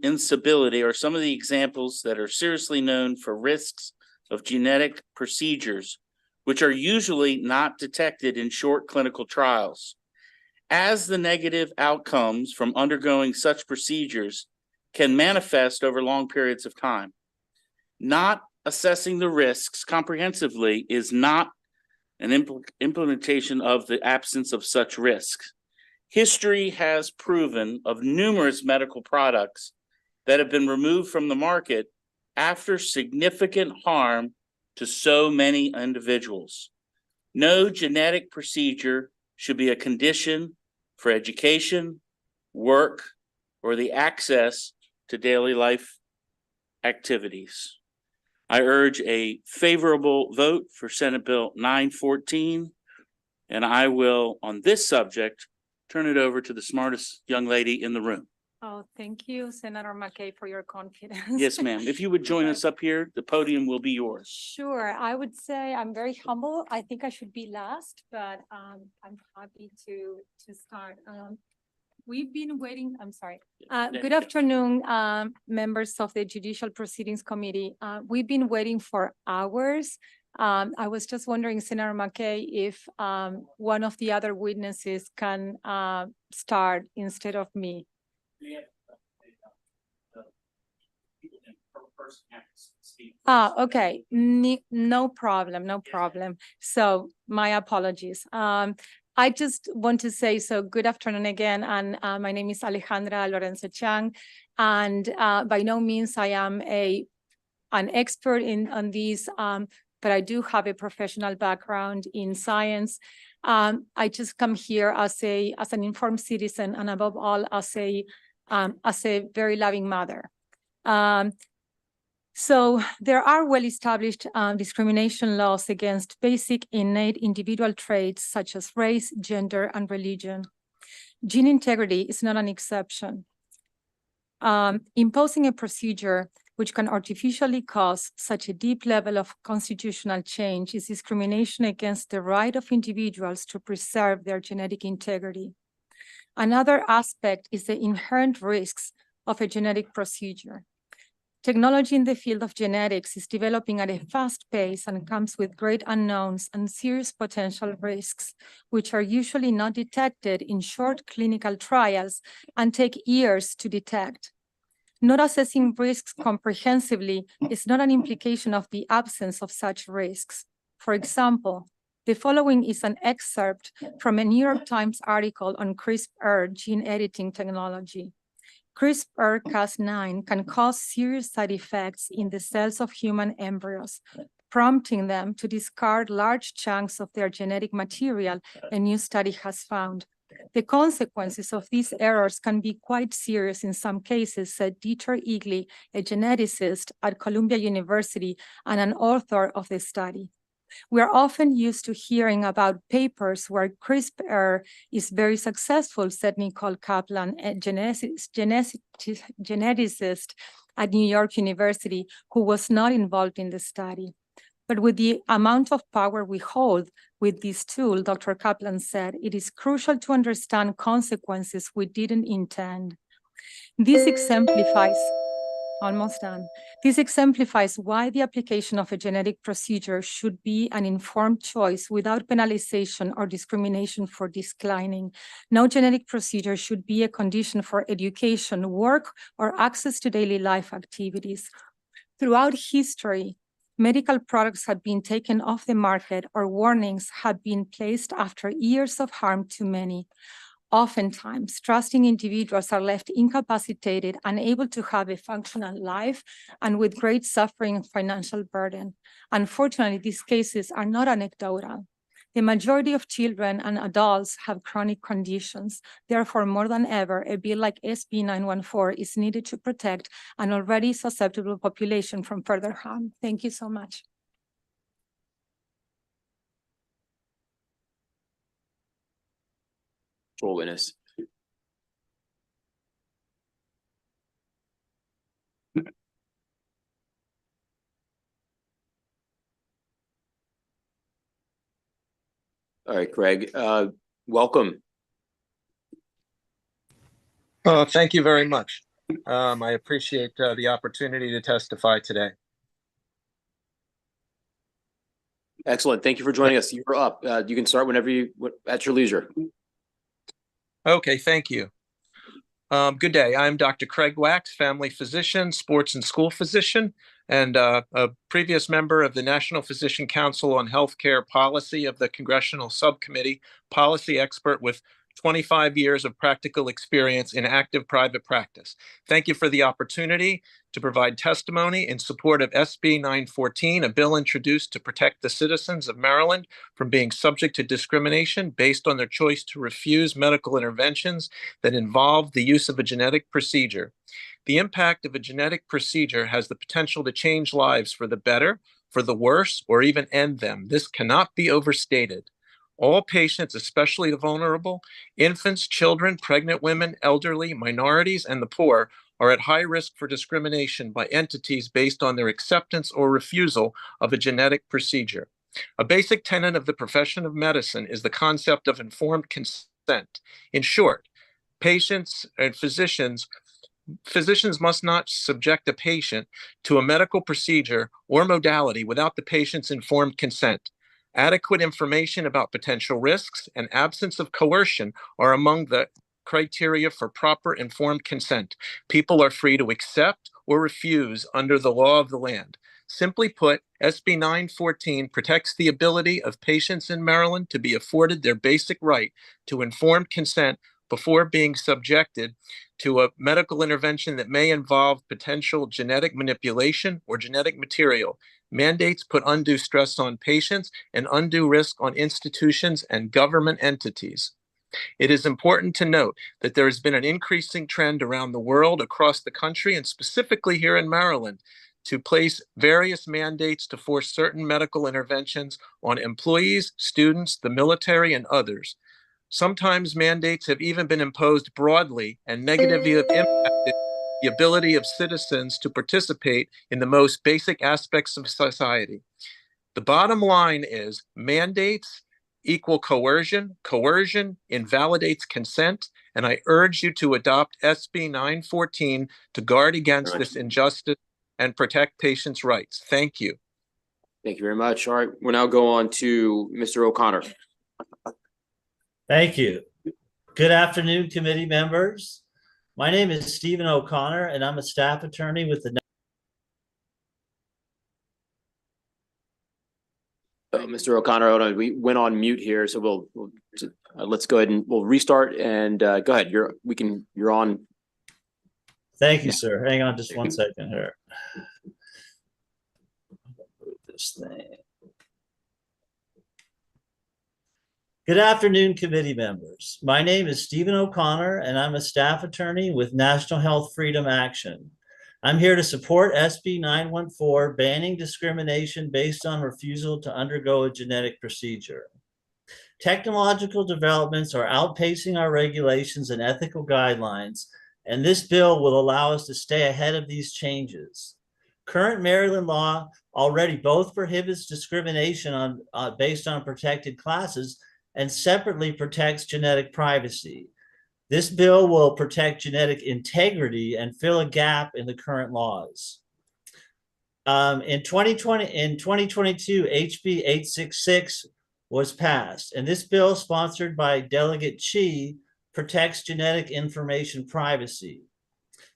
instability are some of the examples that are seriously known for risks of genetic procedures, which are usually not detected in short clinical trials. As the negative outcomes from undergoing such procedures can manifest over long periods of time, not assessing the risks comprehensively is not an implementation of the absence of such risks. History has proven of numerous medical products that have been removed from the market after significant harm to so many individuals. No genetic procedure should be a condition for education, work, or the access to daily life activities. I urge a favorable vote for Senate Bill 914, and I will, on this subject, turn it over to the smartest young lady in the room. Oh, thank you, Senator McKay, for your confidence. Yes, ma'am. If you would join us up here, the podium will be yours. Sure, I would say I'm very humble. I think I should be last, but I'm happy to start. We've been waiting, I'm sorry. Good afternoon, members of the Judicial Proceedings Committee. We've been waiting for hours. I was just wondering, Senator McKay, if one of the other witnesses can start instead of me. person have to speak. Okay, no problem, no problem. So my apologies. I just want to say, so good afternoon again, and my name is Alejandra Lorenzo Chang, and by no means I am an expert on these, but I do have a professional background in science. I just come here as an informed citizen, and above all, as a very loving mother. So there are well-established discrimination laws against basic innate individual traits such as race, gender, and religion. Gene integrity is not an exception. Imposing a procedure which can artificially cause such a deep level of constitutional change is discrimination against the right of individuals to preserve their genetic integrity. Another aspect is the inherent risks of a genetic procedure. Technology in the field of genetics is developing at a fast pace and comes with great unknowns and serious potential risks, which are usually not detected in short clinical trials and take years to detect. Not assessing risks comprehensively is not an implication of the absence of such risks. For example, the following is an excerpt from a New York Times article on CRISPR gene editing technology. CRISPR-Cas9 can cause serious side effects in the cells of human embryos, prompting them to discard large chunks of their genetic material, a new study has found. The consequences of these errors can be quite serious in some cases, said Dieter Egli, a geneticist at Columbia University and an author of the study. We are often used to hearing about papers where CRISPR is very successful, said Nicole Kaplan, a geneticist at New York University, who was not involved in the study. But with the amount of power we hold with this tool, Dr. Kaplan said, it is crucial to understand consequences we didn't intend. This exemplifies Almost done. This exemplifies why the application of a genetic procedure should be an informed choice without penalization or discrimination for declining. No genetic procedure should be a condition for education, work, or access to daily life activities. Throughout history, medical products have been taken off the market or warnings have been placed after years of harm to many. Oftentimes, trusting individuals are left incapacitated, unable to have a functional life, and with great suffering and financial burden. Unfortunately, these cases are not anecdotal. The majority of children and adults have chronic conditions. Therefore, more than ever, a bill like SB 914 is needed to protect an already susceptible population from further harm. Thank you so much. Witness. All right, Craig, welcome. Thank you very much. I appreciate the opportunity to testify today. Excellent. Thank you for joining us. You're up. You can start whenever at your leisure. Okay, thank you. Good day. I'm Dr. Craig Wax, family physician, sports and school physician, and a previous member of the National Physician Council on Healthcare Policy of the Congressional Subcommittee, policy expert with 25 years of practical experience in active private practice. Thank you for the opportunity to provide testimony in support of SB 914, a bill introduced to protect the citizens of Maryland from being subject to discrimination based on their choice to refuse medical interventions that involve the use of a genetic procedure. The impact of a genetic procedure has the potential to change lives for the better, for the worse, or even end them. This cannot be overstated. All patients, especially the vulnerable, infants, children, pregnant women, elderly, minorities, and the poor, are at high risk for discrimination by entities based on their acceptance or refusal of a genetic procedure. A basic tenet of the profession of medicine is the concept of informed consent. In short, patients and physicians must not subject a patient to a medical procedure or modality without the patient's informed consent. Adequate information about potential risks and absence of coercion are among the criteria for proper informed consent. People are free to accept or refuse under the law of the land. Simply put, SB 914 protects the ability of patients in Maryland to be afforded their basic right to informed consent before being subjected to a medical intervention that may involve potential genetic manipulation or genetic material. Mandates put undue stress on patients and undue risk on institutions and government entities. It is important to note that there has been an increasing trend around the world, across the country, and specifically here in Maryland, to place various mandates to force certain medical interventions on employees, students, the military, and others. Sometimes mandates have even been imposed broadly and negatively have impacted the ability of citizens to participate in the most basic aspects of society. The bottom line is mandates equal coercion. Coercion invalidates consent, and I urge you to adopt SB 914 to guard against this injustice and protect patients' rights. Thank you. Thank you very much. All right, we'll now go on to Mr. O'Connor. Thank you. Good afternoon, committee members. My name is Stephen O'Connor, and I'm a staff attorney with the Mr. O'Connor, hold on. We went on mute here, so let's go ahead and we'll restart and go ahead. You're on. Thank you, sir. Hang on just 1 second here. Move this thing. Good afternoon, committee members. My name is Stephen O'Connor, and I'm a staff attorney with National Health Freedom Action. I'm here to support SB 914, banning discrimination based on refusal to undergo a genetic procedure. Technological developments are outpacing our regulations and ethical guidelines, and this bill will allow us to stay ahead of these changes. Current Maryland law already both prohibits discrimination based on protected classes and separately protects genetic privacy. This bill will protect genetic integrity and fill a gap in the current laws. In 2022, HB 866 was passed, and this bill, sponsored by Delegate Chi, protects genetic information privacy.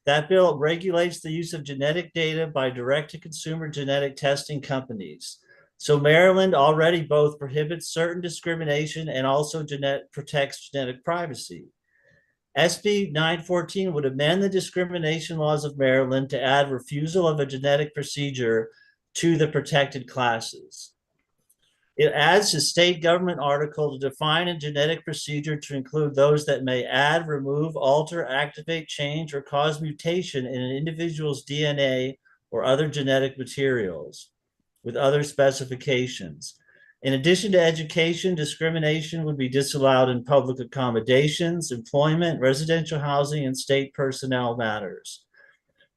That bill regulates the use of genetic data by direct-to-consumer genetic testing companies. So Maryland already both prohibits certain discrimination and also protects genetic privacy. SB 914 would amend the discrimination laws of Maryland to add refusal of a genetic procedure to the protected classes. It adds a state government article to define a genetic procedure to include those that may add, remove, alter, activate, change, or cause mutation in an individual's DNA or other genetic materials with other specifications. In addition to education, discrimination would be disallowed in public accommodations, employment, residential housing, and state personnel matters.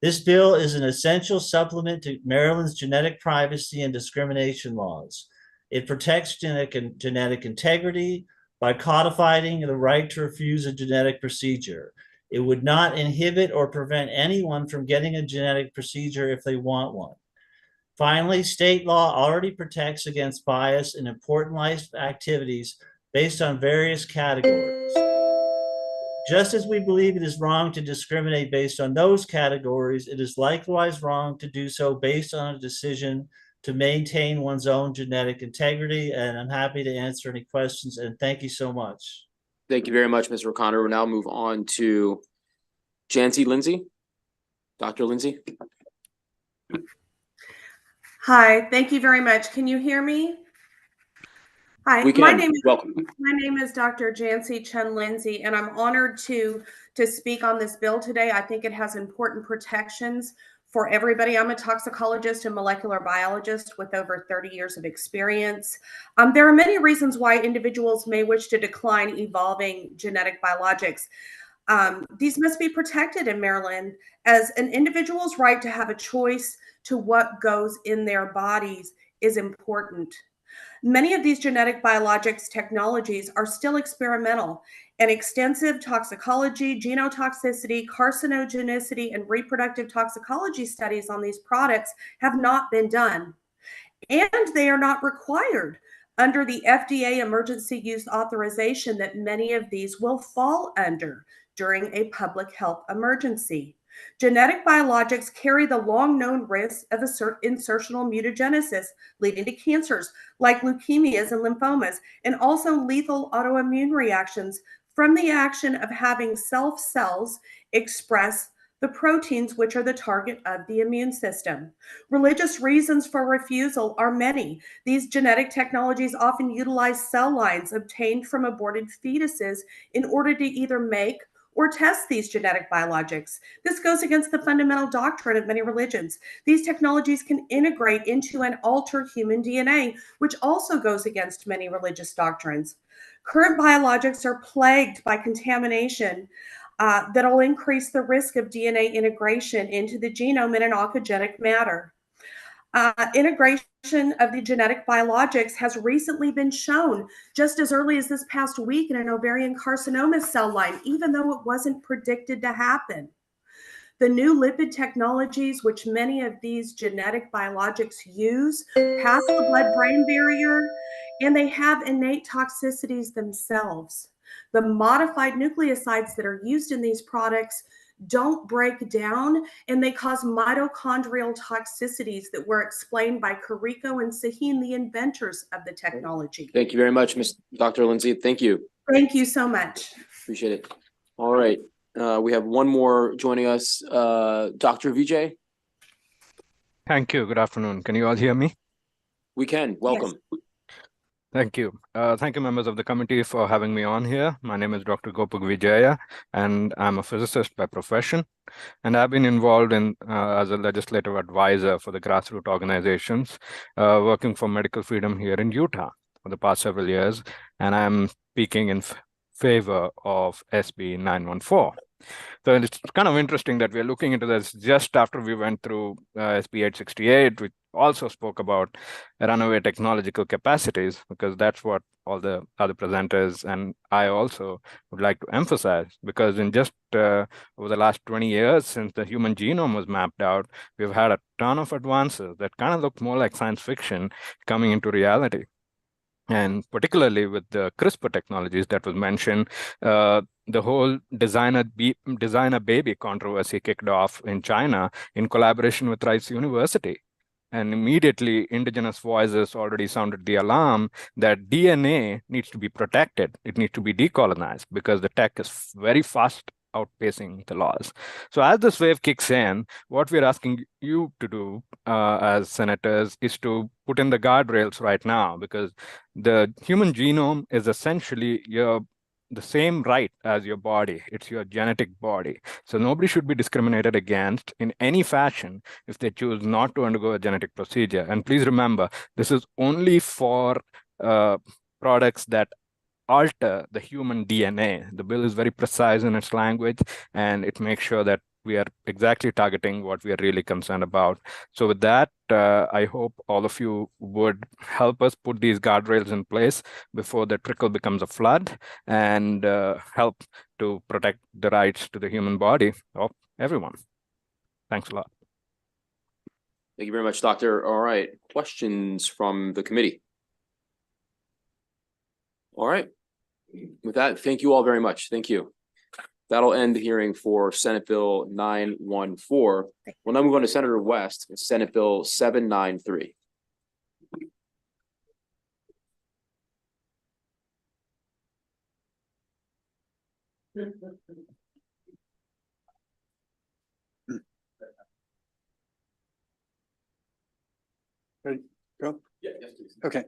This bill is an essential supplement to Maryland's genetic privacy and discrimination laws. It protects genetic integrity by codifying the right to refuse a genetic procedure. It would not inhibit or prevent anyone from getting a genetic procedure if they want one. Finally, state law already protects against bias in important life activities based on various categories. Just as we believe it is wrong to discriminate based on those categories, it is likewise wrong to do so based on a decision to maintain one's own genetic integrity. And I'm happy to answer any questions, and thank you so much. Thank you very much, Mr. O'Connor. We'll now move on to Jancy Lindsay. Dr. Lindsay. Hi, thank you very much. Can you hear me? Hi, Welcome. My name is Dr. Jancy Chen Lindsay, and I'm honored to speak on this bill today. I think it has important protections for everybody. I'm a toxicologist and molecular biologist with over 30 years of experience. There are many reasons why individuals may wish to decline evolving genetic biologics. These must be protected in Maryland, as an individual's right to have a choice to what goes in their bodies is important. Many of these genetic biologics technologies are still experimental, and extensive toxicology, genotoxicity, carcinogenicity, and reproductive toxicology studies on these products have not been done. And they are not required under the FDA emergency use authorization that many of these will fall under during a public health emergency. Genetic biologics carry the long-known risks of insertional mutagenesis, leading to cancers like leukemias and lymphomas, and also lethal autoimmune reactions from the action of having cells express the proteins which are the target of the immune system. Religious reasons for refusal are many. These genetic technologies often utilize cell lines obtained from aborted fetuses in order to either make or test these genetic biologics. This goes against the fundamental doctrine of many religions. These technologies can integrate into and alter human DNA, which also goes against many religious doctrines. Current biologics are plagued by contamination that'll increase the risk of DNA integration into the genome in an oncogenic matter. Integration of the genetic biologics has recently been shown just as early as this past week in an ovarian carcinoma cell line, even though it wasn't predicted to happen. The new lipid technologies, which many of these genetic biologics use, pass the blood-brain barrier, and they have innate toxicities themselves. The modified nucleosides that are used in these products don't break down, and they cause mitochondrial toxicities that were explained by Carrico and Sahin, the inventors of the technology. Thank you very much, Dr. Lindsay. Thank you. Thank you so much. Appreciate it. All right. We have one more joining us, Dr. Vijay. Thank you. Good afternoon. Can you all hear me? We can. Welcome. Yes. Thank you. Thank you, members of the committee, for having me on here. My name is Dr. Gopuk Vijaya, and I'm a physicist by profession. And I've been involved in as a legislative advisor for the grassroots organizations working for medical freedom here in Utah for the past several years. And I'm speaking in favor of SB 914. So it's kind of interesting that we're looking into this just after we went through SB 868, which also spoke about runaway technological capacities, because that's what all the other presenters and I also would like to emphasize, because in just over the last 20 years since the human genome was mapped out, we've had a ton of advances that kind of look more like science fiction coming into reality. And particularly with the CRISPR technologies that was mentioned, the whole designer baby controversy kicked off in China in collaboration with Rice University. And immediately, indigenous voices already sounded the alarm that DNA needs to be protected. It needs to be decolonized because the tech is very fast outpacing the laws. So as this wave kicks in, what we're asking you to do as senators is to put in the guardrails right now, because the human genome is essentially the same right as your body. It's your genetic body. So nobody should be discriminated against in any fashion if they choose not to undergo a genetic procedure. And please remember, this is only for products that alter the human DNA. The bill is very precise in its language, and it makes sure that we are exactly targeting what we are really concerned about. So with that, I hope all of you would help us put these guardrails in place before the trickle becomes a flood, and help to protect the rights to the human body of everyone. Thanks a lot. Thank you very much, Doctor. All right. Questions from the committee? All right. With that, thank you all very much. Thank you. That'll end the hearing for Senate Bill 914. We'll now move on to Senator West, Senate Bill 793. Ready? Go? Yeah, yes, please. Okay.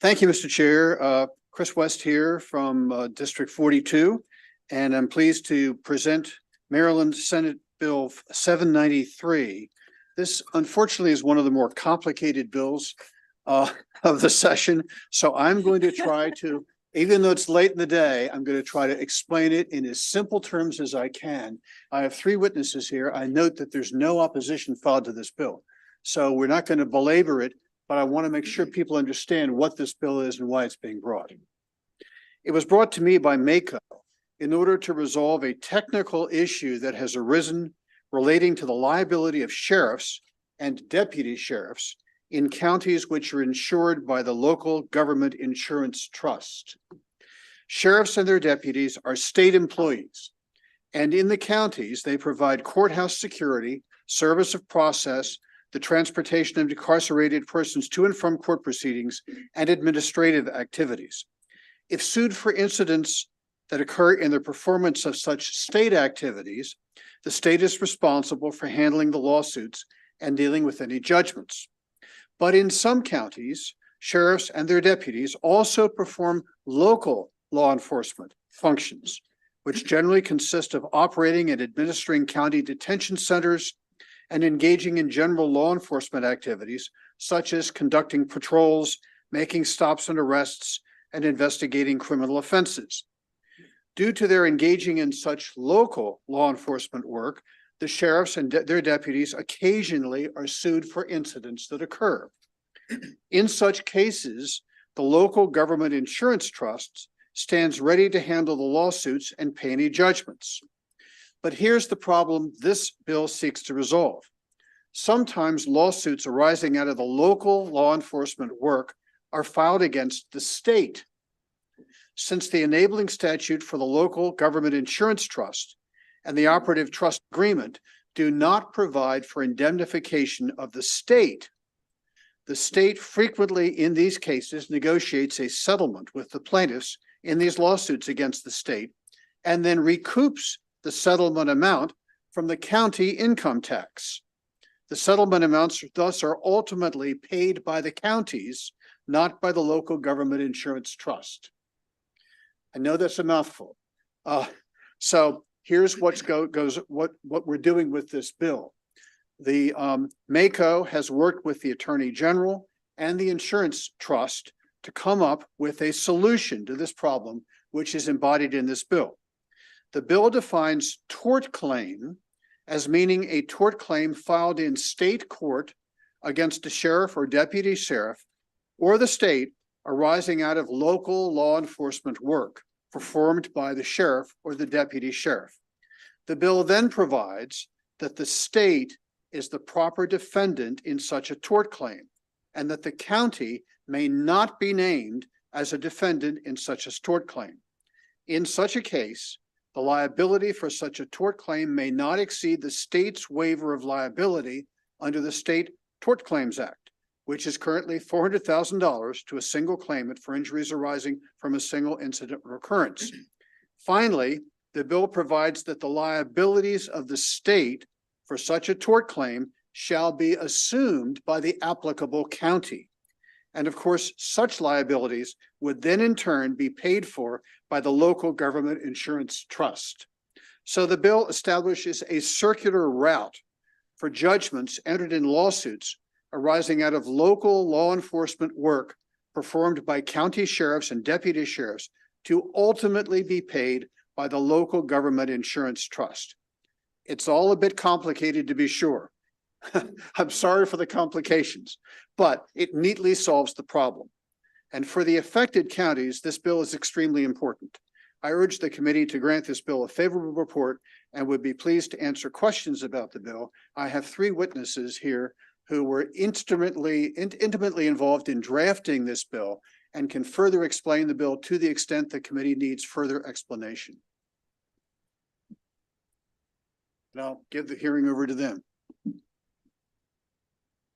Thank you, Mr. Chair. Chris West here from District 42, and I'm pleased to present Maryland Senate Bill 793. This unfortunately is one of the more complicated bills of the session, so I'm going to try to, even though it's late in the day, I'm going to try to explain it in as simple terms as I can. I have three witnesses here. I note that there's no opposition filed to this bill, so we're not going to belabor it, but I want to make sure people understand what this bill is and why it's being brought. It was brought to me by MACO in order to resolve a technical issue that has arisen relating to the liability of sheriffs and deputy sheriffs in counties which are insured by the local government insurance trust. Sheriffs and their deputies are state employees. And in the counties, they provide courthouse security, service of process, the transportation of incarcerated persons to and from court proceedings, and administrative activities. If sued for incidents that occur in the performance of such state activities, the state is responsible for handling the lawsuits and dealing with any judgments. But in some counties, sheriffs and their deputies also perform local law enforcement functions, which generally consist of operating and administering county detention centers and engaging in general law enforcement activities, such as conducting patrols, making stops and arrests, and investigating criminal offenses. Due to their engaging in such local law enforcement work, the sheriffs and their deputies occasionally are sued for incidents that occur. In such cases, the local government insurance trust stands ready to handle the lawsuits and pay any judgments. But here's the problem this bill seeks to resolve. Sometimes lawsuits arising out of the local law enforcement work are filed against the state. Since the enabling statute for the local government insurance trust and the operative trust agreement do not provide for indemnification of the state frequently in these cases negotiates a settlement with the plaintiffs in these lawsuits against the state and then recoups the settlement amount from the county income tax. The settlement amounts thus are ultimately paid by the counties, not by the local government insurance trust. I know that's a mouthful. So here's what we're doing with this bill. The MACO has worked with the Attorney General and the insurance trust to come up with a solution to this problem, which is embodied in this bill. The bill defines tort claim as meaning a tort claim filed in state court against a sheriff or deputy sheriff or the state arising out of local law enforcement work performed by the sheriff or the deputy sheriff. The bill then provides that the state is the proper defendant in such a tort claim and that the county may not be named as a defendant in such a tort claim. In such a case, the liability for such a tort claim may not exceed the state's waiver of liability under the State Tort Claims Act, which is currently $400,000 to a single claimant for injuries arising from a single incident or occurrence. Finally, the bill provides that the liabilities of the state for such a tort claim shall be assumed by the applicable county. And of course, such liabilities would then in turn be paid for by the local government insurance trust. So the bill establishes a circular route for judgments entered in lawsuits arising out of local law enforcement work performed by county sheriffs and deputy sheriffs to ultimately be paid by the local government insurance trust. It's all a bit complicated, to be sure. I'm sorry for the complications, but it neatly solves the problem. And for the affected counties, this bill is extremely important. I urge the committee to grant this bill a favorable report and would be pleased to answer questions about the bill. I have three witnesses here who were intimately involved in drafting this bill and can further explain the bill to the extent the committee needs further explanation. And I'll give the hearing over to them.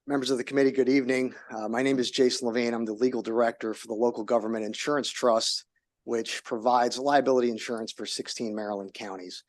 Members of the committee, good evening. My name is Jason Levine. I'm the legal director for the Local Government Insurance Trust, which provides liability insurance for 16 Maryland counties.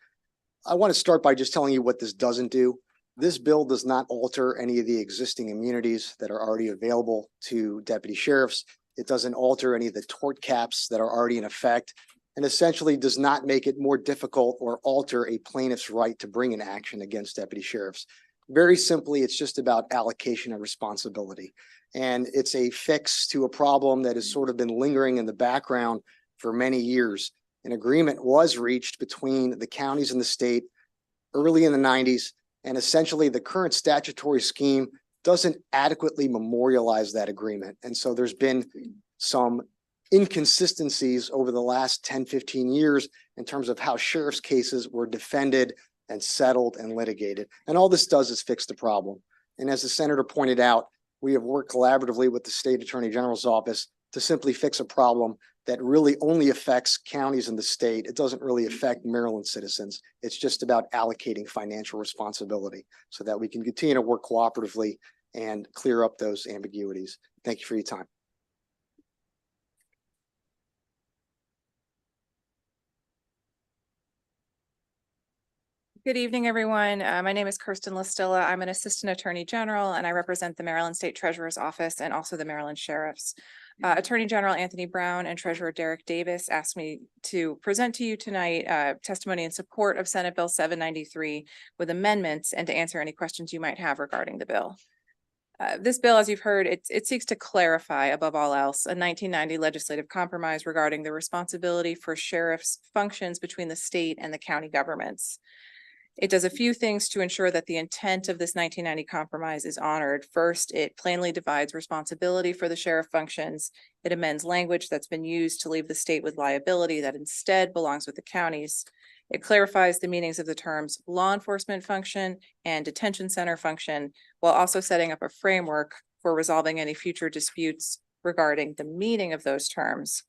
I want to start by just telling you what this doesn't do. This bill does not alter any of the existing immunities that are already available to deputy sheriffs. It doesn't alter any of the tort caps that are already in effect, and essentially does not make it more difficult or alter a plaintiff's right to bring an action against deputy sheriffs. Very simply, it's just about allocation of responsibility. And it's a fix to a problem that has sort of been lingering in the background for many years. An agreement was reached between the counties and the state early in the 90s, and essentially the current statutory scheme doesn't adequately memorialize that agreement. And so there's been some inconsistencies over the last 10, 15 years in terms of how sheriff's cases were defended and settled and litigated. And all this does is fix the problem. And as the senator pointed out, we have worked collaboratively with the state attorney general's office to simply fix a problem that really only affects counties in the state. It doesn't really affect Maryland citizens. It's just about allocating financial responsibility so that we can continue to work cooperatively and clear up those ambiguities. Thank you for your time. Good evening, everyone. My name is Kirsten Listilla. I'm an Assistant Attorney General, and I represent the Maryland State Treasurer's Office and also the Maryland Sheriff's. Attorney General Anthony Brown and Treasurer Derek Davis asked me to present to you tonight testimony in support of Senate Bill 793 with amendments and to answer any questions you might have regarding the bill. This bill, as you've heard, it seeks to clarify, above all else, a 1990 legislative compromise regarding the responsibility for sheriff's functions between the state and the county governments. It does a few things to ensure that the intent of this 1990 compromise is honored. First, it plainly divides responsibility for the sheriff functions. It amends language that's been used to leave the state with liability that instead belongs with the counties. It clarifies the meanings of the terms law enforcement function and detention center function, while also setting up a framework for resolving any future disputes regarding the meaning of those terms.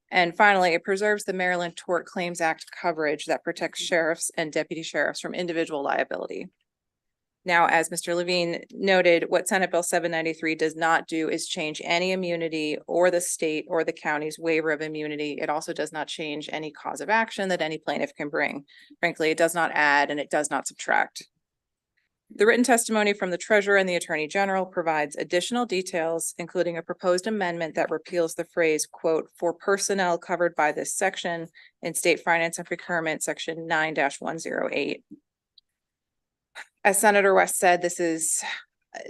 And finally, it preserves the Maryland Tort Claims Act coverage that protects sheriffs and deputy sheriffs from individual liability. Now, as Mr. Levine noted, what Senate Bill 793 does not do is change any immunity or the state or the county's waiver of immunity. It also does not change any cause of action that any plaintiff can bring. Frankly, it does not add and it does not subtract. The written testimony from the Treasurer and the Attorney General provides additional details, including a proposed amendment that repeals the phrase, quote, "for personnel covered by this section" in State Finance and Procurement, Section 9-108. As Senator West said, this is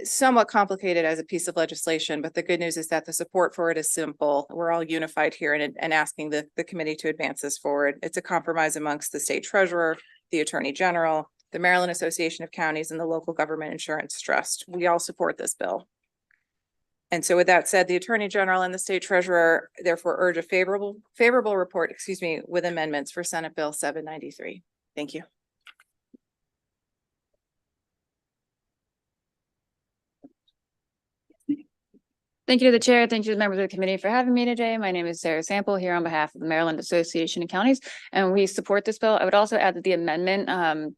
somewhat complicated as a piece of legislation, but the good news is that the support for it is simple. We're all unified here and asking the committee to advance this forward. It's a compromise amongst the State Treasurer, the Attorney General, the Maryland Association of Counties, and the Local Government Insurance Trust. We all support this bill. And so with that said, the Attorney General and the State Treasurer therefore urge a favorable report, with amendments for Senate Bill 793. Thank you. Thank you to the chair. Thank you to the members of the committee for having me today. My name is Sarah Sample here on behalf of the Maryland Association of Counties, and we support this bill. I would also add that the amendment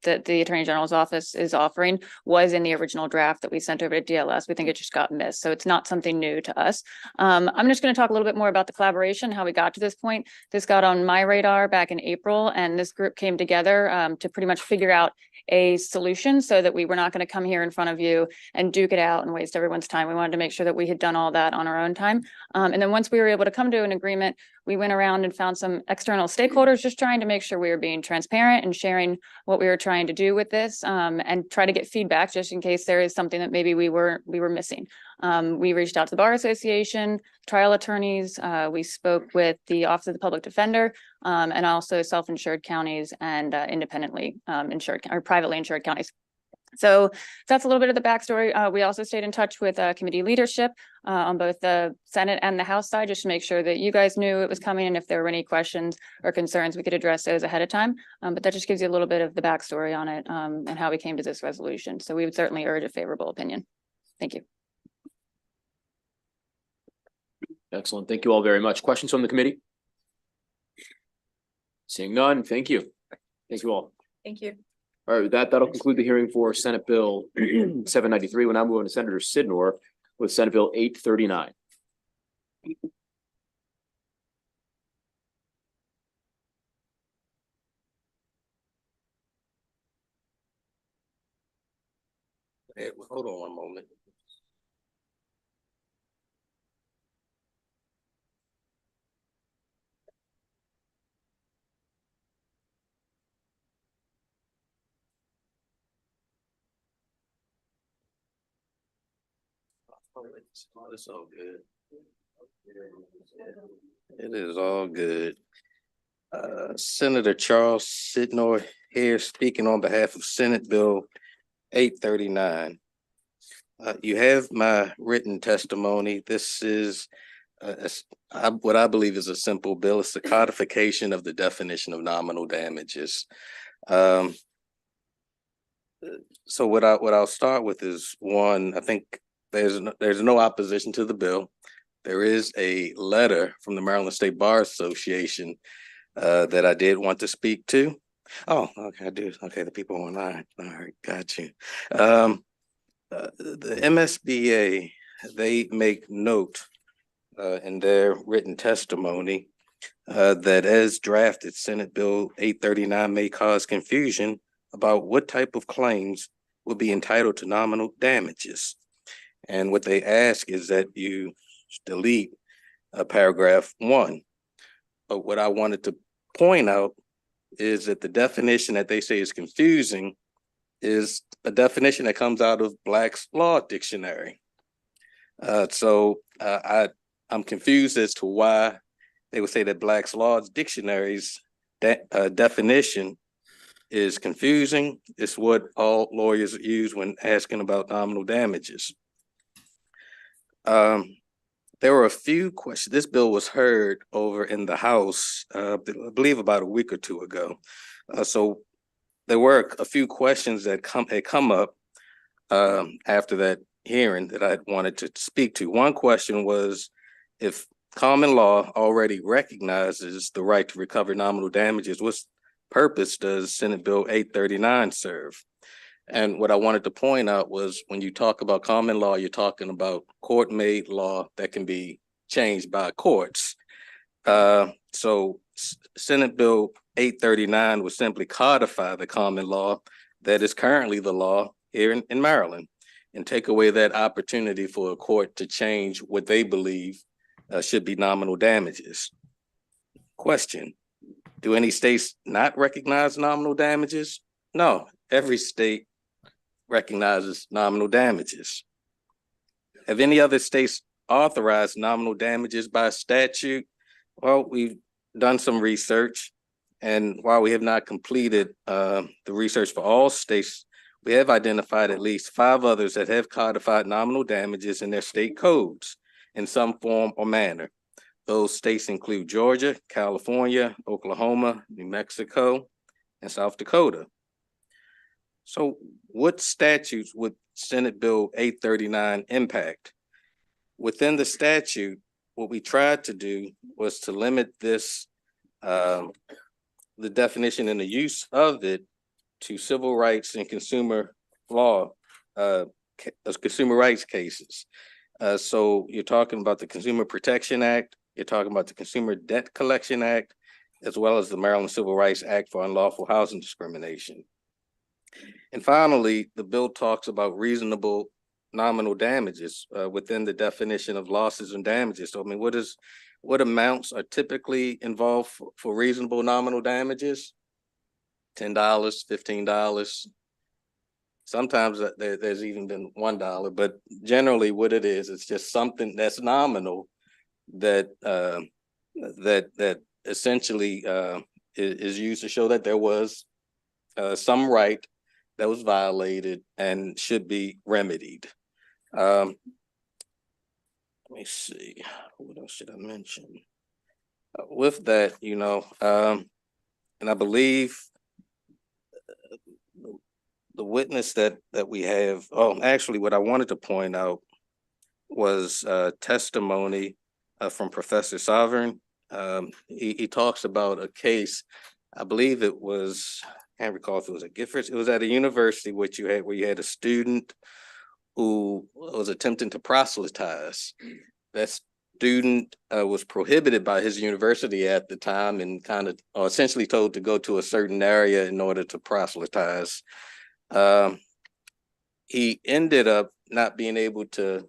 that the Attorney General's office is offering was in the original draft that we sent over to DLS. We think it just got missed, so it's not something new to us. I'm just going to talk a little bit more about the collaboration, how we got to this point. This got on my radar back in April, and this group came together to pretty much figure out a solution so that we were not going to come here in front of you and duke it out and waste everyone's time. We wanted to make sure that we had done all that on our own time. And then once we were able to come to an agreement, we went around and found some external stakeholders, just trying to make sure we were being transparent and sharing what we were trying to do with this, and try to get feedback just in case there is something that maybe we were missing. We reached out to the Bar Association, trial attorneys. We spoke with the Office of the Public Defender, and also self-insured counties and independently insured or privately insured counties. So that's a little bit of the backstory. We also stayed in touch with committee leadership on both the Senate and the House side, just to make sure that you guys knew it was coming, and if there were any questions or concerns, we could address those ahead of time. But that just gives you a little bit of the backstory on it and how we came to this resolution. So we would certainly urge a favorable opinion. Thank you. Excellent. Thank you all very much. Questions from the committee? Seeing none, thank you. Thank you all. Thank you. All right, that'll conclude the hearing for Senate Bill 793. We'll now move on to Senator Sidnor with Senate Bill 839. Hey, hold on one moment. It's all good. It is all good. Senator Charles Sidnor here speaking on behalf of Senate Bill 839. You have my written testimony. This is what I believe is a simple bill. It's the codification of the definition of nominal damages. So what I'll start with is one, I think there's no opposition to the bill. there is a letter from the Maryland State Bar Association that I did want to speak to. Oh, okay, I do. Okay, the people online. All right, got you. The MSBA, they make note in their written testimony that as drafted, Senate Bill 839 may cause confusion about what type of claims will be entitled to nominal damages. And what they ask is that you delete paragraph 1. But what I wanted to point out is that the definition that they say is confusing is a definition that comes out of Black's Law Dictionary. I'm confused as to why they would say that Black's Law Dictionary's definition is confusing. It's what all lawyers use when asking about nominal damages. There were a few questions. This bill was heard over in the House, I believe about a week or two ago. So there were a few questions that had come up after that hearing that I wanted to speak to. One question was, if common law already recognizes the right to recover nominal damages, what purpose does Senate Bill 839 serve? And what I wanted to point out was, when you talk about common law, you're talking about court-made law that can be changed by courts. So Senate Bill 839 would simply codify the common law that is currently the law here in Maryland, and take away that opportunity for a court to change what they believe should be nominal damages. Question: do any states not recognize nominal damages? No, every state recognizes nominal damages. Have any other states authorized nominal damages by statute? Well, we've done some research, and while we have not completed the research for all states, we have identified at least 5 others that have codified nominal damages in their state codes in some form or manner. Those states include Georgia, California, Oklahoma, New Mexico, and South Dakota. So what statutes would Senate Bill 839 impact? Within the statute, what we tried to do was to limit this, the definition and the use of it, to civil rights and consumer law, consumer rights cases. So you're talking about the Consumer Protection Act, you're talking about the Consumer Debt Collection Act, as well as the Maryland Civil Rights Act for unlawful housing discrimination. And finally, the bill talks about reasonable nominal damages within the definition of losses and damages. So I mean, what amounts are typically involved for reasonable nominal damages? $10, $15. Sometimes there's even been $1, but generally what it is, it's just something that's nominal that that essentially is used to show that there was some right that was violated and should be remedied. Let me see, what else should I mention? With that, and I believe the witness that we have, actually what I wanted to point out was testimony from Professor Sovereign. He talks about a case, I believe it was, I can't recall if it was at Giffords, it was at a university where you had a student who was attempting to proselytize. That student was prohibited by his university at the time and essentially told to go to a certain area in order to proselytize. He ended up not being able to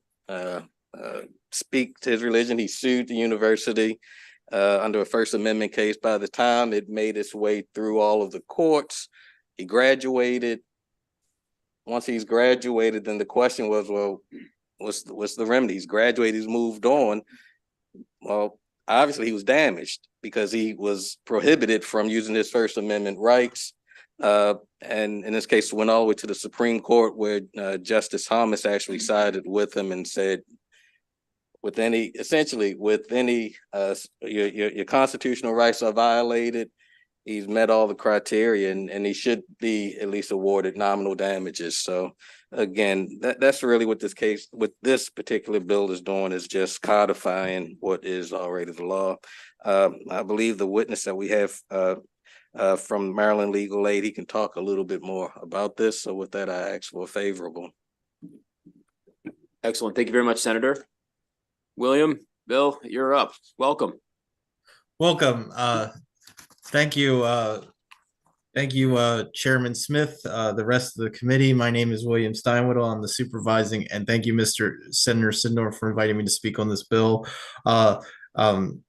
speak to his religion. He sued the university under a First Amendment case. By the time it made its way through all of the courts, he graduated. Once he's graduated, then the question was, well, what's the remedy? He's graduated, he's moved on. Well, obviously he was damaged because he was prohibited from using his First Amendment rights. And in this case, went all the way to the Supreme Court, where Justice Thomas actually sided with him and said, your constitutional rights are violated, he's met all the criteria and he should be at least awarded nominal damages. So again, that's really what this particular bill is doing, is just codifying what is already the law. I believe the witness that we have from Maryland Legal Aid, he can talk a little bit more about this. So with that, I ask for favorable. Excellent. Thank you very much, Senator. William, Bill, you're up. Welcome. Welcome. Thank you. Thank you, Chairman Smith, the rest of the committee. My name is William Steinwittle. I'm the supervising, and thank you, Mr. Senator Sidnor, for inviting me to speak on this bill. I'm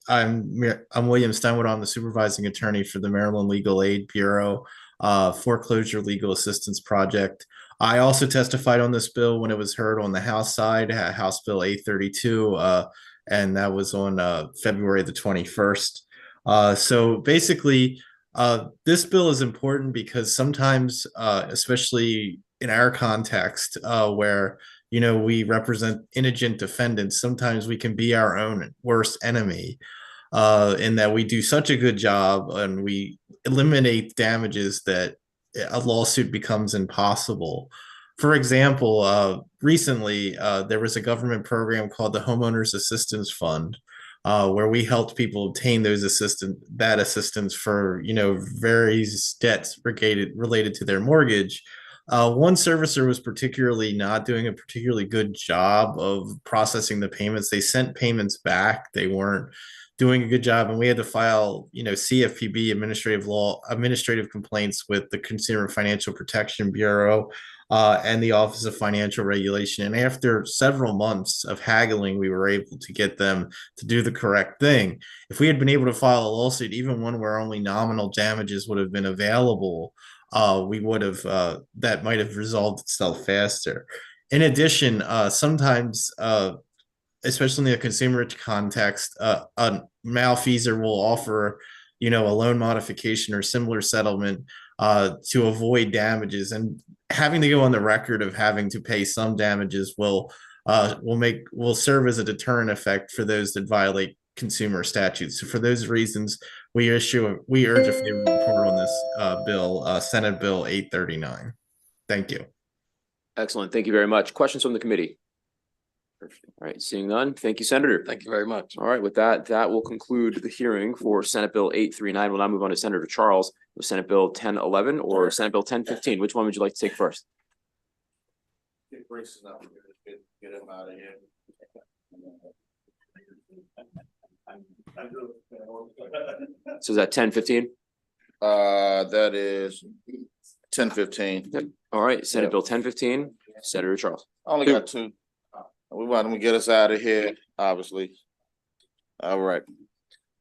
William Steinwittle. I'm the supervising attorney for the Maryland Legal Aid Bureau Foreclosure Legal Assistance Project. I also testified on this bill when it was heard on the House side, House Bill 832, and that was on February the 21st. So basically, this bill is important because sometimes, especially in our context, where we represent indigent defendants, sometimes we can be our own worst enemy, in that we do such a good job and we eliminate damages that a lawsuit becomes impossible. For example, recently there was a government program called the Homeowners Assistance Fund, where we helped people obtain that assistance for various debts related to their mortgage. One servicer was particularly not doing a particularly good job of processing the payments. They sent payments back. They weren't doing a good job, and we had to file CFPB administrative complaints with the Consumer Financial Protection Bureau and the Office of Financial Regulation. And after several months of haggling, we were able to get them to do the correct thing. If we had been able to file a lawsuit, even one where only nominal damages would have been available, we would have that might have resolved itself faster. In addition, sometimes especially in the consumer context, a malfeasor will offer, a loan modification or similar settlement to avoid damages, and having to go on the record of having to pay some damages will serve as a deterrent effect for those that violate consumer statutes. So for those reasons, we urge a favorable report on this bill, Senate Bill 839. Thank you. Excellent. Thank you very much. Questions from the committee? All right, seeing none. Thank you, Senator. Thank you very much. All right, with that will conclude the hearing for Senate Bill 839. We'll now move on to Senator Charles with Senate Bill 1011 or Senate Bill 1015. Which one would you like to take first? Get him out of here. So is that 1015? That is 1015. Yep. All right, Senate Bill 1015, Senator Charles. I only got two. We want to get us out of here, obviously. All right.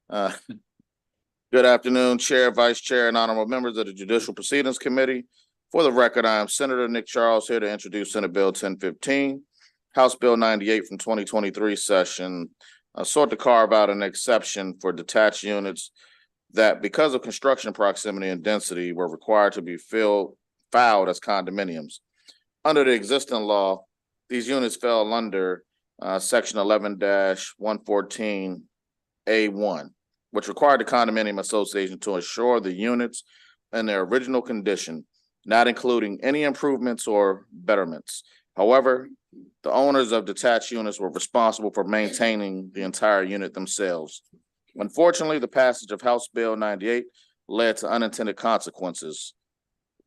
Good afternoon, Chair, Vice Chair, and honorable members of the Judicial Proceedings Committee. For the record, I am Senator Nick Charles here to introduce Senate Bill 1015, House Bill 98 from 2023 session, sought to carve out an exception for detached units that, because of construction proximity and density, were required to be filed as condominiums. Under the existing law, these units fell under Section 11-114A1, which required the condominium association to ensure the units in their original condition, not including any improvements or betterments. However, the owners of detached units were responsible for maintaining the entire unit themselves. Unfortunately, the passage of House Bill 98 led to unintended consequences.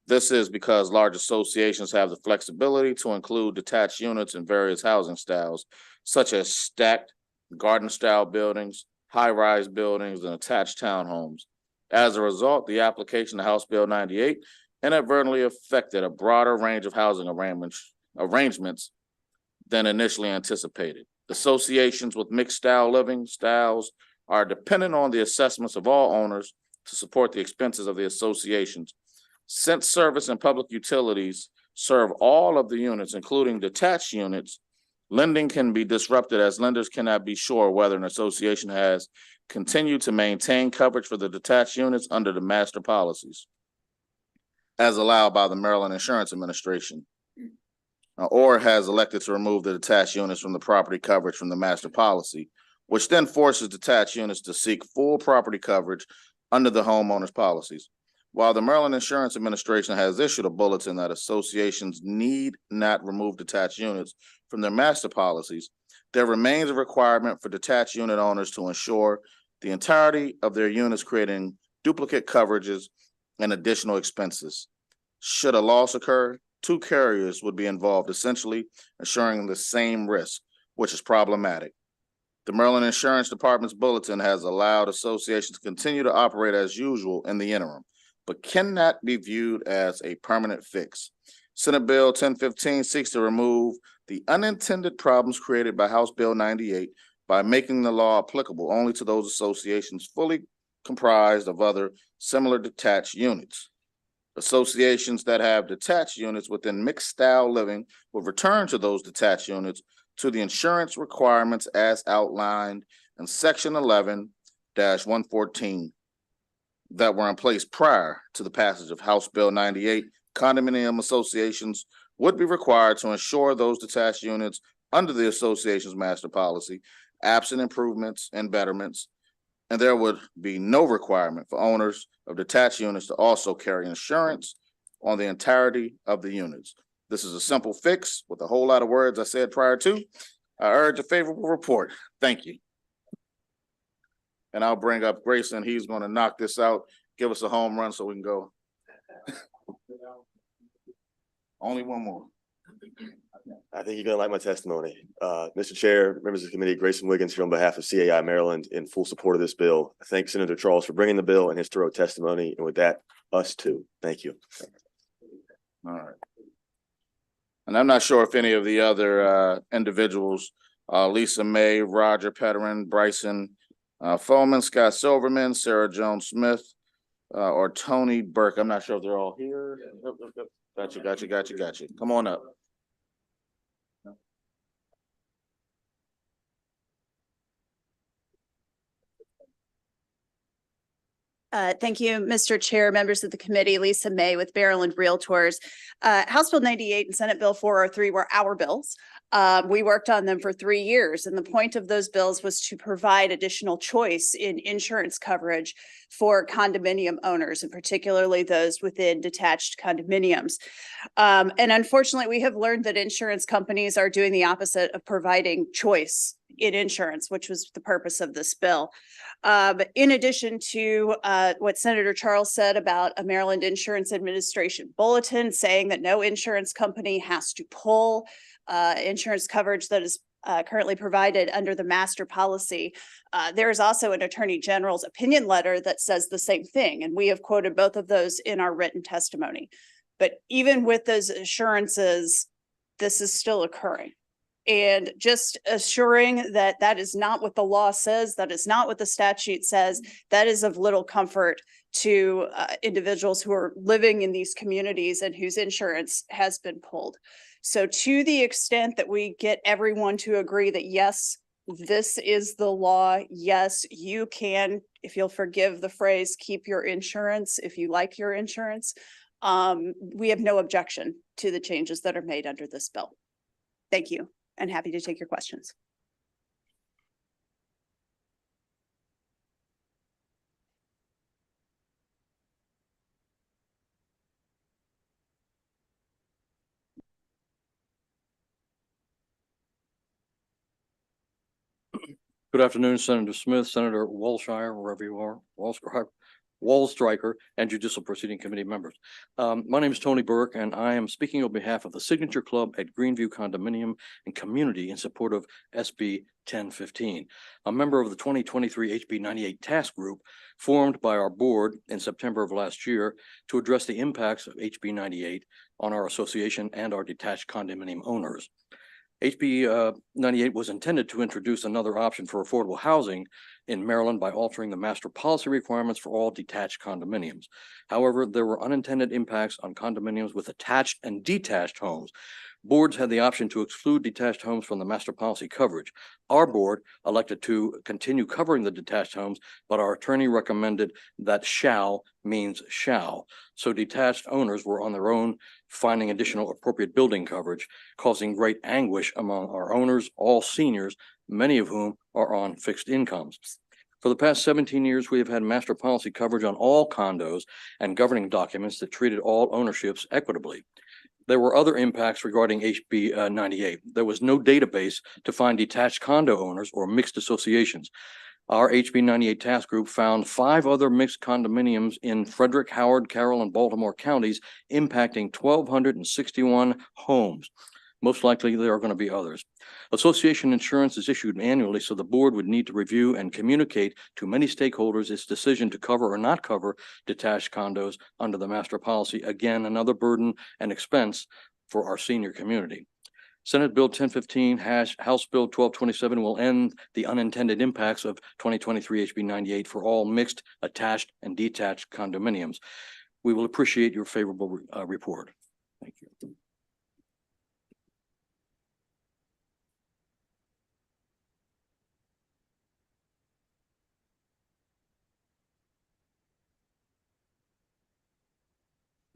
This is because large associations have the flexibility to include detached units in various housing styles, such as stacked garden-style buildings, high-rise buildings, and attached townhomes. As a result, the application of House Bill 98 inadvertently affected a broader range of housing arrangements than initially anticipated. Associations with mixed-style living styles are dependent on the assessments of all owners to support the expenses of the associations. Since service and public utilities serve all of the units, including detached units, lending can be disrupted as lenders cannot be sure whether an association has continued to maintain coverage for the detached units under the master policies, as allowed by the Maryland Insurance Administration, or has elected to remove the detached units from the property coverage from the master policy, which then forces detached units to seek full property coverage under the homeowners policies. While the Maryland Insurance Administration has issued a bulletin that associations need not remove detached units from their master policies, there remains a requirement for detached unit owners to ensure the entirety of their units, creating duplicate coverages and additional expenses. Should a loss occur, two carriers would be involved, essentially ensuring the same risk, which is problematic. The Maryland Insurance Department's bulletin has allowed associations to continue to operate as usual in the interim, but cannot be viewed as a permanent fix. Senate Bill 1015 seeks to remove the unintended problems created by House Bill 98 by making the law applicable only to those associations fully comprised of other similar detached units. Associations that have detached units within mixed style living will return to those detached units to the insurance requirements as outlined in Section 11-114 that were in place prior to the passage of House Bill 98. Condominium associations would be required to insure those detached units under the association's master policy, absent improvements and betterments, and there would be no requirement for owners of detached units to also carry insurance on the entirety of the units. This is a simple fix with a whole lot of words I said prior to. I urge a favorable report. Thank you. And I'll bring up Grayson. He's going to knock this out, give us a home run so we can go. Only one more. I think you're gonna like my testimony. Mr. Chair, members of the committee, Grayson Wiggins here on behalf of CAI Maryland in full support of this bill. I thank Senator Charles for bringing the bill and his thorough testimony. And with that, us too. Thank you. All right. And I'm not sure if any of the other individuals, Lisa May, Roger Pederin, Bryson Foreman, Scott Silverman, Sarah Jones Smith, or Tony Burke. I'm not sure if they're all here. Gotcha. Come on up. Thank you, Mr. Chair, members of the committee. Lisa May with Maryland Realtors. House Bill 98 and Senate Bill 403 were our bills. We worked on them for 3 years, and the point of those bills was to provide additional choice in insurance coverage for condominium owners, and particularly those within detached condominiums. And unfortunately, we have learned that insurance companies are doing the opposite of providing choice in insurance, which was the purpose of this bill. In addition to what Senator Charles said about a Maryland Insurance Administration bulletin saying that no insurance company has to pull insurance coverage that is currently provided under the master policy, there is also an Attorney General's opinion letter that says the same thing, and we have quoted both of those in our written testimony. But even with those assurances, this is still occurring. And just assuring that that is not what the law says, that is not what the statute says, that is of little comfort to individuals who are living in these communities and whose insurance has been pulled. So to the extent that we get everyone to agree that, yes, this is the law, yes, you can, if you'll forgive the phrase, keep your insurance if you like your insurance, we have no objection to the changes that are made under this bill. Thank you. And happy to take your questions. Good afternoon, Senator Smith, Senator Walshire, wherever you are, Wallstriker, and Judicial Proceeding Committee members. My name is Tony Burke, and I am speaking on behalf of the Signature Club at Greenview Condominium and Community in support of SB 1015, a member of the 2023 HB 98 task group formed by our board in September of last year to address the impacts of HB 98 on our association and our detached condominium owners. HB 98 was intended to introduce another option for affordable housing in Maryland by altering the master policy requirements for all detached condominiums. However, there were unintended impacts on condominiums with attached and detached homes. Boards had the option to exclude detached homes from the master policy coverage. Our board elected to continue covering the detached homes, but our attorney recommended that shall means shall. So detached owners were on their own finding additional appropriate building coverage, causing great anguish among our owners, all seniors, many of whom are on fixed incomes. For the past 17 years, we have had master policy coverage on all condos and governing documents that treated all ownerships equitably. There were other impacts regarding HB 98. There was no database to find detached condo owners or mixed associations. Our HB 98 task group found 5 other mixed condominiums in Frederick, Howard, Carroll, and Baltimore counties, impacting 1,261 homes. Most likely, there are going to be others. Association insurance is issued annually, so the board would need to review and communicate to many stakeholders its decision to cover or not cover detached condos under the master policy. Again, another burden and expense for our senior community. Senate Bill 1015 House Bill 1227 will end the unintended impacts of 2023 HB 98 for all mixed, attached, and detached condominiums. We will appreciate your favorable report. Thank you.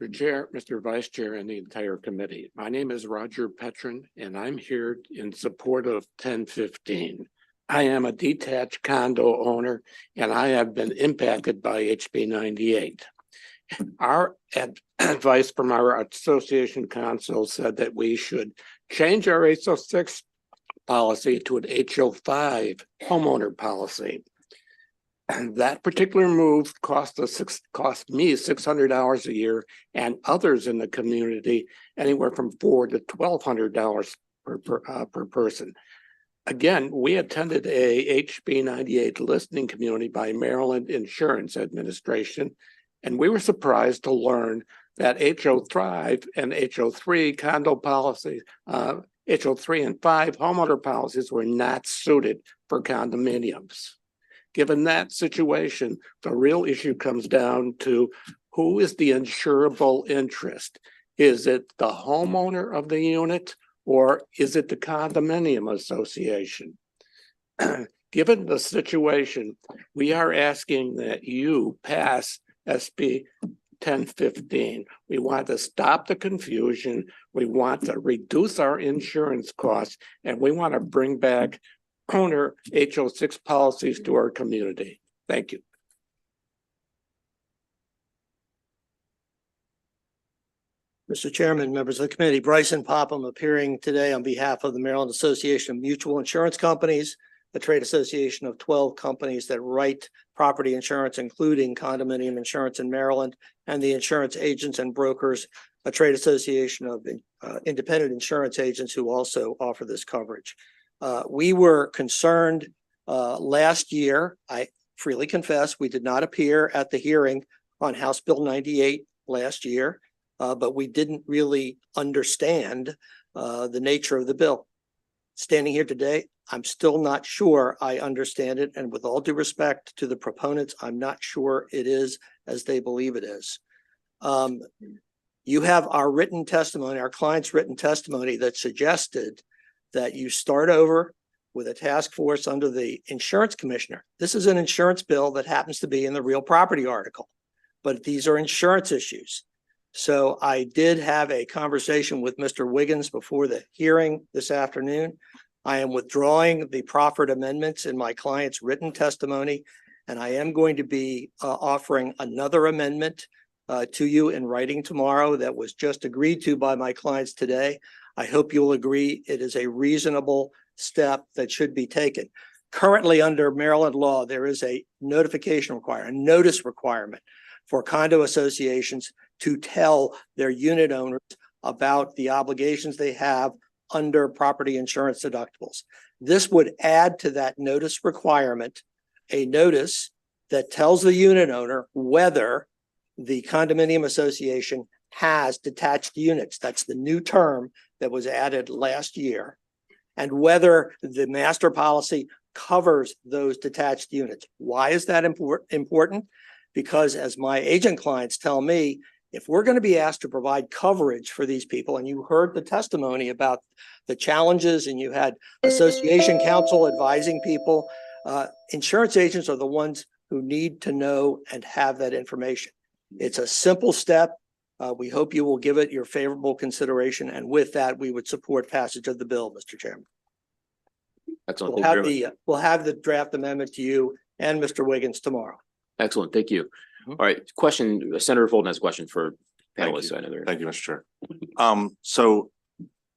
Mr. Chair, Mr. Vice Chair, and the entire committee. My name is Roger Petrin, and I'm here in support of 1015. I am a detached condo owner, and I have been impacted by HB 98. Our advice from our association council said that we should change our HO6 policy to an HO5 homeowner policy. And that particular move cost me $600 a year, and others in the community anywhere from $400 to $1,200 per person. Again, we attended a HB 98 listening community by Maryland Insurance Administration, and we were surprised to learn that HO5 and HO3 condo policies, HO3 and 5 homeowner policies were not suited for condominiums. Given that situation, the real issue comes down to who is the insurable interest? Is it the homeowner of the unit, or is it the condominium association? Given the situation, we are asking that you pass SB 1015. We want to stop the confusion. We want to reduce our insurance costs, and we want to bring back owner HO6 policies to our community. Thank you. Mr. Chairman, members of the committee, Bryson Popham appearing today on behalf of the Maryland Association of Mutual Insurance Companies, a trade association of 12 companies that write property insurance, including condominium insurance in Maryland, and the Insurance Agents and Brokers, a trade association of independent insurance agents who also offer this coverage. We were concerned last year. I freely confess we did not appear at the hearing on House Bill 98 last year, but we didn't really understand the nature of the bill. Standing here today, I'm still not sure I understand it. And with all due respect to the proponents, I'm not sure it is as they believe it is. You have our written testimony, our client's written testimony that suggested that you start over with a task force under the insurance commissioner. This is an insurance bill that happens to be in the real property article, but these are insurance issues. So I did have a conversation with Mr. Wiggins before the hearing this afternoon. I am withdrawing the proffered amendments in my client's written testimony, and I am going to be offering another amendment to you in writing tomorrow that was just agreed to by my clients today. I hope you'll agree it is a reasonable step that should be taken. Currently, under Maryland law, there is a notification requirement, a notice requirement for condo associations to tell their unit owners about the obligations they have under property insurance deductibles. This would add to that notice requirement a notice that tells the unit owner whether the condominium association has detached units. That's the new term that was added last year, and whether the master policy covers those detached units. Why is that important? Because as my agent clients tell me, if we're going to be asked to provide coverage for these people, and you heard the testimony about the challenges, and you had association counsel advising people, insurance agents are the ones who need to know and have that information. It's a simple step. We hope you will give it your favorable consideration. And with that, we would support passage of the bill, Mr. Chairman. Excellent. We'll have the draft amendment to you and Mr. Wiggins tomorrow. Excellent. Thank you. All right. Question, Senator Fulton has a question for panelists. I know they're. Thank you, Mr. Chair. So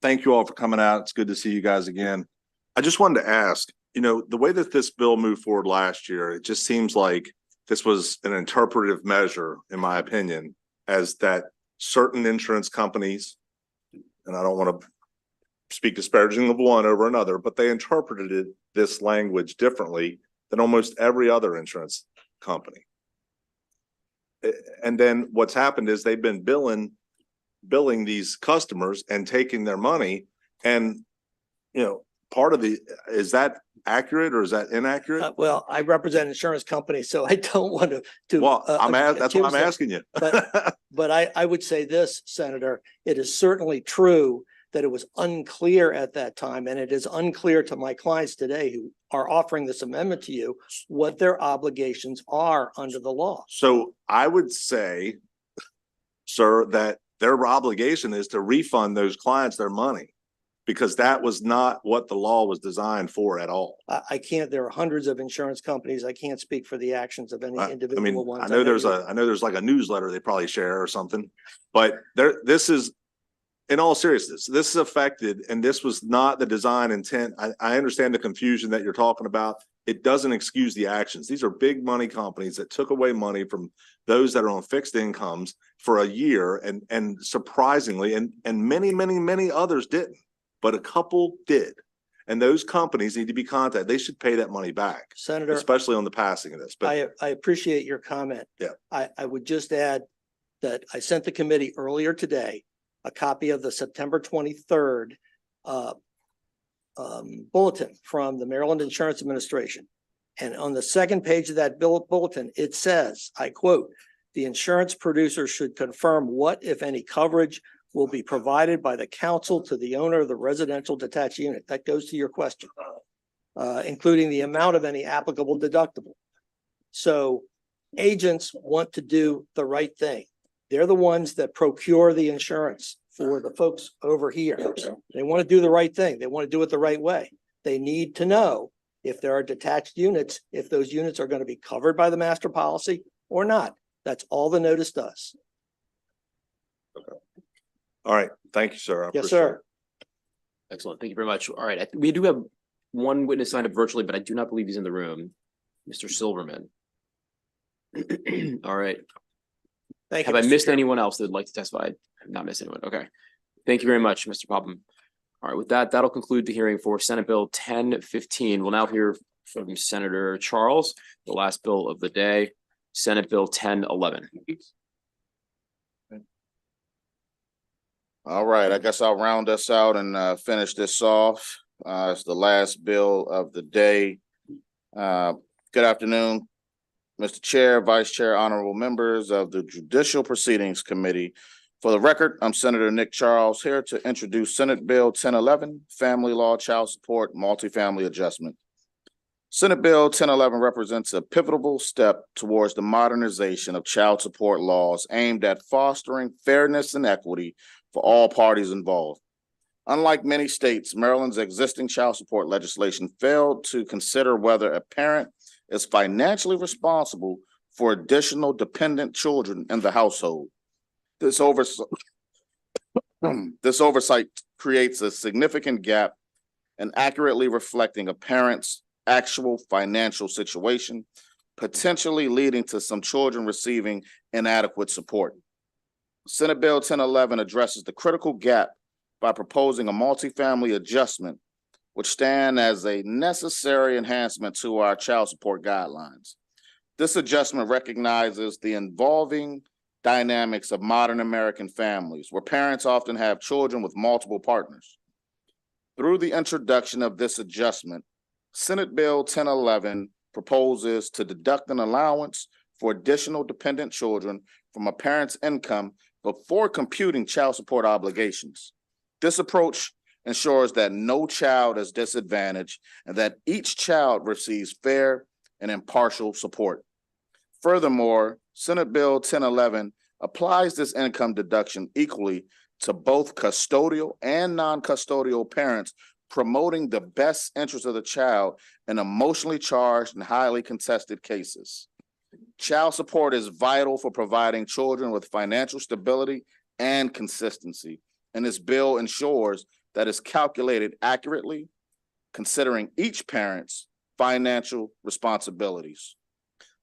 thank you all for coming out. It's good to see you guys again. I just wanted to ask, the way that this bill moved forward last year, it just seems like this was an interpretive measure, in my opinion, as that certain insurance companies, and I don't want to speak disparaging of one over another, but they interpreted this language differently than almost every other insurance company. And then what's happened is they've been billing these customers and taking their money. And, part of is that accurate or is that inaccurate? Well, I represent insurance companies, so I don't want to. Well, that's why I'm asking you. But I would say this, Senator, it is certainly true that it was unclear at that time, and it is unclear to my clients today who are offering this amendment to you, what their obligations are under the law. So I would say, sir, that their obligation is to refund those clients their money, because that was not what the law was designed for at all. I can't, there are hundreds of insurance companies. I can't speak for the actions of any individual ones. I know there's like a newsletter they probably share or something, but this is, in all seriousness, this is affected, and this was not the design intent. I understand the confusion that you're talking about. It doesn't excuse the actions. These are big money companies that took away money from those that are on fixed incomes for a year, and surprisingly, and many others didn't, but a couple did. And those companies need to be contacted. They should pay that money back, Senator, especially on the passing of this. But I appreciate your comment. Yeah. I would just add that I sent the committee earlier today a copy of the September 23rd bulletin from the Maryland Insurance Administration. And on the second page of that bulletin, it says, I quote, "The insurance producer should confirm what, if any, coverage will be provided by the council to the owner of the residential detached unit." That goes to your question, including the amount of any applicable deductible. So agents want to do the right thing. They're the ones that procure the insurance for the folks over here. They want to do the right thing. They want to do it the right way. They need to know if there are detached units, if those units are going to be covered by the master policy or not. That's all the notice does. Okay. All right. Thank you, sir. Yes, sir. Excellent. Thank you very much. All right. We do have one witness signed up virtually, but I do not believe he's in the room. Mr. Silverman. All right. Thank you. Have I missed anyone else that would like to testify? I have not missed anyone. Okay. Thank you very much, Mr. Popham. All right. With that, that'll conclude the hearing for Senate Bill 1015. We'll now hear from Senator Charles, the last bill of the day, Senate Bill 1011. All right, I guess I'll round us out and finish this off. It's the last bill of the day. Good afternoon, Mr. Chair, Vice Chair, honorable members of the Judicial Proceedings Committee. For the record, I'm Senator Nick Charles, here to introduce Senate Bill 1011, Family Law, Child Support, Multifamily Adjustment. Senate Bill 1011 represents a pivotal step towards the modernization of child support laws aimed at fostering fairness and equity for all parties involved. Unlike many states, Maryland's existing child support legislation failed to consider whether a parent is financially responsible for additional dependent children in the household. This oversight creates a significant gap in accurately reflecting a parent's actual financial situation, potentially leading to some children receiving inadequate support. Senate Bill 1011 addresses the critical gap by proposing a multifamily adjustment, which stand as a necessary enhancement to our child support guidelines. This adjustment recognizes the evolving dynamics of modern American families, where parents often have children with multiple partners. Through the introduction of this adjustment, Senate Bill 1011 proposes to deduct an allowance for additional dependent children from a parent's income before computing child support obligations. This approach ensures that no child is disadvantaged and that each child receives fair and impartial support. Furthermore, Senate Bill 1011 applies this income deduction equally to both custodial and non-custodial parents promoting the best interest of the child in emotionally charged and highly contested cases. Child support is vital for providing children with financial stability and consistency, and this bill ensures that it's calculated accurately, considering each parent's financial responsibilities.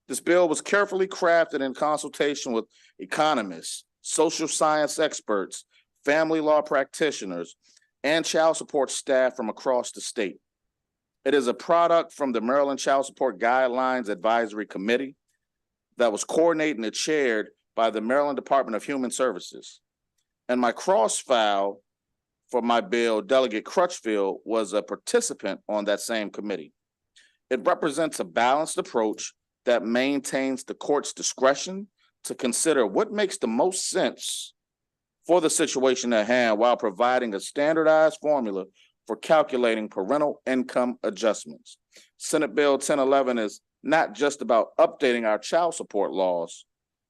This bill was carefully crafted in consultation with economists, social science experts, family law practitioners, and child support staff from across the state. It is a product from the Maryland Child Support Guidelines Advisory Committee that was coordinated and chaired by the Maryland Department of Human Services. And my cross-file for my bill, Delegate Crutchfield, was a participant on that same committee. It represents a balanced approach that maintains the court's discretion to consider what makes the most sense for the situation at hand while providing a standardized formula for calculating parental income adjustments. Senate Bill 1011 is not just about updating our child support laws.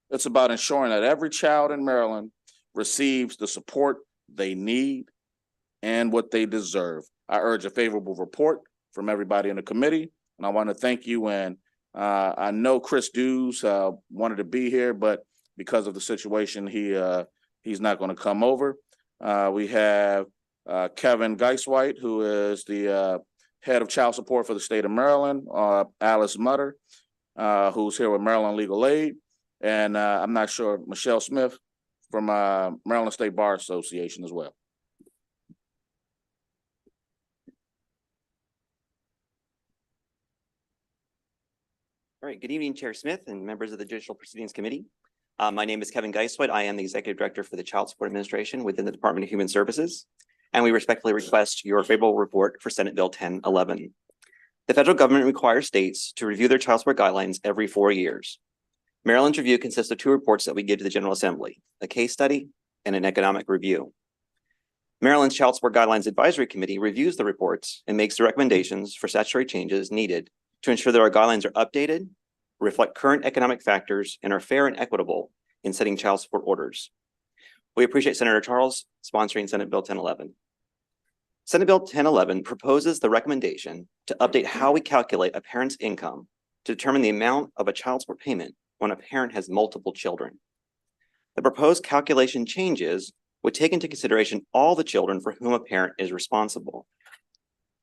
It's about ensuring that every child in Maryland receives the support they need and what they deserve. I urge a favorable report from everybody in the committee, and I want to thank you. And I know Chris Dews wanted to be here, but because of the situation, he's not going to come over. We have Kevin Geiswhite, who is the head of child support for the state of Maryland, Alice Mutter, who's here with Maryland Legal Aid, and I'm not sure, Michelle Smith from Maryland State Bar Association as well. All right, good evening, Chair Smith and members of the Judicial Proceedings Committee. My name is Kevin Geiswhite. I am the Executive Director for the Child Support Administration within the Department of Human Services, and we respectfully request your favorable report for Senate Bill 1011. The federal government requires states to review their child support guidelines every 4 years. Maryland's review consists of 2 reports that we give to the General Assembly, a case study and an economic review. Maryland's Child Support Guidelines Advisory Committee reviews the reports and makes the recommendations for statutory changes needed to ensure that our guidelines are updated, reflect current economic factors, and are fair and equitable in setting child support orders. We appreciate Senator Charles sponsoring Senate Bill 1011. Senate Bill 1011 proposes the recommendation to update how we calculate a parent's income to determine the amount of a child support payment when a parent has multiple children. The proposed calculation changes would take into consideration all the children for whom a parent is responsible.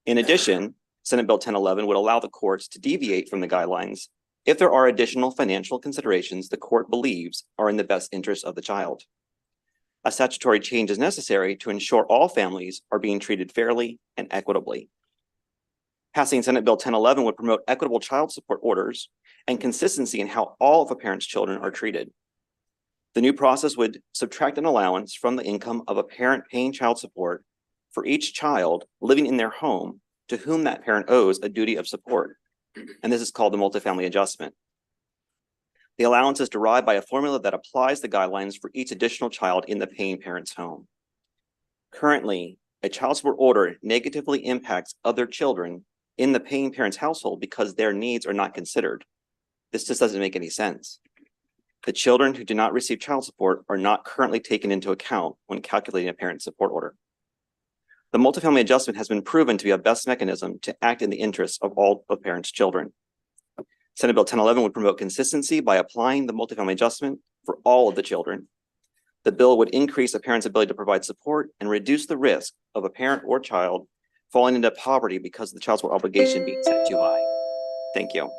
In addition, Senate Bill 1011 would allow the courts to deviate from the guidelines if there are additional financial considerations the court believes are in the best interest of the child. A statutory change is necessary to ensure all families are being treated fairly and equitably. Passing Senate Bill 1011 would promote equitable child support orders and consistency in how all of a parent's children are treated. The new process would subtract an allowance from the income of a parent paying child support for each child living in their home to whom that parent owes a duty of support, and this is called the multifamily adjustment. The allowance is derived by a formula that applies the guidelines for each additional child in the paying parent's home. Currently, a child support order negatively impacts other children in the paying parent's household because their needs are not considered. This just doesn't make any sense. The children who do not receive child support are not currently taken into account when calculating a parent support order. The multifamily adjustment has been proven to be a best mechanism to act in the interests of all of parents' children. Senate Bill 1011 would promote consistency by applying the multifamily adjustment for all of the children. The bill would increase a parent's ability to provide support and reduce the risk of a parent or child falling into poverty because of the child support obligation being set too high. Thank you.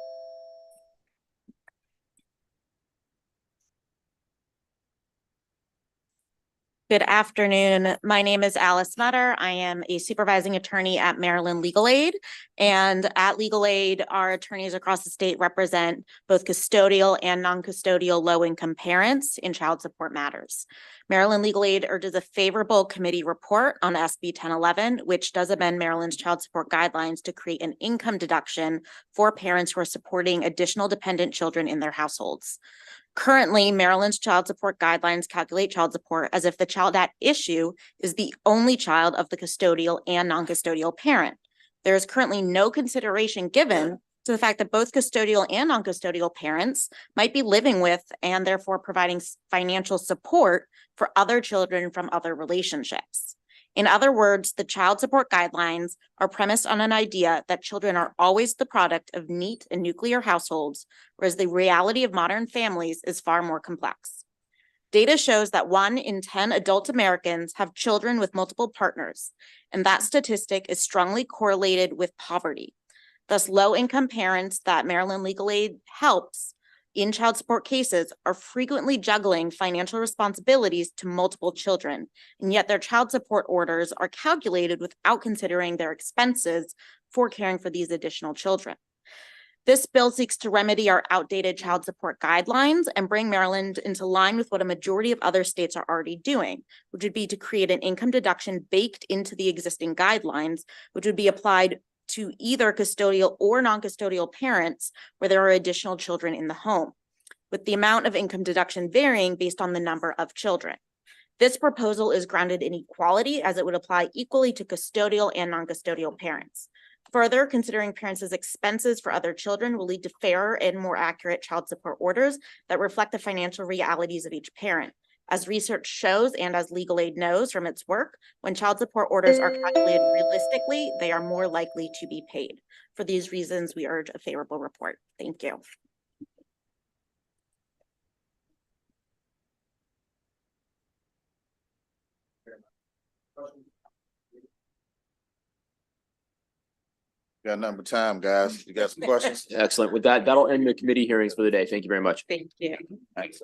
Good afternoon. My name is Alice Mutter. I am a supervising attorney at Maryland Legal Aid. And at Legal Aid, our attorneys across the state represent both custodial and non-custodial low-income parents in child support matters. Maryland Legal Aid urges a favorable committee report on SB 1011, which does amend Maryland's child support guidelines to create an income deduction for parents who are supporting additional dependent children in their households. Currently, Maryland's child support guidelines calculate child support as if the child at issue is the only child of the custodial and non-custodial parent. There is currently no consideration given to the fact that both custodial and non-custodial parents might be living with and therefore providing financial support for other children from other relationships. In other words, the child support guidelines are premised on an idea that children are always the product of neat and nuclear households, whereas the reality of modern families is far more complex. Data shows that 1 in 10 adult Americans have children with multiple partners, and that statistic is strongly correlated with poverty. Thus, low-income parents that Maryland Legal Aid helps in child support cases are frequently juggling financial responsibilities to multiple children, and yet their child support orders are calculated without considering their expenses for caring for these additional children. This bill seeks to remedy our outdated child support guidelines and bring Maryland into line with what a majority of other states are already doing, which would be to create an income deduction baked into the existing guidelines, which would be applied to either custodial or non-custodial parents where there are additional children in the home, with the amount of income deduction varying based on the number of children. This proposal is grounded in equality as it would apply equally to custodial and non-custodial parents. Further, considering parents' expenses for other children will lead to fairer and more accurate child support orders that reflect the financial realities of each parent. As research shows and as Legal Aid knows from its work, when child support orders are calculated realistically, they are more likely to be paid. For these reasons, we urge a favorable report. Thank you. Got nothing but time, guys. You got some questions? Excellent. With that, that'll end the committee hearings for the day. Thank you very much. Thank you. Thanks.